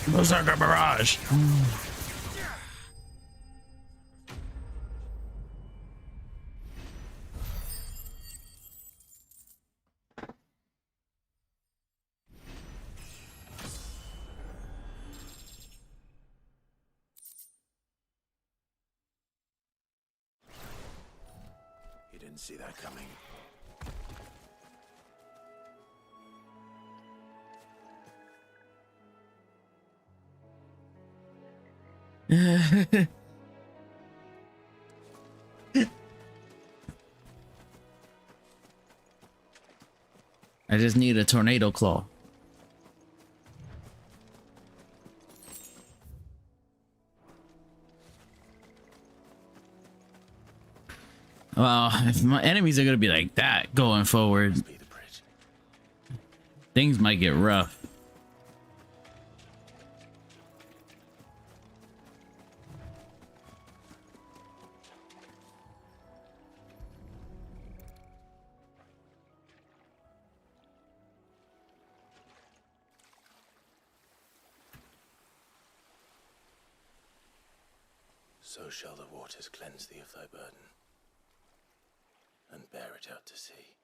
Berserker Barrage. You didn't see that coming. I just need a tornado claw. Well, if my enemies are gonna be like that going forward, things might get rough. So shall the waters cleanse thee of thy burden, and bear it out to sea.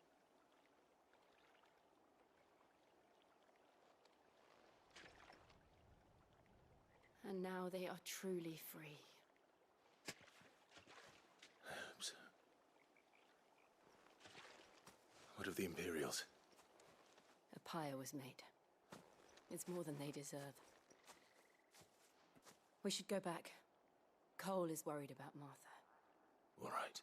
And now they are truly free. I hope so. What of the Imperials? A pyre was made. It's more than they deserve. We should go back. Cole is worried about Martha. All right.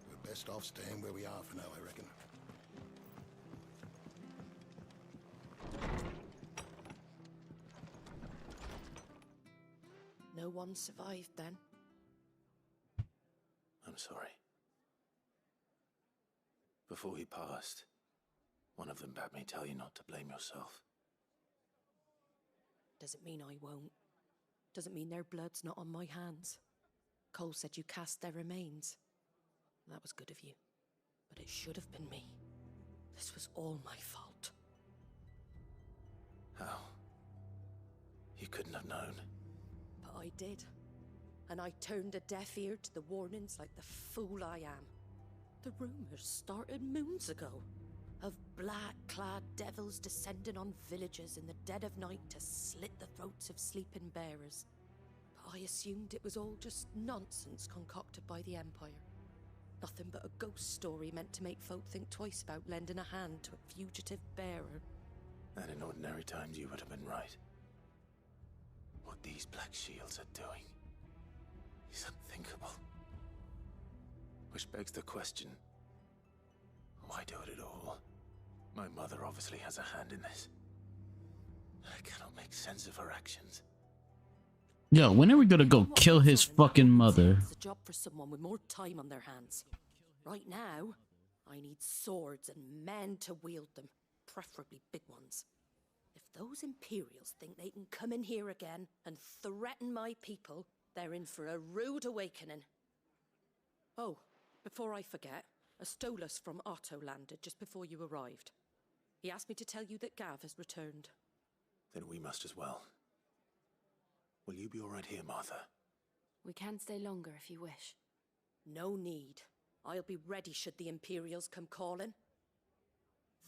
We're best off staying where we are for now, I reckon. No one survived then? I'm sorry. Before he passed, one of them bade me tell you not to blame yourself. Doesn't mean I won't. Doesn't mean their blood's not on my hands. Cole said you cast their remains. That was good of you. But it should have been me. This was all my fault. How? You couldn't have known. But I did. And I turned a deaf ear to the warnings like the fool I am. The rumors started moons ago. Of black-clad devils descending on villages in the dead of night to slit the throats of sleeping bearers. But I assumed it was all just nonsense concocted by the Empire. Nothing but a ghost story meant to make folk think twice about lending a hand to a fugitive bearer. And in ordinary times you would have been right. What these Black Shields are doing is unthinkable. Which begs the question, why do it at all? My mother obviously has a hand in this. I cannot make sense of her actions. Yo, when are we gonna go kill his fucking mother? It's a job for someone with more time on their hands. Right now, I need swords and men to wield them, preferably big ones. If those Imperials think they can come in here again and threaten my people, they're in for a rude awakening. Oh, before I forget, a Stolas from Otto landed just before you arrived. He asked me to tell you that Gav has returned. Then we must as well. Will you be all right here, Martha? We can stay longer if you wish. No need. I'll be ready should the Imperials come calling.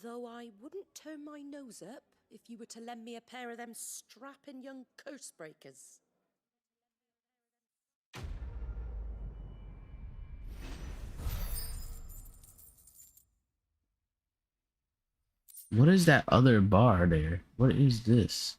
Though I wouldn't turn my nose up if you were to lend me a pair of them strapping young curse breakers. What is that other bar there? What is this?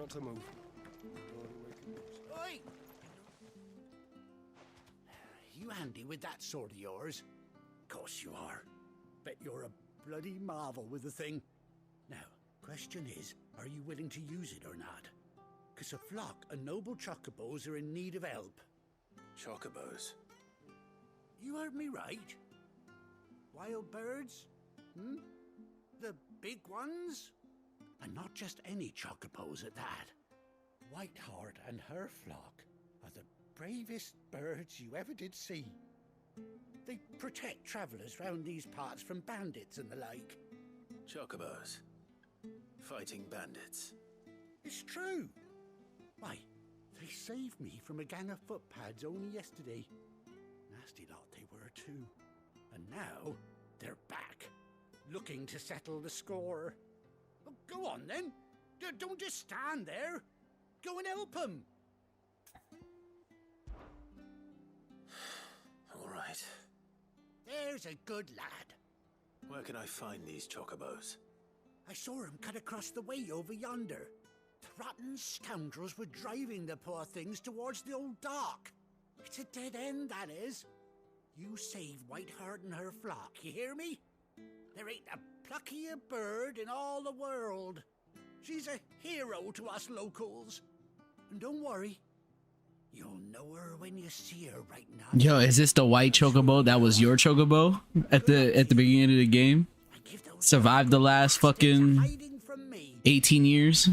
not to move. Oi! You handy with that sword of yours? Course you are. Bet you're a bloody marvel with the thing. Now, question is, are you willing to use it or not? 'Cause a flock of noble chocobos are in need of help. Chocobos? You heard me right. Wild birds? Hmm? The big ones? And not just any chocobos at that. Whiteheart and her flock are the bravest birds you ever did see. They protect travellers round these parts from bandits and the like. Chocobos? Fighting bandits? It's true. Why, they saved me from a gang of footpads only yesterday. Nasty lot they were too. And now they're back, looking to settle the score. Oh, go on then. Don't just stand there. Go and help them. All right. There's a good lad. Where can I find these chocobos? I saw him cut across the way over yonder. The rotten scoundrels were driving the poor things towards the old dock. It's a dead end, that is. You save Whiteheart and her flock, you hear me? There ain't a pluckier bird in all the world. She's a hero to us locals. And don't worry, you'll know her when you see her right now. Yo, is this the white chocobo that was your chocobo at the beginning of the game? Survived the last fucking 18 years?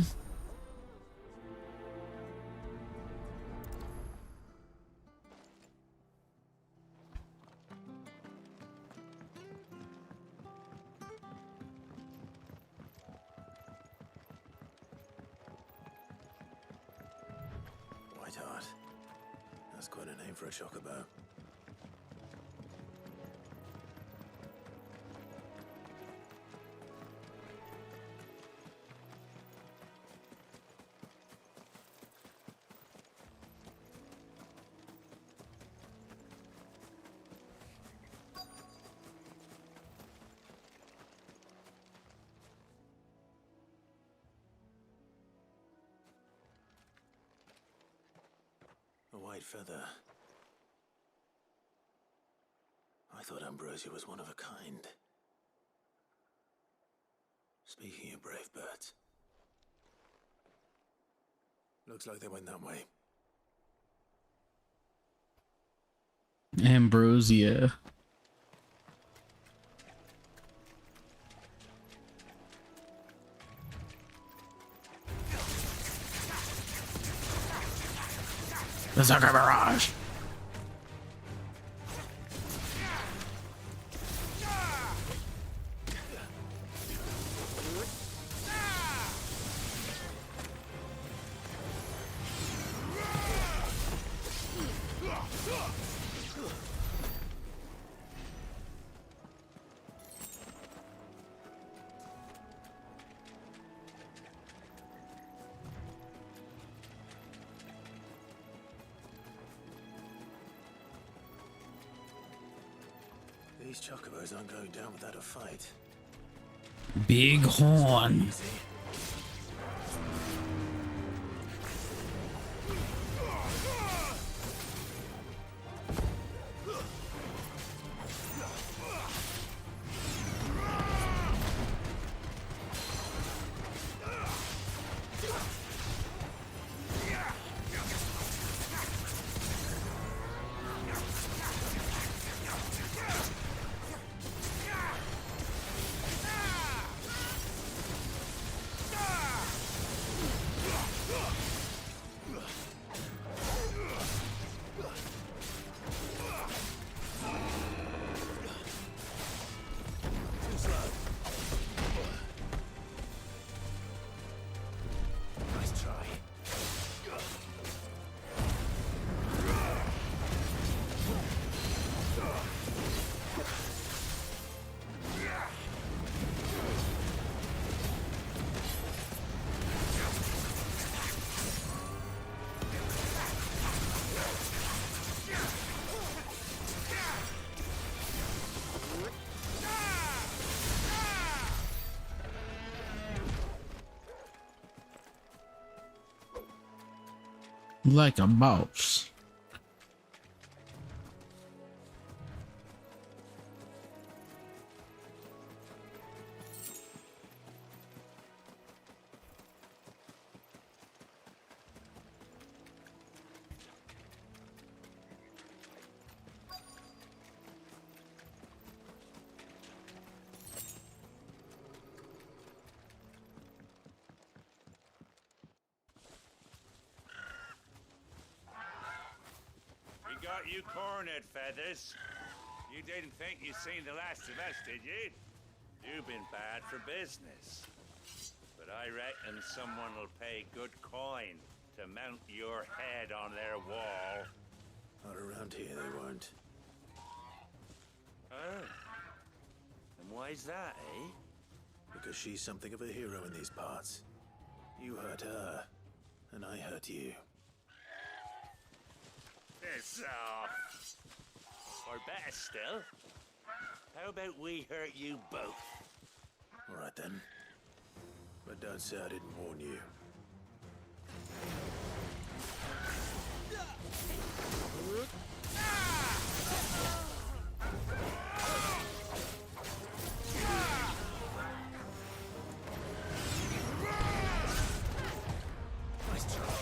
Whiteheart. That's quite a name for a chocobo. A white feather. I thought Ambrosia was one of a kind. Speaking of brave birds. Looks like they went that way. Ambrosia. The Zucker Barrage. These chocobos aren't going down without a fight. Big horn. Like a boss. Got you cornered, Feathers. You didn't think you'd seen the last of us, did you? You've been bad for business. But I reckon someone will pay good coin to mount your head on their wall. Not around here, they won't. Oh. And why's that, eh? Because she's something of a hero in these parts. You hurt her, and I hurt you. Piss off. Or better still, how about we hurt you both? All right then. But don't say I didn't warn you. Nice try.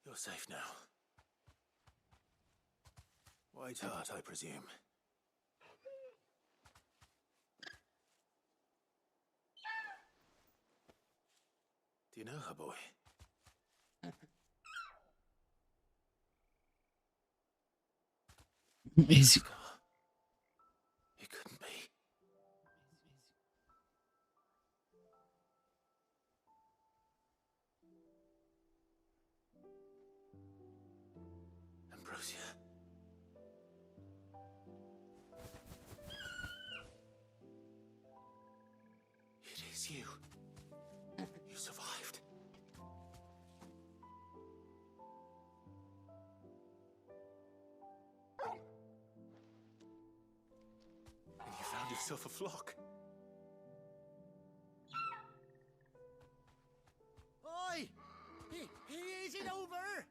You're safe now. White Hart, I presume. Do you know her, boy? Is he? It couldn't be. Ambrosia. It is you. You survived. yourself a flock. Oi! Is it over?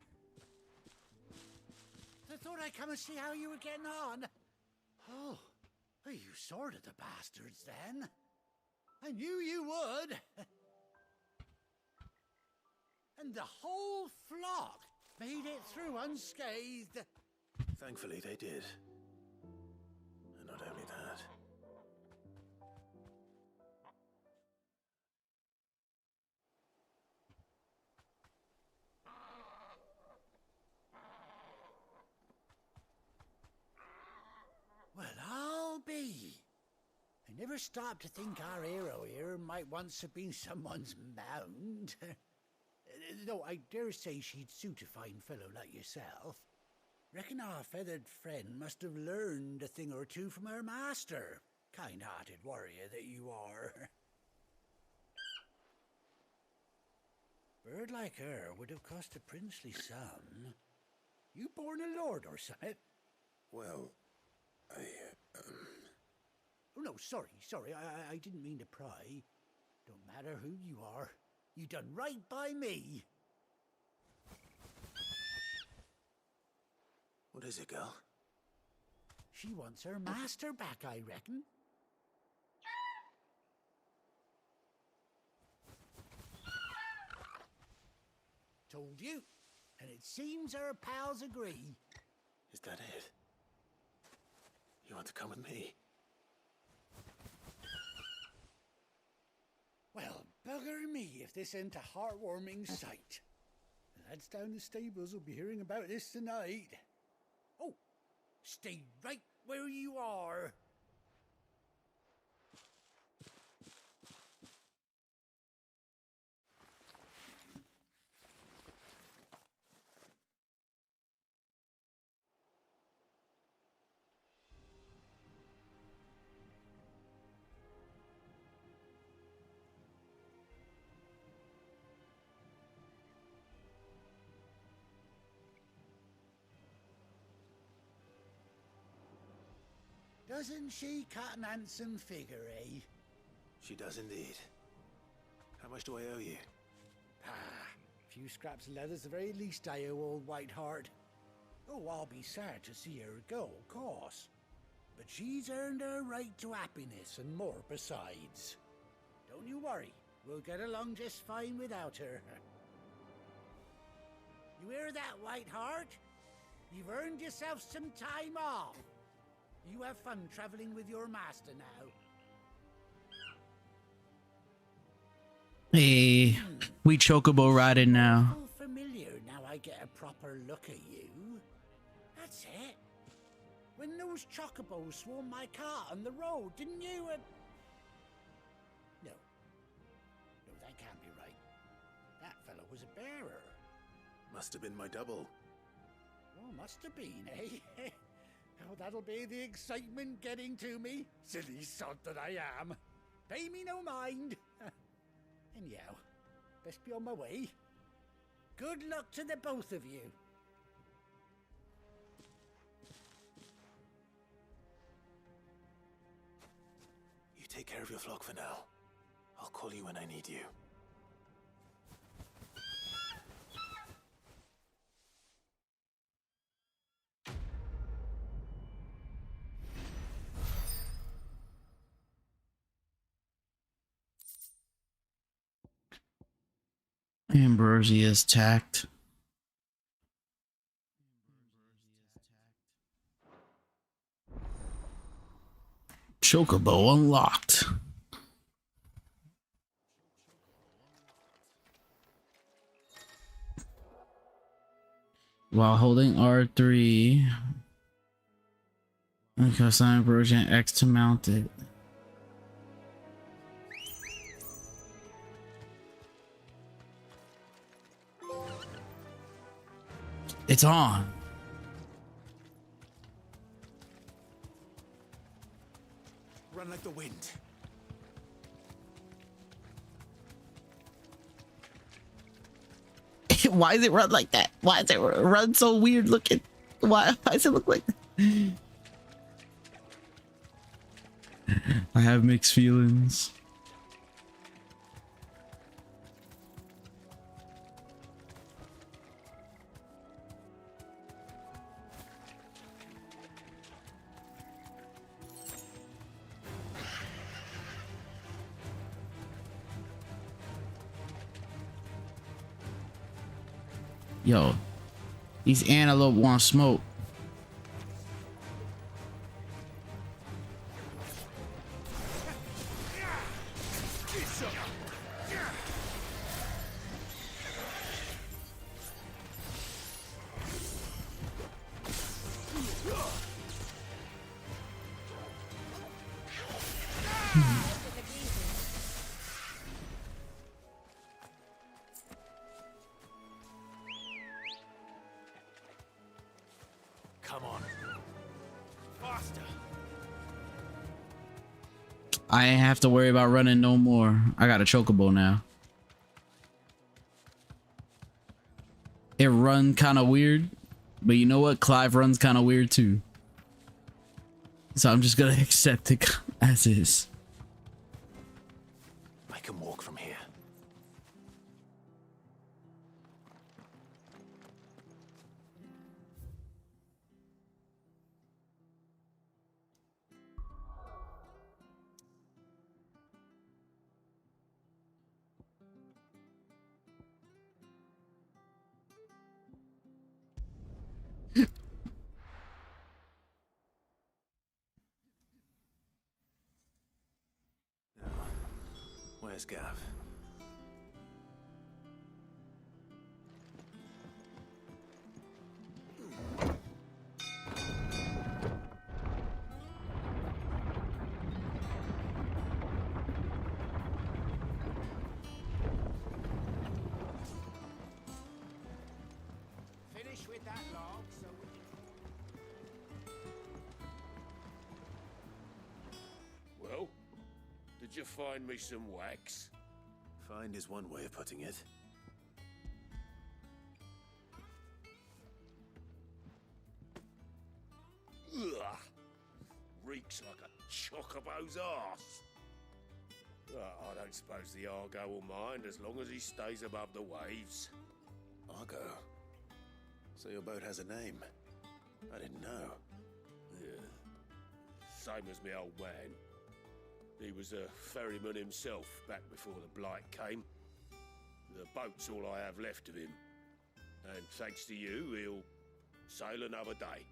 I thought I'd come and see how you were getting on. Oh, you sorted the bastards then. I knew you would. And the whole flock made it through unscathed. Thankfully, they did. And not only that. Well, I'll be. I never stopped to think our hero here might once have been someone's mount. Though I dare say she'd suit a fine fellow like yourself. Reckon our feathered friend must have learned a thing or two from her master. Kind-hearted warrior that you are. Bird like her would have cost a princely sum. You born a lord or something? Well, Oh, no, sorry, I didn't mean to pry. Don't matter who you are. You done right by me. What is it, girl? She wants her master back, I reckon. Told you. And it seems our pals agree. Is that it? You want to come with me? Well, bugger me if this ain't a heartwarming sight. The lads down the stables will be hearing about this tonight. Oh, stay right where you are. Doesn't she cut an handsome figure, eh? She does indeed. How much do I owe you? A few scraps of leather's the very least I owe old Whiteheart. Oh, I'll be sad to see her go, of course. But she's earned her right to happiness and more besides. Don't you worry, we'll get along just fine without her. You hear that, Whiteheart? You've earned yourself some time off. You have fun traveling with your master now. Hey, we chocobo riding now. Oh, familiar now I get a proper look at you. That's it. When those chocobos swarmed my car on the road, didn't you? No, that can't be right. That fellow was a bearer. Must have been my double. Oh, must have been, eh? Oh, that'll be the excitement getting to me. Silly sod that I am. Pay me no mind. Anyhow, best be on my way. Good luck to the both of you. You take care of your flock for now. I'll call you when I need you. Ambrosia's tact. Chocobo unlocked. While holding R3, press Ambrosia and X to mount it. It's on. Run like the wind. Why is it run like that? Why is it run so weird looking? Why does it look like that? I have mixed feelings. Yo, these antelope want smoke. Come on. Faster. I ain't have to worry about running no more. I got a chocobo now. It run kind of weird, but you know what? Clive runs kind of weird too. So I'm just gonna accept it as is. I can walk from here. Where's Gav? Finish with that log so we can... Well, did you find me some wax? Find is one way of putting it. Ugh. Reeks like a chocobo's arse. I don't suppose the Argo will mind as long as he stays above the waves. Argo? So your boat has a name? I didn't know. Yeah. Same as me old man. He was a ferryman himself back before the Blight came. The boat's all I have left of him. And thanks to you, he'll sail another day.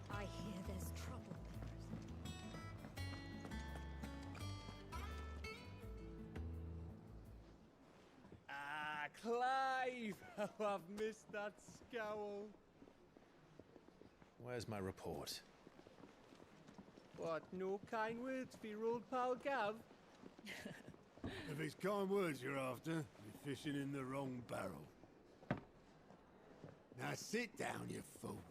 I hear there's trouble. Ah, Clive! Oh, I've missed that scowl. Where's my report? What, no kind words for your old pal Gav? If it's kind words you're after, you're fishing in the wrong barrel. Now sit down, you fool.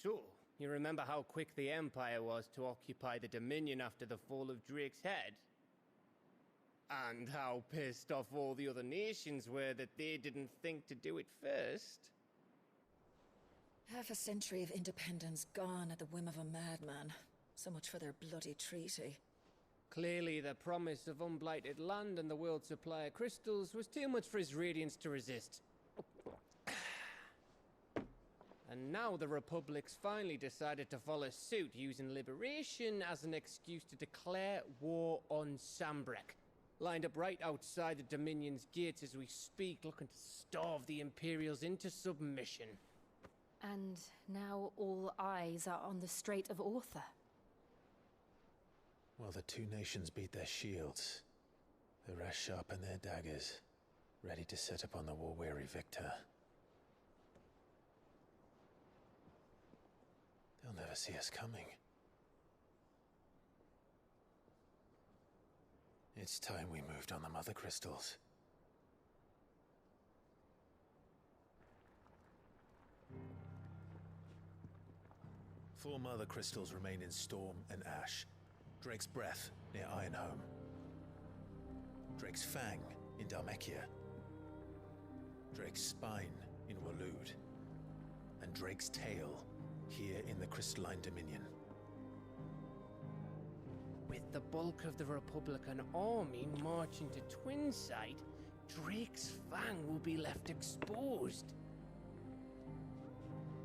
So, you remember how quick the Empire was to occupy the Dominion after the fall of Drake's Head? And how pissed off all the other nations were that they didn't think to do it first? Half a century of independence gone at the whim of a madman. So much for their bloody treaty. Clearly, the promise of unblighted land and the world's supply of crystals was too much for his radiance to resist. And now the Republic's finally decided to follow suit, using liberation as an excuse to declare war on Sambrek. lined up right outside the Dominion's gates as we speak, looking to starve the Imperials into submission. And now all eyes are on the Strait of Author. While the two nations beat their shields, the rest sharpen their daggers, ready to set upon the war-weary victor. They'll never see us coming. It's time we moved on the Mother Crystals. Four Mother Crystals remain in Storm and Ash. Drake's Breath near Ironhome. Drake's Fang in Dhalmekia. Drake's Spine in Waloed. And Drake's Tail here in the Crystalline Dominion. With the bulk of the Republican army marching to Twinside, Drake's Fang will be left exposed.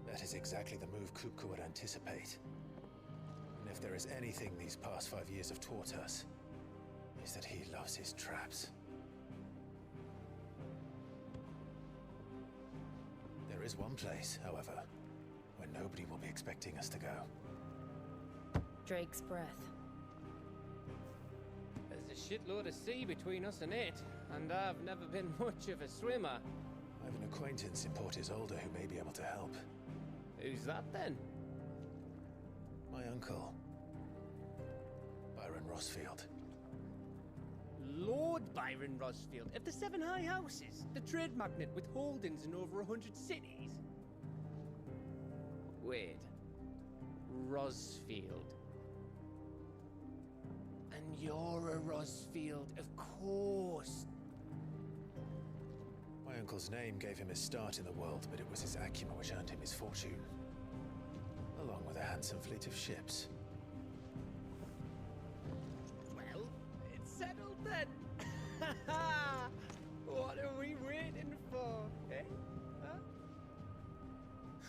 That is exactly the move Kupka would anticipate. And if there is anything these past 5 years have taught us, is that he loves his traps. There is one place, however, where nobody will be expecting us to go. Drake's Breath. There's a shitload of sea between us and it, and I've never been much of a swimmer. I have an acquaintance in Port Isolde who may be able to help. Who's that then? My uncle, Byron Rosfield. Lord Byron Rosfield of the Seven High Houses, the trade magnate with holdings in over 100 cities. Wait, Rosfield. And you're a Rosfield, of course. My uncle's name gave him his start in the world, but it was his acumen which earned him his fortune, along with a handsome fleet of ships. Well, it's settled then. What are we waiting for, eh?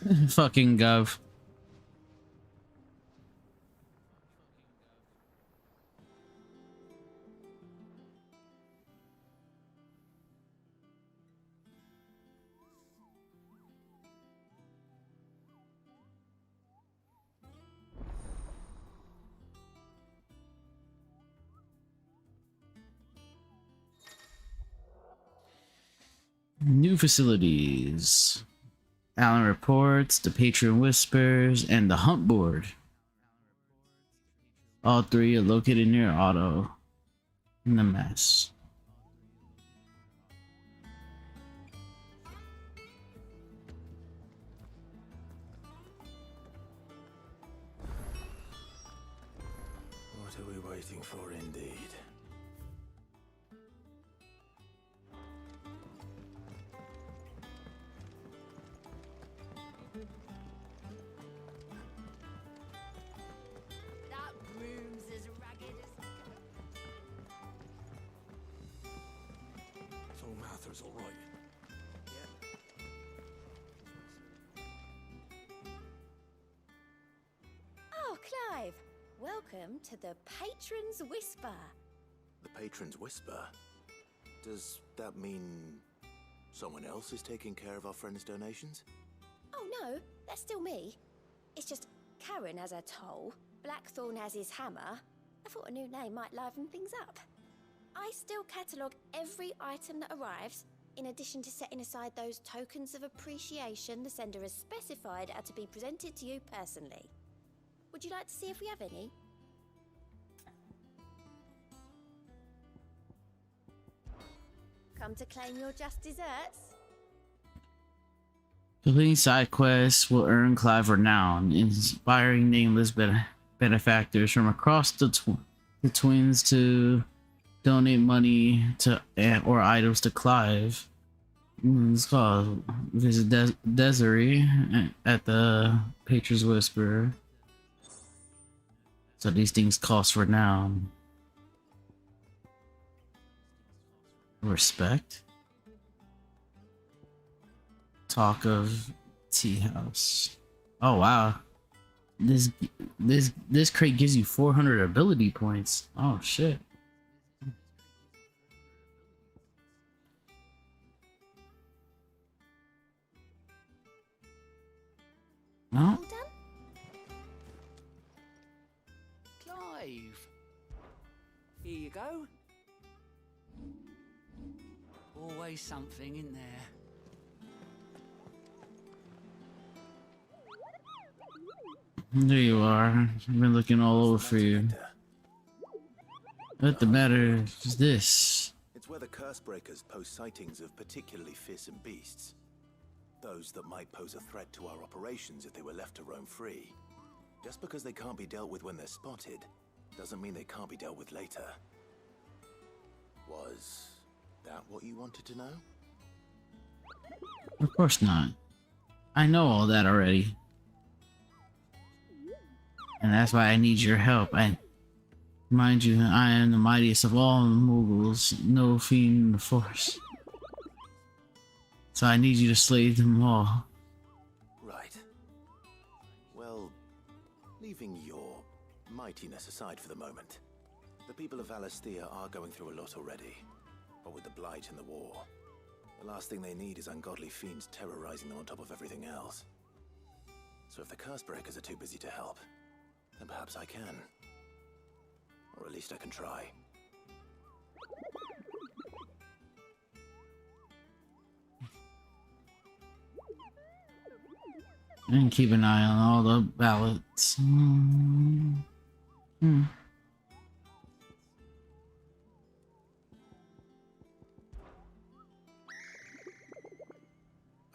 Huh? Fucking Gov. New facilities. Allen reports, the Patron Whispers, and the Hunt Board. All three are located near Otto in the mess. What are we waiting for, indeed? That broom's as ragged as... So Mather's all right. Oh, Clive! Welcome to the Patron's Whisper. The Patron's Whisper? Does that mean someone else is taking care of our friend's donations? Oh no, that's still me. It's just Karen has her toll, Blackthorn has his hammer. I thought a new name might liven things up. I still catalogue every item that arrives, in addition to setting aside those tokens of appreciation the sender has specified are to be presented to you personally. Would you like to see if we have any? Come to claim your just desserts? Completing side quests will earn Clive renown, inspiring nameless benefactors from across the twins to donate money to or items to Clive. It's called visit Desiree at the Patron's Whisper. So these things cost renown. Respect. Talk of Tea House. Oh wow. This crate gives you 400 ability points. Oh shit. No? Clive. Here you go. Always something in there. There you are. I've been looking all over for you. But the matter is this. It's where the Cursebreakers post sightings of particularly fearsome beasts. Those that might pose a threat to our operations if they were left to roam free. Just because they can't be dealt with when they're spotted, doesn't mean they can't be dealt with later. Was that what you wanted to know? Of course not. I know all that already. And that's why I need your help. Mind you, I am the mightiest of all Mughals, no fiend in the force. So I need you to slay them all. Right. Well, leaving your mightiness aside for the moment, the people of Valisthea are going through a lot already. But with the Blight and the war, the last thing they need is ungodly fiends terrorizing them on top of everything else. So if the Cursebreakers are too busy to help, then perhaps I can. Or at least I can try. And keep an eye on all the ballots. I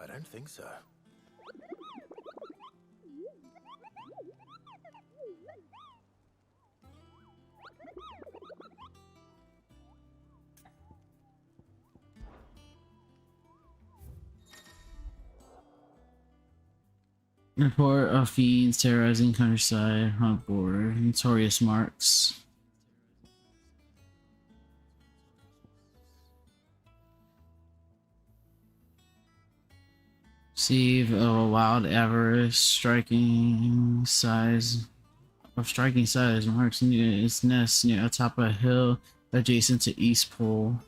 don't think so. Report of fiends terrorizing countryside, hunt border, notorious marks. Receive of a wild avarice, striking size marks near its nest near atop a hill adjacent to East Pole.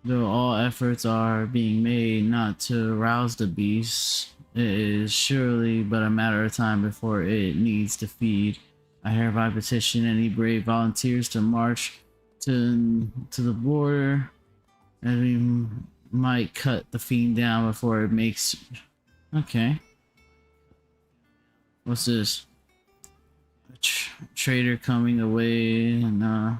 Though all efforts are being made not to rouse the beast, it is surely but a matter of time before it needs to feed. I hereby petition any brave volunteers to march to the border, and we might cut the fiend down before it makes... Okay. What's this? A trader coming away, and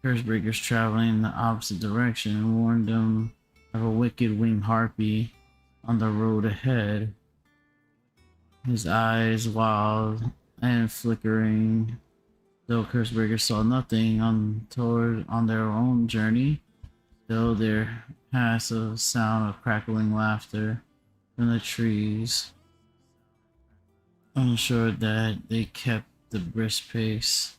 Cursebreakers traveling in the opposite direction and warned them of a wicked winged harpy on the road ahead. His eyes wild and flickering, though Cursebreakers saw nothing on their own journey, though there passed a sound of crackling laughter from the trees, unsure that they kept the brisk pace.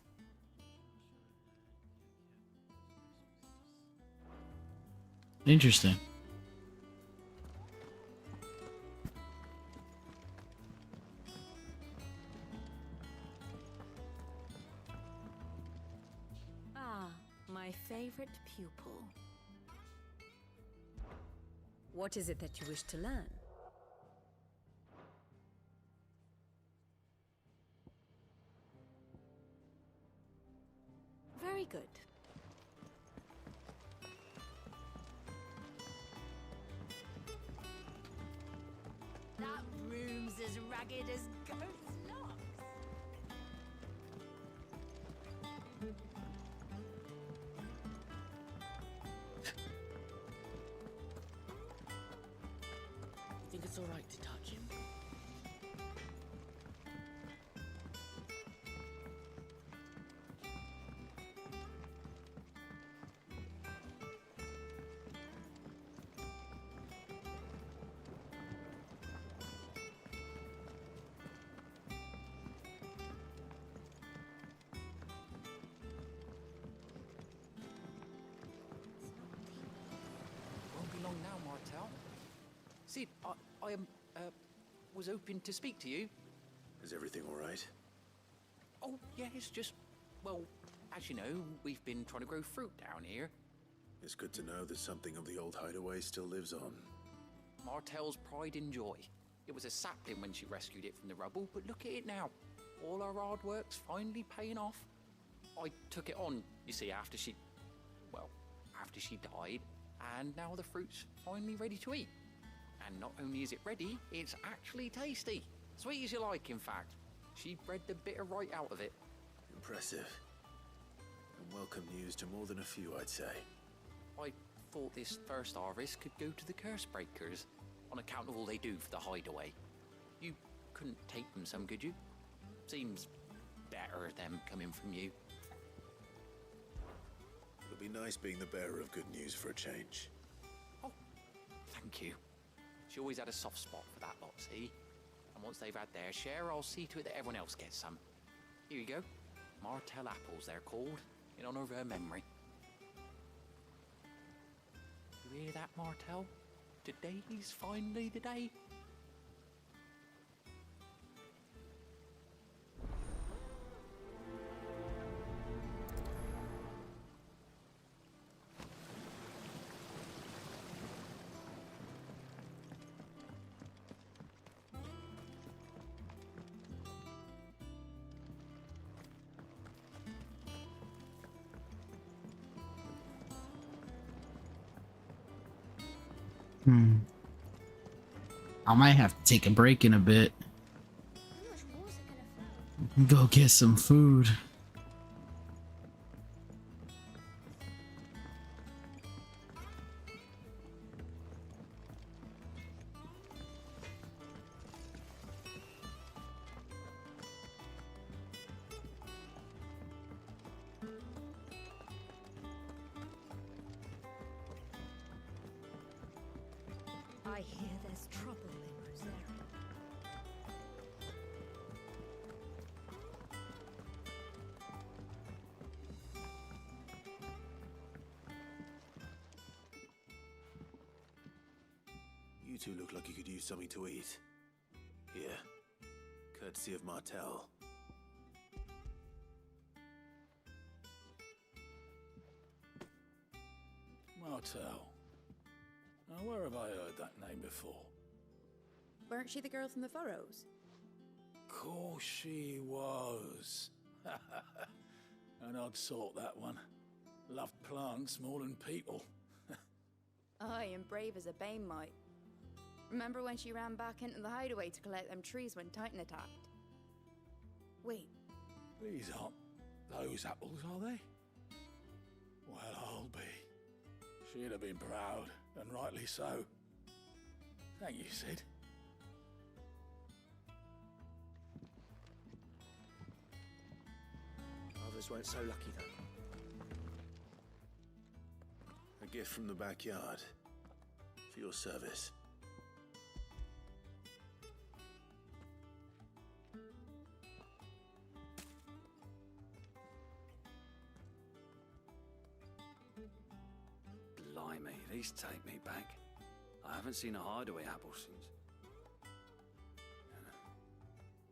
Interesting. My favorite pupil. What is it that you wish to learn? Very good. That room's as ragged as goat's locks. Think it's all right to touch him? Won't be long now, Martel. See, I was hoping to speak to you. Is everything all right? Oh, yeah, it's just, well, as you know, we've been trying to grow fruit down here. It's good to know that something of the old hideaway still lives on. Martel's pride and joy. It was a sapling when she rescued it from the rubble, but look at it now. All our hard work's finally paying off. I took it on, you see, after she died, and now the fruit's finally ready to eat. And not only is it ready, it's actually tasty. Sweet as you like, in fact. She bred the bitter right out of it. Impressive. And welcome news to more than a few, I'd say. I thought this first harvest could go to the curse breakers, on account of all they do for the hideaway. You couldn't take them some, could you? Seems better them coming from you. It'll be nice being the bearer of good news for a change. Thank you. She always had a soft spot for that lot, see? And once they've had their share, I'll see to it that everyone else gets some. Here you go. Martell apples, they're called, in honor of her memory. You hear that, Martell? Today's finally the day. I might have to take a break in a bit. Go get some food. I hear there's trouble in Rosera. You two look like you could use something to eat. Here, courtesy of Martell. Martell. Now, where have I heard that name before? Weren't she the girl from the Furrows? Course she was. An odd sort, that one. Loved plants more than people. Aye, and brave as a bane might. Remember when she ran back into the hideaway to collect them trees when Titan attacked? Wait. These aren't those apples, are they? Well, I'll be. She'd have been proud, and rightly so. Thank you, Sid. Others weren't so lucky, though. A gift from the backyard. For your service. Blimey, these take me back. I haven't seen a hideaway apple since.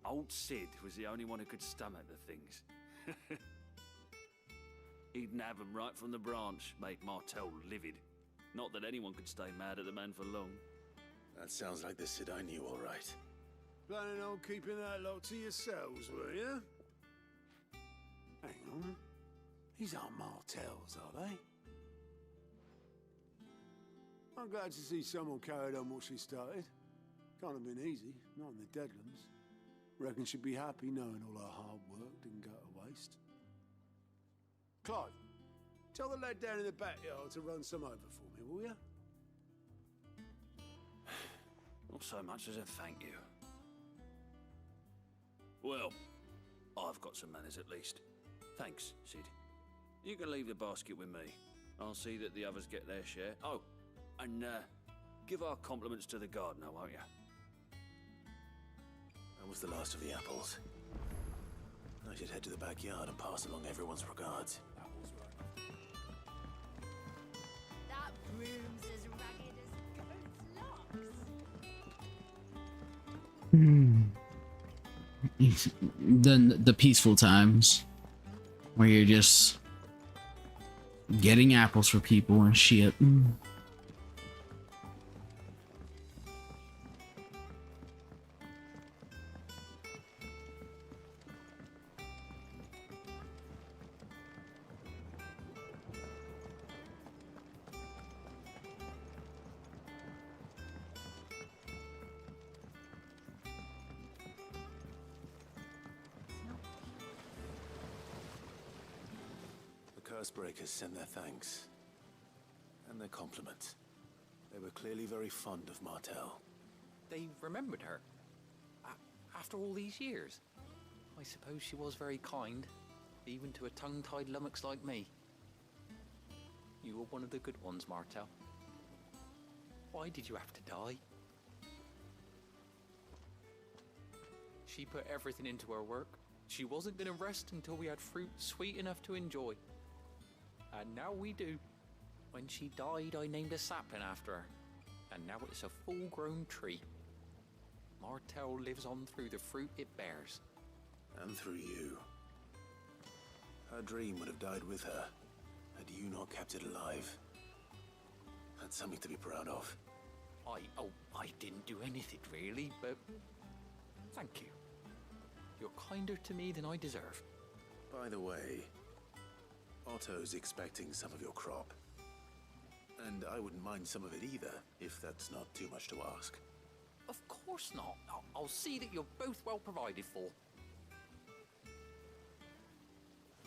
Old Sid was the only one who could stomach the things. He'd nab them right from the branch, made Martell livid. Not that anyone could stay mad at the man for long. That sounds like the Sid I knew, all right. Planning on keeping that lot to yourselves, were you? Hang on. These aren't Martells, are they? I'm glad to see someone carried on what she started. Can't have been easy, not in the Deadlands. Reckon she'd be happy knowing all her hard work didn't go to waste. Clive, tell the lad down in the backyard to run some over for me, will you? Not so much as a thank you. Well, I've got some manners at least. Thanks, Sid. You can leave the basket with me. I'll see that the others get their share. Oh, and give our compliments to the gardener, won't you? That was the last of the apples. I should head to the backyard and pass along everyone's regards. That broom's as ragged as goat's locks. The peaceful times where you're just getting apples for people and shit. Curse-breakers sent their thanks. And their compliments. They were clearly very fond of Martel. They remembered her. After all these years. I suppose she was very kind, even to a tongue-tied lummox like me. You were one of the good ones, Martel. Why did you have to die? She put everything into her work. She wasn't going to rest until we had fruit sweet enough to enjoy. And now we do. When she died, I named a sapling after her. And now it's a full-grown tree. Martel lives on through the fruit it bears. And through you. Her dream would have died with her, had you not kept it alive. That's something to be proud of. I didn't do anything really, but thank you. You're kinder to me than I deserve. By the way, Otto's expecting some of your crop. And I wouldn't mind some of it either, if that's not too much to ask. Of course not. I'll see that you're both well provided for.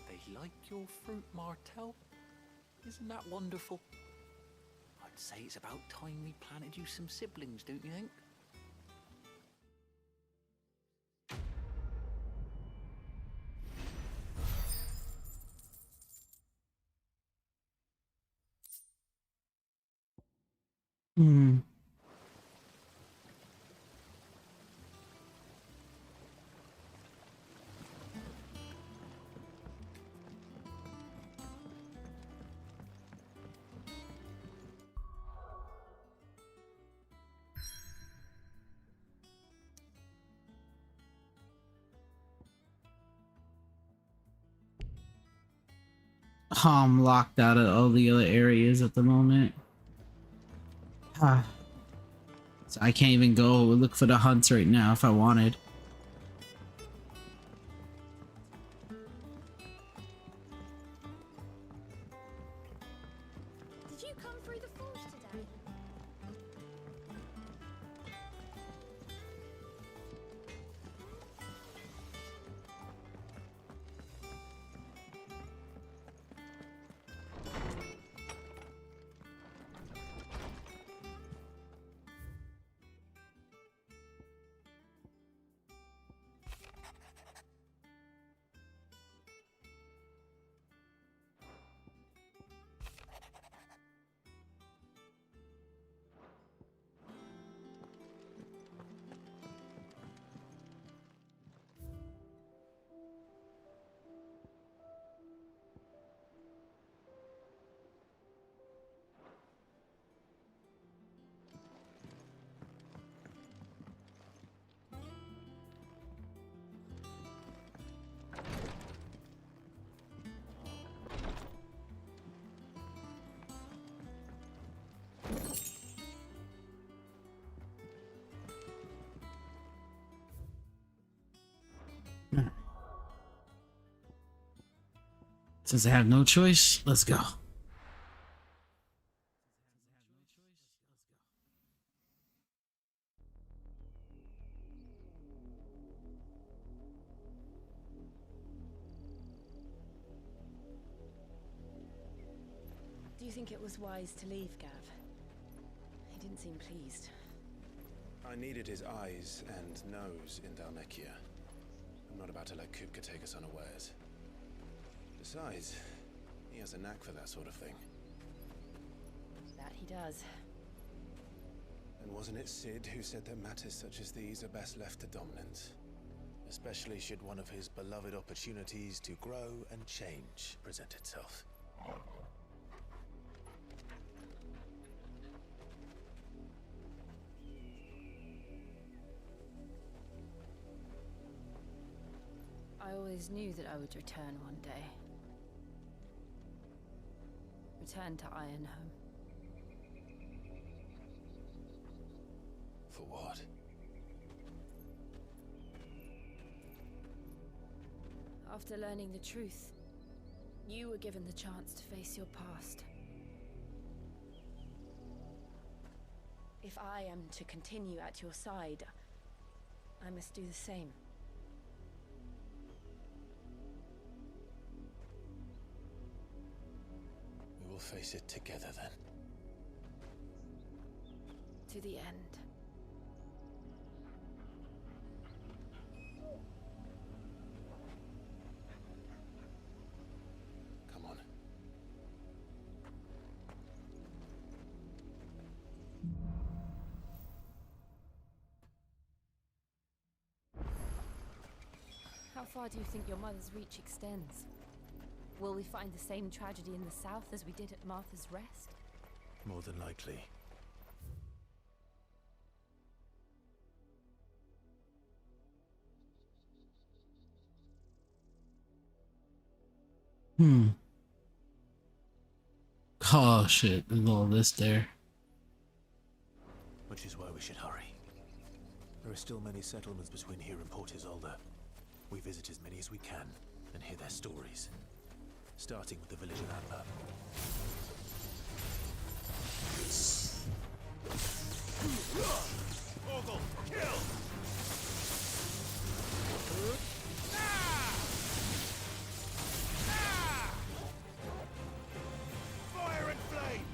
They like your fruit, Martel. Isn't that wonderful? I'd say it's about time we planted you some siblings, don't you think? Hmm. I'm locked out of all the other areas at the moment. So I can't even go look for the hunts right now if I wanted. Did you come through the forge today? Since I have no choice, let's go. Do you think it was wise to leave, Gav? He didn't seem pleased. I needed his eyes and nose in Dhalmekia. I'm not about to let Kupka take us unawares. Besides, he has a knack for that sort of thing. That he does. And wasn't it Cid who said that matters such as these are best left to dominance? Especially should one of his beloved opportunities to grow and change present itself. I always knew that I would return one day. Return to Ironhome. For what? After learning the truth, you were given the chance to face your past. If I am to continue at your side, I must do the same. face it together then. To the end. Come on. How far do you think your mother's reach extends? Will we find the same tragedy in the south as we did at Martha's Rest? More than likely. Oh shit, there's all this there. Which is why we should hurry. There are still many settlements between here and Port Isolde. We visit as many as we can and hear their stories. Starting with the village of Antler. Ogle, kill! Fire and flame!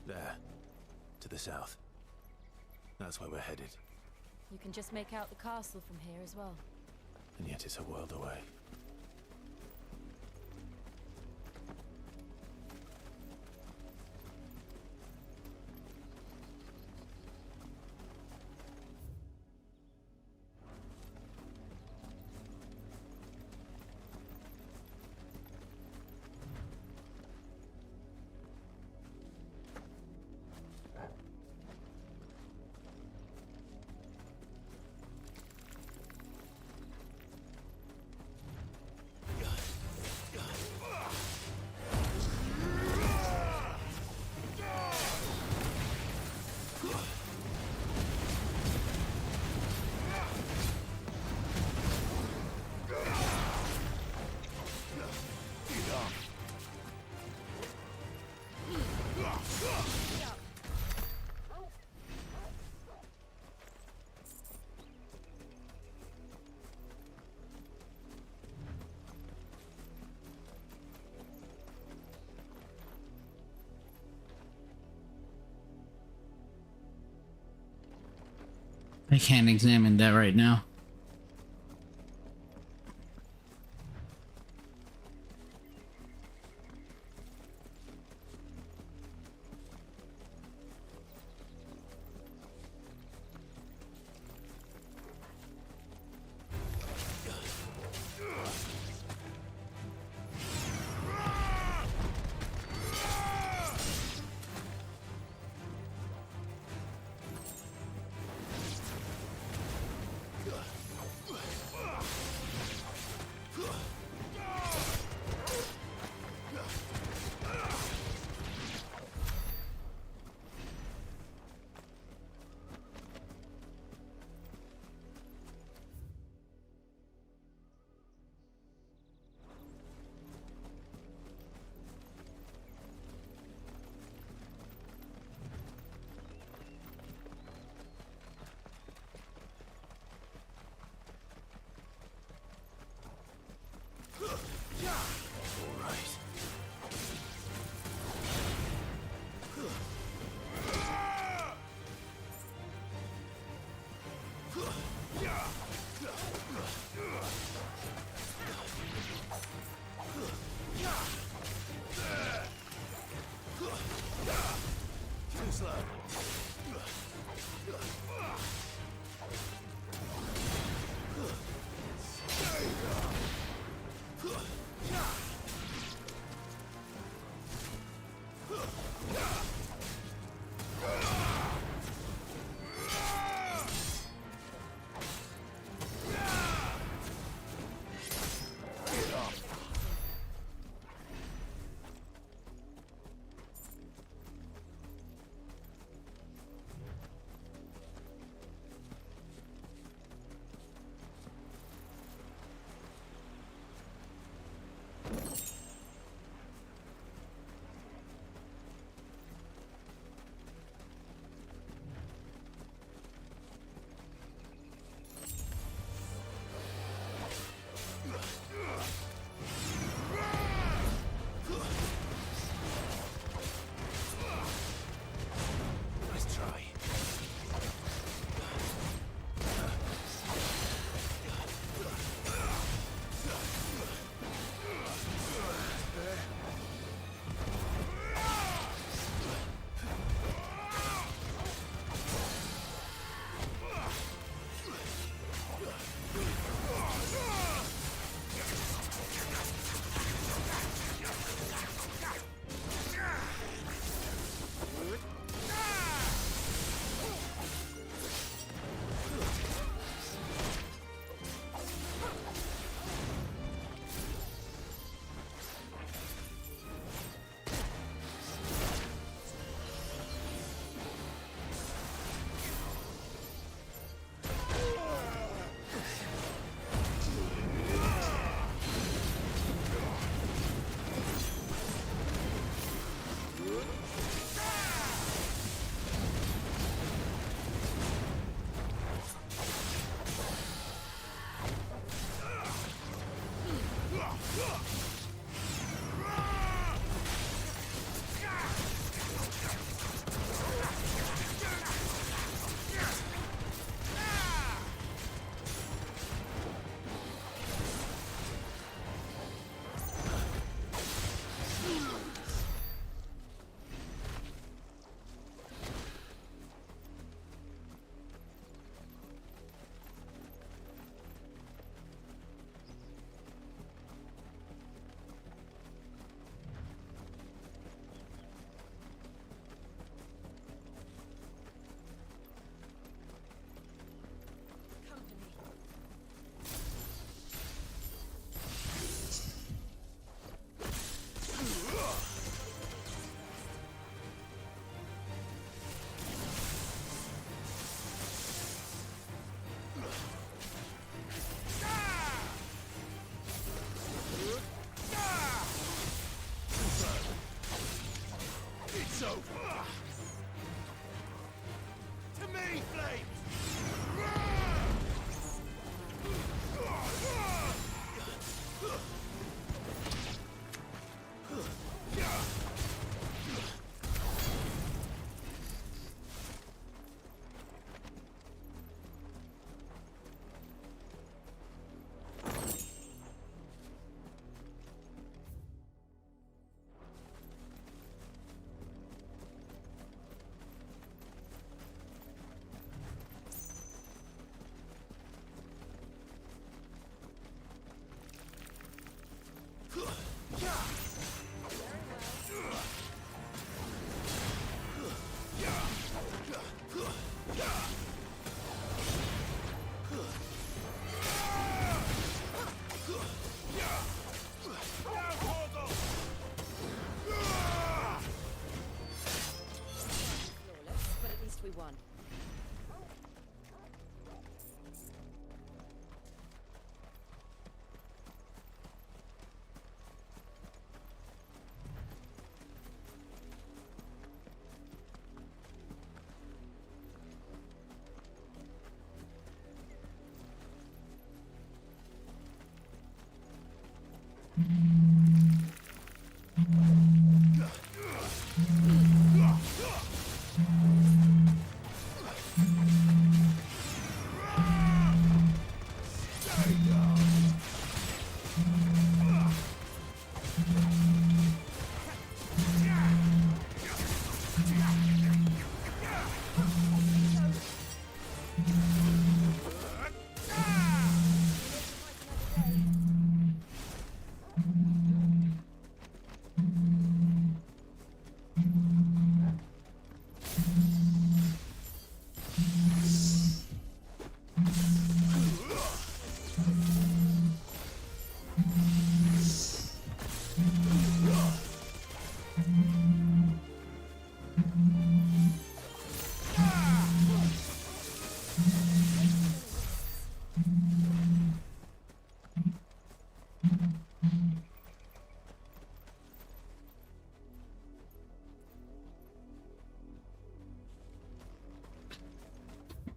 There. To the south. That's where we're headed. You can just make out the castle from here as well. And yet it's a world away. I can't examine that right now.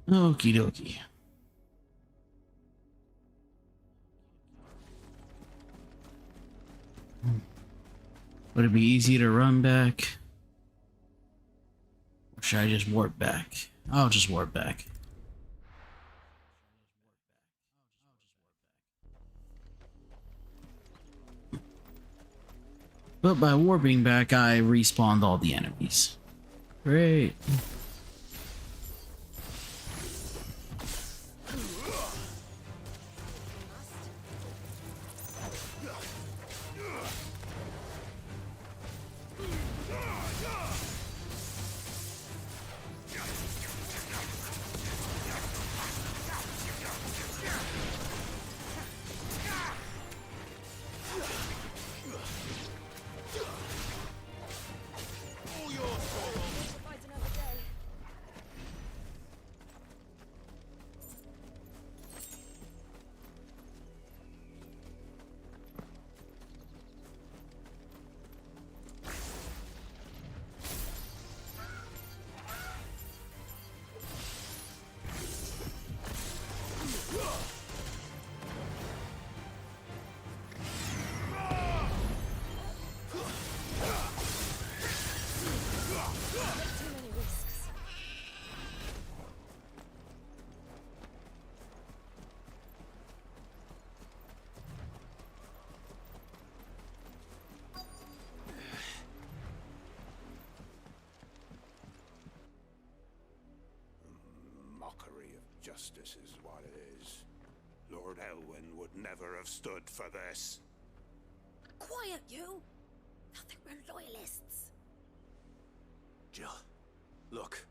Okie dokie. Would it be easy to run back? Or should I just warp back? I'll just warp back. But by warping back, I respawned all the enemies. Great. Justice is what it is. Lord Elwyn would never have stood for this. Quiet, you! Nothing we're loyalists. Jill, look.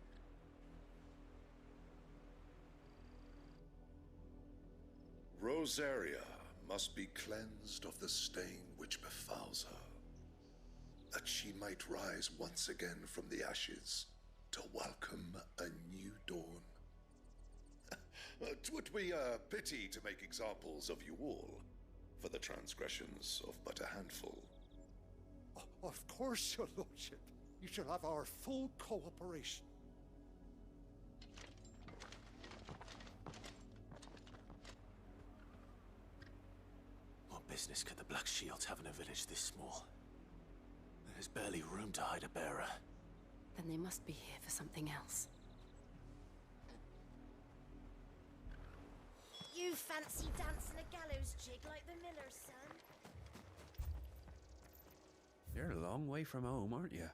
Rosaria must be cleansed of the stain which befouls her, that she might rise once again from the ashes to welcome a new dawn. 'Twould be a pity to make examples of you all, for the transgressions of but a handful. Of course, your lordship. You shall have our full cooperation. What business could the Black Shields have in a village this small? There's barely room to hide a bearer. Then they must be here for something else. You fancy dancing a gallows jig like the miller's son? You're a long way from home, aren't you?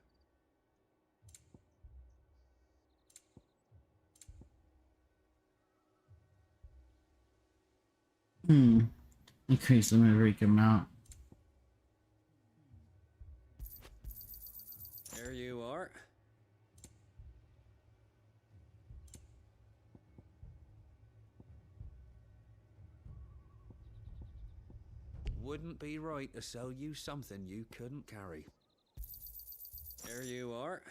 Increase the memory amount. There you are. Wouldn't be right to sell you something you couldn't carry. There you are.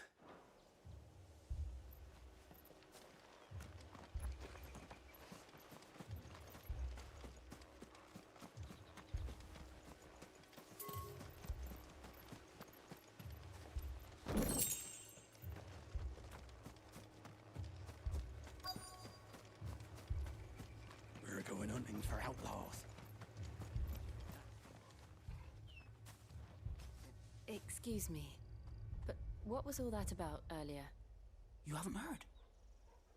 We're going hunting for outlaws. Excuse me, but what was all that about earlier? You haven't heard?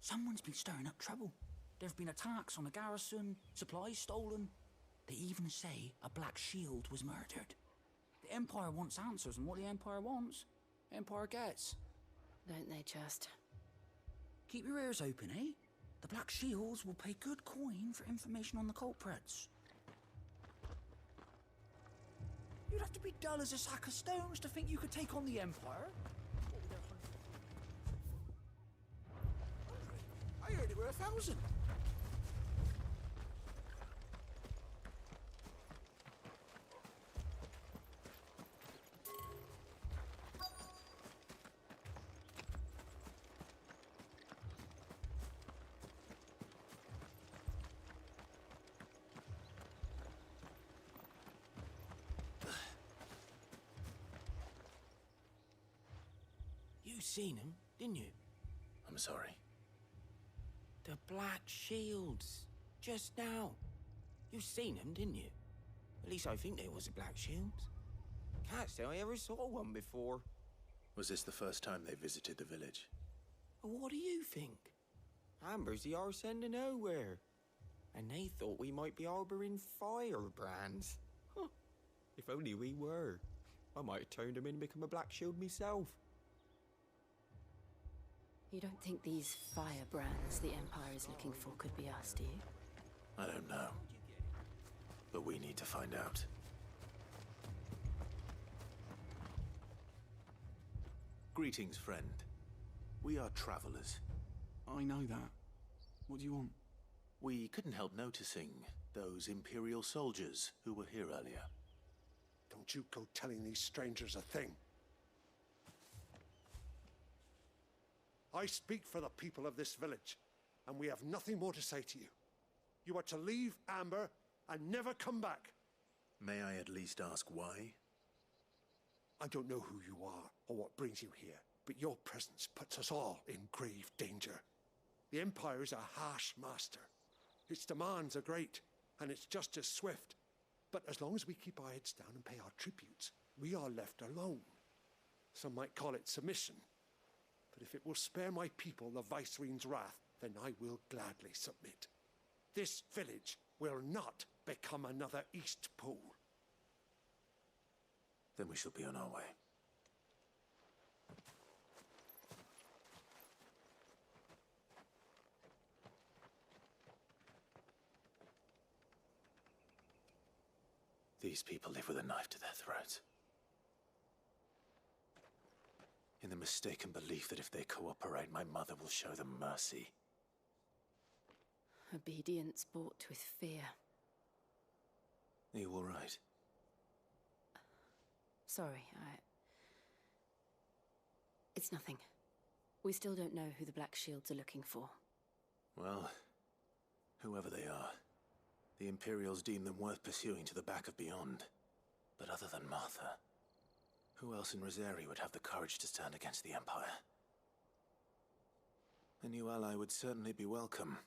Someone's been stirring up trouble. There have been attacks on the garrison, supplies stolen. They even say a Black Shield was murdered. The Empire wants answers, and what the Empire wants, Empire gets. Don't they just? Keep your ears open, eh? The Black Shields will pay good coin for information on the culprits. You'd have to be dull as a sack of stones to think you could take on the Empire. I heard it were 1,000. You seen him, didn't you? I'm sorry. The Black Shields. Just now. You seen them, didn't you? At least I think they was the Black Shields. Can't say I ever saw one before. Was this the first time they visited the village? What do you think? Amber's the arse end of nowhere. And they thought we might be harboring firebrands. Huh. If only we were. I might have turned them in and become a Black Shield myself. You don't think these firebrands the Empire is looking for could be us, do you? I don't know. But we need to find out. Greetings, friend. We are travelers. I know that. What do you want? We couldn't help noticing those Imperial soldiers who were here earlier. Don't you go telling these strangers a thing. I speak for the people of this village, and we have nothing more to say to you. You are to leave Amber and never come back. May I at least ask why? I don't know who you are or what brings you here, but your presence puts us all in grave danger. The Empire is a harsh master. Its demands are great, and its justice swift. But as long as we keep our heads down and pay our tributes, we are left alone. Some might call it submission. But if it will spare my people the Viceroy's wrath, then I will gladly submit. This village will not become another Eastpool. Then we shall be on our way. These people live with a knife to their throats. In the mistaken belief that if they cooperate, my mother will show them mercy. Obedience bought with fear. Are you all right? Sorry, It's nothing. We still don't know who the Black Shields are looking for. Well, whoever they are, the Imperials deem them worth pursuing to the back of beyond. But other than Martha, who else in Rosari would have the courage to stand against the Empire? A new ally would certainly be welcome.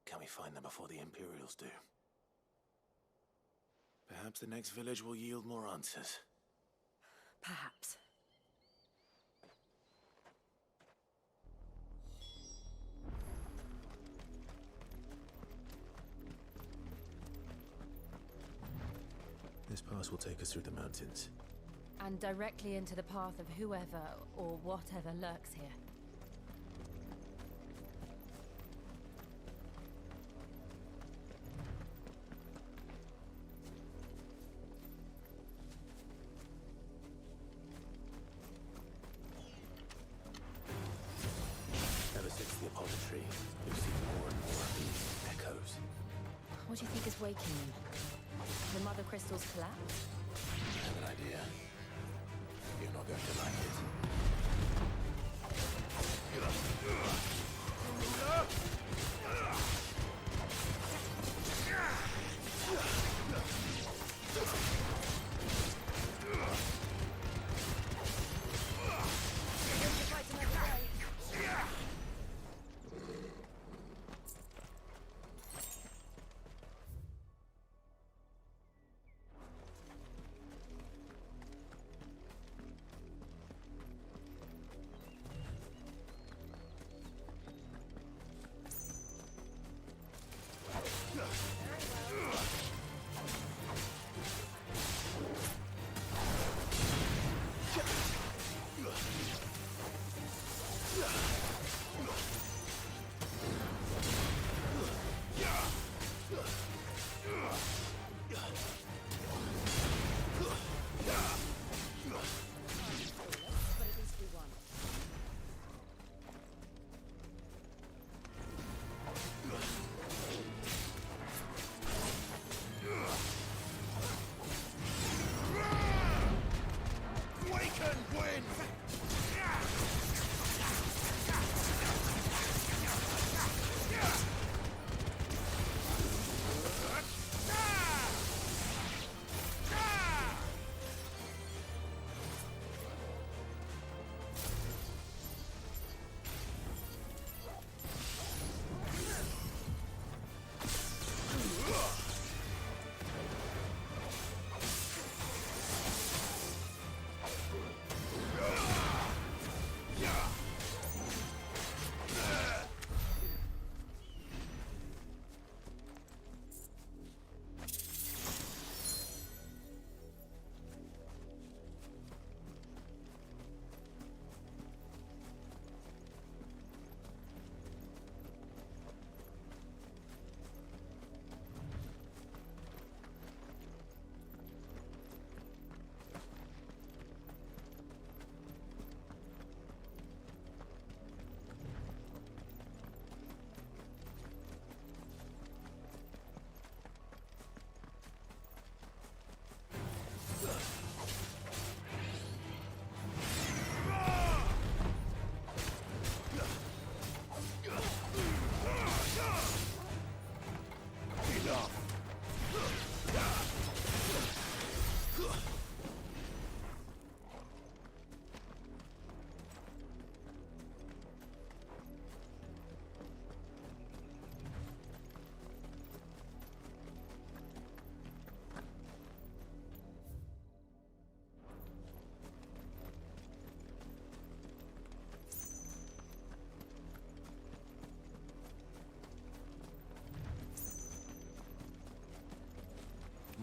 Can we find them before the Imperials do? Perhaps the next village will yield more answers. Perhaps. This pass will take us through the mountains. And directly into the path of whoever or whatever lurks here. Ever since the Apollo tree, we've seen more and more of these echoes. What do you think is waking them? The Mother Crystal's collapse? I have an idea. You're not going to like it.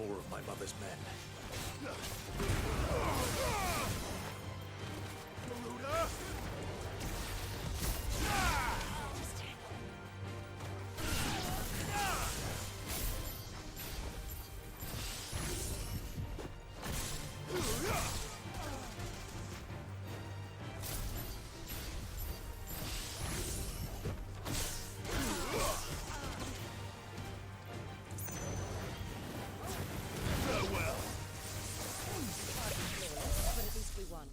more of my mother's men. Garuda! But at least we won.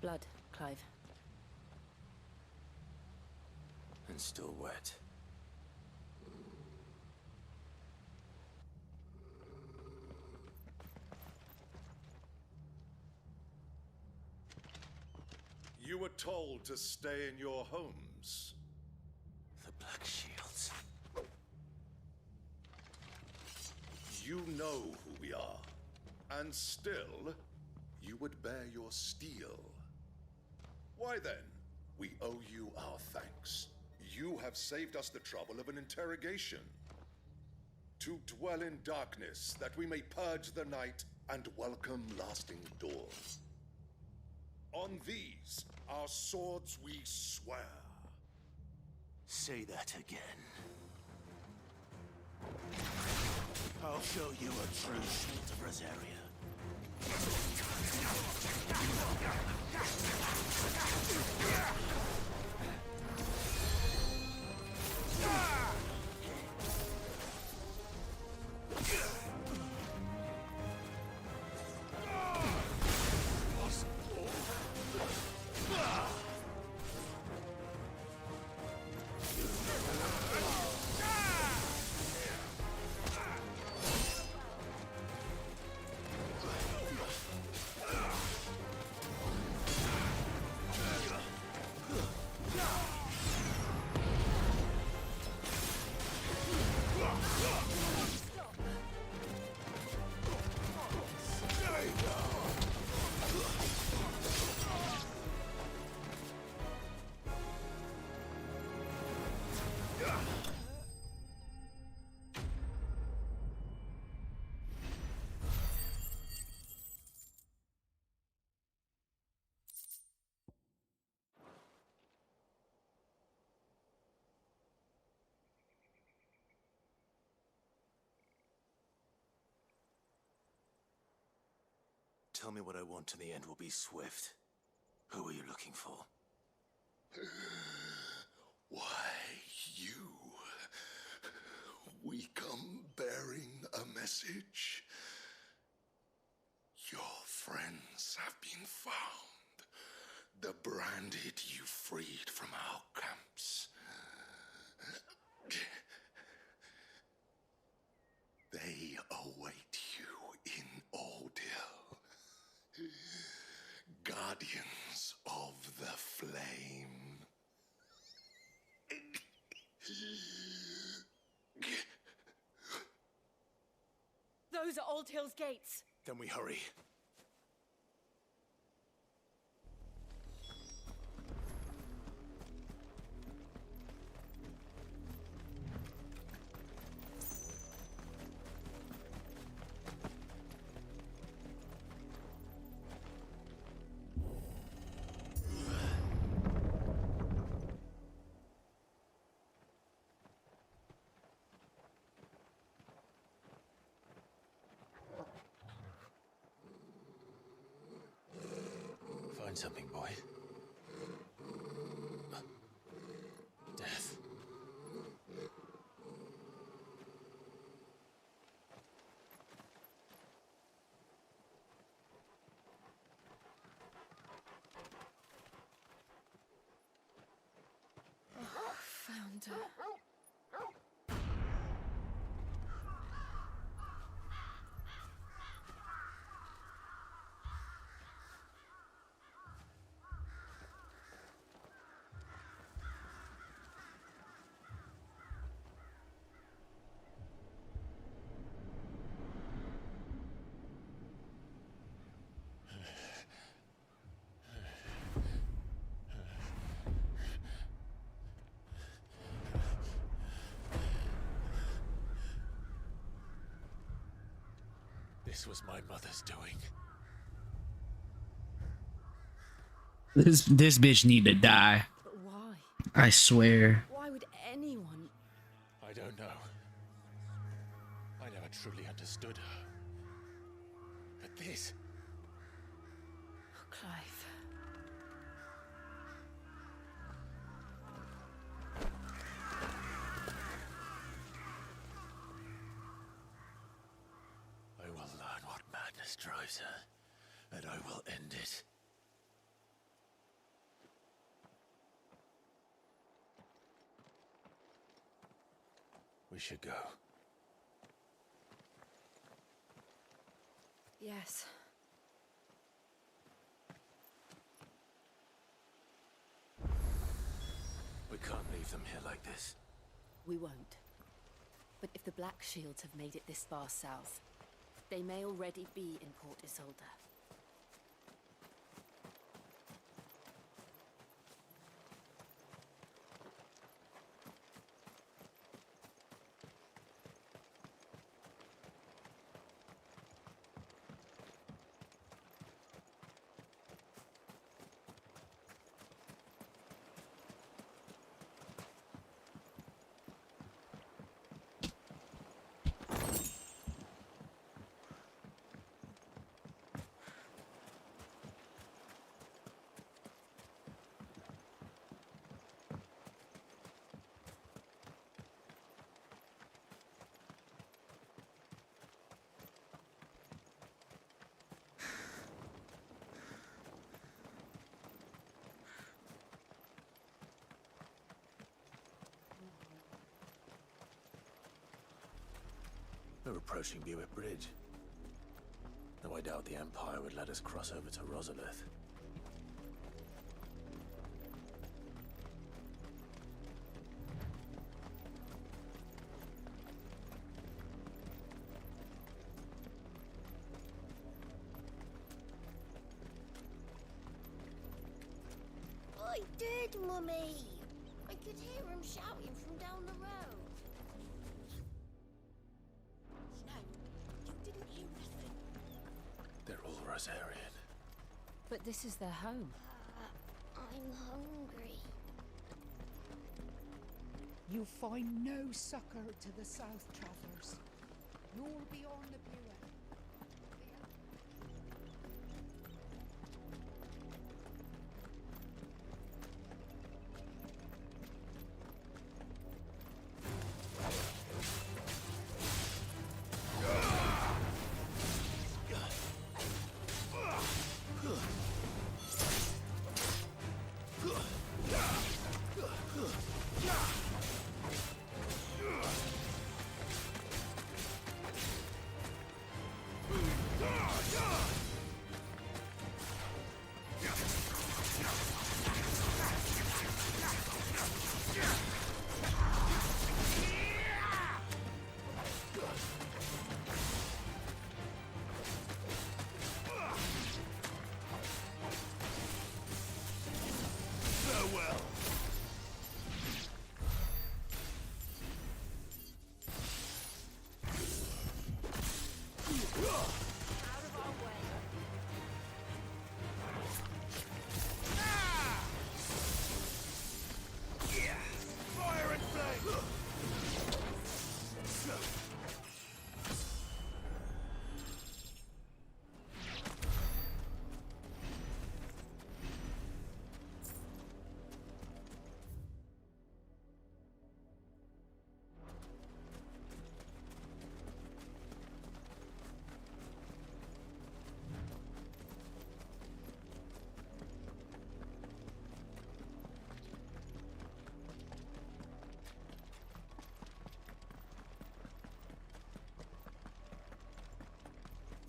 Blood, Clive. And still wet. You were told to stay in your homes. The Black Shields. You know who we are. And still, you would bear your steel. Why then, we owe you our thanks. You have saved us the trouble of an interrogation. To dwell in darkness, that we may purge the night and welcome lasting dawn. On these, our swords we swear. Say that again. I'll show you a true shield of Rosaria. tell me what I want and the end will be swift. Who are you looking for? Why, you. We come bearing a message. Your friends have been found. The branded you freed from our camps. They await you in Aldil. Guardians of the Flame. Those are Old Hill's gates. Then we hurry. Find something, boy. Death. Found her. This was my mother's doing. This bitch need to die. But why? I swear. Why would anyone? I don't know. I never truly understood her. But this... Oh, Clive. I will learn what madness drives her, and I will end it. We should go. Yes. We can't leave them here like this. We won't. But if the Black Shields have made it this far south, they may already be in Port Isolde. We're approaching Buick Bridge. Though I doubt the Empire would let us cross over to Rosalith. I did, Mummy! I could hear him shouting from down the road. No, you didn't hear nothing. They're all Rosarian. But this is their home. I'm hungry. You find no succor to the south, travelers, nor beyond the Buet.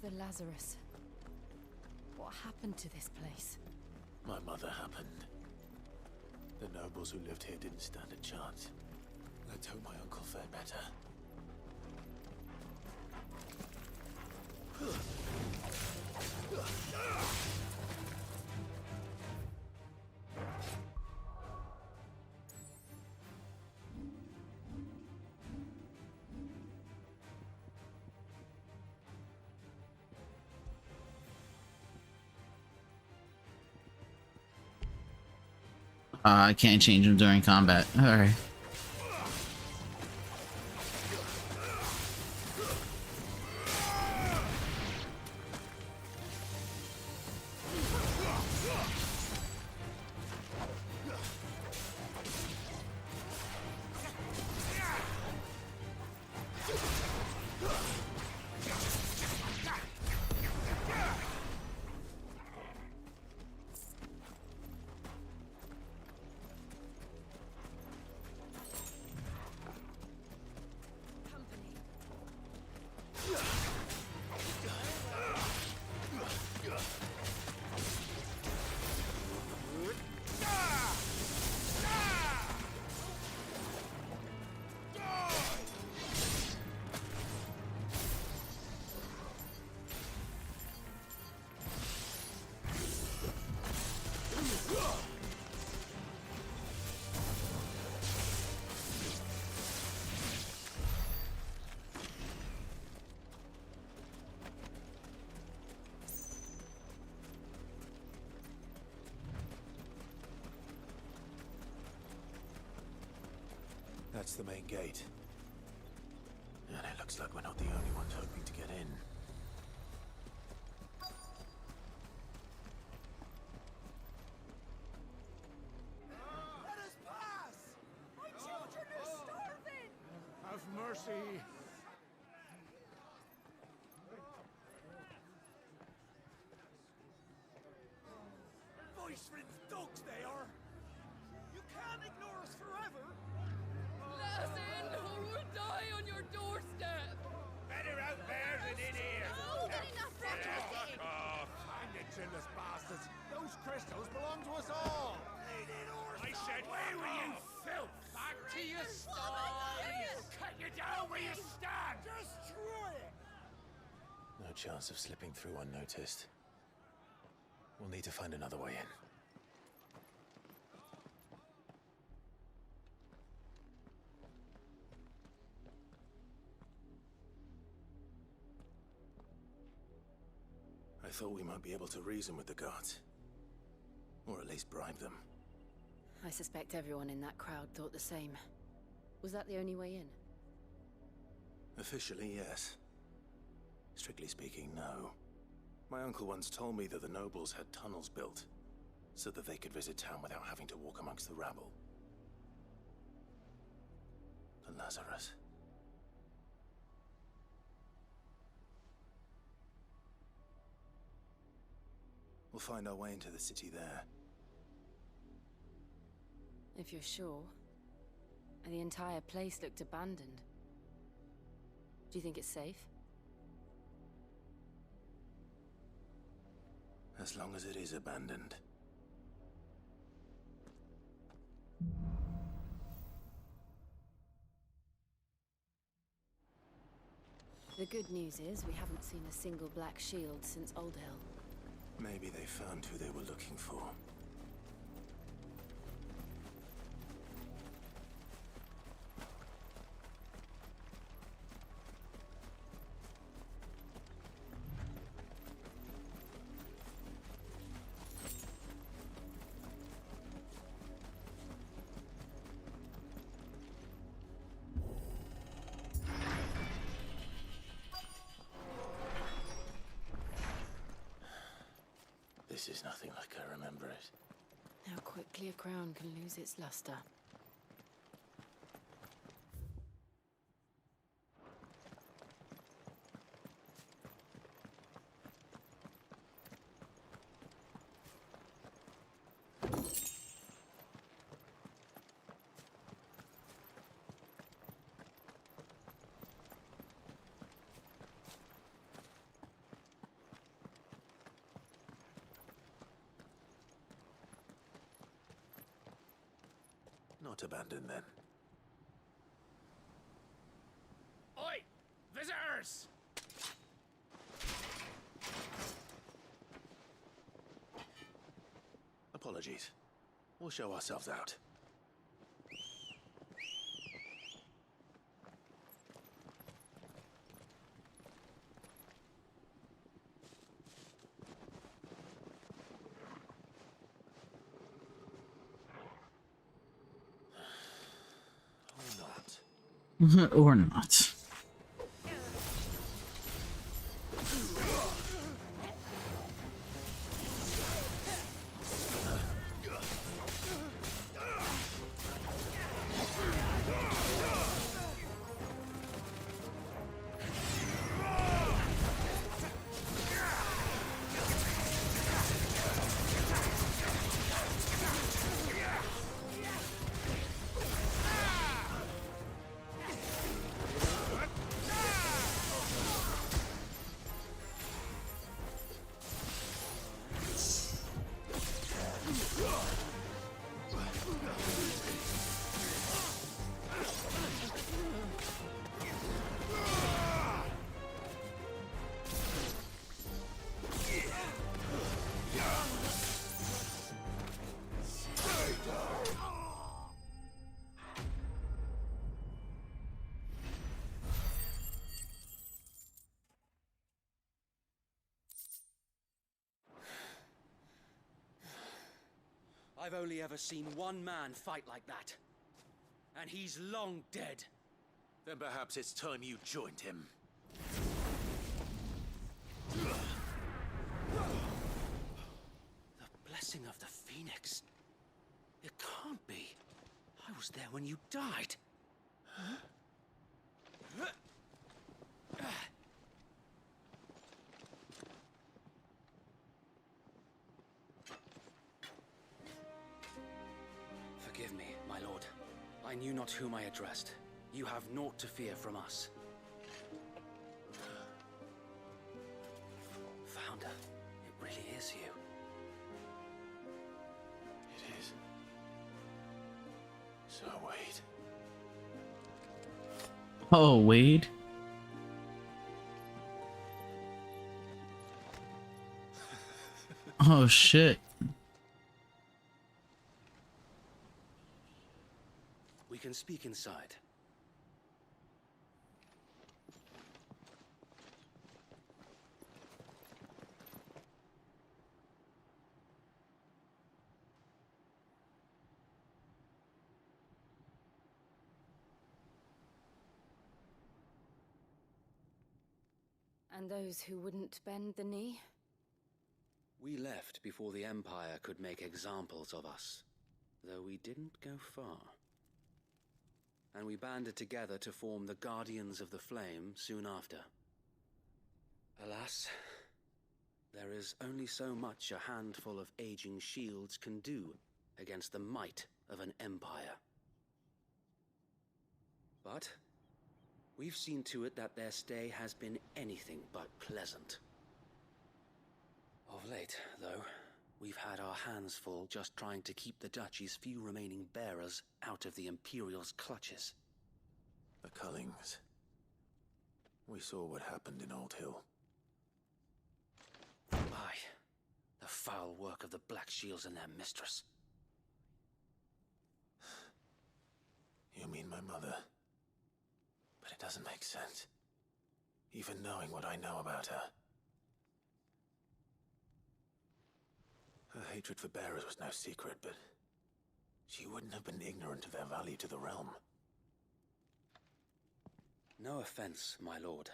the Lazarus. What happened to this place? My mother happened. The nobles who lived here didn't stand a chance. Let's hope my uncle fared better. I can't change him during combat. Alright. That's the main gate. And it looks like we're not the only ones hoping to get in. Let us pass! My children are starving! Have mercy! Voice-ridden dogs they are! You can't ignore us forever! Let us in, or we'll die on your doorstep! Better out bears than in here. Oh, good enough for Fuck off. Find it, chinless bastards! Those crystals belong to us all! I said away with you, off. filth! Back to your sties. Cut you down where you stand. Destroy it! No chance of slipping through unnoticed. We'll need to find another way in. I thought we might be able to reason with the guards. Or at least bribe them. I suspect everyone in that crowd thought the same. Was that the only way in? Officially, yes. Strictly speaking, no. My uncle once told me that the nobles had tunnels built, so that they could visit town without having to walk amongst the rabble. The Lazarus. We'll find our way into the city there. If you're sure. The entire place looked abandoned. Do you think it's safe? As long as it is abandoned. The good news is we haven't seen a single black shield since Old Hill. Maybe they found who they were looking for. This is nothing like I remember it. How quickly a crown can lose its luster. not abandoned then. Oi! Visitors! Apologies. We'll show ourselves out. Or not. I've only ever seen one man fight like that. And he's long dead. Then perhaps it's time you joined him. The blessing of the Phoenix. It can't be. I was there when you died. Forgive me, my lord. I knew not whom I addressed. You have naught to fear from us. Founder, it really is you. It is. So, Wade. Oh, Wade. Oh, shit. We can speak inside. And those who wouldn't bend the knee? We left before the Empire could make examples of us, though we didn't go far. And we banded together to form the Guardians of the Flame soon after. Alas, there is only so much a handful of aging shields can do against the might of an empire. But we've seen to it that their stay has been anything but pleasant. Of late, though, we've had our hands full just trying to keep the Duchy's few remaining bearers out of the Imperial's clutches. The Cullings. We saw what happened in Old Hill. Aye, the foul work of the Black Shields and their mistress. You mean my mother? But it doesn't make sense. Even knowing what I know about her. Her hatred for bearers was no secret, but she wouldn't have been ignorant of their value to the realm. No offense, my lord,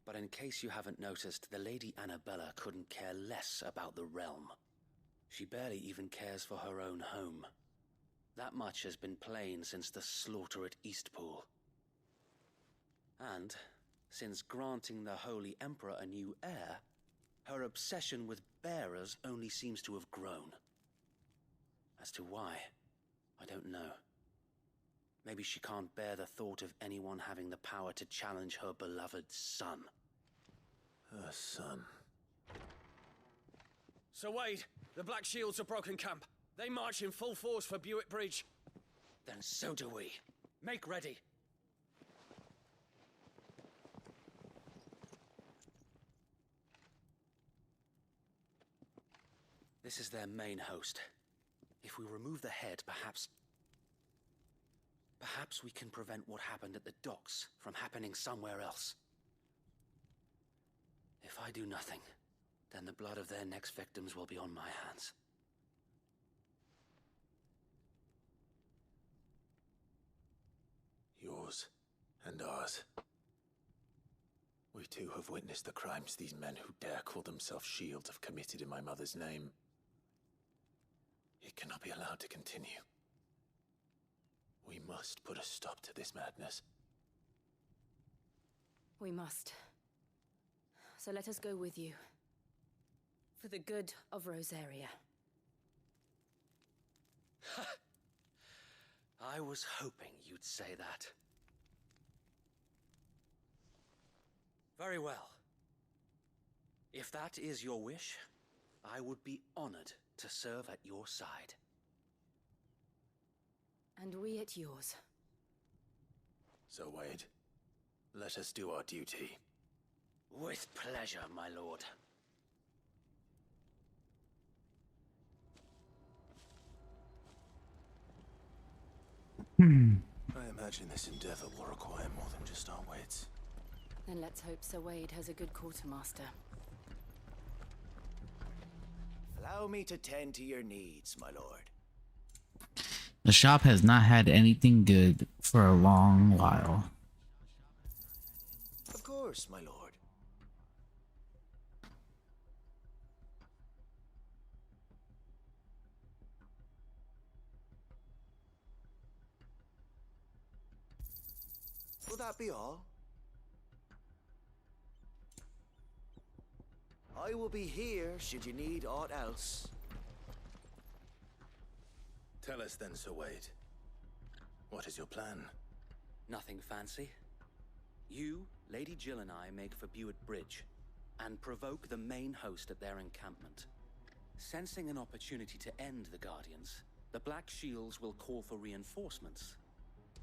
but in case you haven't noticed, the Lady Annabella couldn't care less about the realm. She barely even cares for her own home. That much has been plain since the slaughter at Eastpool. And, since granting the Holy Emperor a new heir, her obsession with bearers only seems to have grown. As to why, I don't know. Maybe she can't bear the thought of anyone having the power to challenge her beloved son. Her son. Sir Wade, the Black Shields have broken camp. They march in full force for Buick Bridge. Then so do we. Make ready. This is their main host. If we remove the head, perhaps we can prevent what happened at the docks from happening somewhere else. If I do nothing, then the blood of their next victims will be on my hands. Yours and ours. We too have witnessed the crimes these men who dare call themselves shields have committed in my mother's name. It cannot be allowed to continue. We must put a stop to this madness. We must. So let us go with you. For the good of Rosaria. I was hoping you'd say that. Very well. If that is your wish, I would be honored to serve at your side. And we at yours. So, Wade, let us do our duty. With pleasure, my lord. I imagine this endeavor will require more than just our wits. Then let's hope Sir Wade has a good quartermaster. Allow me to tend to your needs, my lord. The shop has not had anything good for a long while. Of course, my lord. Will that be all? I will be here should you need aught else. Tell us then, Sir Wade. What is your plan? Nothing fancy. You, Lady Jill and I make for Buett Bridge and provoke the main host at their encampment. Sensing an opportunity to end the Guardians, the Black Shields will call for reinforcements,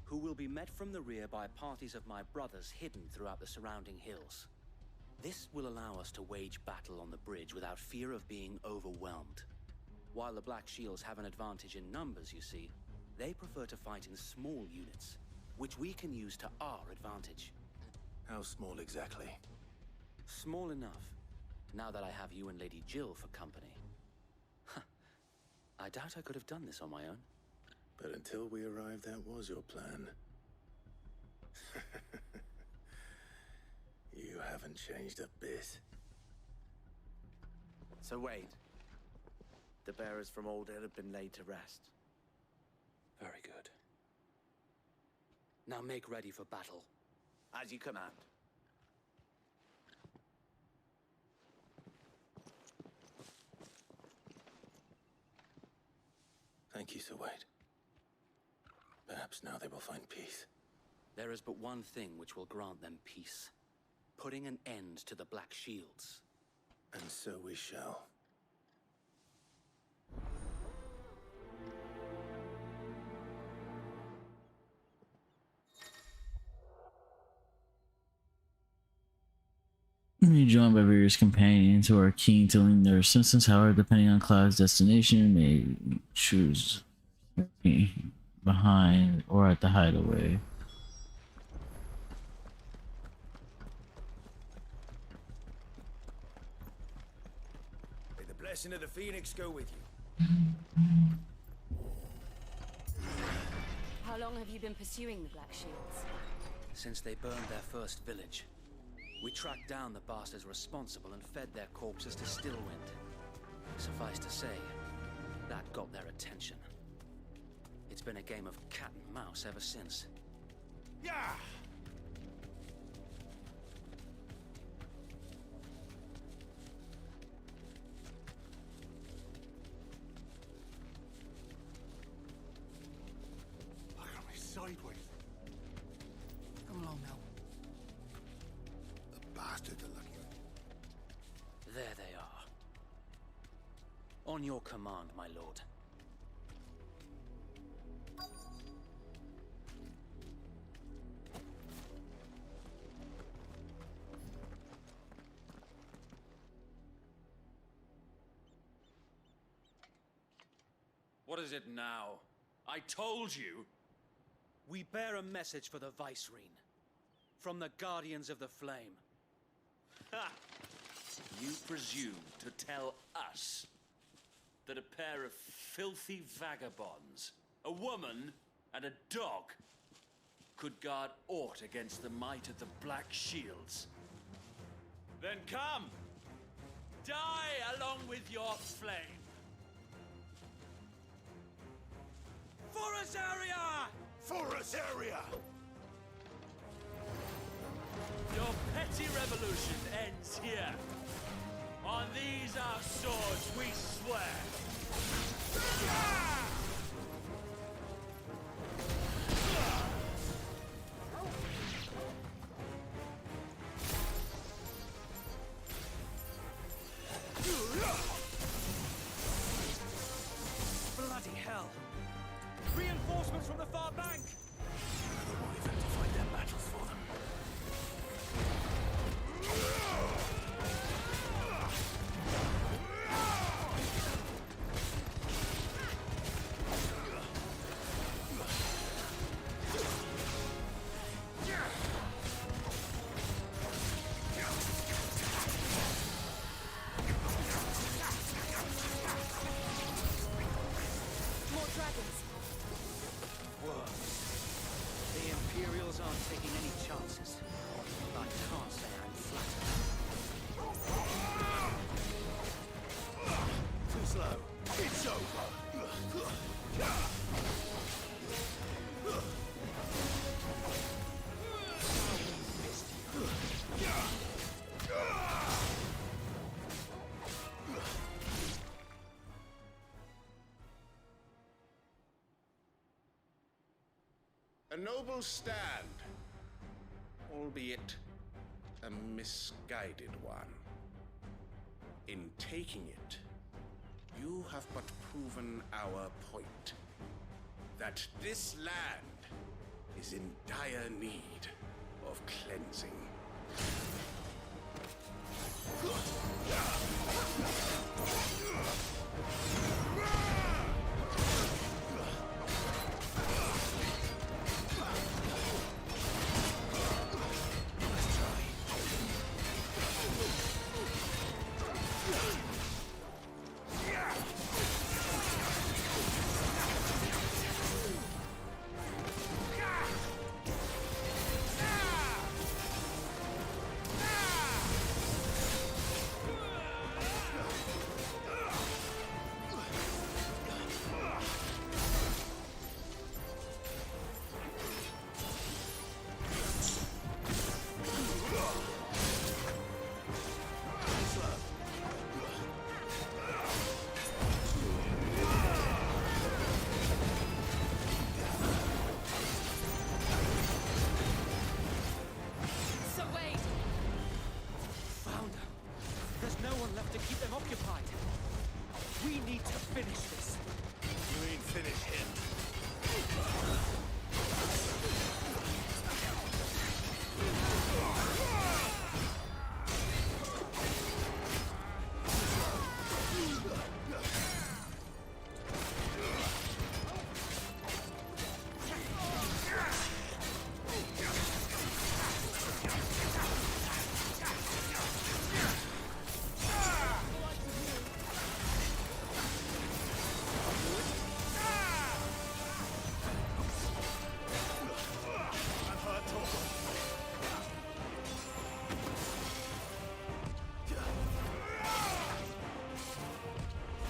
who will be met from the rear by parties of my brothers hidden throughout the surrounding hills. This will allow us to wage battle on the bridge without fear of being overwhelmed. While the Black Shields have an advantage in numbers, you see, they prefer to fight in small units, which we can use to our advantage. How small exactly? Small enough, now that I have you and Lady Jill for company. I doubt I could have done this on my own. But until we arrived, that was your plan. You haven't changed a bit. So Wade, the bearers from Old Hill have been laid to rest. Very good. Now make ready for battle. As you command. Thank you, Sir Wade. Perhaps now they will find peace. There is but one thing which will grant them peace. Putting an end to the Black Shields. And so we shall. You're joined by various companions who are keen to learn their assistance. However, depending on Cloud's destination, may choose behind or at the hideaway. May the blessing of the Phoenix go with you. How long have you been pursuing the Black Shields? Since they burned their first village. We tracked down the bastards responsible and fed their corpses to Stillwind. Suffice to say, that got their attention. It's been a game of cat and mouse ever since. Yeah! Look at me sideways. Come along now. The bastards are lucky. There they are. On your command, my lord. What is it now? I told you! We bear a message for the Vicereine. From the Guardians of the Flame. Ha! You presume to tell us that a pair of filthy vagabonds, a woman and a dog, could guard aught against the might of the Black Shields? Then come! Die along with your flame! For Azaria! For Azaria! Your petty revolution ends here. On these our swords we swear. Bloody hell! Reinforcements from the far bank! The more event to fight their battles for them. More dragons! Whoa. The Imperials aren't taking any chances. I can't say I'm flattered. Too slow. It's over. A noble stand, albeit a misguided one. In taking it, you have but proven our point. That this land is in dire need of cleansing. Sir Wade! Found her. There's no one left to keep them occupied. We need to finish this. You ain't finished him.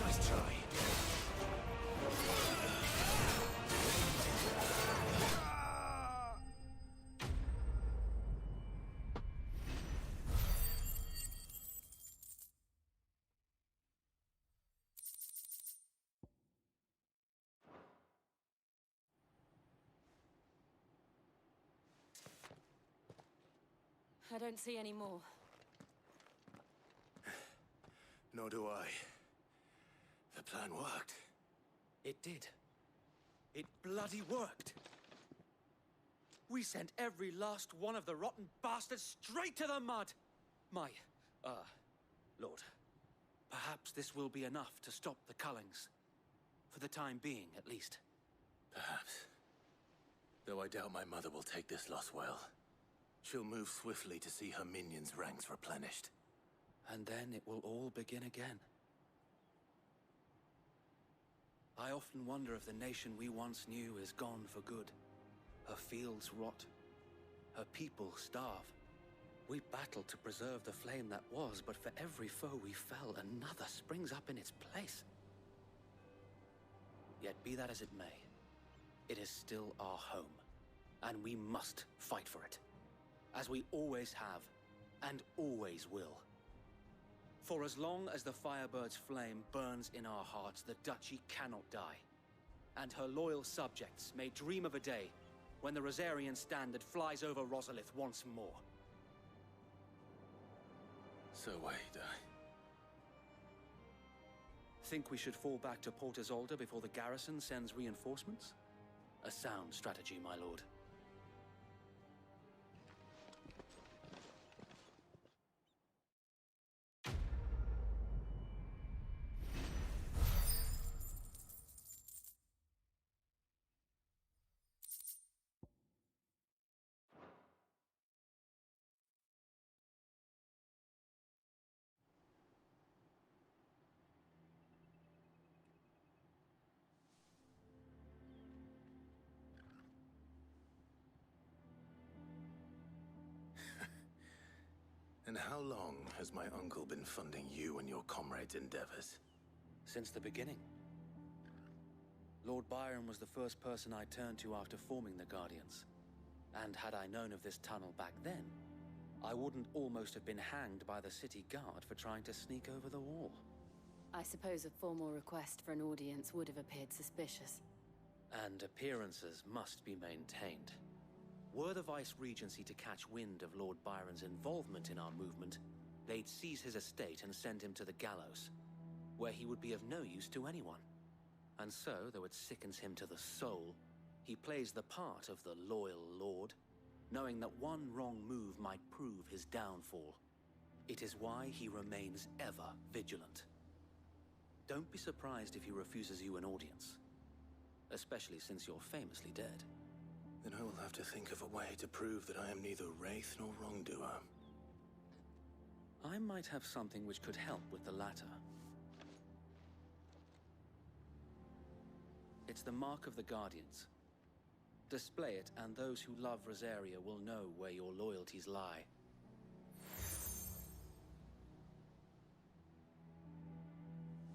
Nice try. I don't see any more. Nor do I. The plan worked. It did. It bloody worked. We sent every last one of the rotten bastards straight to the mud. My, Lord, perhaps this will be enough to stop the Cullings. For the time being, at least. Perhaps. Though I doubt my mother will take this loss well. She'll move swiftly to see her minions' ranks replenished. And then it will all begin again. I often wonder if the nation we once knew is gone for good. Her fields rot. Her people starve. We battled to preserve the flame that was, but for every foe we fell, another springs up in its place. Yet be that as it may, it is still our home, and we must fight for it, as we always have, and always will. For as long as the Firebird's flame burns in our hearts, the Duchy cannot die, and her loyal subjects may dream of a day when the Rosarian standard flies over Rosalith once more. So wait, Think we should fall back to Port Isolde before the garrison sends reinforcements? A sound strategy, my lord. And how long has my uncle been funding you and your comrades' endeavors? Since the beginning. Lord Byron was the first person I turned to after forming the Guardians. And had I known of this tunnel back then, I wouldn't almost have been hanged by the city guard for trying to sneak over the wall. I suppose a formal request for an audience would have appeared suspicious. And appearances must be maintained. Were the Vice-Regency to catch wind of Lord Byron's involvement in our movement, they'd seize his estate and send him to the gallows, where he would be of no use to anyone. And so, though it sickens him to the soul, he plays the part of the loyal lord, knowing that one wrong move might prove his downfall. It is why he remains ever vigilant. Don't be surprised if he refuses you an audience, especially since you're famously dead. Then I will have to think of a way to prove that I am neither wraith nor wrongdoer. I might have something which could help with the latter. It's the mark of the Guardians. Display it, and those who love Rosaria will know where your loyalties lie.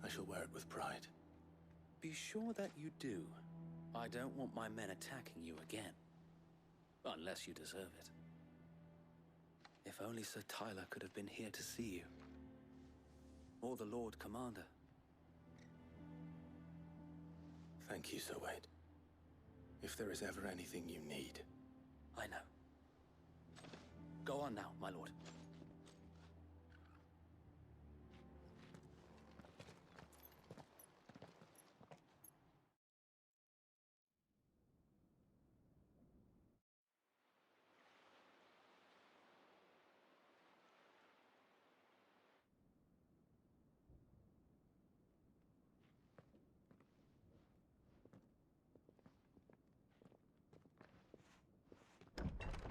I shall wear it with pride. Be sure that you do. I don't want my men attacking you again. Unless you deserve it. If only Sir Tyler could have been here to see you. Or the Lord Commander. Thank you, Sir Wade. If there is ever anything you need. I know. Go on now, my lord.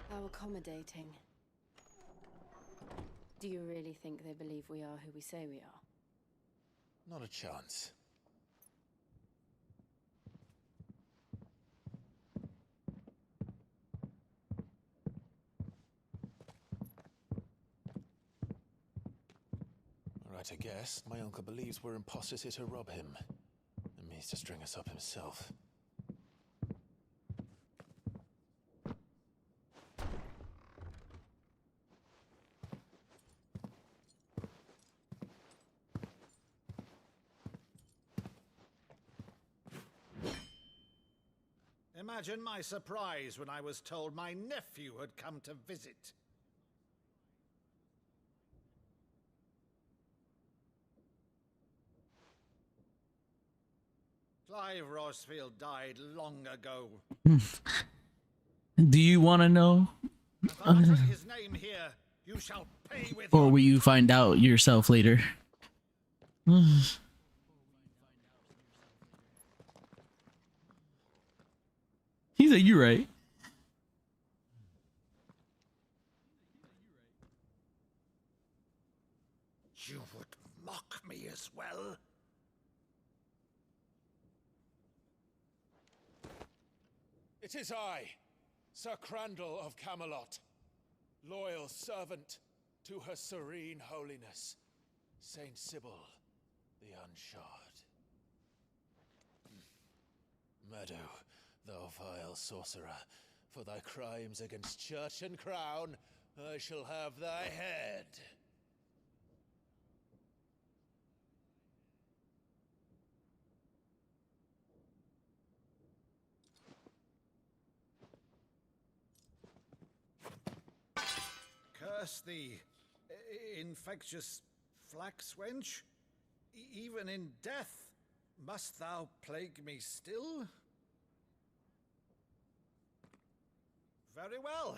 How accommodating. Do you really think they believe we are who we say we are? Not a chance. Right, I guess. My uncle believes we're imposters here to rob him. And means to string us up himself. Imagine my surprise when I was told my nephew had come to visit. Clive Rosfield died long ago. Do you want to know? If I utter his name here, you shall pay with Or will you find out yourself later? He's like, you're right. You would mock me as well? It is I, Sir Crandall of Camelot, loyal servant to Her Serene Holiness, Saint Sybil the Unshod. Meadow, thou vile sorcerer, for thy crimes against church and crown, I shall have thy head. Curse thee, infectious flax wench. Even in death, must thou plague me still? Very well.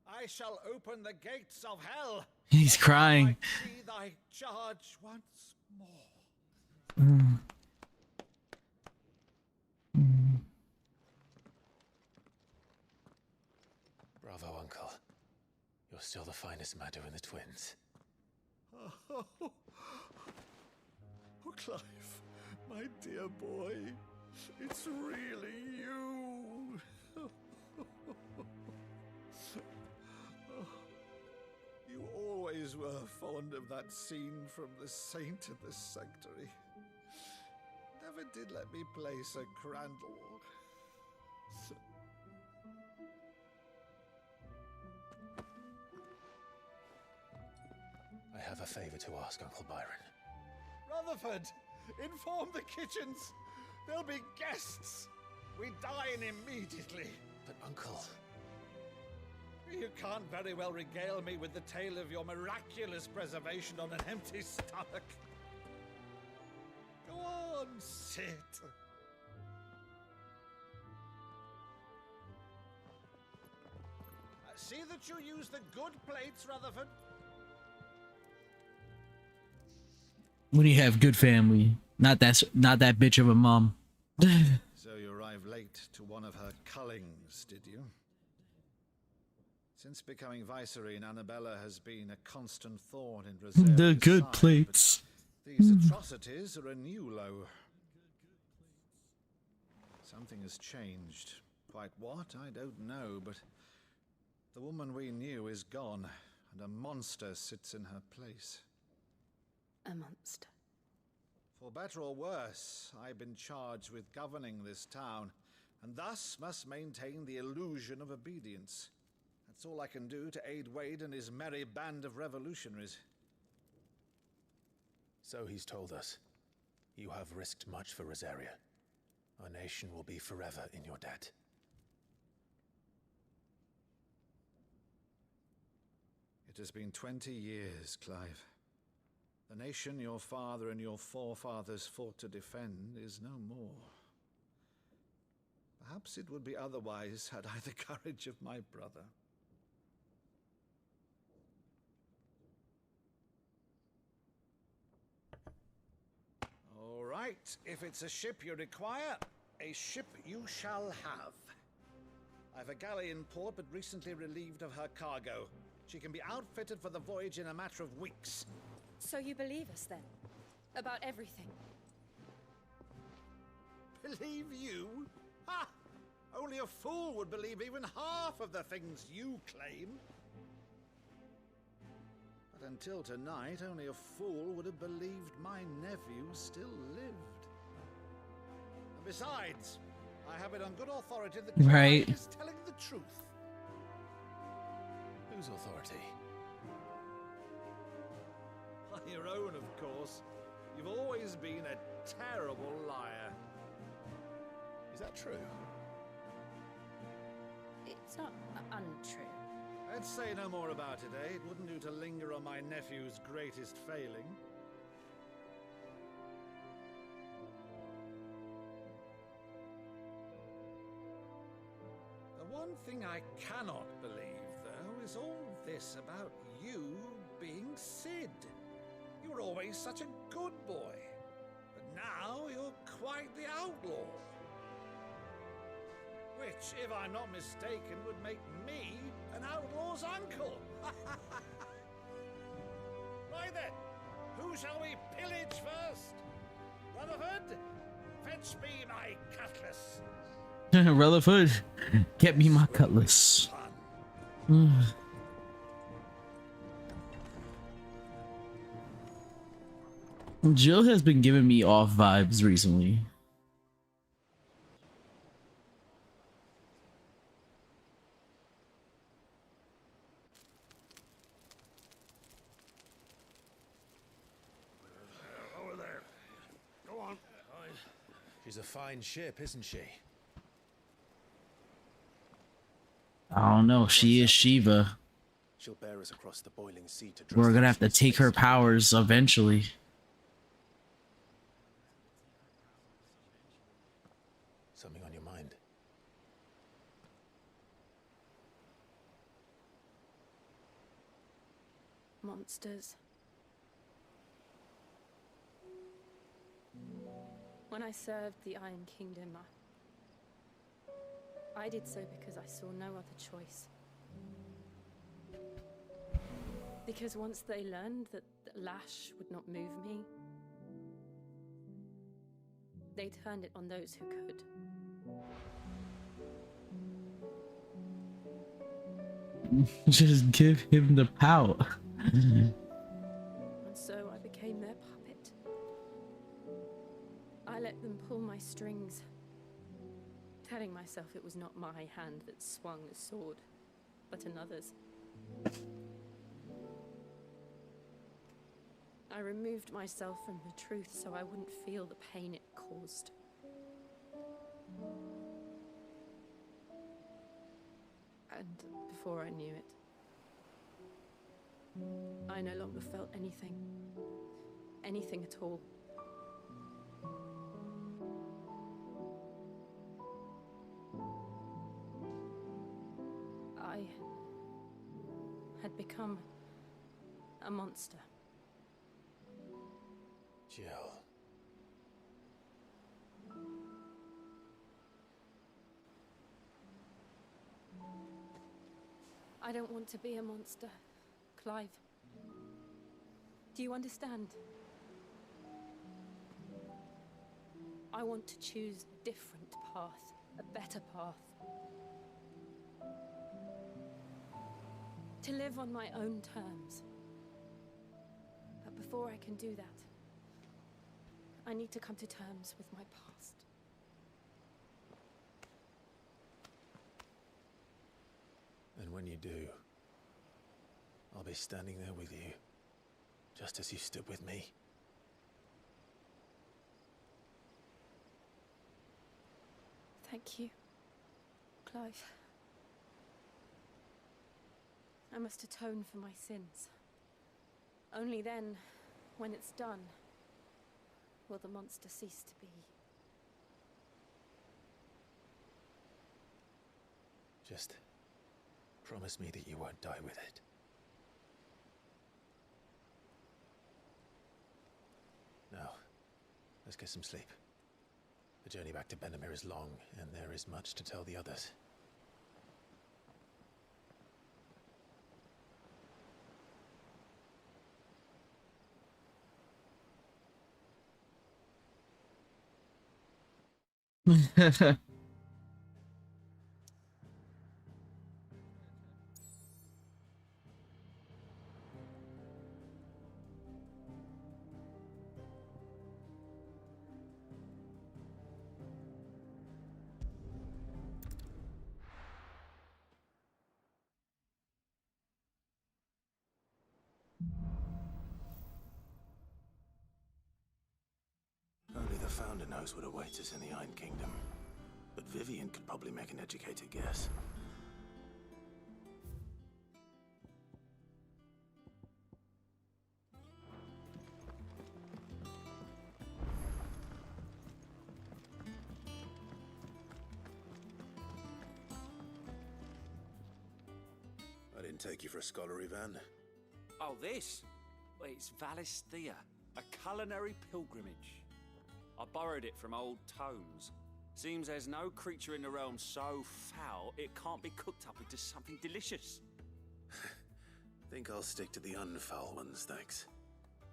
I shall open the gates of hell. He's crying. I see thy charge once more. Bravo, Uncle. You're still the finest Meadow in the twins. Oh, Clive, my dear boy, it's really you. You always were fond of that scene from The Saint of the Sanctuary. Never did let me play Sir Crandall. I have a favor to ask, Uncle Byron. Rutherford, inform the kitchens. There'll be guests. We dine immediately. But, Uncle... You can't very well regale me with the tale of your miraculous preservation on an empty stomach. Go on, sit. See that you use the good plates, Rutherford. When you have good family, not that bitch of a mom. So you arrived late to one of her cullings, did you? Since becoming Vicereine, Annabella has been a constant thorn in Rosaria's The good side, plates. but these atrocities are a new low. Something has changed. Quite what, I don't know, but the woman we knew is gone, and a monster sits in her place. A monster. For better or worse, I've been charged with governing this town, and thus must maintain the illusion of obedience. That's all I can do to aid Wade and his merry band of revolutionaries. So he's told us. You have risked much for Rosaria. Our nation will be forever in your debt. It has been 20 years, Clive. The nation your father and your forefathers fought to defend is no more. Perhaps it would be otherwise had I the courage of my brother. All right, if it's a ship you require, a ship you shall have. I've a galley in port, but recently relieved of her cargo. She can be outfitted for the voyage in a matter of weeks. So you believe us then? About everything? Believe you? Ha! Only a fool would believe even half of the things you claim. But until tonight, only a fool would have believed my nephew still lived. And besides, I have it on good authority that Right. Clive is telling the truth. Whose authority? On your own, of course. You've always been a terrible liar. Is that true? It's not untrue. Let's say no more about it, eh? It wouldn't do to linger on my nephew's greatest failing. The one thing I cannot believe, though, is all this about you being Sid. You were always such a good boy, but now you're quite the outlaw. Which, if I'm not mistaken, would make me an outlaw's uncle. Right then, who shall we pillage first? Rutherford, fetch me my cutlass. Rutherford, get me my cutlass. Jill has been giving me off vibes recently. Over there. Go on. She's a fine ship, isn't she? I don't know. She is Shiva. She'll bear us across the boiling sea to We're gonna have to take her powers eventually. Something on your mind? Monsters. When I served the Iron Kingdom, I did so because I saw no other choice. Because once they learned that Lash would not move me, they turned it on those who could. Just give him the power. And so I became their puppet. I let them pull my strings, telling myself it was not my hand that swung the sword, but another's. I removed myself from the truth so I wouldn't feel the pain it caused. And before I knew it, I no longer felt anything. Anything at all. I had become a monster. Jill. I don't want to be a monster, Clive. Do you understand? I want to choose a different path, a better path. To live on my own terms. But before I can do that, I need to come to terms with my past. And when you do, I'll be standing there with you, just as you stood with me. Thank you, Clive. I must atone for my sins. Only then, when it's done, will the monster cease to be. Just promise me that you won't die with it. Now, let's get some sleep. The journey back to Benamir is long, and there is much to tell the others. Only the Founder knows what awaits us in the Iron Kingdom. But Vivian could probably make an educated guess. I didn't take you for a scholar, Ivan. Oh, this? Well, it's Valisthea, a culinary pilgrimage. I borrowed it from old tomes. Seems there's no creature in the realm so foul it can't be cooked up into something delicious. Think I'll stick to the unfoul ones, thanks.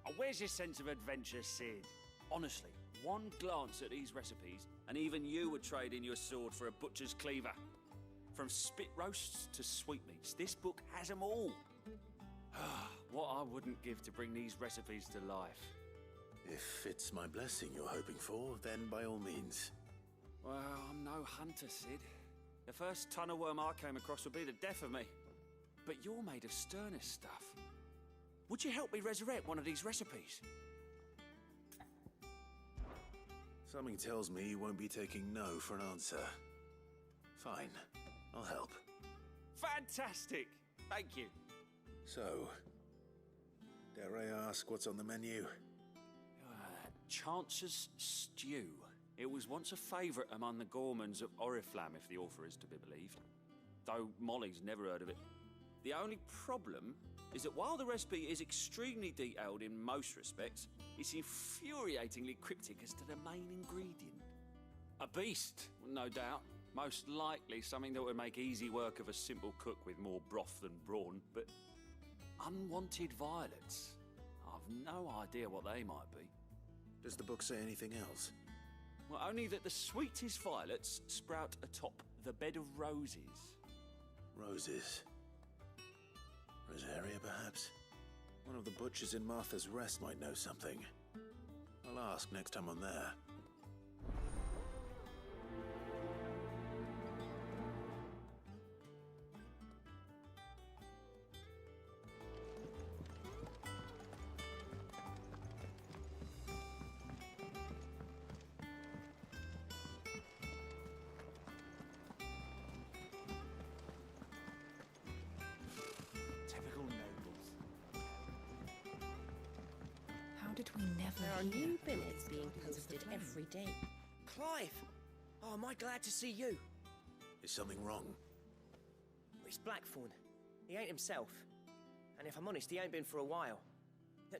Oh, where's your sense of adventure, Sid? Honestly, one glance at these recipes, and even you would trade in your sword for a butcher's cleaver. From spit roasts to sweetmeats, this book has them all. What I wouldn't give to bring these recipes to life. If it's my blessing you're hoping for, then by all means. Well, I'm no hunter, Sid. The first tunnel worm I came across would be the death of me. But you're made of sterner stuff. Would you help me resurrect one of these recipes? Something tells me you won't be taking no for an answer. Fine, I'll help. Fantastic! Thank you. So, dare I ask what's on the menu? Chance's Stew. It was once a favourite among the gourmands of Oriflamme, if the author is to be believed. Though Molly's never heard of it. The only problem is that while the recipe is extremely detailed in most respects, it's infuriatingly cryptic as to the main ingredient. A beast, no doubt. Most likely something that would make easy work of a simple cook with more broth than brawn, but unwanted violets. I've no idea what they might be. Does the book say anything else? Well, only that the sweetest violets sprout atop the bed of roses. Roses. Rosaria, perhaps? One of the butchers in Martha's Rest might know something. I'll ask next time I'm there. Did we never There are new billets being posted every day. Clive! Oh, am I glad to see you? Is something wrong? It's Blackthorn. He ain't himself. And if I'm honest, he ain't been for a while.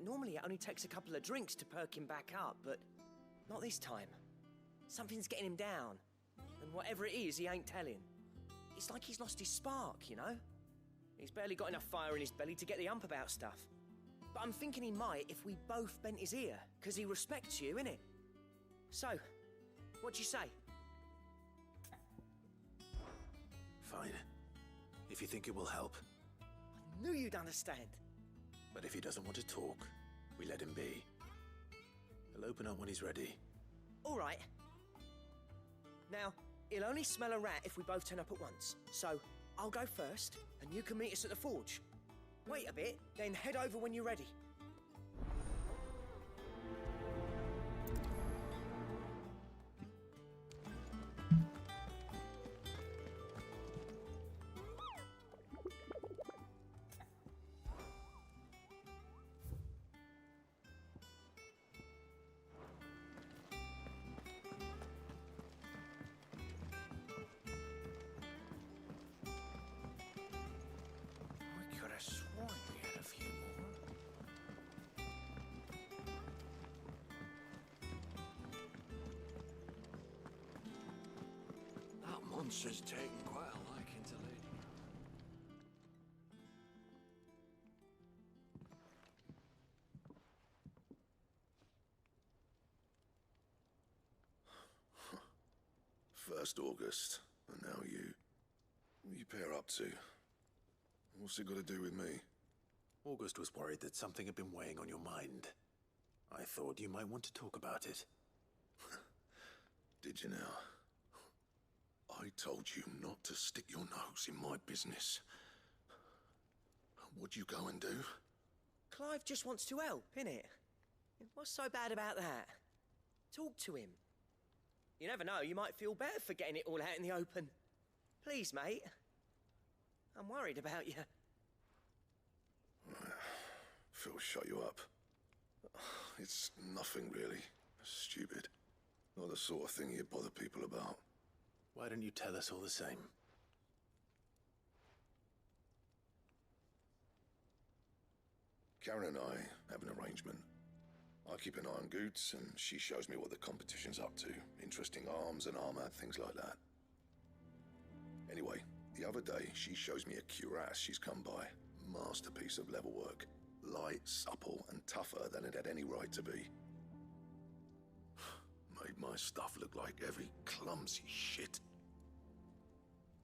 Normally it only takes a couple of drinks to perk him back up, but not this time. Something's getting him down. And whatever it is, he ain't telling. It's like he's lost his spark, you know? He's barely got enough fire in his belly to get the ump about stuff. But I'm thinking he might if we both bent his ear, because he respects you, innit? So, what do you say? Fine. If you think it will help. I knew you'd understand. But if he doesn't want to talk, we let him be. He'll open up when he's ready. All right. Now, he'll only smell a rat if we both turn up at once. So, I'll go first, and you can meet us at the forge. Wait a bit, then head over when you're ready. Monster's taken quite a liking to Lady. First August, and now you. What you pair up to? What's it got to do with me? August was worried that something had been weighing on your mind. I thought you might want to talk about it. Did you now? I told you not to stick your nose in my business. What'd you go and do? Clive just wants to help, innit? What's so bad about that? Talk to him. You never know, you might feel better for getting it all out in the open. Please, mate. I'm worried about you. Phil shut you up. It's nothing really. Stupid. Not the sort of thing you bother people about. Why don't you tell us all the same? Karen and I have an arrangement. I keep an eye on Goots, and she shows me what the competition's up to. Interesting arms and armor, things like that. Anyway, the other day, she shows me a cuirass she's come by. Masterpiece of level work. Light, supple, and tougher than it had any right to be. Made my stuff look like every clumsy shit.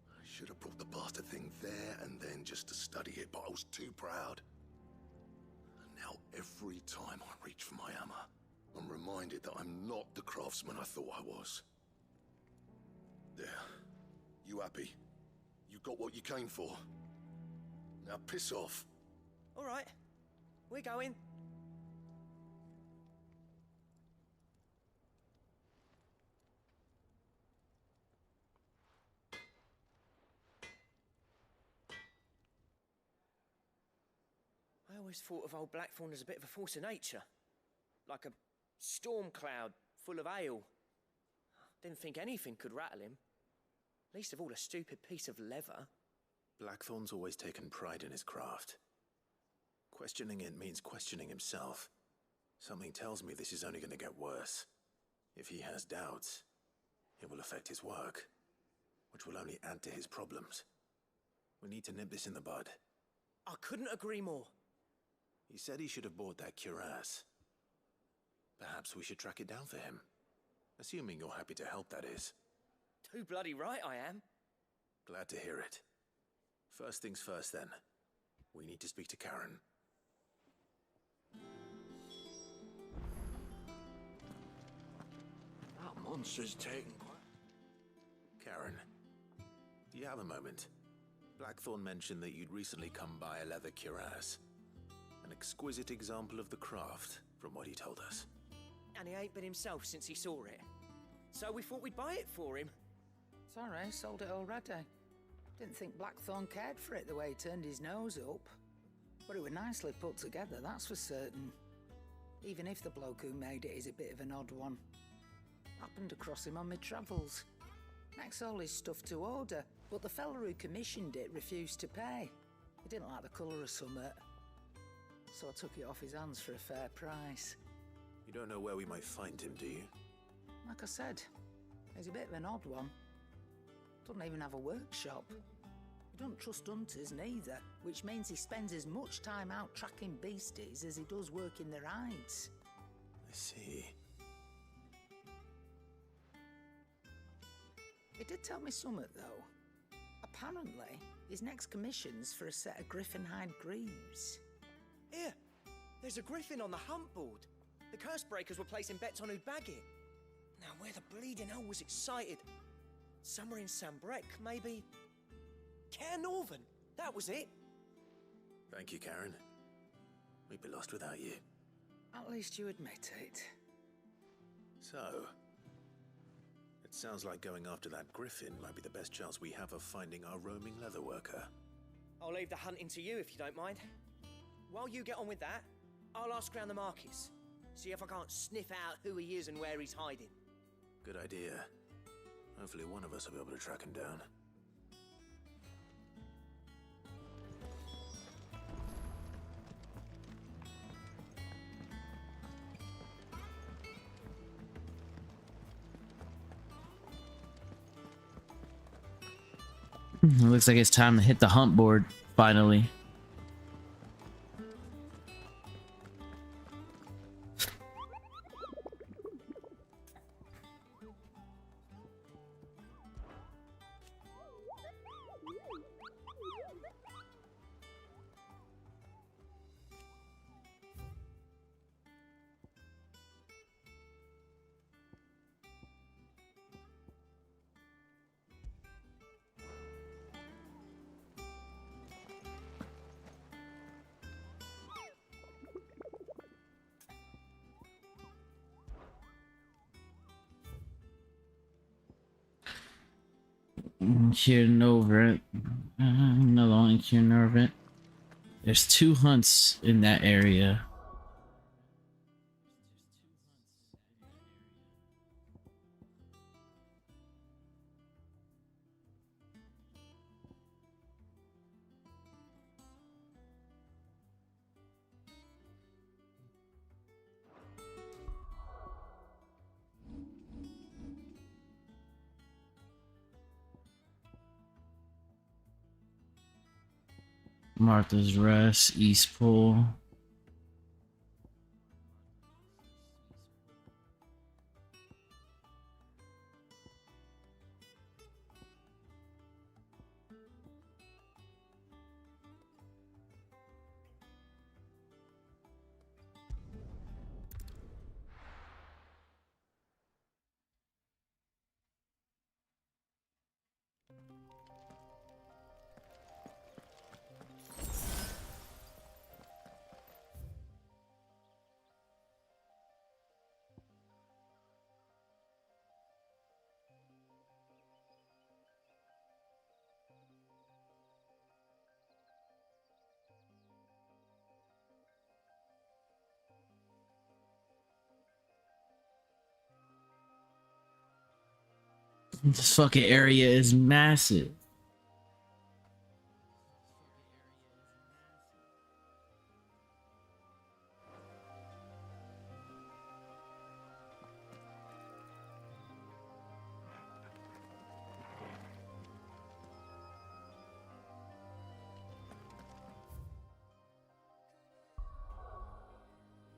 I should have brought the bastard thing there and then just to study it, but I was too proud. And now every time I reach for my hammer, I'm reminded that I'm not the craftsman I thought I was. There. You happy? You got what you came for. Now piss off. All right. We're going. I always thought of old Blackthorn as a bit of a force of nature. Like a storm cloud full of hail. Didn't think anything could rattle him. Least of all a stupid piece of leather. Blackthorn's always taken pride in his craft. Questioning it means questioning himself. Something tells me this is only going to get worse. If he has doubts, it will affect his work, which will only add to his problems. We need to nip this in the bud. I couldn't agree more. He said he should have bought that cuirass. Perhaps we should track it down for him. Assuming you're happy to help, that is. Too bloody right I am. Glad to hear it. First things first, then. We need to speak to Karen. That monster's taken quite... Karen, do you have a moment? Blackthorn mentioned that you'd recently come by a leather cuirass. An exquisite example of the craft, from what he told us. And he ain't been himself since he saw it. So we thought we'd buy it for him. Sorry, sold it already. Didn't think Blackthorn cared for it the way he turned his nose up. But it was nicely put together, that's for certain. Even if the bloke who made it is a bit of an odd one. Happened across him on my travels. Makes all his stuff to order, but the fella who commissioned it refused to pay. He didn't like the colour of summit. So I took it off his hands for a fair price. You don't know where we might find him, do you? Like I said, he's a bit of an odd one. Doesn't even have a workshop. He don't trust hunters neither, which means he spends as much time out tracking beasties as he does working their hides. I see. He did tell me something, though. Apparently, his next commission's for a set of griffin hide greaves. Here, there's a griffin on the hunt board. The curse breakers were placing bets on who'd bag it. Now, where the bleeding hell was it sighted? Somewhere in Sambrec, maybe? Caer Northern, that was it. Thank you, Karen. We'd be lost without you. At least you admit it. So, it sounds like going after that griffin might be the best chance we have of finding our roaming leatherworker. I'll leave the hunting to you if you don't mind. While you get on with that, I'll ask around the markets. See if I can't sniff out who he is and where he's hiding. Good idea. Hopefully one of us will be able to track him down. It looks like it's time to hit the hunt board, finally. Kiernorvent. Another one in Kiernorvent. There's 2 hunts in that area. Martha's Rest, East Pool. This fucking area is massive.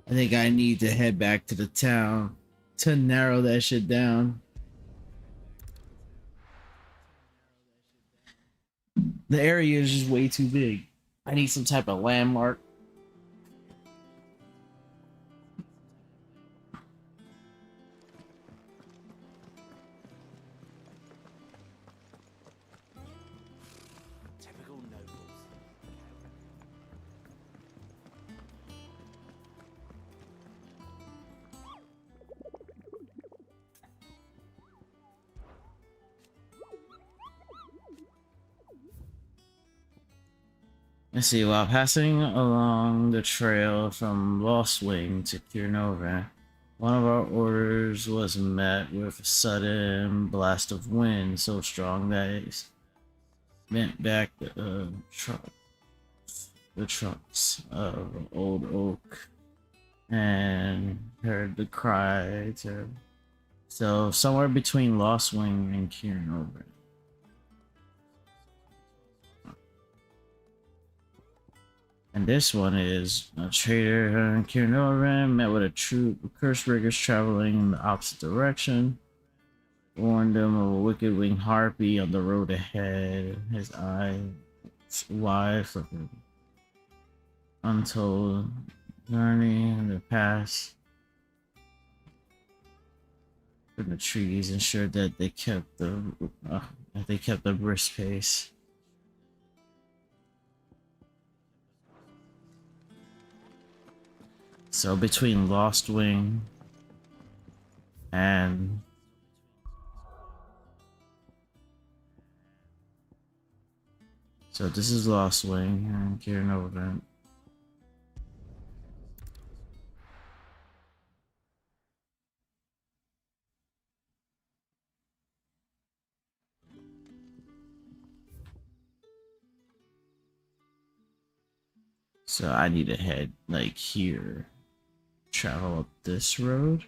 I think I need to head back to the town to narrow that shit down. The area is just way too big. I need some type of landmark. Typical nobles. Let's see, while passing along the trail from Lost Wing to Kirnovan, one of our orders was met with a sudden blast of wind so strong that it bent back the trunks of old oak and heard the cry to... So somewhere between Lost Wing and Kirnovan. And this one is a trader in Kirnovan met with a troop of Cursebreakers traveling in the opposite direction. Warned them of a wicked winged harpy on the road ahead. His eyes wide for the untold journey in the past. From the trees ensured that they kept the brisk pace. So between Lost Wing and so this is Lost Wing and Kirnovan. So I need to head like here. Travel up this road.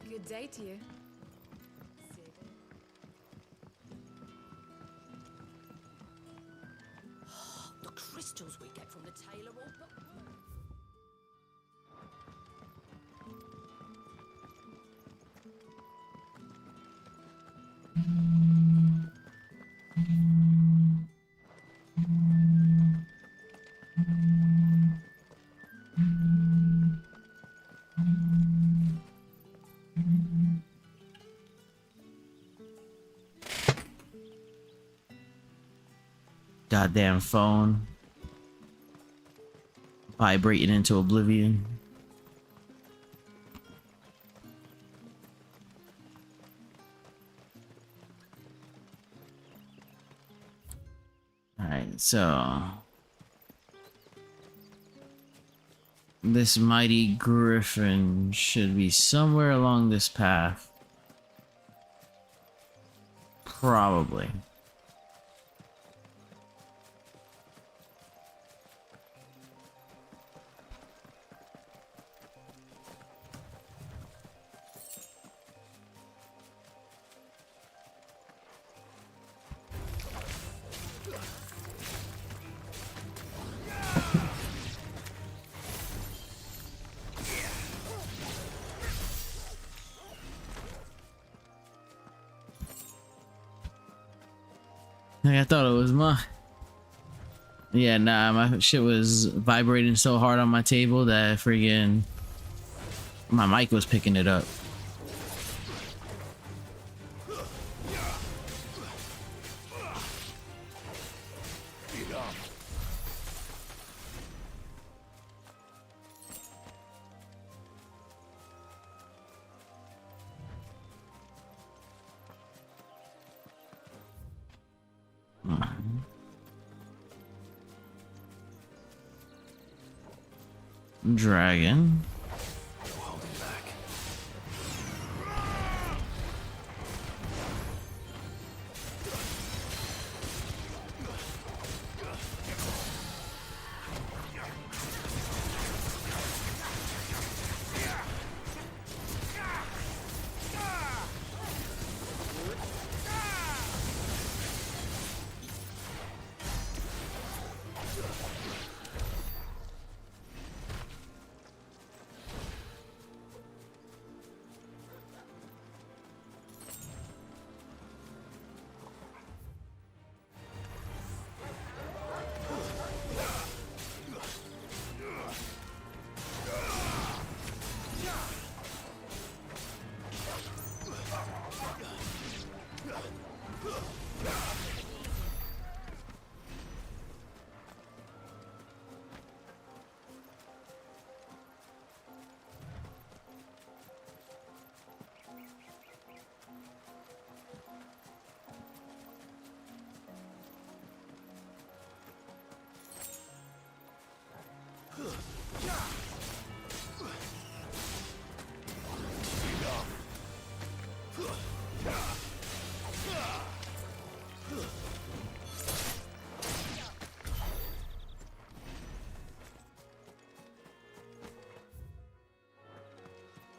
Good day to you. The crystals we get from the tailor all but Goddamn phone vibrating into oblivion. Alright, so this mighty griffin should be somewhere along this path. Probably. Like, I thought it was mine. Yeah, nah, my shit was vibrating so hard on my table that friggin' my mic was picking it up. Dragon.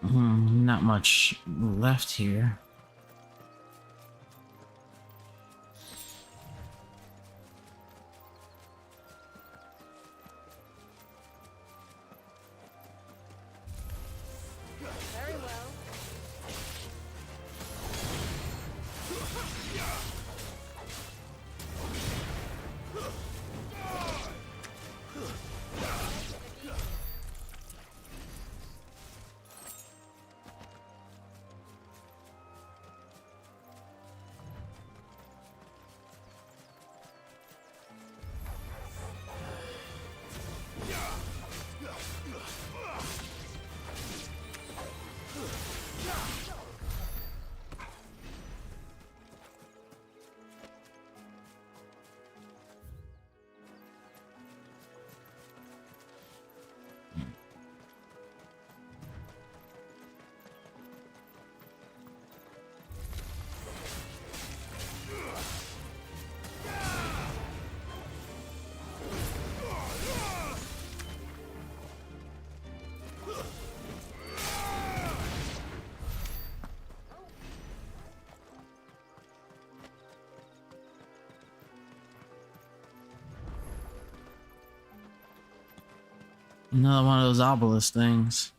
Not much left here. Very well. Another one of those obelisk things.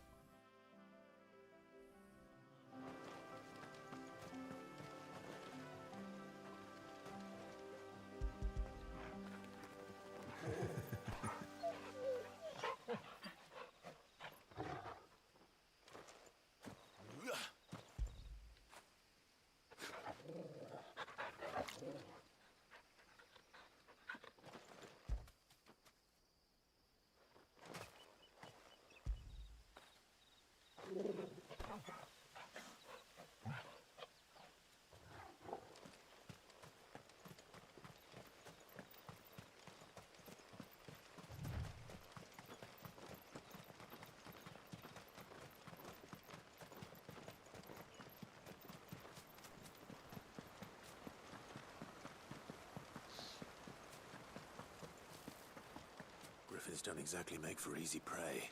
Griffins don't exactly make for easy prey.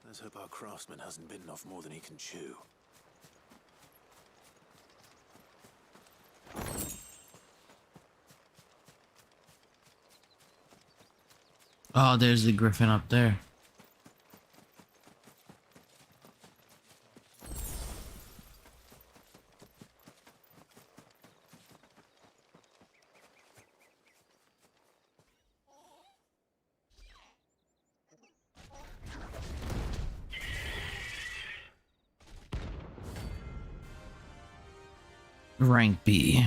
Let's hope our craftsman hasn't bitten off more than he can chew. Oh, there's the griffin up there. Rank B.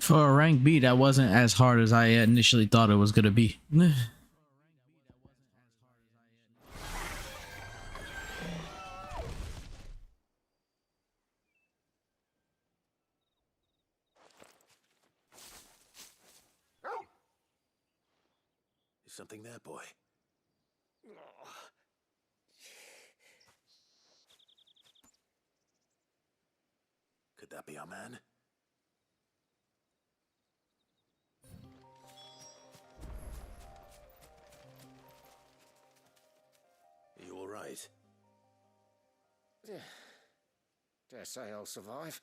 For a rank B, that wasn't as hard as I initially thought it was gonna be. Is something there, boy? Could that be our man? Are you all right? Dare say I'll survive.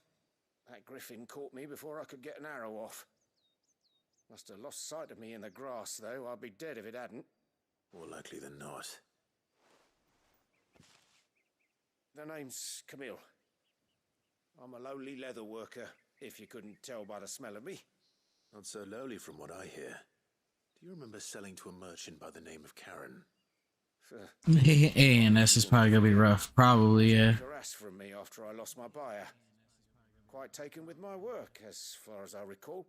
That griffin caught me before I could get an arrow off. Must have lost sight of me in the grass, though. I'd be dead if it hadn't. More likely than not. The name's Camille. I'm a lowly leather worker, if you couldn't tell by the smell of me. Not so lowly from what I hear. Do you remember selling to a merchant by the name of Karen? A&S is probably gonna be rough. Probably, yeah. Harassed from me after I lost my buyer. Quite taken with my work, as far as I recall.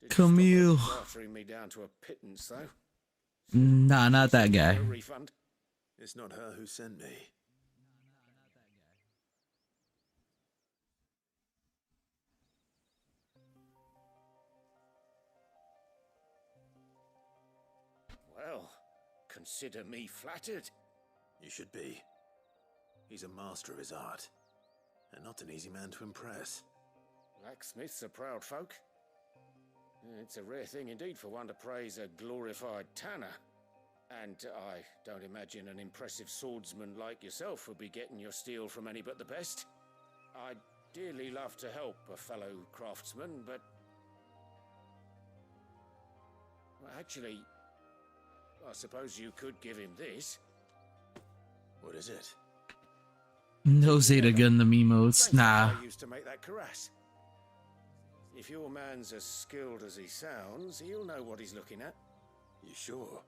Didn't Camille. stop bartering me down to a pittance, though. Nah, not that guy. No refund. It's not her who sent me. Well, consider me flattered. You should be. He's a master of his art, and not an easy man to impress. Blacksmiths are proud folk. It's a rare thing indeed for one to praise a glorified tanner. And I don't imagine an impressive swordsman like yourself would be getting your steel from any but the best. I'd dearly love to help a fellow craftsman, but... Well, actually, I suppose you could give him this. What is it? No Zeta gun the emotes. Nah. I used to make that cuirass. If your man's as skilled as he sounds, he'll know what he's looking at. You sure?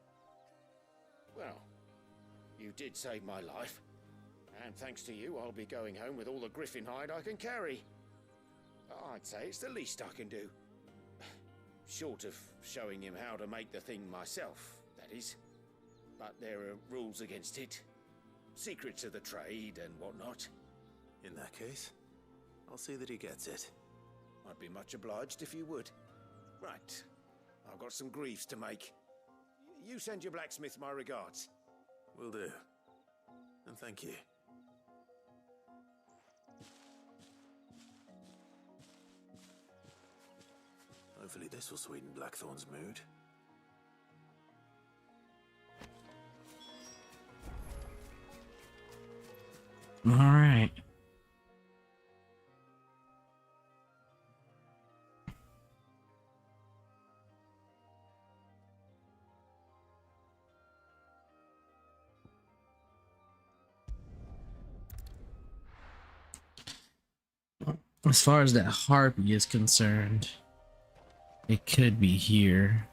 Well, you did save my life. And thanks to you, I'll be going home with all the griffin hide I can carry. I'd say it's the least I can do. Short of showing him how to make the thing myself, that is. But there are rules against it. Secrets of the trade and whatnot. In that case, I'll see that he gets it. I'd be much obliged if you would. Right. I've got some greaves to make. You send your blacksmith my regards. Will do. And thank you. Hopefully this will sweeten Blackthorn's mood. All right. As far as that harpy is concerned, it could be here.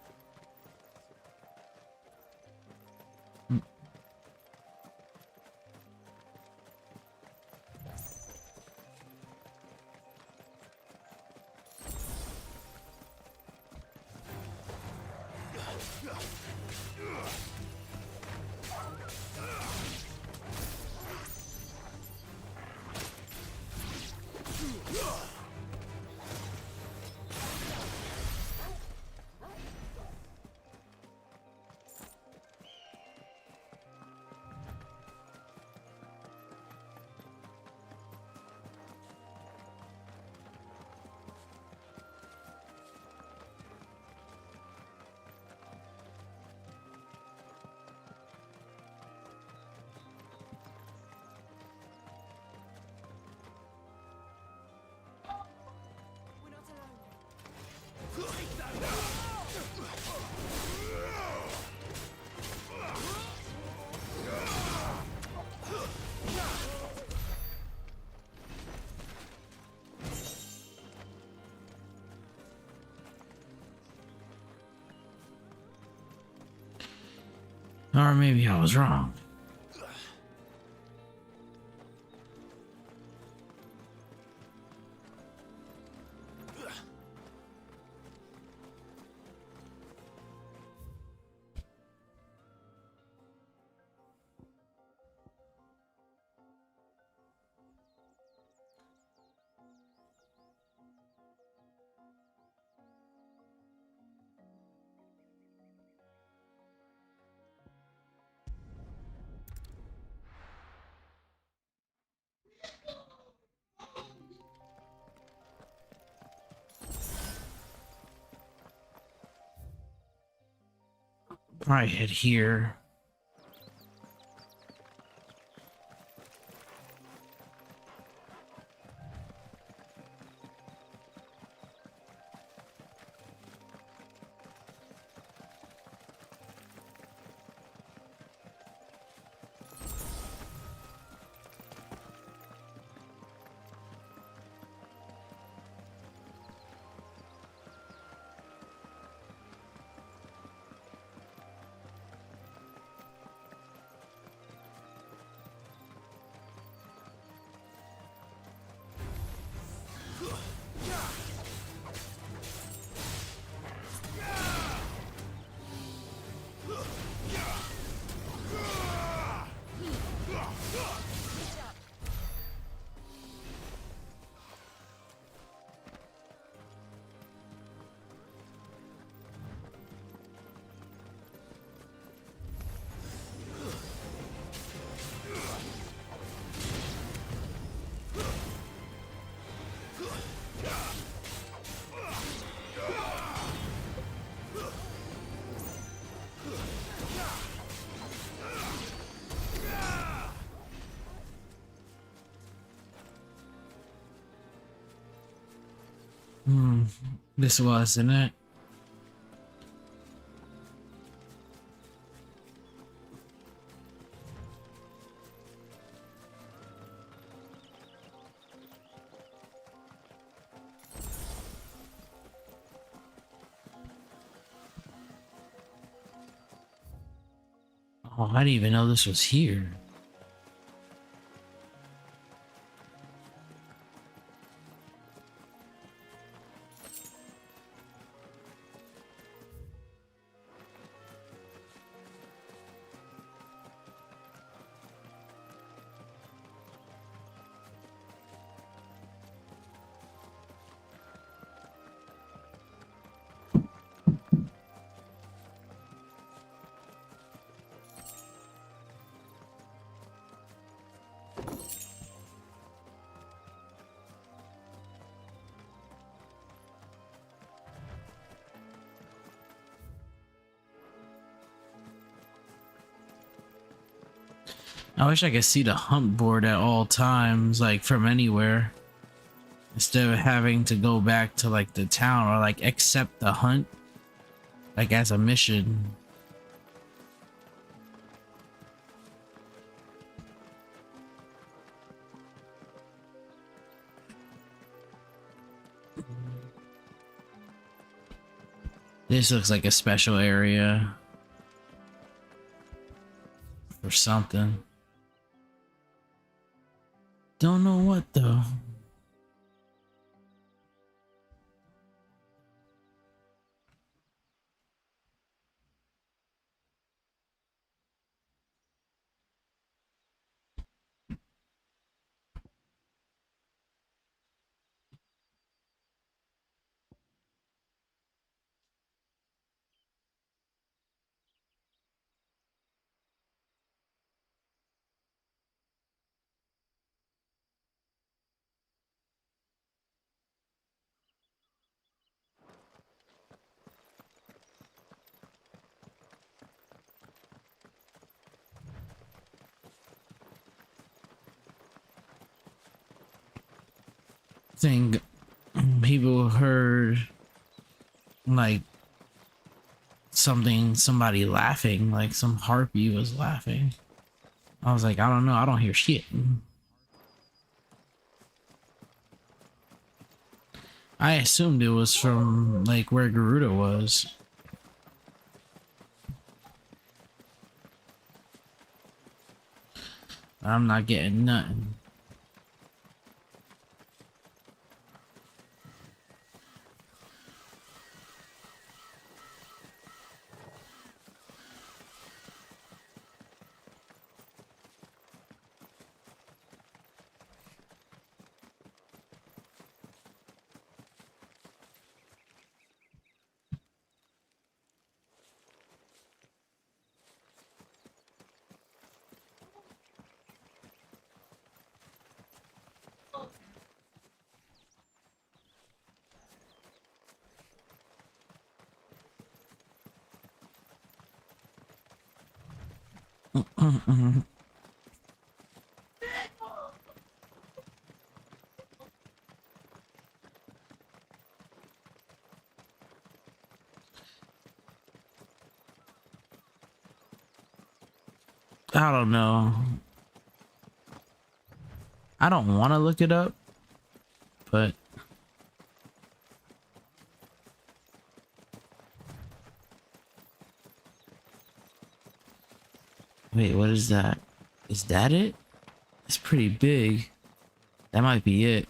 Or maybe I was wrong. Probably head here. This wasn't it. Oh, I didn't even know this was here. I wish I could see the hunt board at all times, like from anywhere, instead of having to go back to like the town or like accept the hunt like as a mission. This looks like a special area or something. Don't know what though. Think people heard like somebody laughing, like some harpy was laughing. I was like, I don't know, I don't hear shit. I assumed it was from like where Garuda was. I'm not getting nothing. I don't know. I don't want to look it up, but wait, what is that? Is that it? It's pretty big. That might be it.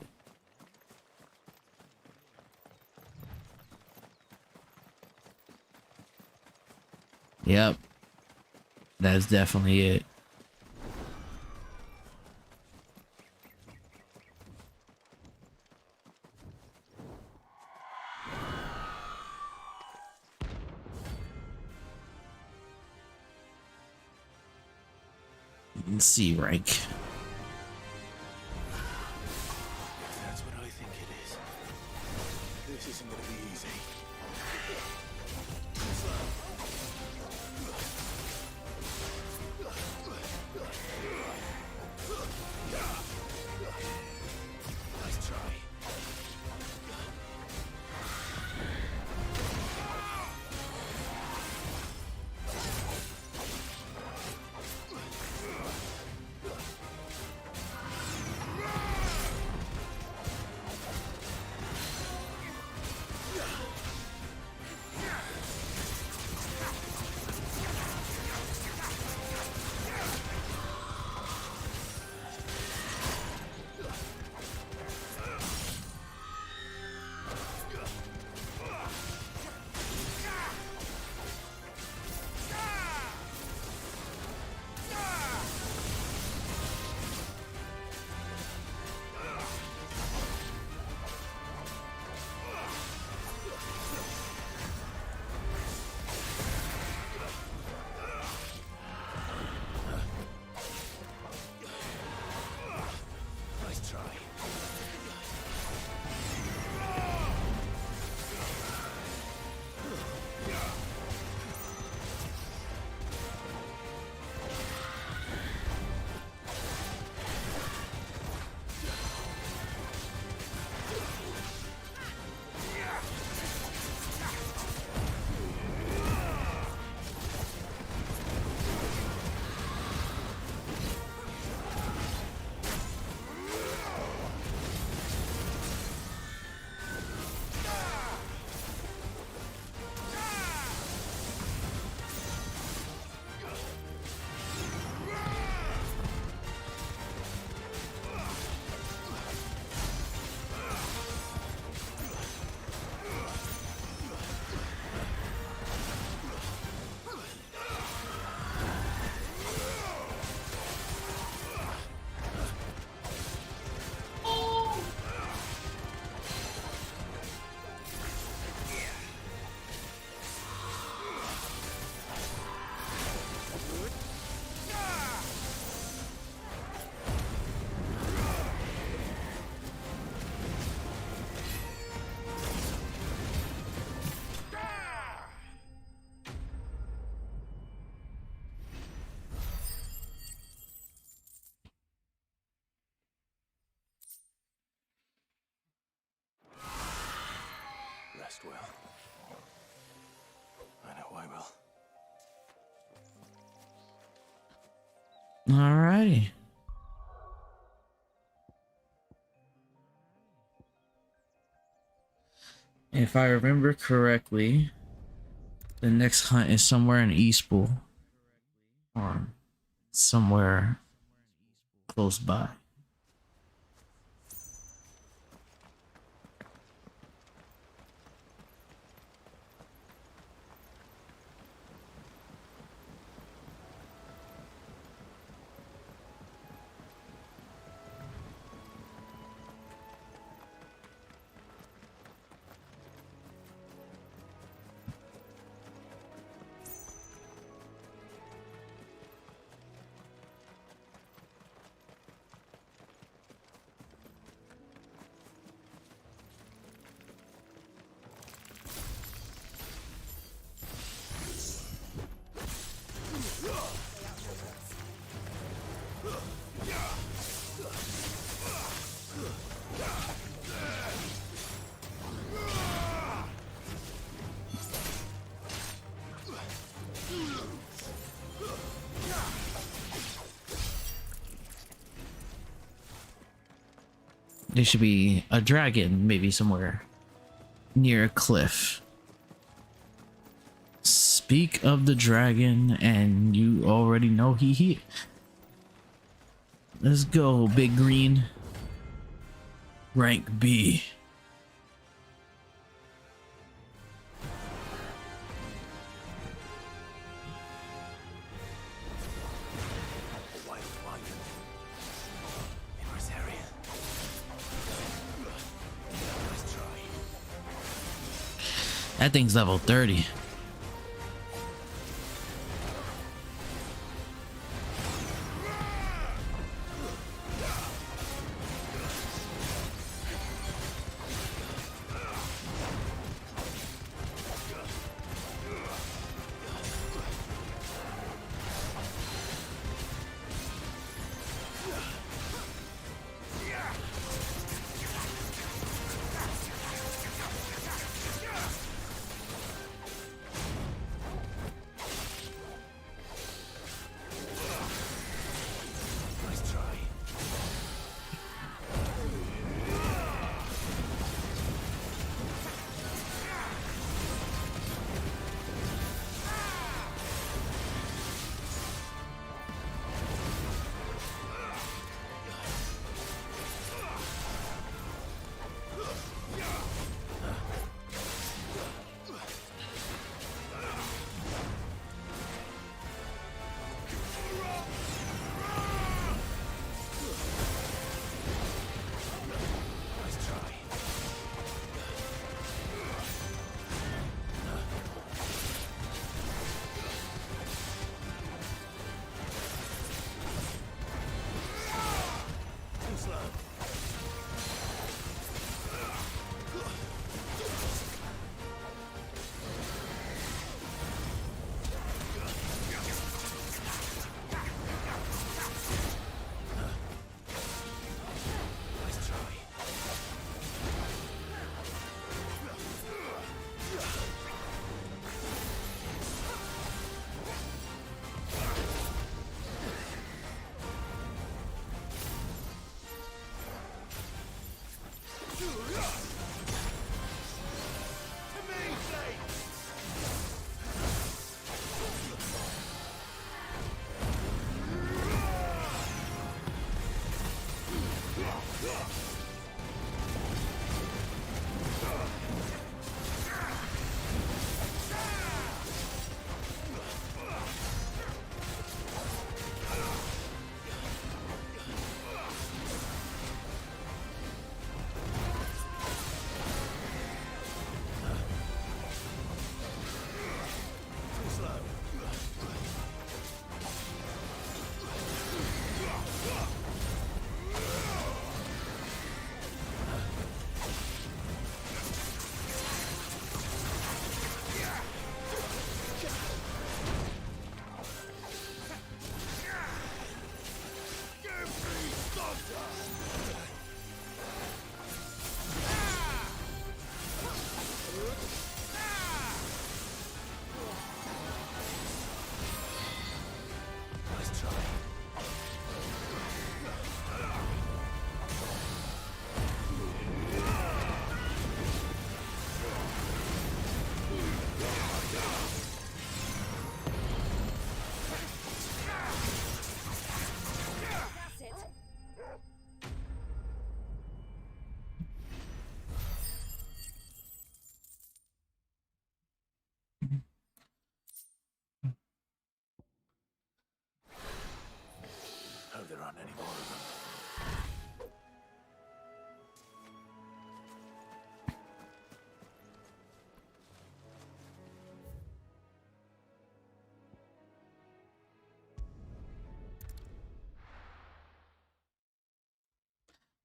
Yep. That's definitely it. C rank. That's what I think it is. This isn't gonna be easy. Nice try. Christ will. I know I will. Alrighty. If I remember correctly, the next hunt is somewhere in Eastpool. Or somewhere close by. There should be a dragon, maybe somewhere near a cliff. Speak of the dragon, and you already know he here. Let's go, Big Green. Rank B. That thing's level 30.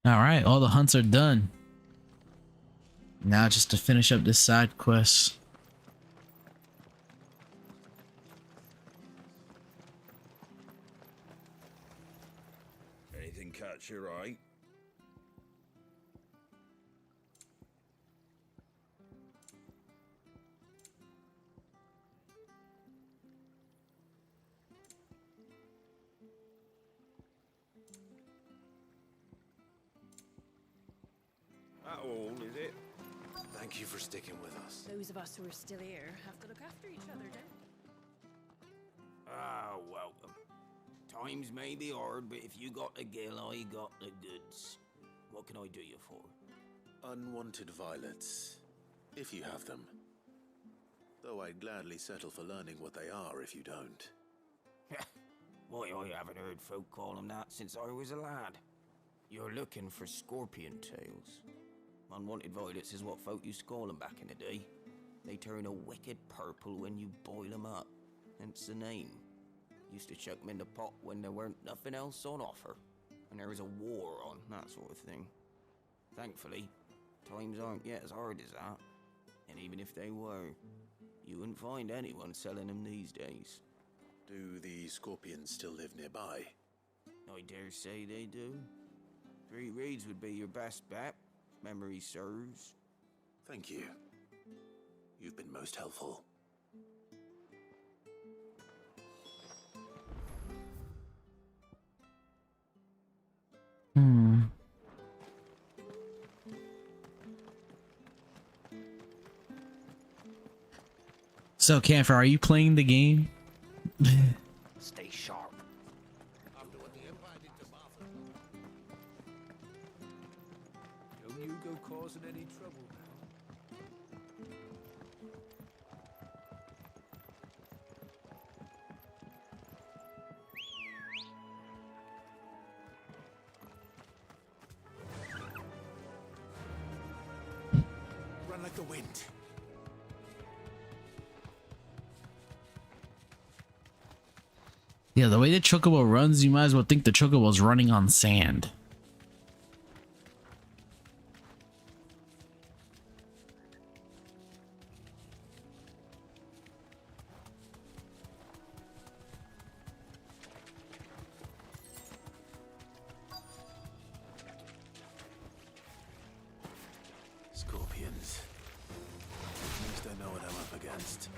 All right, all the hunts are done. Now just to finish up this side quest. Anything catch your eye? That all, is it? Thank you for sticking with us. Those of us who are still here have to look after each other, don't we? Ah, welcome. Times may be hard, but if you got the gill, I got the goods. What can I do you for? Unwanted violets, if you have them. Though I'd gladly settle for learning what they are if you don't. Why, I haven't heard folk call them that since I was a lad. You're looking for scorpion tails. Unwanted violets is what folk used to call them back in the day. They turn a wicked purple when you boil them up, hence the name. Used to chuck them in the pot when there weren't nothing else on offer, and there was a war on, that sort of thing. Thankfully, times aren't yet as hard as that, and even if they were, you wouldn't find anyone selling them these days. Do the scorpions still live nearby? I dare say they do. 3 Reeds would be your best bet, if memory serves. Thank you. You've been most helpful. So, Camphor, are you playing the game? Stay sharp. After what the Empire did to Martha. Don't you go causing any trouble now. Run like the wind. Yeah, the way the chocobo runs, you might as well think the chocobo's running on sand. Scorpions. At least I know what I'm up against.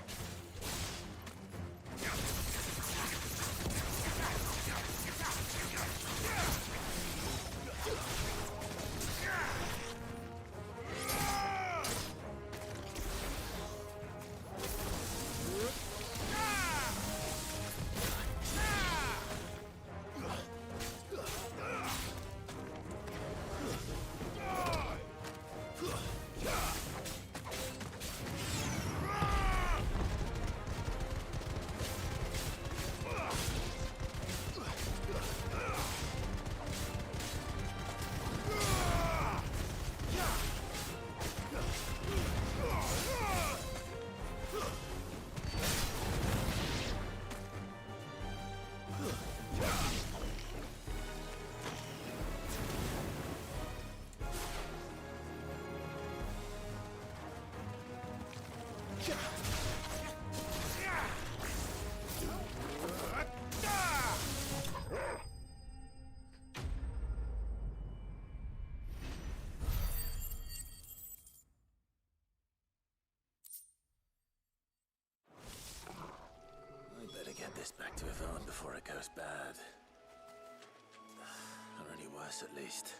Get this back to Yvonne before it goes bad. Or any worse, at least.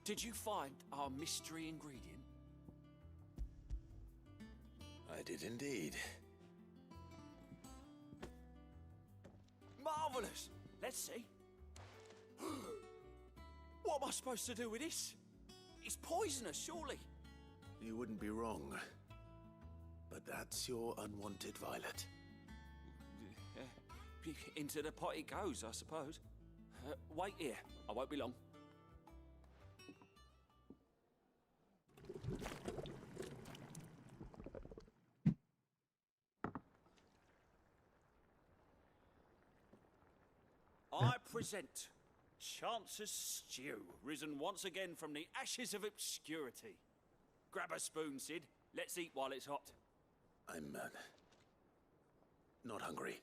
Did you find our mystery ingredient? I did indeed. Marvelous! Let's see. What am I supposed to do with this? It's poisonous, surely. You wouldn't be wrong. But that's your unwanted violet. Into the pot it goes, I suppose. Wait here. I won't be long. I present Chance's Stew, risen once again from the ashes of obscurity. Grab a spoon, Sid. Let's eat while it's hot. I'm not hungry.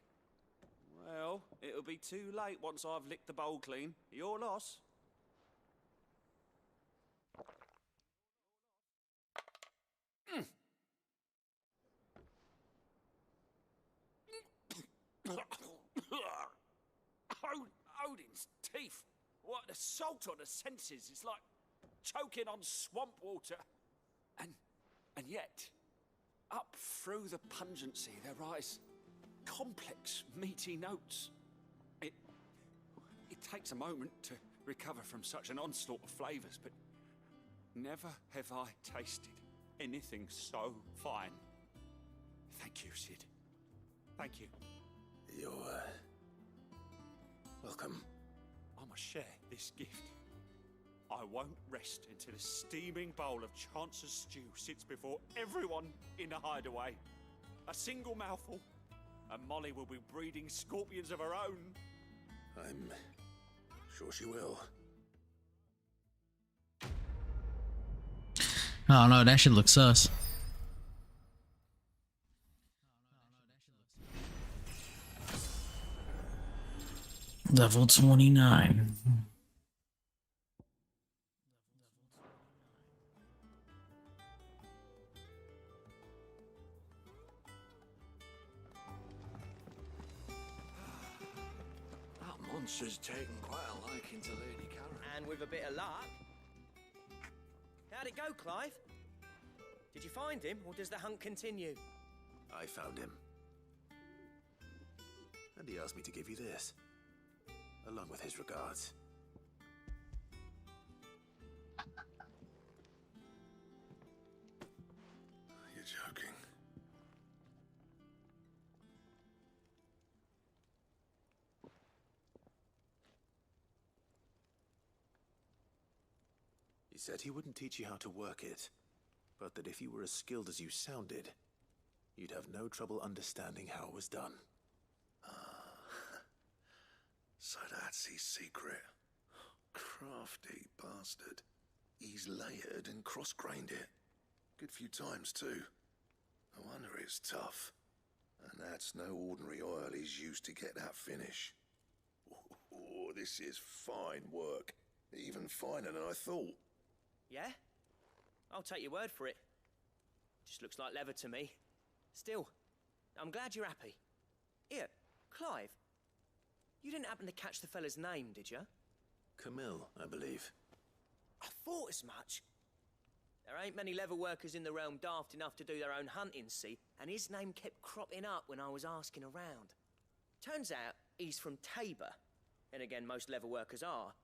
Well, it'll be too late once I've licked the bowl clean. Your loss. Odin's teeth. What, the salt on the senses? It's like choking on swamp water. And yet, up through the pungency there rise complex, meaty notes. It takes a moment to recover from such an onslaught of flavours, but never have I tasted anything so fine. Thank you, Sid. Thank you. You're welcome. I must share this gift. I won't rest until a steaming bowl of Chance's Stew sits before everyone in the hideaway. A single mouthful, and Molly will be breeding scorpions of her own. I'm sure she will. Oh no, that shit looks sus. Level 29. That monster's taken quite a liking to Lady Karen. And with a bit of luck. How'd it go, Clive? Did you find him, or does the hunt continue? I found him. And he asked me to give you this, along with his regards. You're joking. He said he wouldn't teach you how to work it, but that if you were as skilled as you sounded, you'd have no trouble understanding how it was done. So that's his secret. Crafty bastard. He's layered and cross-grained it. Good few times, too. No wonder it's tough. And that's no ordinary oil he's used to get that finish. Oh, this is fine work. Even finer than I thought. Yeah? I'll take your word for it. Just looks like leather to me. Still, I'm glad you're happy. Here, Clive. You didn't happen to catch the fella's name, did you? Camille, I believe. I thought as much. There ain't many leather workers in the realm daft enough to do their own hunting, see? And his name kept cropping up when I was asking around. Turns out he's from Tabor. And again, most leather workers are.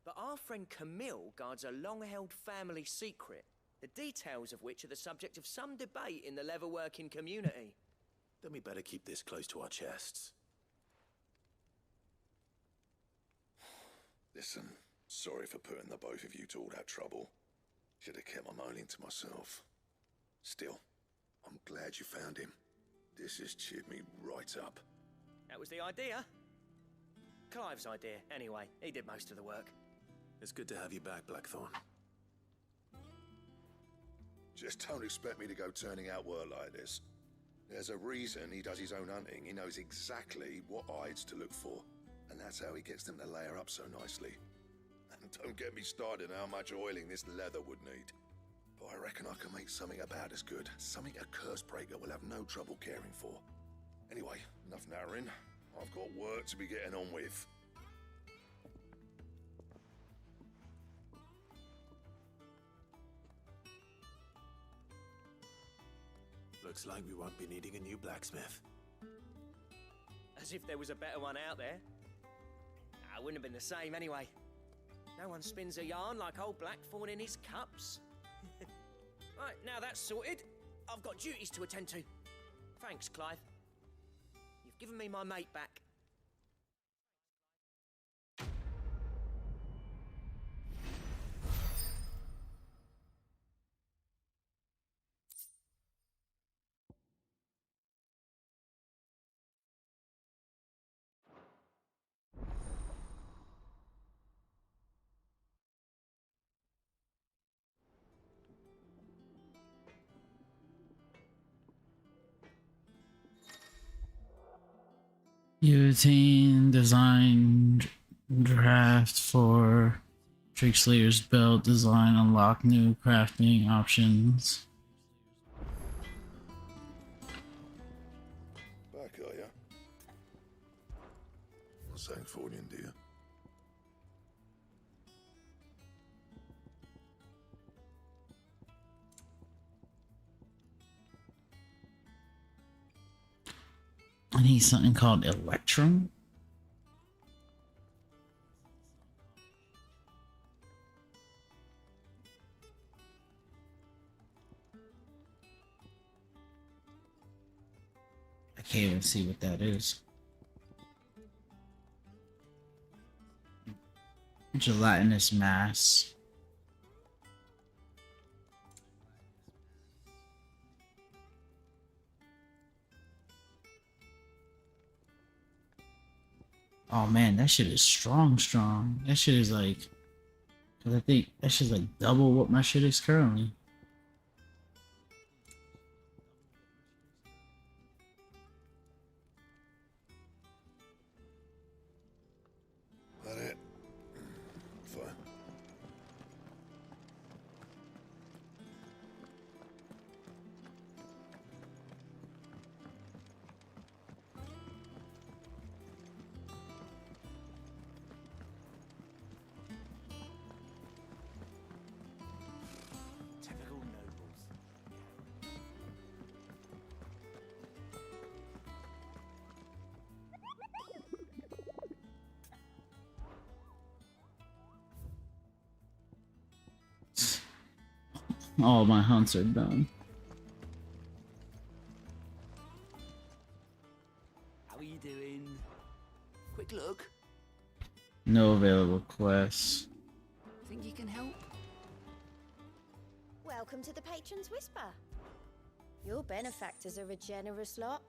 But our friend Camille guards a long-held family secret, the details of which are the subject of some debate in the leather-working community. Then we better keep this close to our chests. Listen, sorry for putting the both of you to all that trouble. Should have kept my moaning to myself. Still, I'm glad you found him. This has cheered me right up. That was the idea. Clive's idea, anyway. He did most of the work. It's good to have you back, Blackthorn. Just don't expect me to go turning out work like this. There's a reason he does his own hunting. He knows exactly what hides to look for. And that's how he gets them to layer up so nicely. And don't get me started on how much oiling this leather would need. But I reckon I can make something about as good. Something a Cursebreaker will have no trouble caring for. Anyway, enough narrowing. I've got work to be getting on with. Looks like we won't be needing a new blacksmith. As if there was a better one out there. It wouldn't have been the same anyway. No one spins a yarn like old Blackthorn in his cups. Right, now that's sorted, I've got duties to attend to. Thanks, Clive. You've given me my mate back. You attain design draft for Trickslayer's belt design, unlock new crafting options. Back, are ya? What's that for you, dear? I need something called Electrum. I can't even see what that is. Gelatinous mass. Oh man, that shit is strong. That shit is like, cause I think that shit's like double what my shit is currently. That it? Fine. Typical nobles. All my hunts are done. How are you doing? Quick look. No available quests. Think you can help? Welcome to the Patron's Whisper. Your benefactors are a generous lot.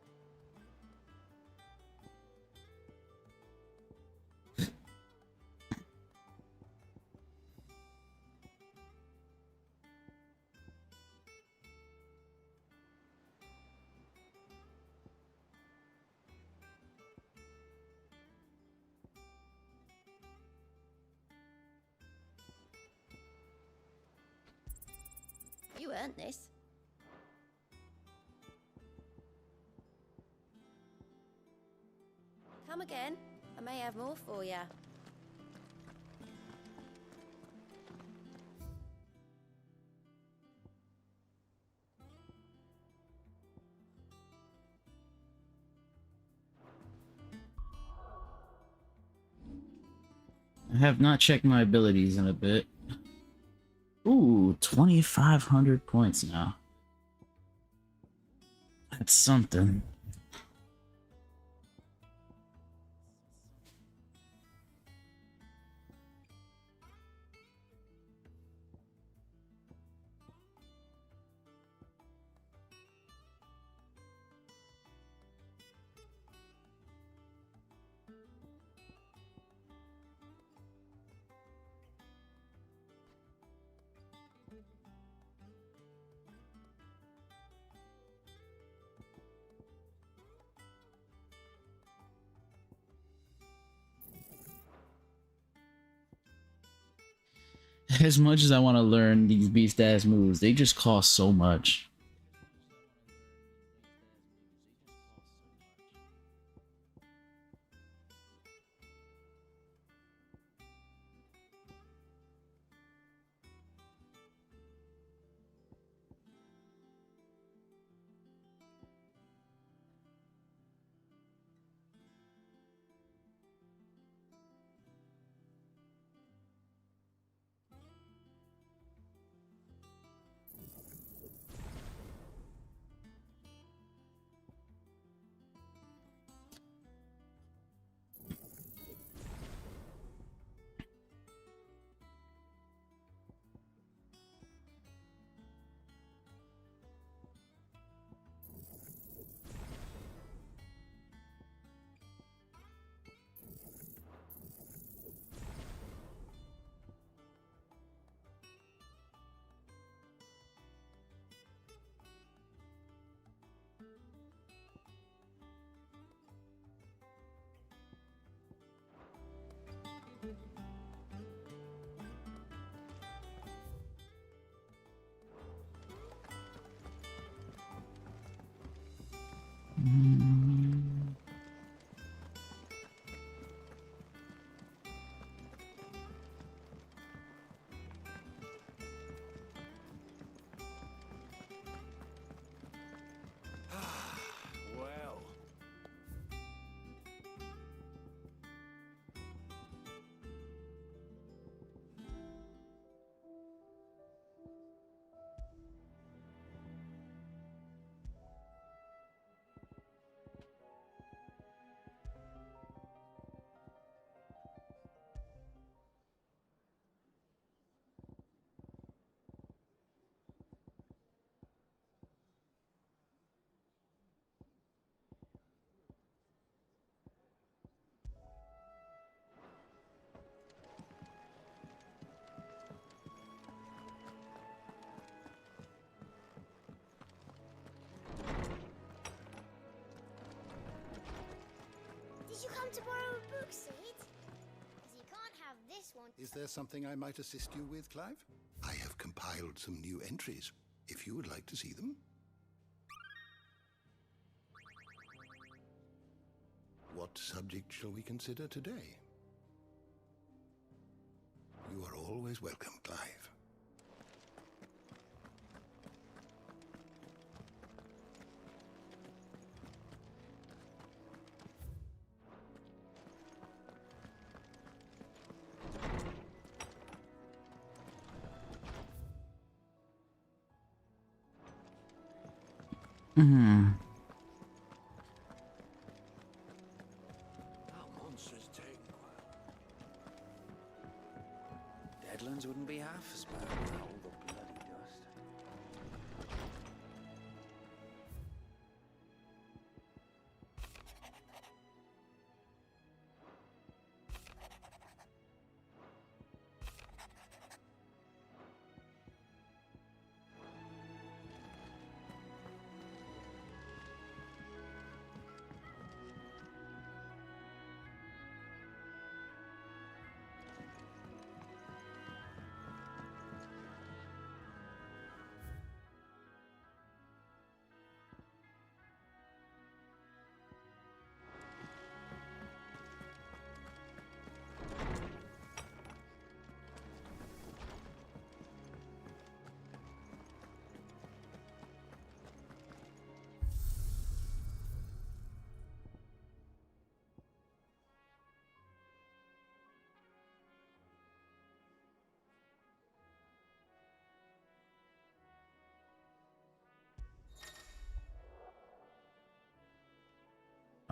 You earned this. Come again. I may have more for you. I have not checked my abilities in a bit. Ooh, 2,500 points now. That's something. As much as I want to learn these beast ass moves, they just cost so much. Well. Did you come to borrow a book, Sid? Because you can't have this one. Is there something I might assist you with, Clive? I have compiled some new entries, if you would like to see them. What subject shall we consider today? You are always welcome, Clive. Hmm. That monster's taken well. Deadlands wouldn't be half as bad without all the bloody dust.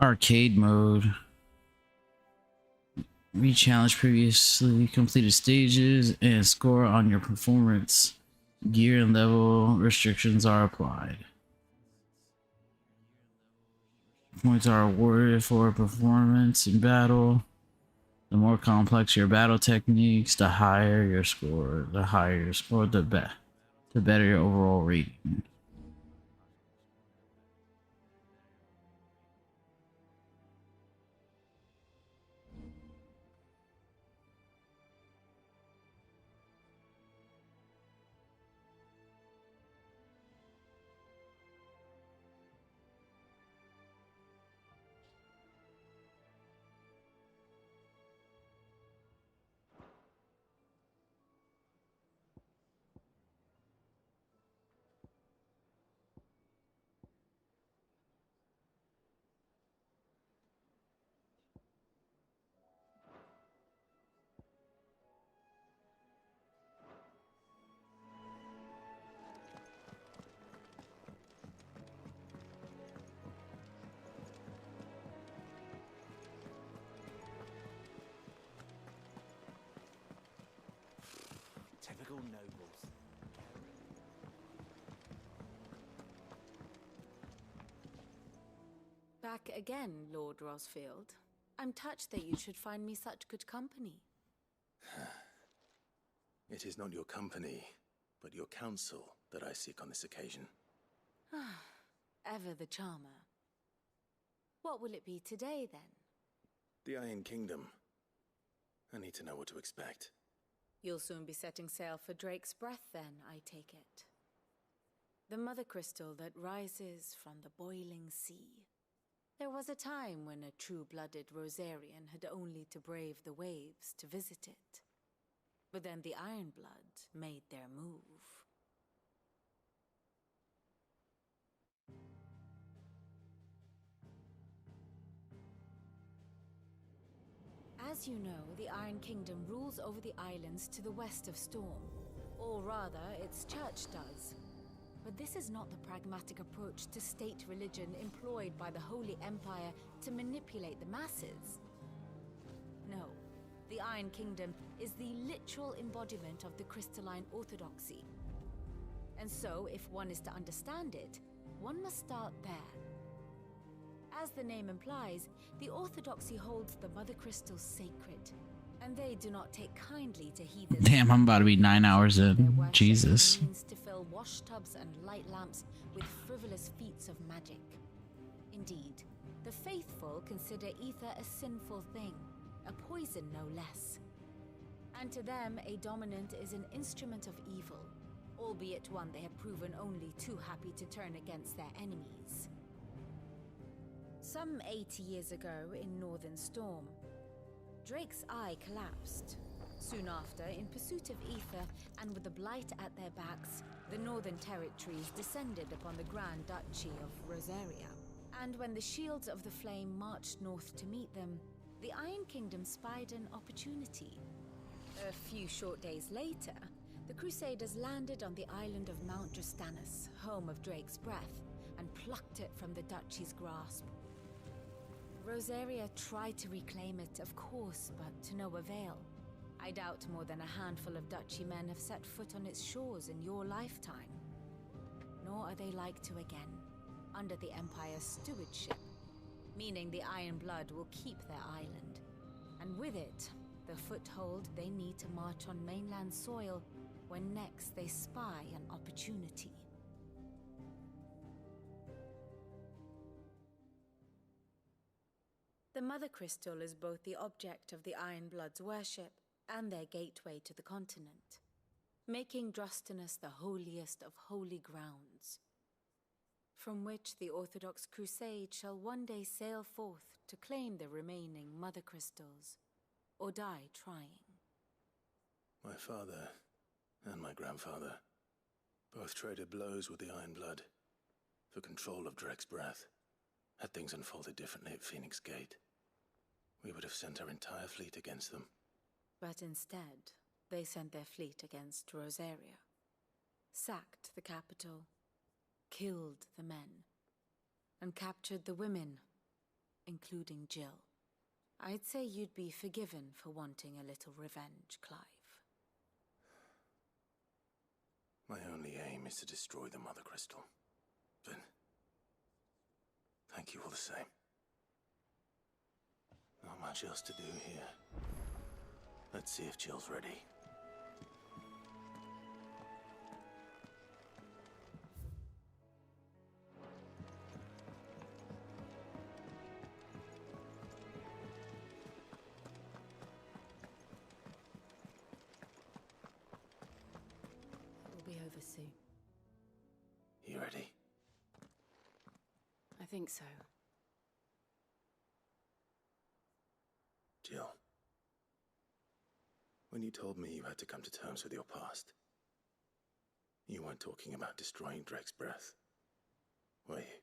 Arcade mode. Re-challenge previously completed stages and score on your performance. Gear and level restrictions are applied. Points are awarded for performance in battle. The more complex your battle techniques, the higher your score. The higher your score, the better your overall rating. Typical nobles. Back again, Lord Rosfield. I'm touched that you should find me such good company. It is not your company, but your counsel that I seek on this occasion. Ever the charmer. What will it be today, then? The Iron Kingdom. I need to know what to expect. You'll soon be setting sail for Drake's Breath, then, I take it. The mother crystal that rises from the boiling sea. There was a time when a true-blooded Rosarian had only to brave the waves to visit it. But then the Ironblood made their move. As you know, the Iron Kingdom rules over the islands to the west of Storm. Or rather, its church does. But this is not the pragmatic approach to state religion employed by the Holy Empire to manipulate the masses. No, the Iron Kingdom is the literal embodiment of the crystalline orthodoxy. And so, if one is to understand it, one must start there. As the name implies, the orthodoxy holds the Mother Crystals sacred, and they do not take kindly to heathens. Damn, I'm about to be 9 hours in. Jesus. Means to fill wash tubs and light lamps with frivolous feats of magic. Indeed, the faithful consider ether a sinful thing, a poison no less. And to them, a dominant is an instrument of evil, albeit one they have proven only too happy to turn against their enemies. Some 80 years ago in Northern Storm, Drake's Eye collapsed. Soon after, in pursuit of ether and with the blight at their backs, the Northern Territories descended upon the Grand Duchy of Rosaria. And when the Shields of the Flame marched north to meet them, the Iron Kingdom spied an opportunity. A few short days later, the Crusaders landed on the island of Mount Drastanus, home of Drake's Breath, and plucked it from the Duchy's grasp. Rosaria tried to reclaim it, of course, but to no avail. I doubt more than a handful of Duchy men have set foot on its shores in your lifetime. Nor are they like to again, under the Empire's stewardship, meaning the Iron Blood will keep their island, and with it, the foothold they need to march on mainland soil when next they spy an opportunity. The Mother Crystal is both the object of the Iron Blood's worship and their gateway to the continent, making Drastanus the holiest of holy grounds, from which the Orthodox Crusade shall one day sail forth to claim the remaining Mother Crystals, or die trying. My father and my grandfather both traded blows with the Iron Blood for control of Drake's Breath. Had things unfolded differently at Phoenix Gate, we would have sent our entire fleet against them. But instead, they sent their fleet against Rosaria, sacked the capital, killed the men, and captured the women, including Jill. I'd say you'd be forgiven for wanting a little revenge, Clive. My only aim is to destroy the Mother Crystal. But thank you all the same. Not much else to do here. Let's see if Jill's ready. We'll be over soon. You ready? I think so. Jill, when you told me you had to come to terms with your past, you weren't talking about destroying Drake's Breath, were you?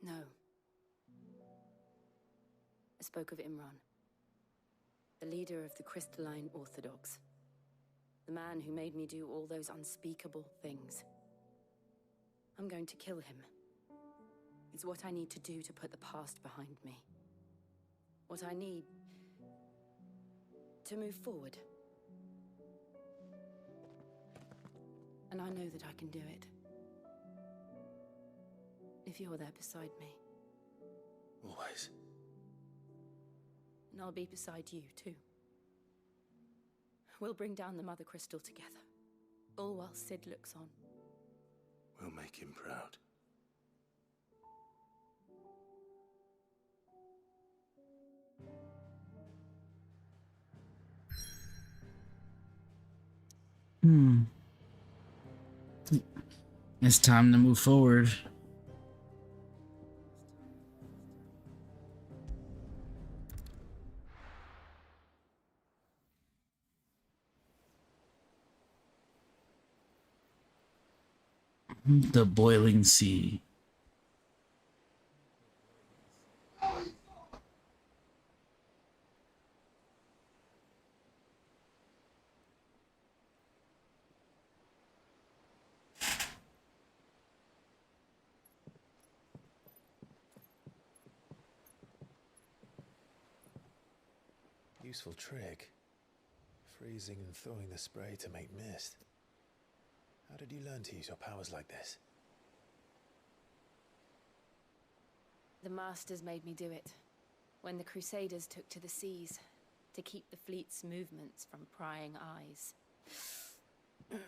No. I spoke of Imran, the leader of the Crystalline Orthodox, the man who made me do all those unspeakable things. I'm going to kill him. It's what I need to do to put the past behind me. What I need to move forward. And I know that I can do it. If you're there beside me. Always. And I'll be beside you, too. We'll bring down the Mother Crystal together, all while Sid looks on. We'll make him proud. It's time to move forward. The boiling sea. Useful trick. Freezing and thawing the spray to make mist. How did you learn to use your powers like this? The Masters made me do it. When the Crusaders took to the seas, to keep the fleet's movements from prying eyes. I'm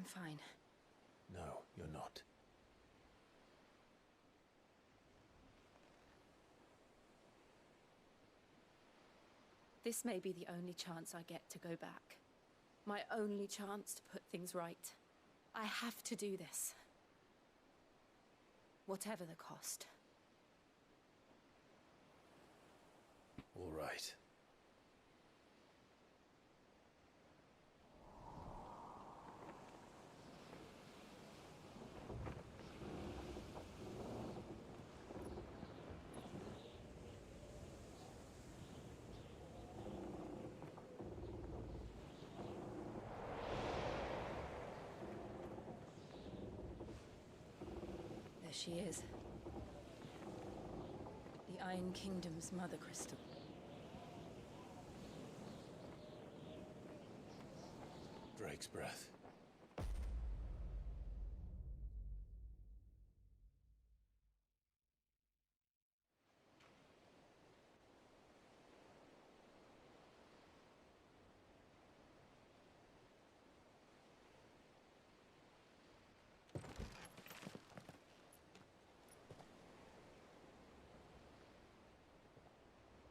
fine. No, you're not. This may be the only chance I get to go back. My only chance to put things right. I have to do this. Whatever the cost. All right. There she is. The Iron Kingdom's Mother Crystal. Drake's breath.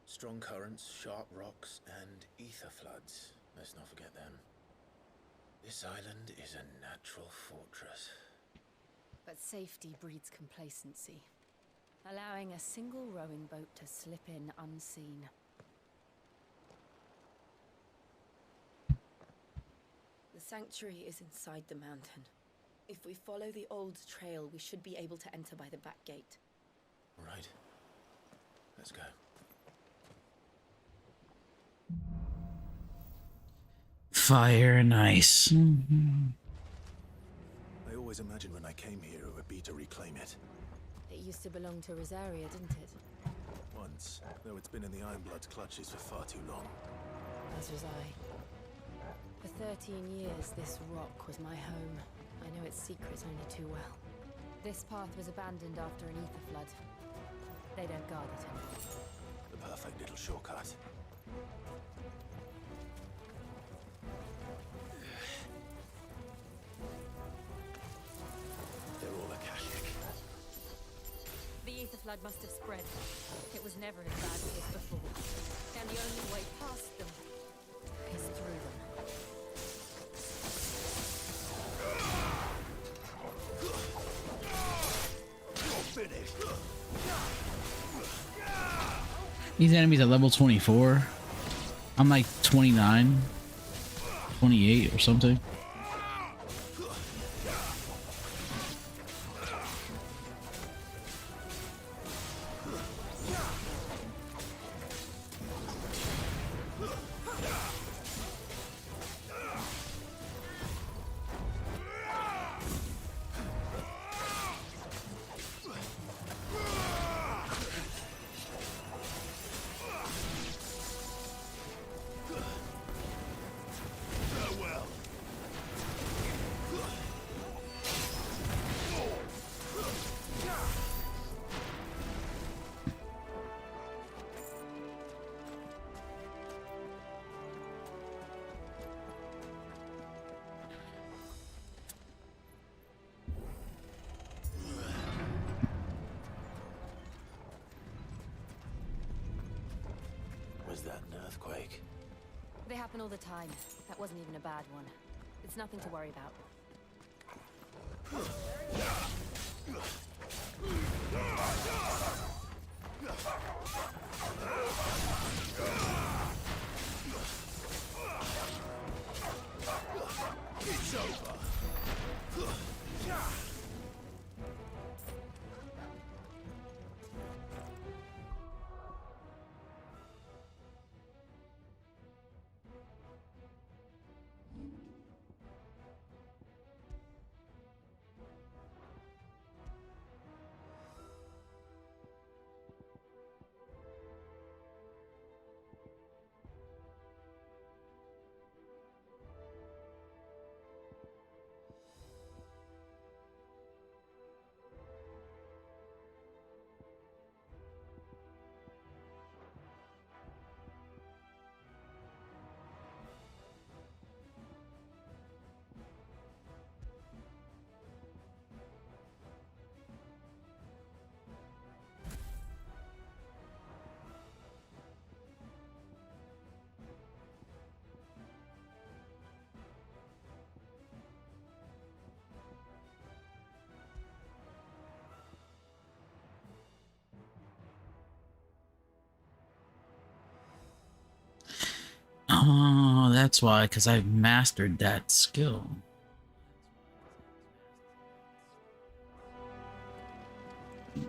Strong currents, sharp rocks, and ether floods. Let's not forget them. This island is a natural fortress. But safety breeds complacency, allowing a single rowing boat to slip in unseen. The sanctuary is inside the mountain. If we follow the old trail, we should be able to enter by the back gate. Right. Let's go. Fire and ice. I always imagined when I came here it would be to reclaim it. It used to belong to Rosaria, didn't it? Once, though it's been in the Ironblood's clutches for far too long. As was I. For 13 years, this rock was my home. I know its secrets only too well. This path was abandoned after an ether flood. They don't guard it anymore. The perfect little shortcut. They're all Akashic. The ether flood must have spread. It was never as bad as this before. And the only way past them is through them. You're finished. These enemies at level 24. I'm like 29, 28 or something. Was that an earthquake? They happen all the time. That wasn't even a bad one. It's nothing to worry about. It's over. Oh, that's why, because I've mastered that skill. No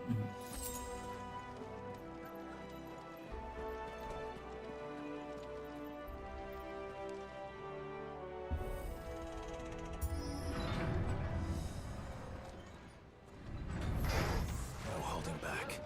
holding back.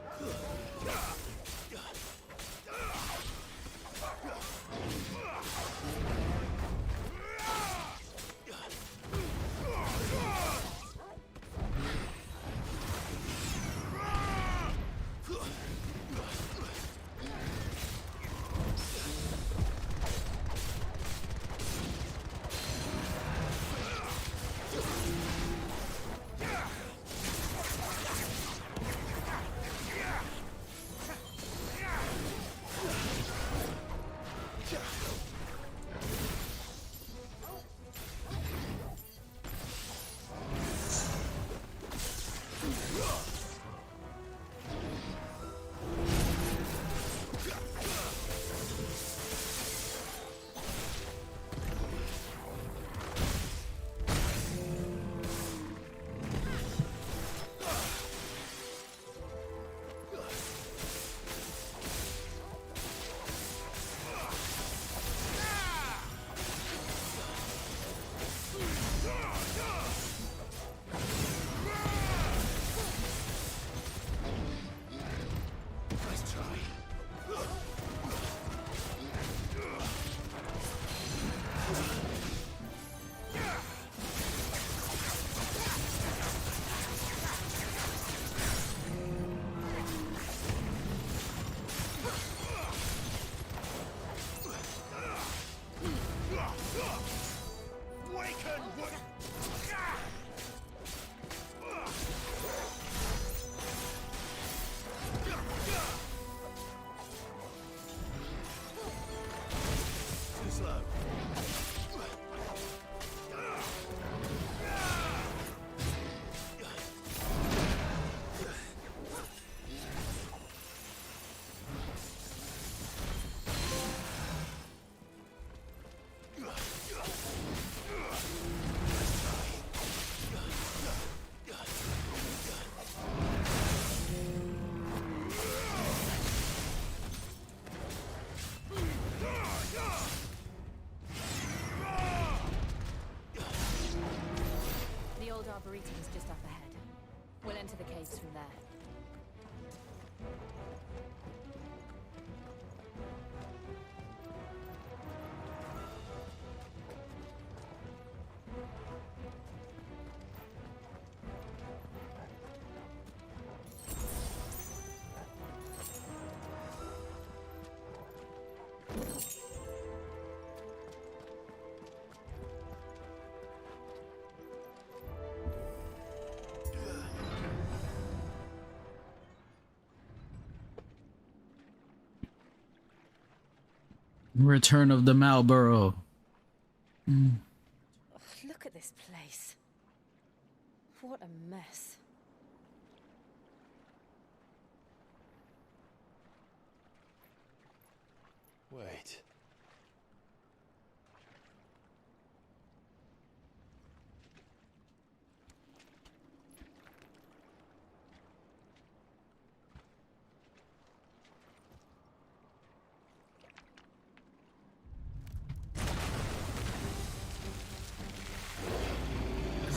Arboretum's just up ahead. We'll enter the caves from there. Return of the Malboro. at this place. What a mess. Wait.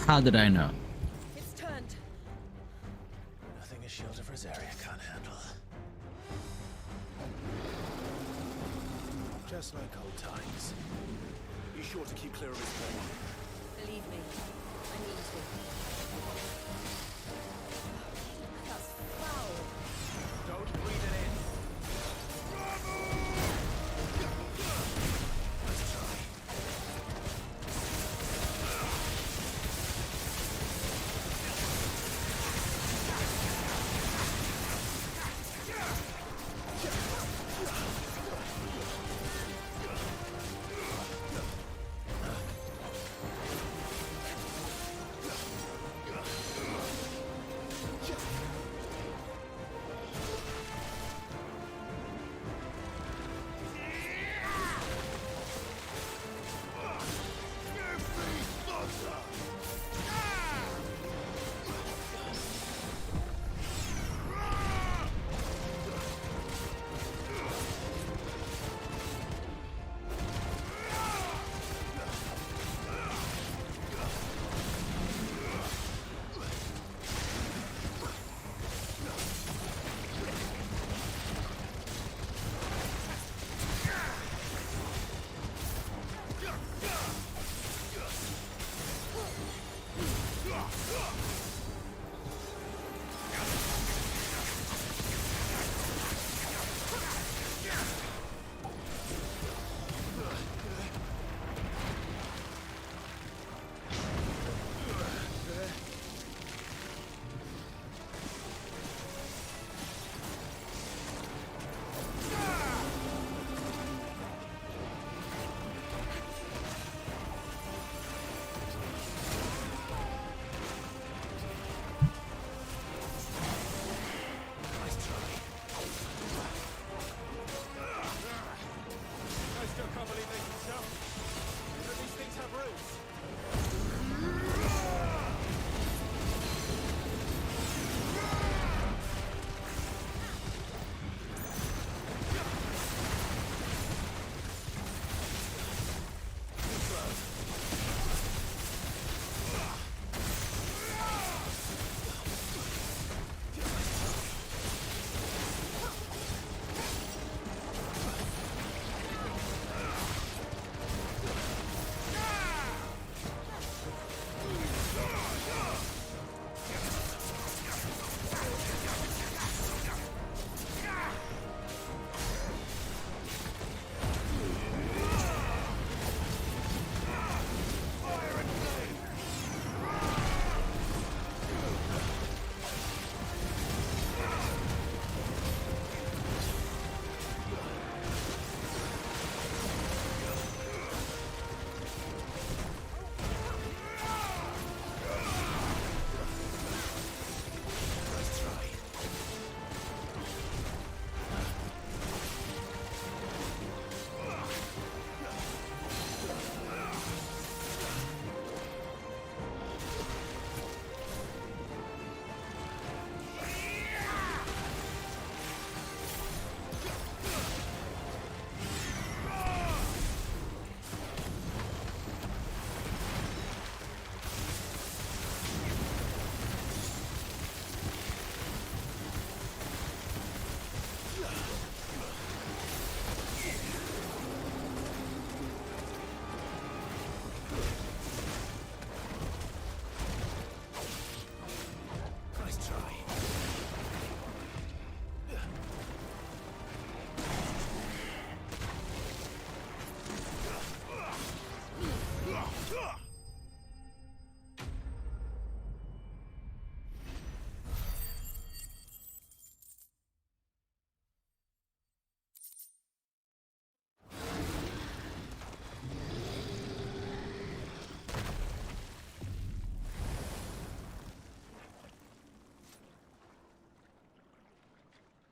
How did I know? It's turned. Nothing a shield of Rosaria can't handle. Just like old times. Be sure to keep clear of his paw. Believe me, I need to. That's foul. Don't breathe it in. Let's try.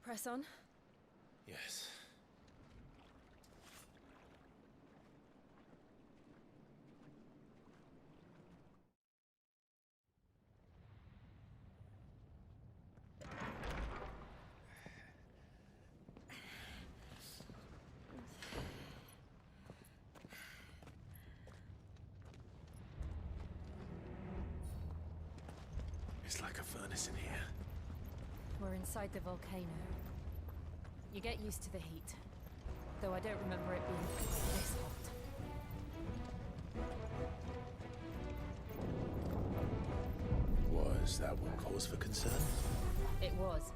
Press on. Yes. It's like a furnace in here. We're inside the volcano. You get used to the heat. Though I don't remember it being this hot. Was that one cause for concern? It was.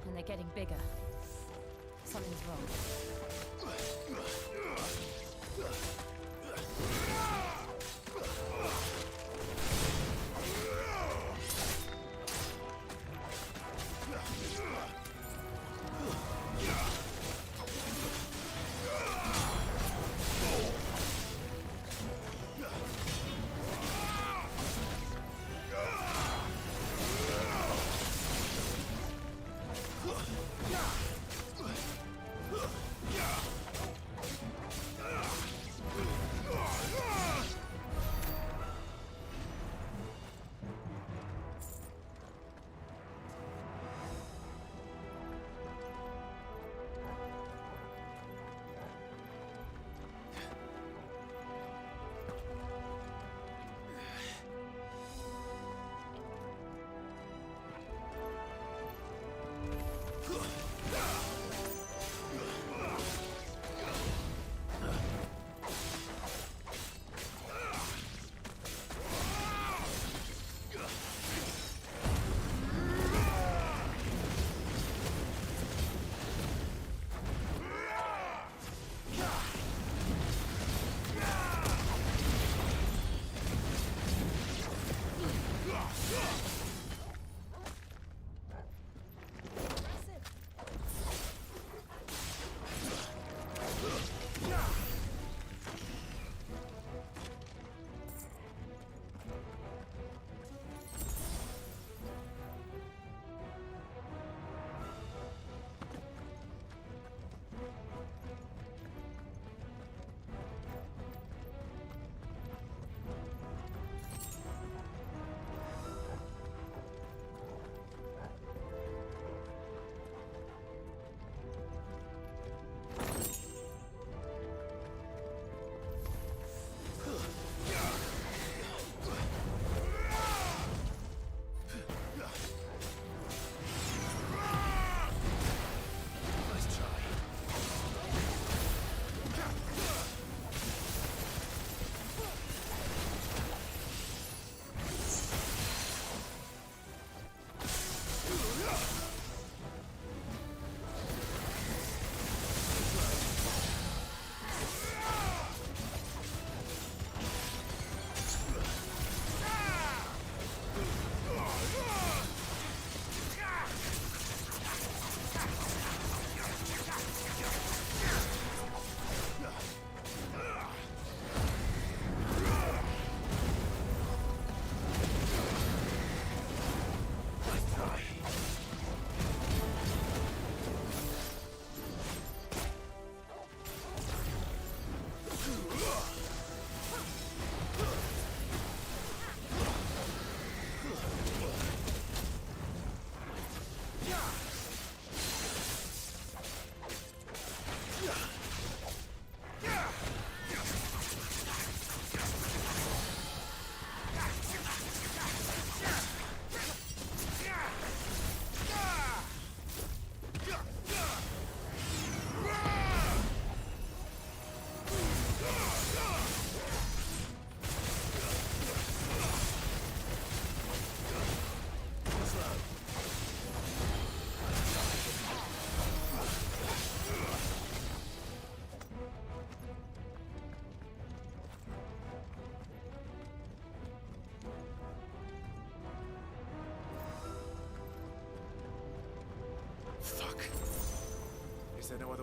And they're getting bigger. Something's wrong.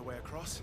another way across?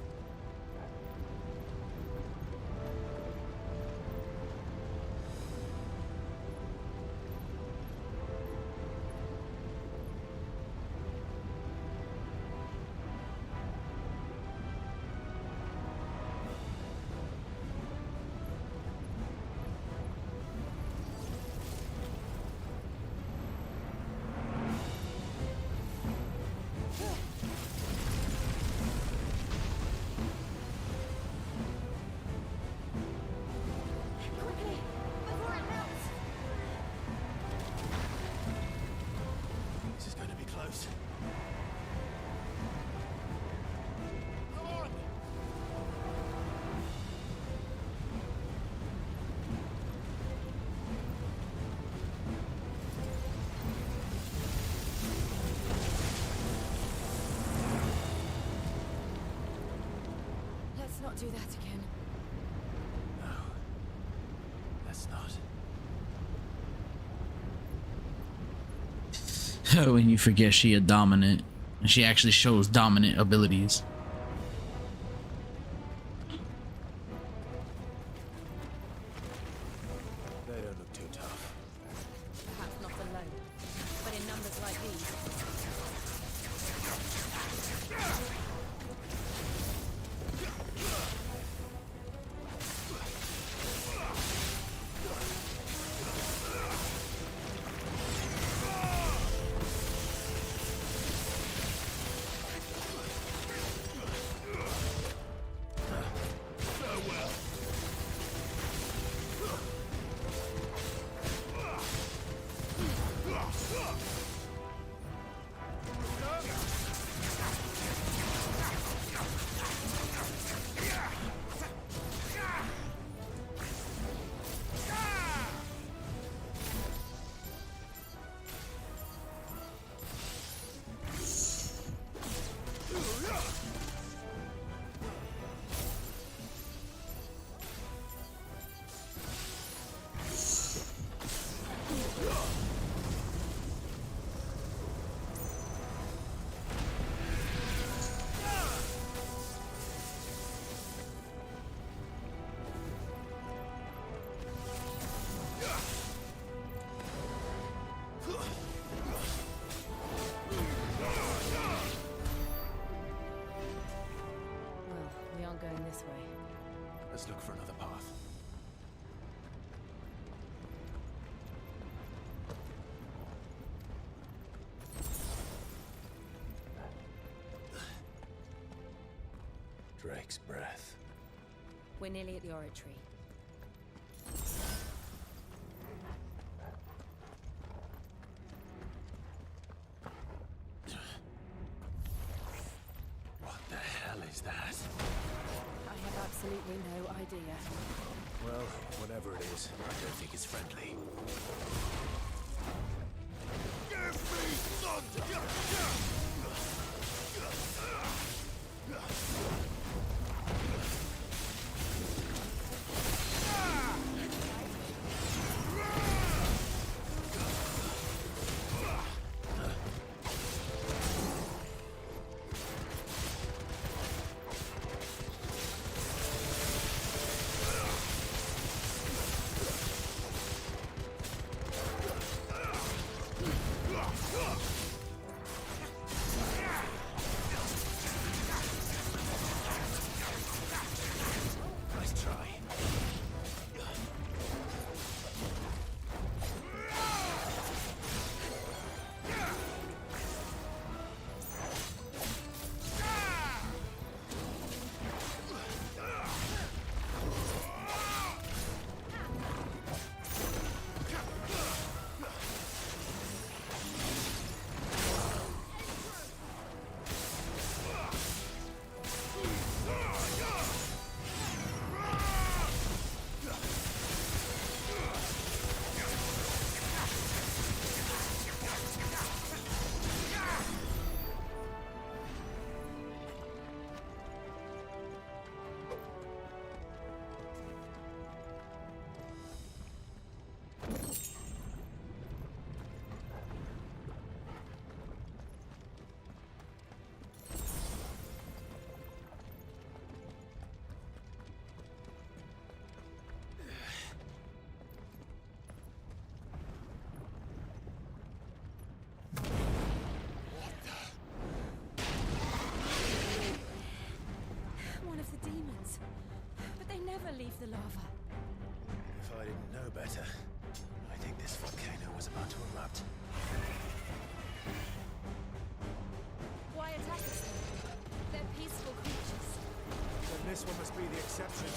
This is going to be close. Come on! Let's not do that again. Let's not. When you forget she a dominant, and she actually shows dominant abilities. They don't look too tough. Perhaps not alone, but in numbers like these. Let's look for another path. Drake's breath. We're nearly at the oratory. What the hell is that? I have absolutely no idea. Well, whatever it is, I don't think it's friendly. Give me thunder! better. I think this volcano was about to erupt. Why attack us then? They're peaceful creatures. Then this one must be the exception.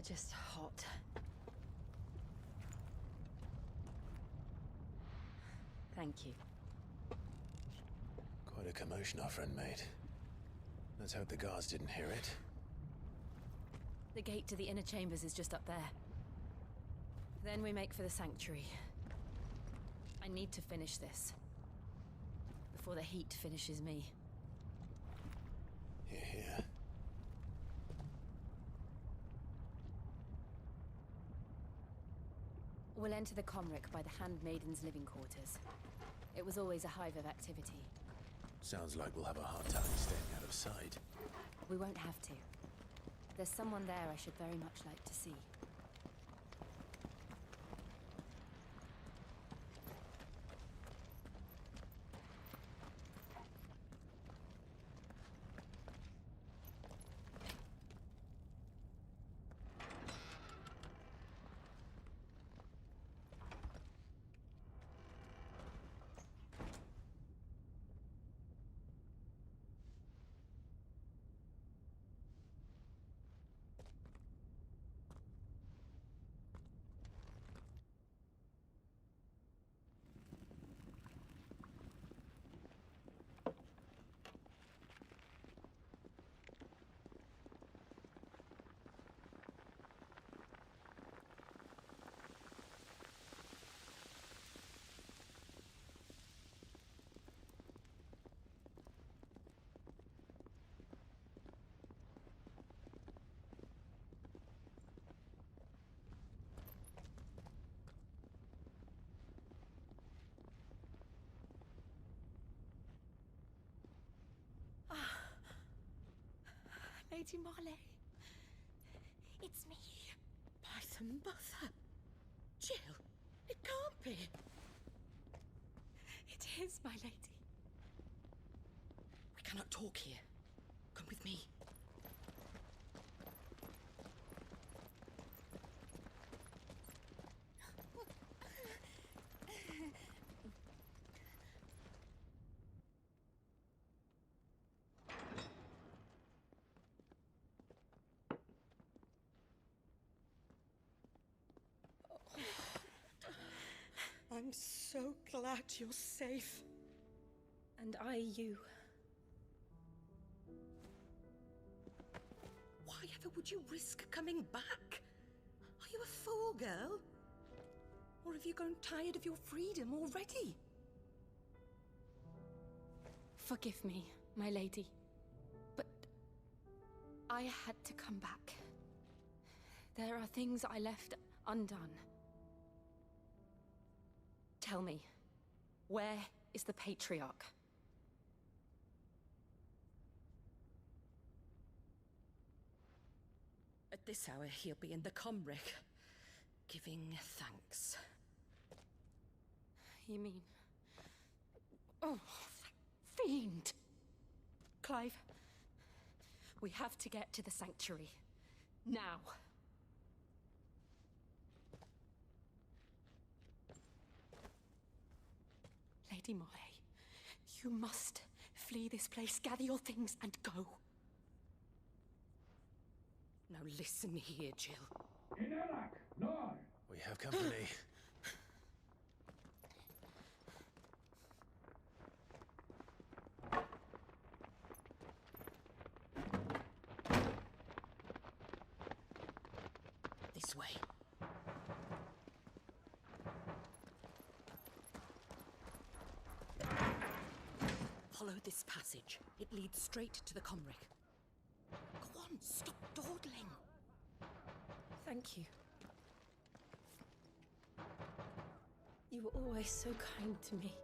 Just hot. Thank you. Quite a commotion our friend made. Let's hope the guards didn't hear it. The gate to the inner chambers is just up there. Then we make for the sanctuary. I need to finish this. Before the heat finishes me. Hear, hear. We'll enter the Comric by the Handmaiden's living quarters. It was always a hive of activity. Sounds like we'll have a hard time staying out of sight. We won't have to. There's someone there I should very much like to see. Lady Marley. It's me. By the mother. Jill, it can't be. It is, my lady. We cannot talk here. Come with me. I'm so glad you're safe. And I you. Why ever would you risk coming back? Are you a fool, girl? Or have you grown tired of your freedom already? Forgive me, my lady. But I had to come back. There are things I left undone. Tell me, where is the Patriarch? At this hour, he'll be in the Comric, giving thanks. You mean... Oh, that fiend! Clive, we have to get to the Sanctuary. Now. Lady Marley, you must flee this place, gather your things, and go. Now listen here, Jill. We have company. This way. Follow this passage. It leads straight to the Comric. Go on, stop dawdling. Thank you. You were always so kind to me.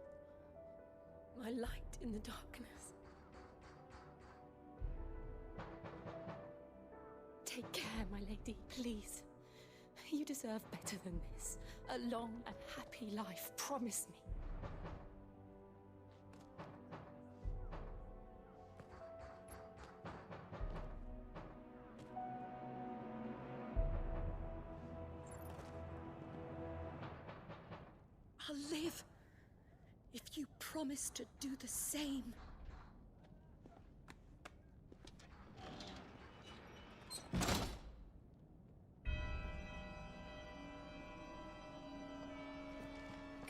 My light in the darkness. Take care, my lady, please. You deserve better than this. A long and happy life, promise me. I'll live if you promise to do the same.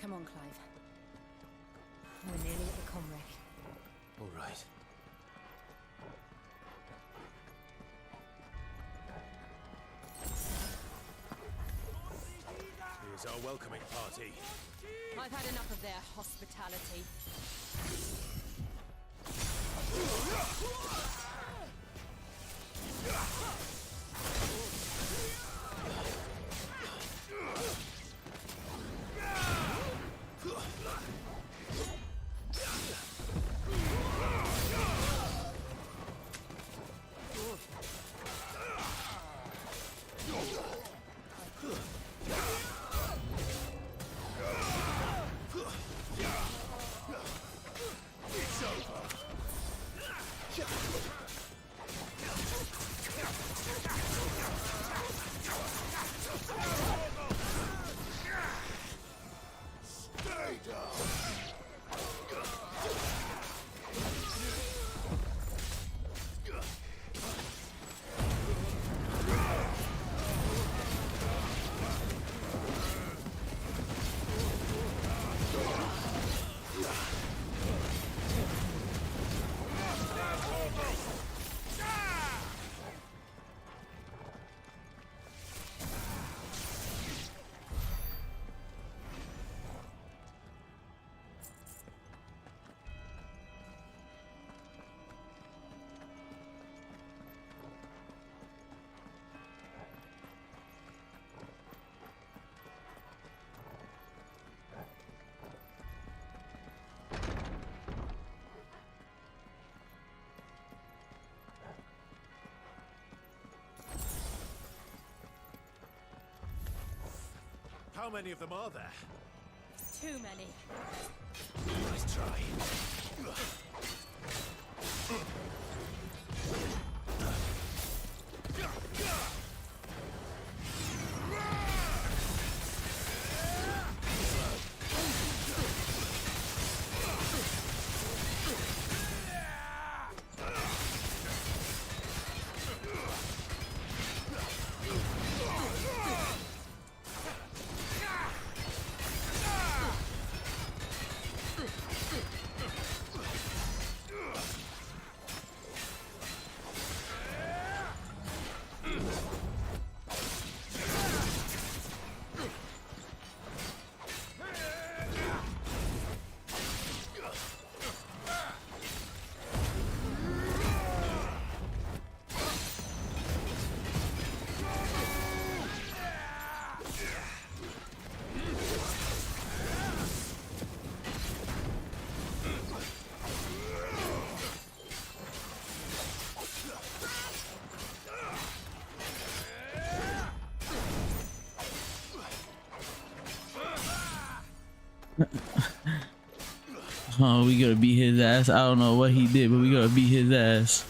Come on, Clive. We're nearly at the Comric. All right. Here's our welcoming party. I've had enough of their hospitality. It's over. How many of them are there? Too many. Nice try. Oh, we gotta beat his ass. I don't know what he did, but we gotta beat his ass.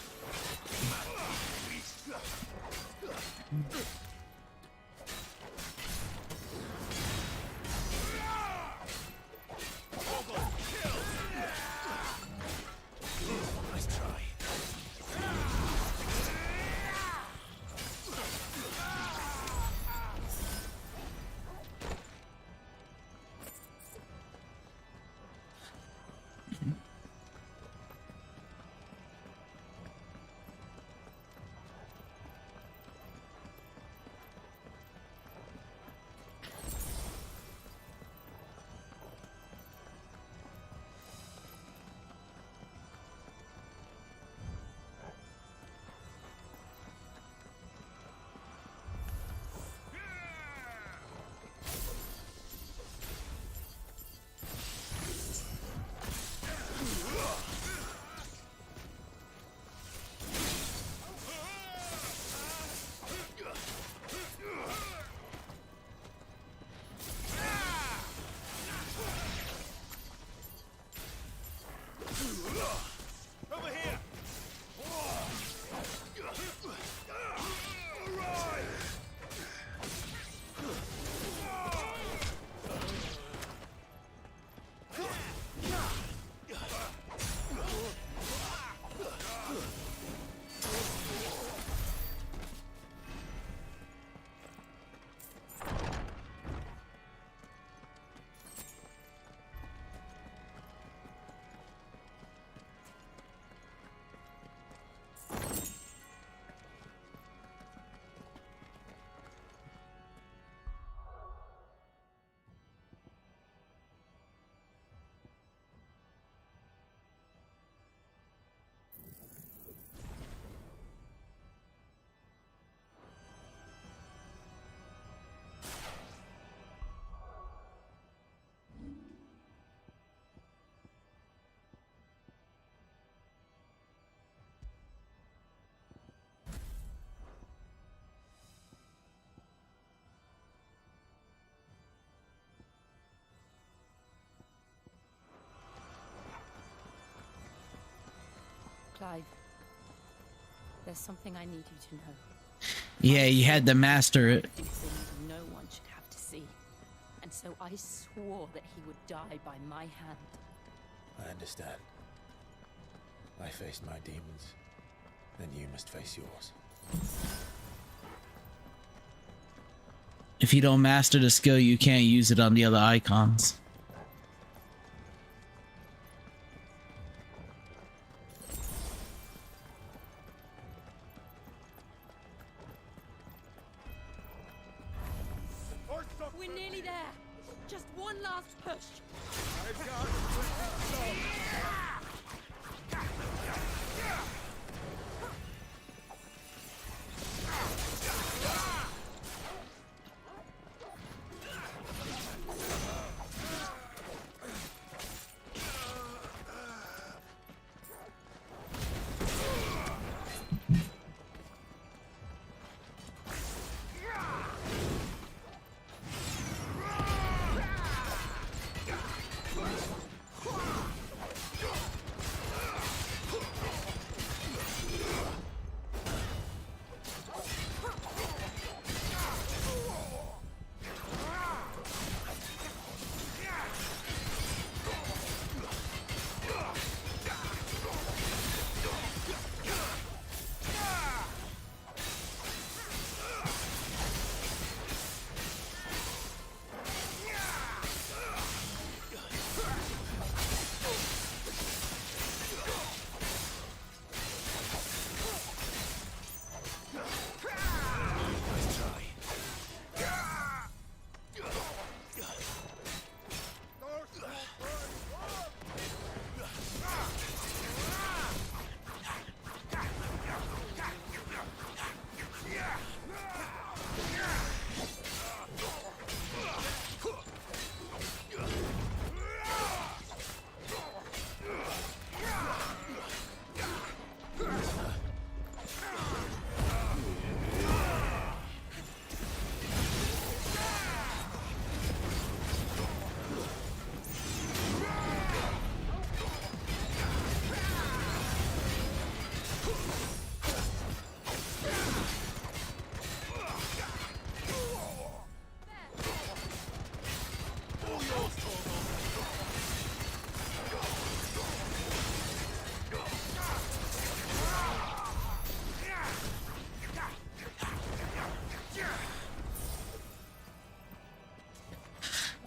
Clive, there's something I need you to know. Yeah, you had to master it. Do things no one should have to see. And so I swore that he would die by my hand. I understand. I faced my demons. Then you must face yours. If you don't master the skill, you can't use it on the other icons. We're nearly there. Just one last push.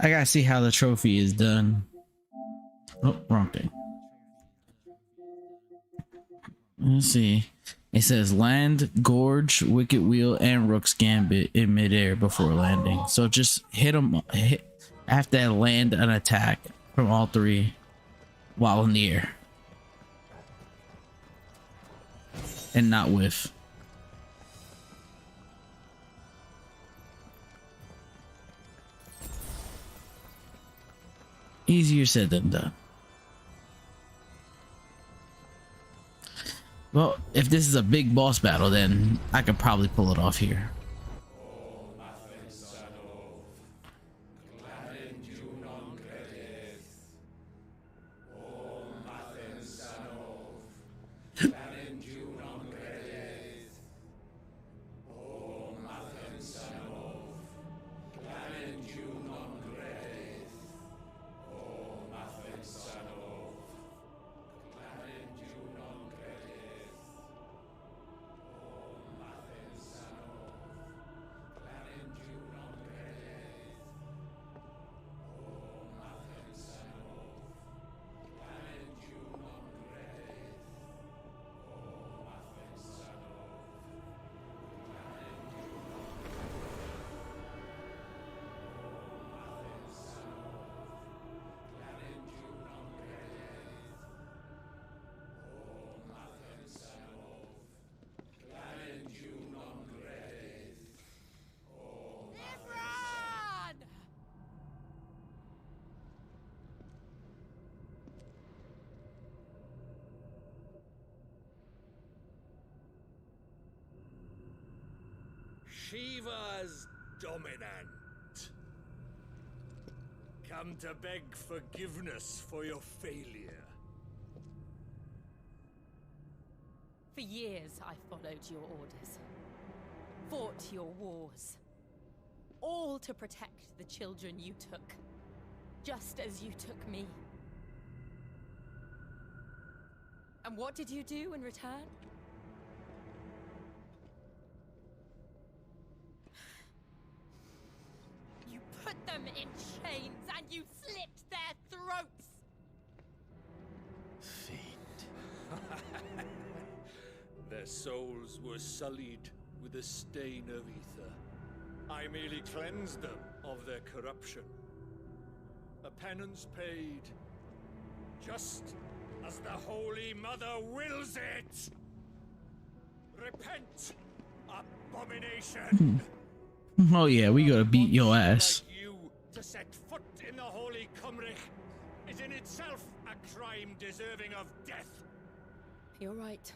I gotta see how the trophy is done. Oh, wrong thing. Let's see. It says land, gorge, wicked wheel, and rook's gambit in midair before landing. So just hit them. Have to land an attack from all three while in the air, and not whiff. Easier said than done. Well, if this is a big boss battle, then I could probably pull it off here. Shiva's dominant. Come to beg forgiveness for your failure. For years I followed your orders, fought your wars, all to protect the children you took, just as you took me. And what did you do in return? You put them in chains and you slit their throats! Their souls were sullied with the stain of ether. I merely cleansed them of their corruption. A penance paid, just as the Holy Mother wills it! Repent, abomination! Oh yeah, we gotta beat your ass. Like you to set foot in the Holy Cymric is in itself a crime deserving of death. You're right.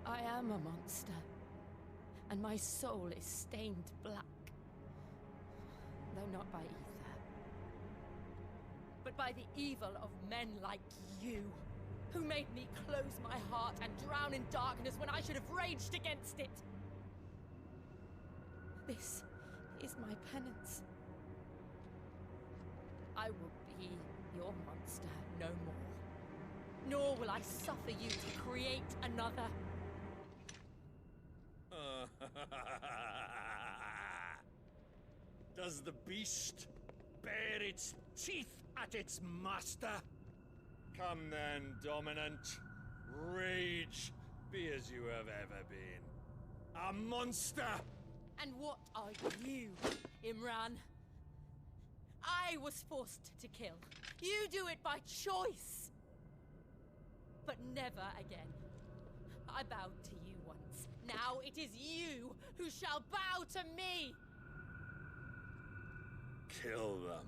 I am a monster, and my soul is stained black. Though not by ether, but by the evil of men like you, who made me close my heart and drown in darkness when I should have raged against it. This is my penance. I will be your monster no more. Nor will I suffer you to create another. Does the beast bare its teeth at its master? Come then, dominant. Rage, be as you have ever been. A monster! And what are you, Imran? I was forced to kill. You do it by choice. But never again. I bowed to you once. Now it is you who shall bow to me. Kill them.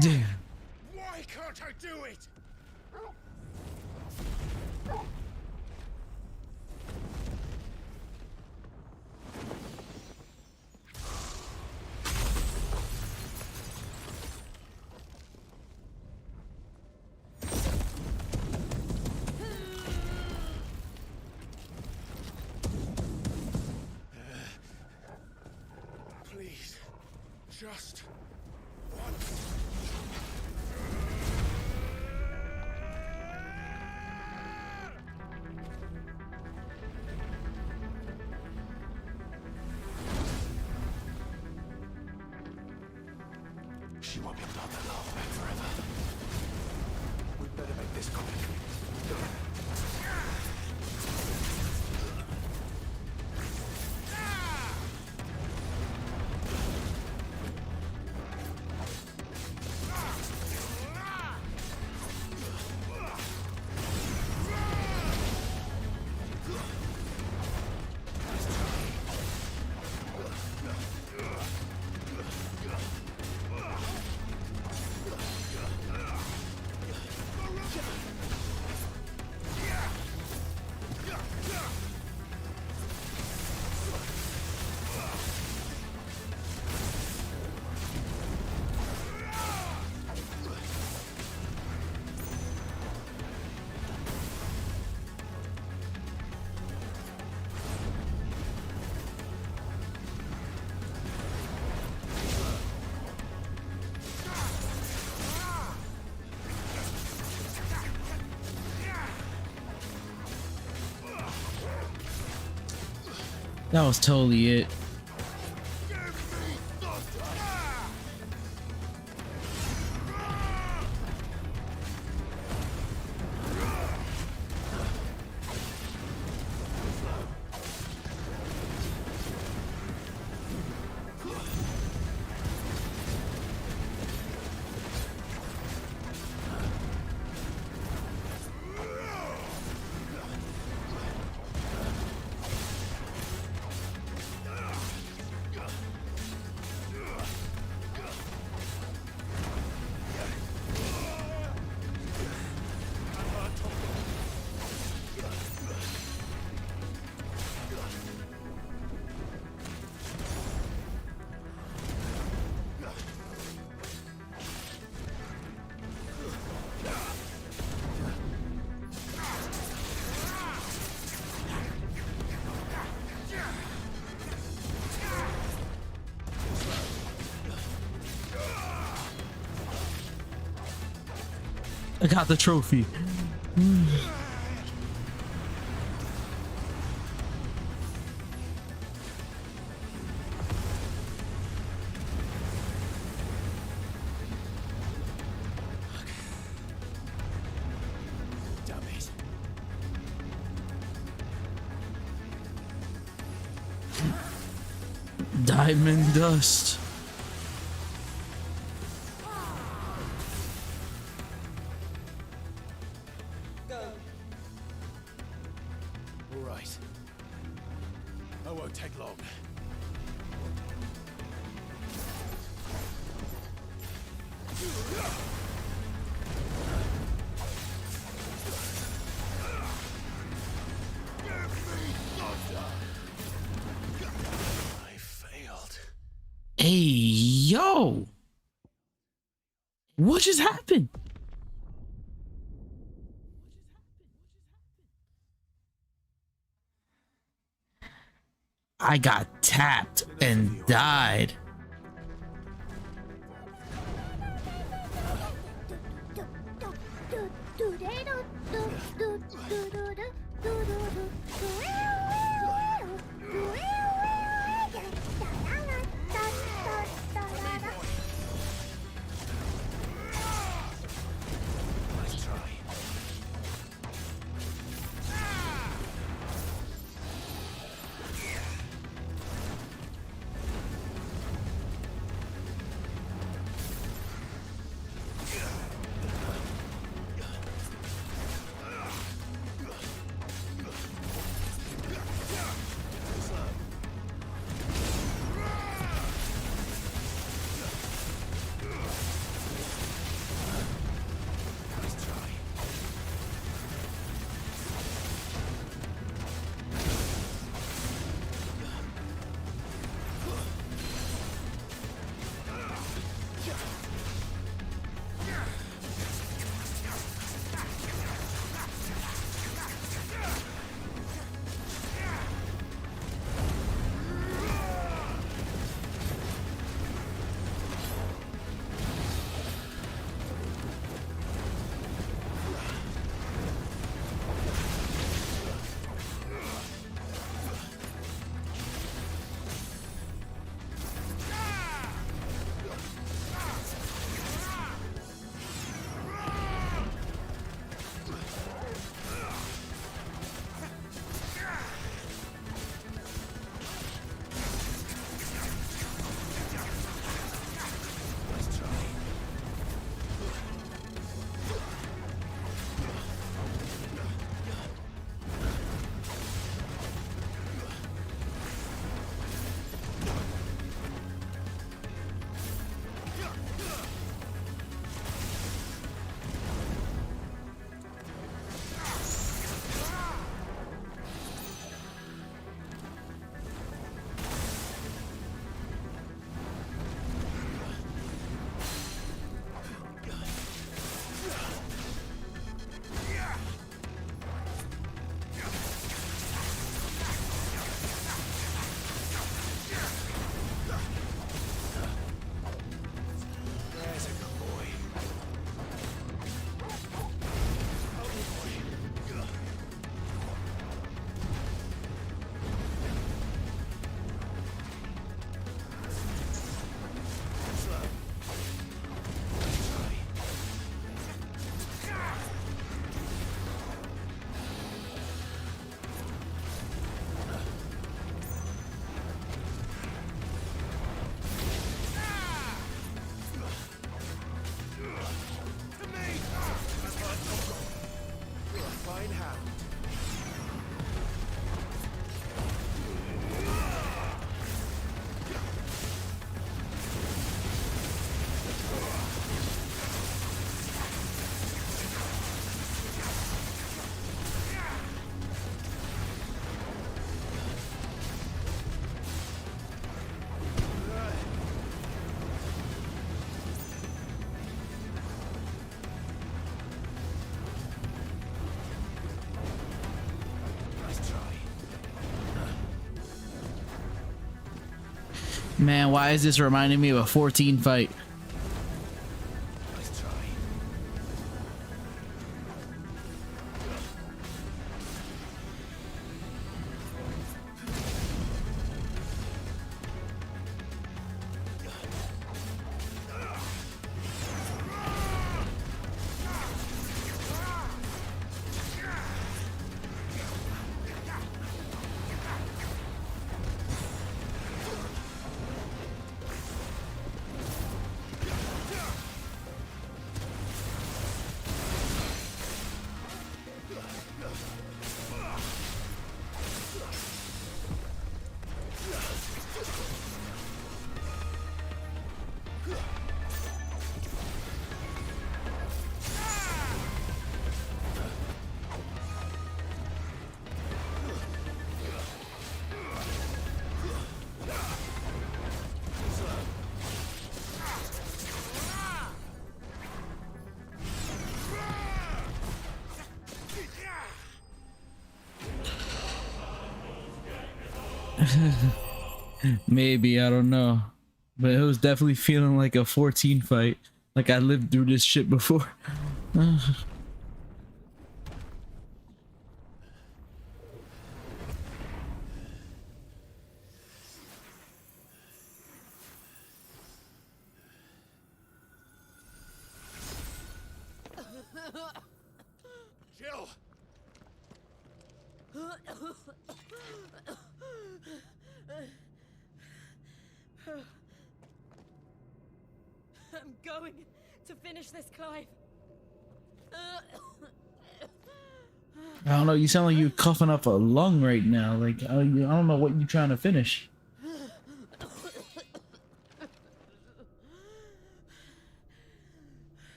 Damn. Why can't I do it? Please, just once. She won't be able to hold that laugh back forever. We'd better make this quick. That was totally it. I got the trophy. Damn it. Diamond dust. All right. I won't take long. I failed. Hey, yo. What just happened? I got tapped and died. Nice try. Man, why is this reminding me of a 14 fight? Nice try. Maybe, I don't know. But it was definitely feeling like a 14 fight. Like I lived through this shit before. Jill! I'm going to finish this, Clive. I don't know, you sound like you're coughing up a lung right now. Like, I don't know what you're trying to finish.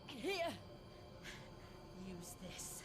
Here. Use this.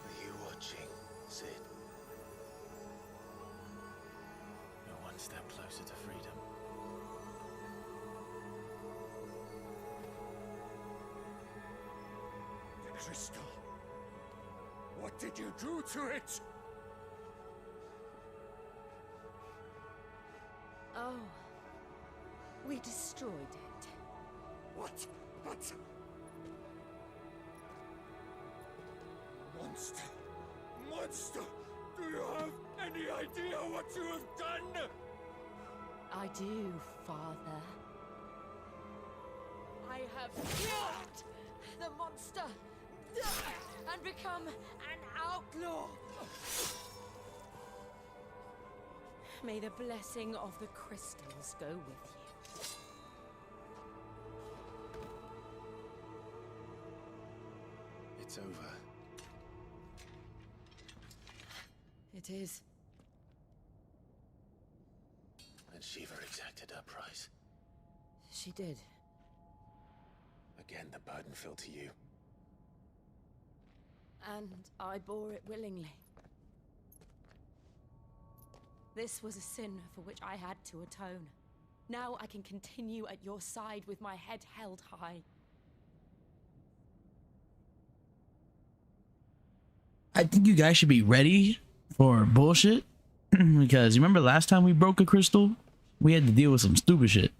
Are you watching, Sid? You're one step closer to freedom. The crystal. What did you do to it? Oh. We destroyed it. What? But... Monster! Monster! Do you have any idea what you have done? I do, Father. I have killed the monster and become an outlaw. May the blessing of the crystals go with you. It's over. It is. And Shiva exacted her price. She did. Again, the burden fell to you. And I bore it willingly. This was a sin for which I had to atone. Now I can continue at your side with my head held high. I think you guys should be ready for bullshit. Because you remember last time we broke a crystal? We had to deal with some stupid shit.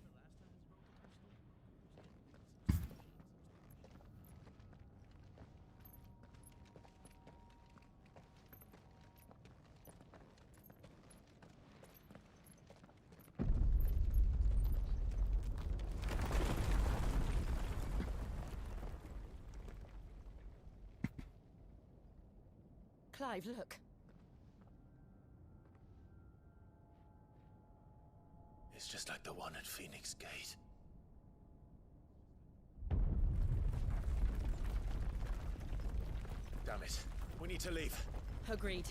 Clive, look. It's just like the one at Phoenix Gate. Damn it. We need to leave. Agreed.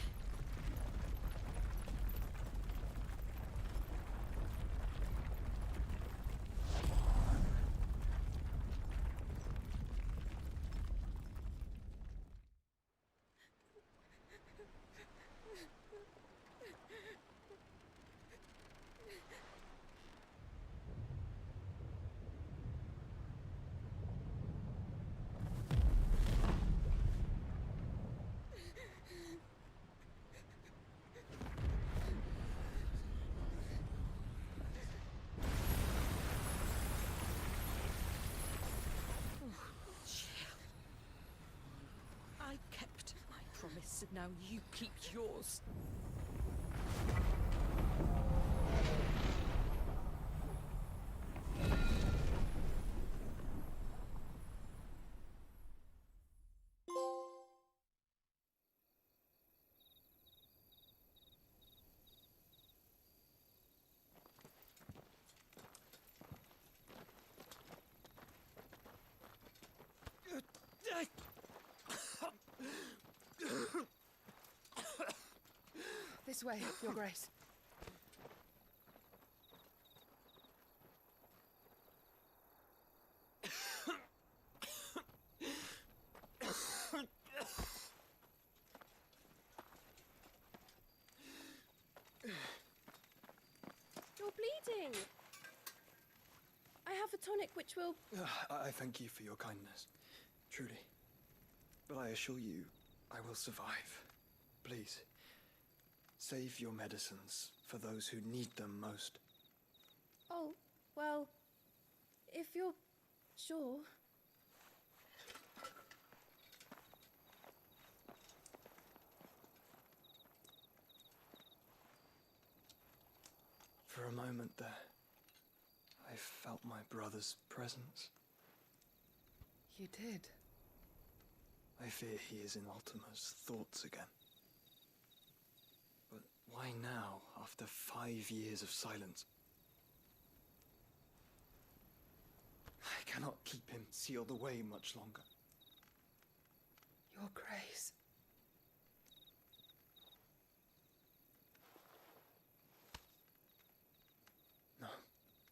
I kept my promise, and now you keep yours. This way, Your Grace. You're bleeding. I have a tonic which will... I thank you for your kindness, truly. But I assure you, I will survive. Please, save your medicines for those who need them most. Oh, well, if you're sure. For a moment there, I felt my brother's presence. You did? I fear he is in Ultima's thoughts again. But why now, after 5 years of silence? I cannot keep him sealed away much longer. Your Grace. No,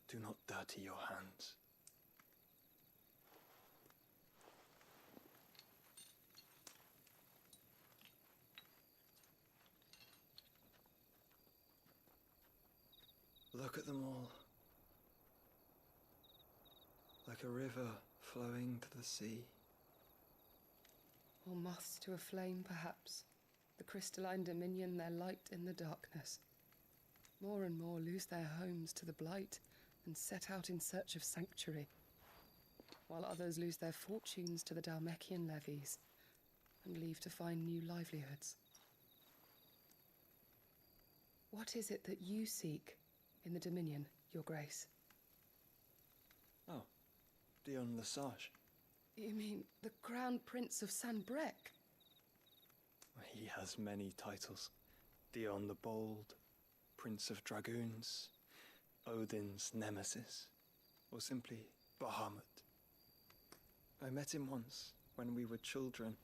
do not dirty your hands. Look at them all. Like a river flowing to the sea. Or moths to a flame, perhaps. The crystalline dominion, their light in the darkness. More and more lose their homes to the blight and set out in search of sanctuary, while others lose their fortunes to the Dhalmekian levies and leave to find new livelihoods. What is it that you seek in the Dominion, Your Grace? Oh, Dion Lesage. You mean the Crown Prince of Sanbreque? He has many titles. Dion the Bold, Prince of Dragoons, Odin's Nemesis, or simply Bahamut. I met him once, when we were children.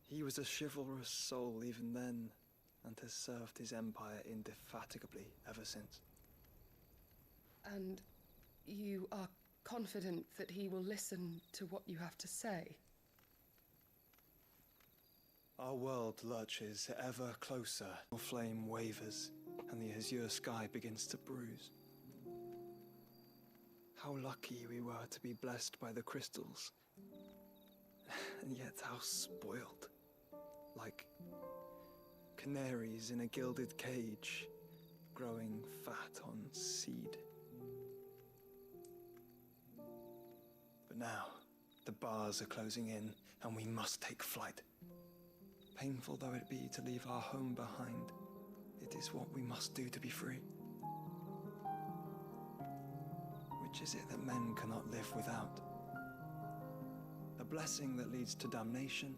He was a chivalrous soul even then, and has served his empire indefatigably ever since. And you are confident that he will listen to what you have to say? Our world lurches ever closer. The flame wavers, and the azure sky begins to bruise. How lucky we were to be blessed by the crystals. And yet how spoiled. Like canaries in a gilded cage, growing fat on seed. But now, the bars are closing in, and we must take flight. Painful though it be to leave our home behind, it is what we must do to be free. Which is it that men cannot live without? A blessing that leads to damnation,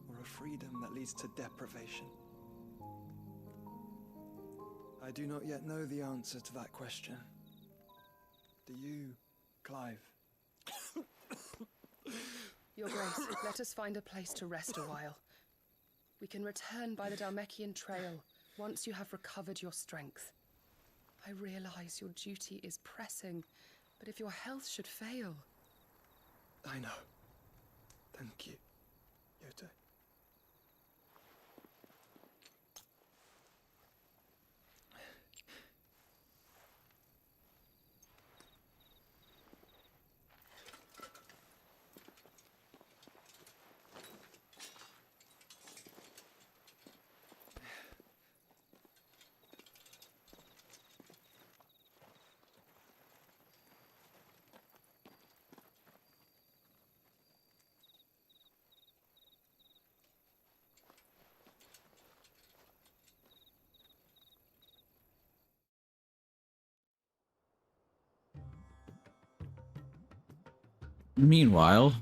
or a freedom that leads to deprivation? I do not yet know the answer to that question. Do you, Clive? Your Grace, let us find a place to rest a while. We can return by the Dalmekian Trail once you have recovered your strength. I realize your duty is pressing, but if your health should fail... I know. Thank you, Yote. Meanwhile,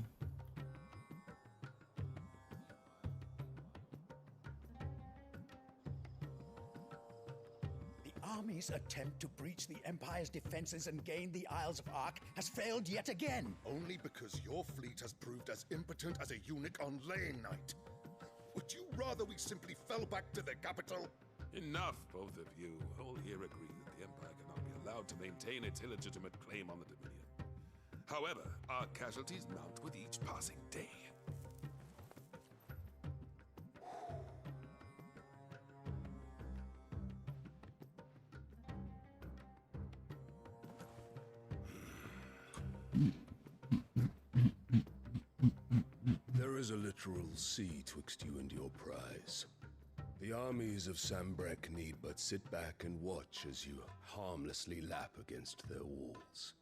The army's attempt to breach the Empire's defenses and gain the Isles of Ark has failed yet again. Only because your fleet has proved as impotent as a eunuch on laying night. Would you rather we simply fell back to the capital? Enough, both of you. All here agree that the Empire cannot be allowed to maintain its illegitimate claim on the Dominion. However, our casualties mount with each passing day. There is a literal sea twixt you and your prize. The armies of Sambrek need but sit back and watch as you harmlessly lap against their walls.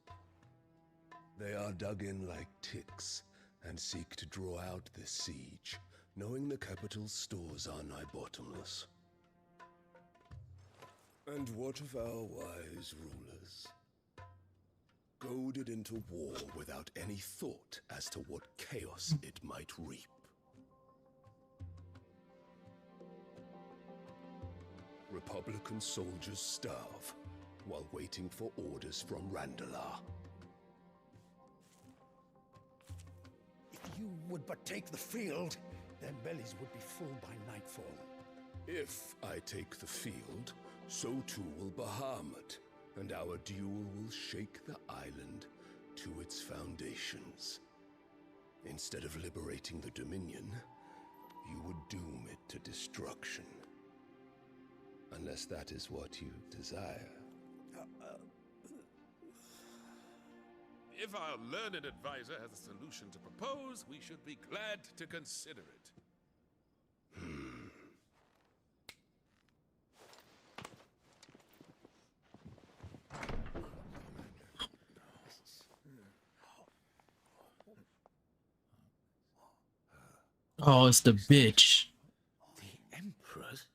They are dug in like ticks and seek to draw out this siege, knowing the capital's stores are nigh bottomless. And what of our wise rulers? Goaded into war without any thought as to what chaos it might reap. Republican soldiers starve while waiting for orders from Randalar. If you would but take the field, their bellies would be full by nightfall. If I take the field, so too will Bahamut, and our duel will shake the island to its foundations. Instead of liberating the Dominion, you would doom it to destruction. Unless that is what you desire. If our learned advisor has a solution to propose, we should be glad to consider it. oh, it's the bitch. The Emperor's?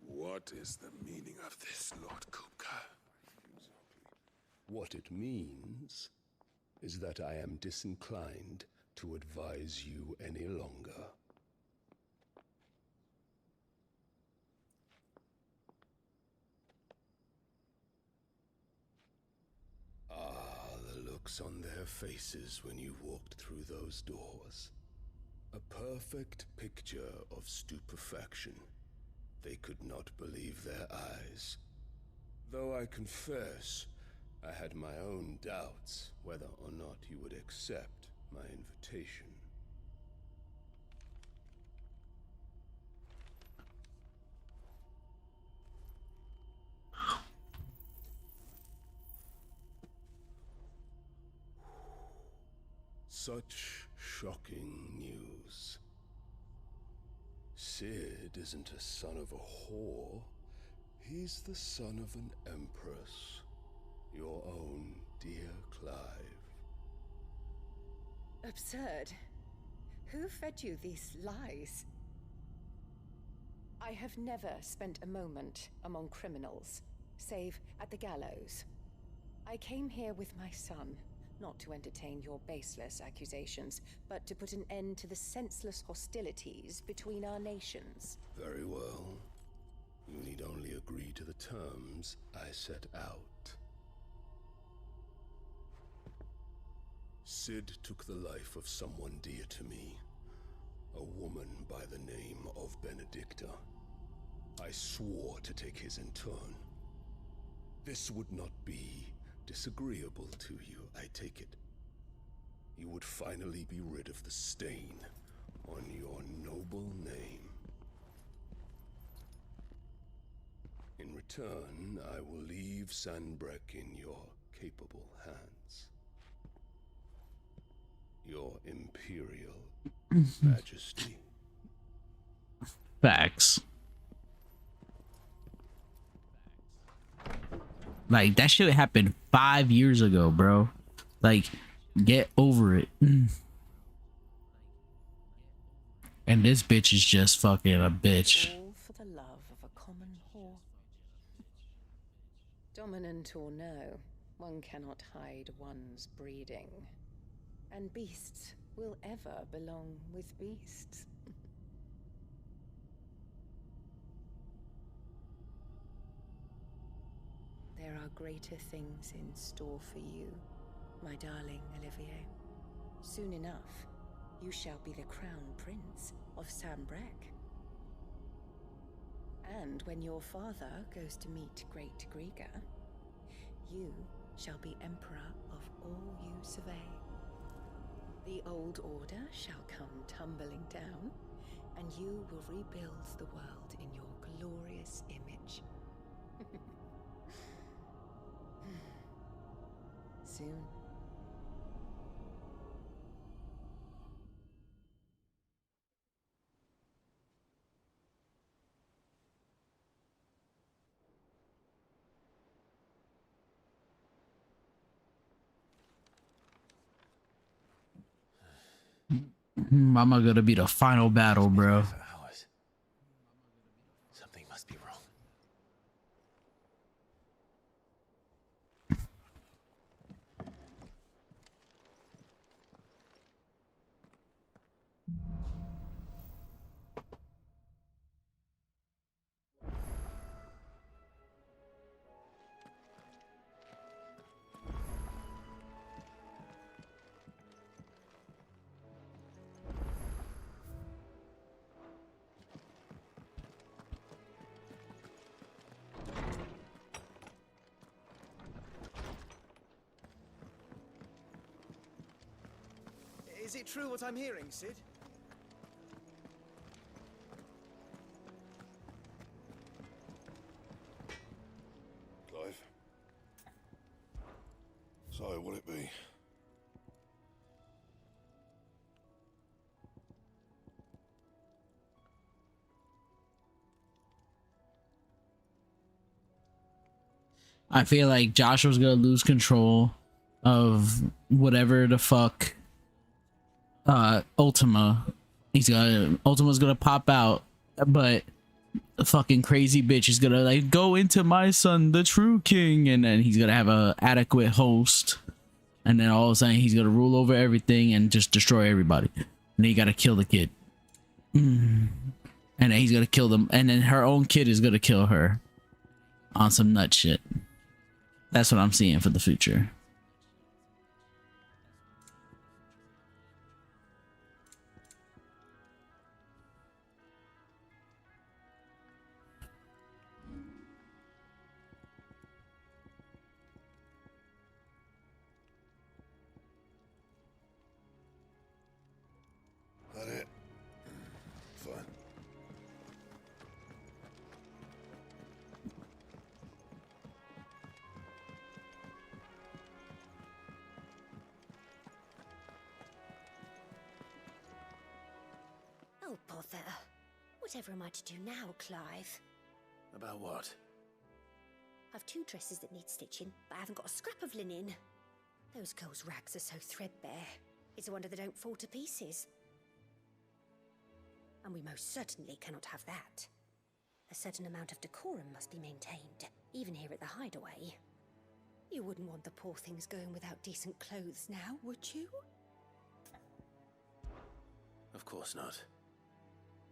What is the meaning of this, Lord Kupka? What it means is that I am disinclined to advise you any longer. Ah, the looks on their faces when you walked through those doors. A perfect picture of stupefaction. They could not believe their eyes. Though I confess, I had my own doubts whether or not you would accept my invitation. Such shocking news. Sid isn't a son of a whore. He's the son of an empress. Your own dear Clive. Absurd. Who fed you these lies? I have never spent a moment among criminals, save at the gallows. I came here with my son, not to entertain your baseless accusations, but to put an end to the senseless hostilities between our nations. Very well. You need only agree to the terms I set out. Cid took the life of someone dear to me, a woman by the name of Benedicta. I swore to take his in turn. This would not be disagreeable to you, I take it. You would finally be rid of the stain on your noble name. In return, I will leave Sanbreque in your capable hands. Your Imperial Majesty. Facts. Like, that shit happened 5 years ago, bro. Like, get over it. And this bitch is just fucking a bitch. All for the love of a common whore. Dominant or no, one cannot hide one's breeding. And beasts will ever belong with beasts. There are greater things in store for you, my darling Olivier. Soon enough, you shall be the crown prince of Sanbreque. And when your father goes to meet Great Griga, you shall be emperor of all you survey. The old order shall come tumbling down, and you will rebuild the world in your glorious image. Soon. Mama gonna be the final battle, bro. Something must be wrong. Is it true what I'm hearing, Cid? Clive? So, will it be? I feel like Joshua's gonna lose control of whatever the fuck Ultima's gonna pop out, but a fucking crazy bitch is gonna like go into my son, the true king, and then he's gonna have a adequate host, and then all of a sudden he's gonna rule over everything and just destroy everybody, and then you gotta kill the kid. And then he's gonna kill them, and then her own kid is gonna kill her on some nut shit. That's what I'm seeing for the future. That it? Fine. Oh, bother. Whatever am I to do now, Clive? About what? I've 2 dresses that need stitching, but I haven't got a scrap of linen. Those girls' rags are so threadbare. It's a wonder they don't fall to pieces. And we most certainly cannot have that. A certain amount of decorum must be maintained, even here at the Hideaway. You wouldn't want the poor things going without decent clothes now, would you? Of course not.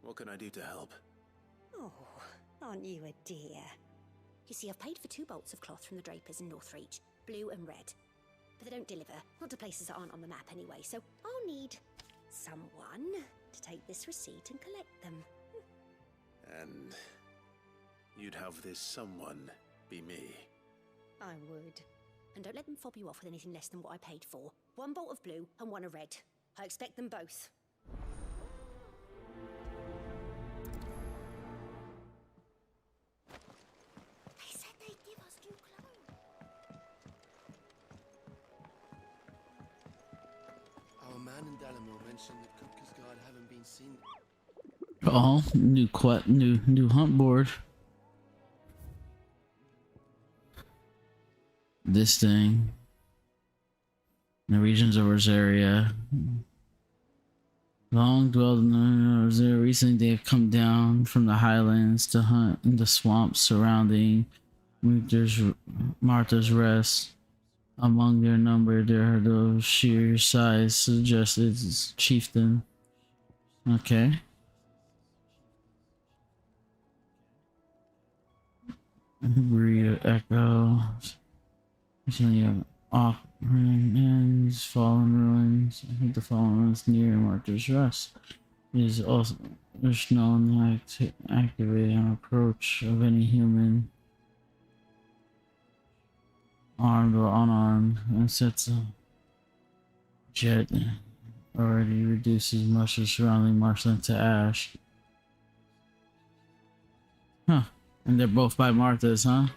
What can I do to help? Oh, aren't you a dear? You see, I've paid for 2 bolts of cloth from the drapers in Northreach, blue and red. But they don't deliver, not to places that aren't on the map anyway, so I'll need someone to take this receipt and collect them. And you'd have this someone be me. I would. And don't let them fob you off with anything less than what I paid for. 1 bolt of blue and 1 of red. I expect them both. They said they'd give us new clothes. Our man in Dalamore mentioned that Kupka's guard haven't been seen. Oh, new hunt board. This thing. The regions of Rosaria. Long dwelled in Rosaria. Recently they have come down from the highlands to hunt in the swamps surrounding Martha's Rest. Among their number there are those sheer size suggested chieftain. Okay. Breed Echo. Ruins, fallen ruins. I think the fallen ruins near Martha's Rest is also there's known to activate an approach of any human, armed or unarmed, and sets a jet already reduces much of surrounding marshland to ash. Huh. And they're both by Martha's, huh?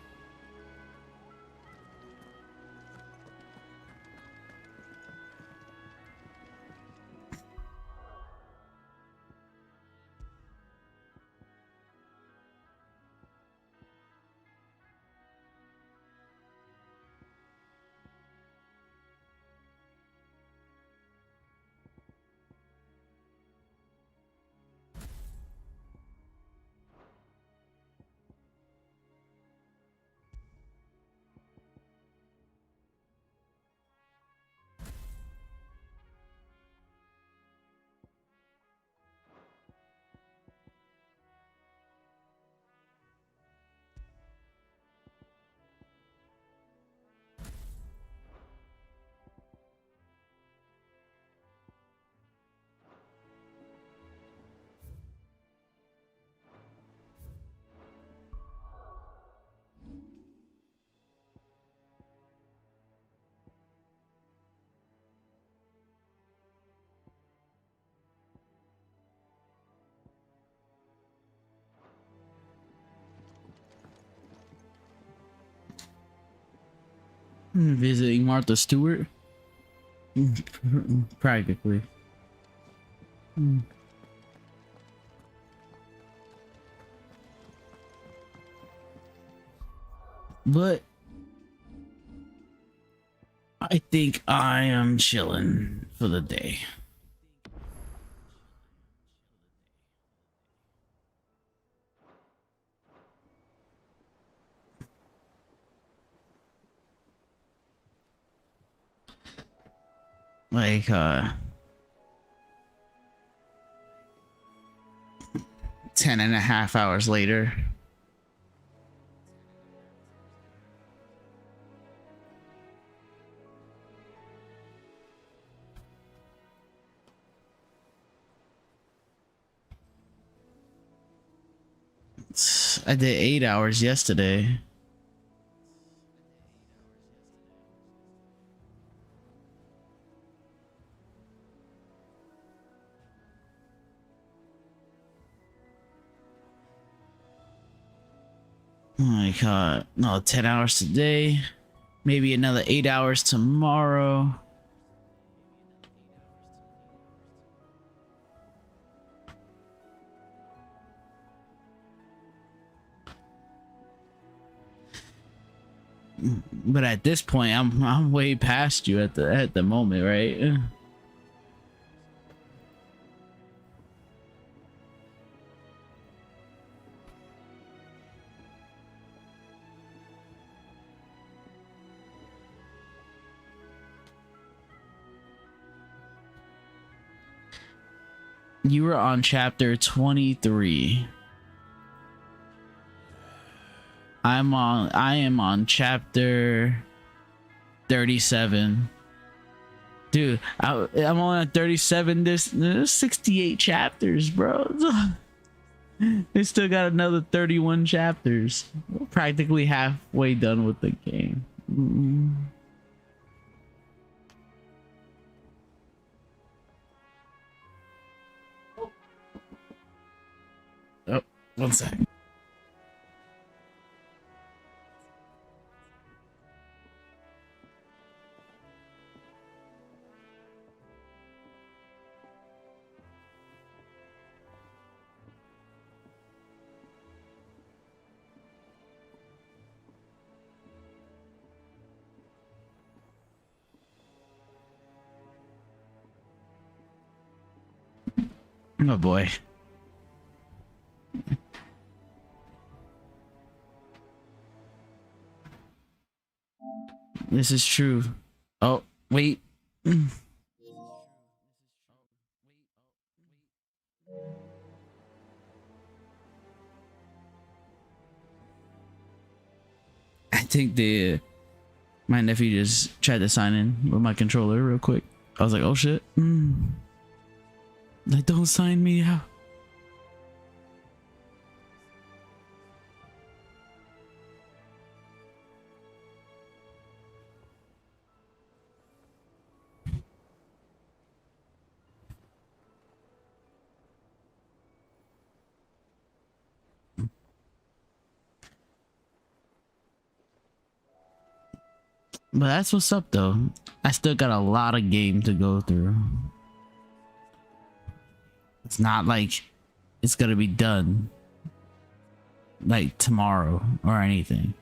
Visiting Martha Stewart? Practically. But I think I am chilling for the day. Like, 10.5 hours later. I did 8 hours yesterday. Like, no, 10 hours today. Maybe another 8 hours tomorrow. But at this point, I'm way past you at the moment, right? You were on chapter 23. I am on chapter 37. Dude, I'm on 37. There's 68 chapters, bro. They still got another 31 chapters. We're practically halfway done with the game. Oh, one sec. Oh boy. This is true. Oh, wait. I think my nephew just tried to sign in with my controller real quick. I was like, oh shit. Like, don't sign me out. But that's what's up though. I still got a lot of game to go through. It's not like it's gonna be done like tomorrow or anything.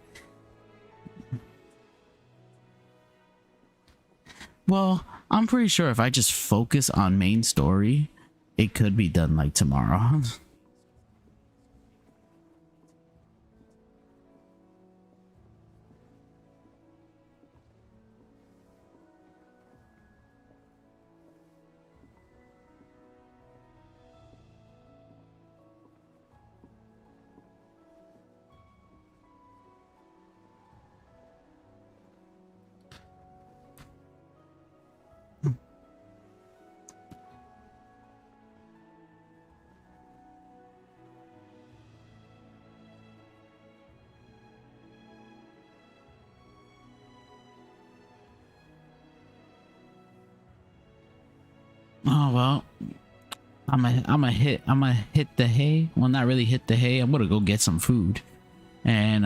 Well, I'm pretty sure if I just focus on main story, it could be done like tomorrow. Oh well, I'm gonna hit the hay. Well, not really hit the hay. I'm gonna go get some food and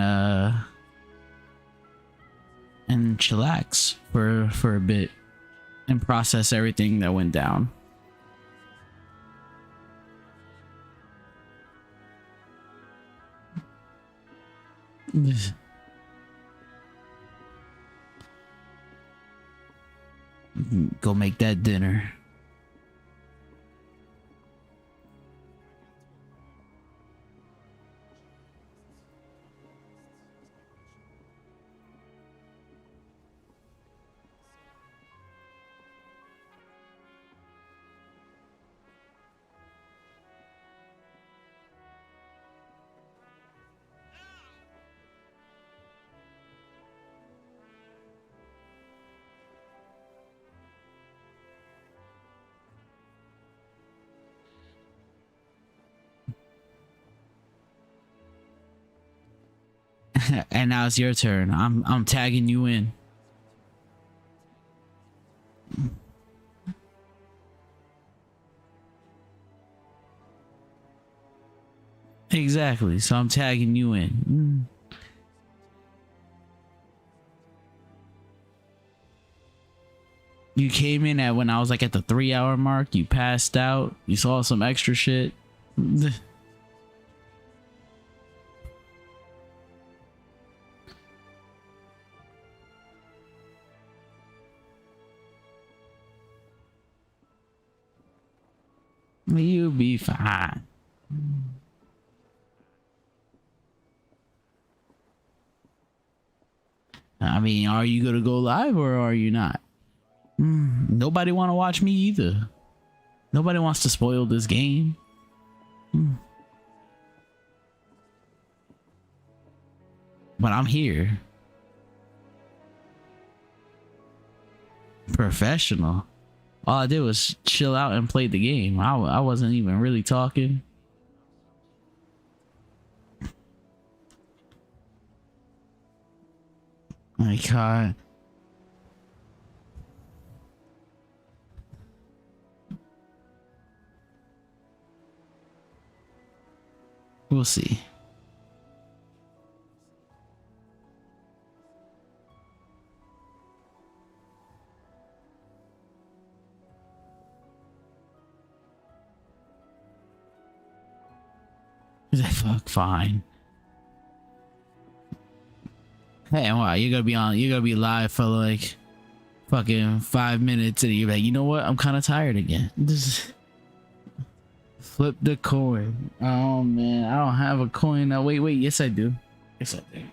chillax for a bit and process everything that went down. Go make that dinner. And now it's your turn. I'm tagging you in. Exactly. So I'm tagging you in. You came in at when I was like at the 3-hour mark. You passed out. You saw some extra shit. You'll be fine. I mean, are you gonna go live or are you not? Nobody want to watch me either. Nobody wants to spoil this game. But I'm here. Professional. All I did was chill out and play the game. I wasn't even really talking. My God. We'll see. Fuck, fine. Hey, wow, you're gonna be live for like fucking 5 minutes and you're like, you know what? I'm kind of tired again. Just flip the coin. Oh man, I don't have a coin now. Wait, yes I do. Yes I do.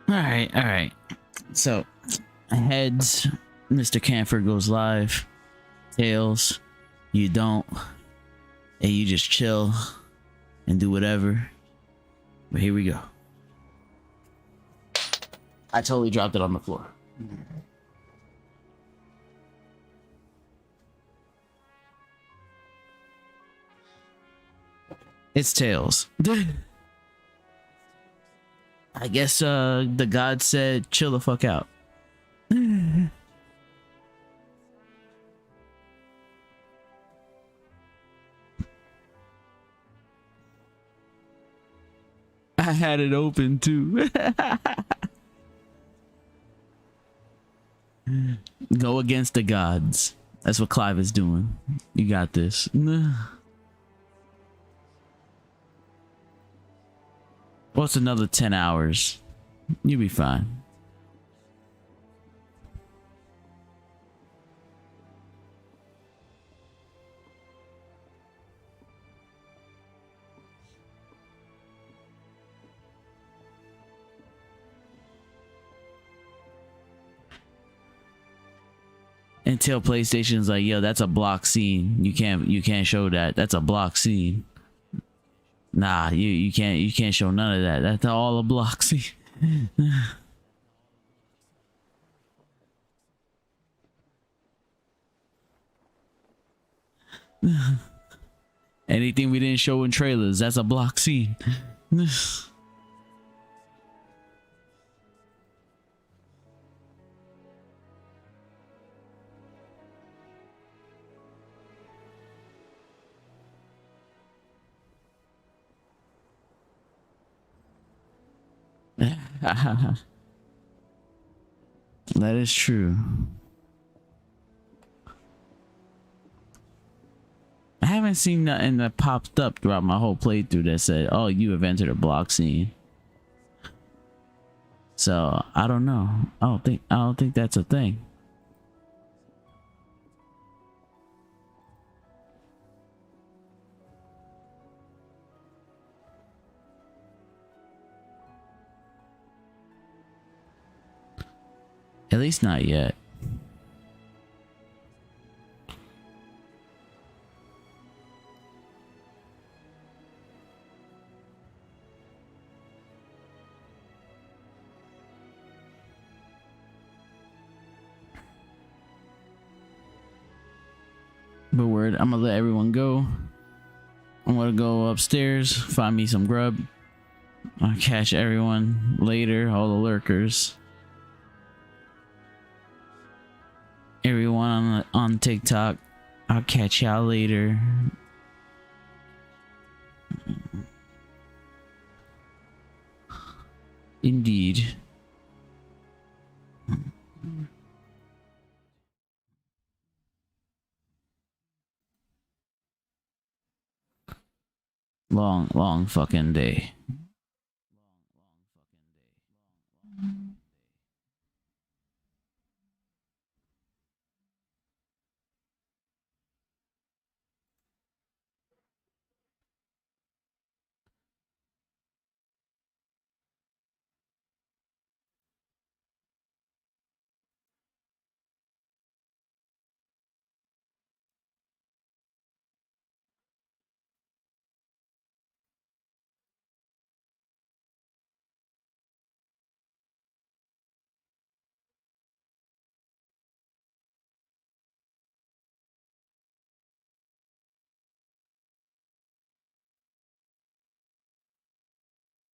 All right. So, heads, Mr. Camphor goes live. Tails, you don't, and you just chill and do whatever. But here we go. I totally dropped it on the floor. It's Tails. I guess the god said chill the fuck out. I had it open too. Go against the gods. That's what Clive is doing. You got this. What's another 10 hours? You'll be fine. Until PlayStation's like, yo, that's a block scene. You can't show that. That's a block scene. Nah, you can't show none of that. That's all a block scene. Anything we didn't show in trailers, that's a block scene. That is true. I haven't seen nothing that popped up throughout my whole playthrough that said, oh, you have entered a block scene. So I don't know. I don't think that's a thing. At least not yet. But word, I'm gonna let everyone go. I'm gonna go upstairs, find me some grub. I'll catch everyone later, all the lurkers. Everyone on TikTok, I'll catch y'all later. Indeed. Long fucking day.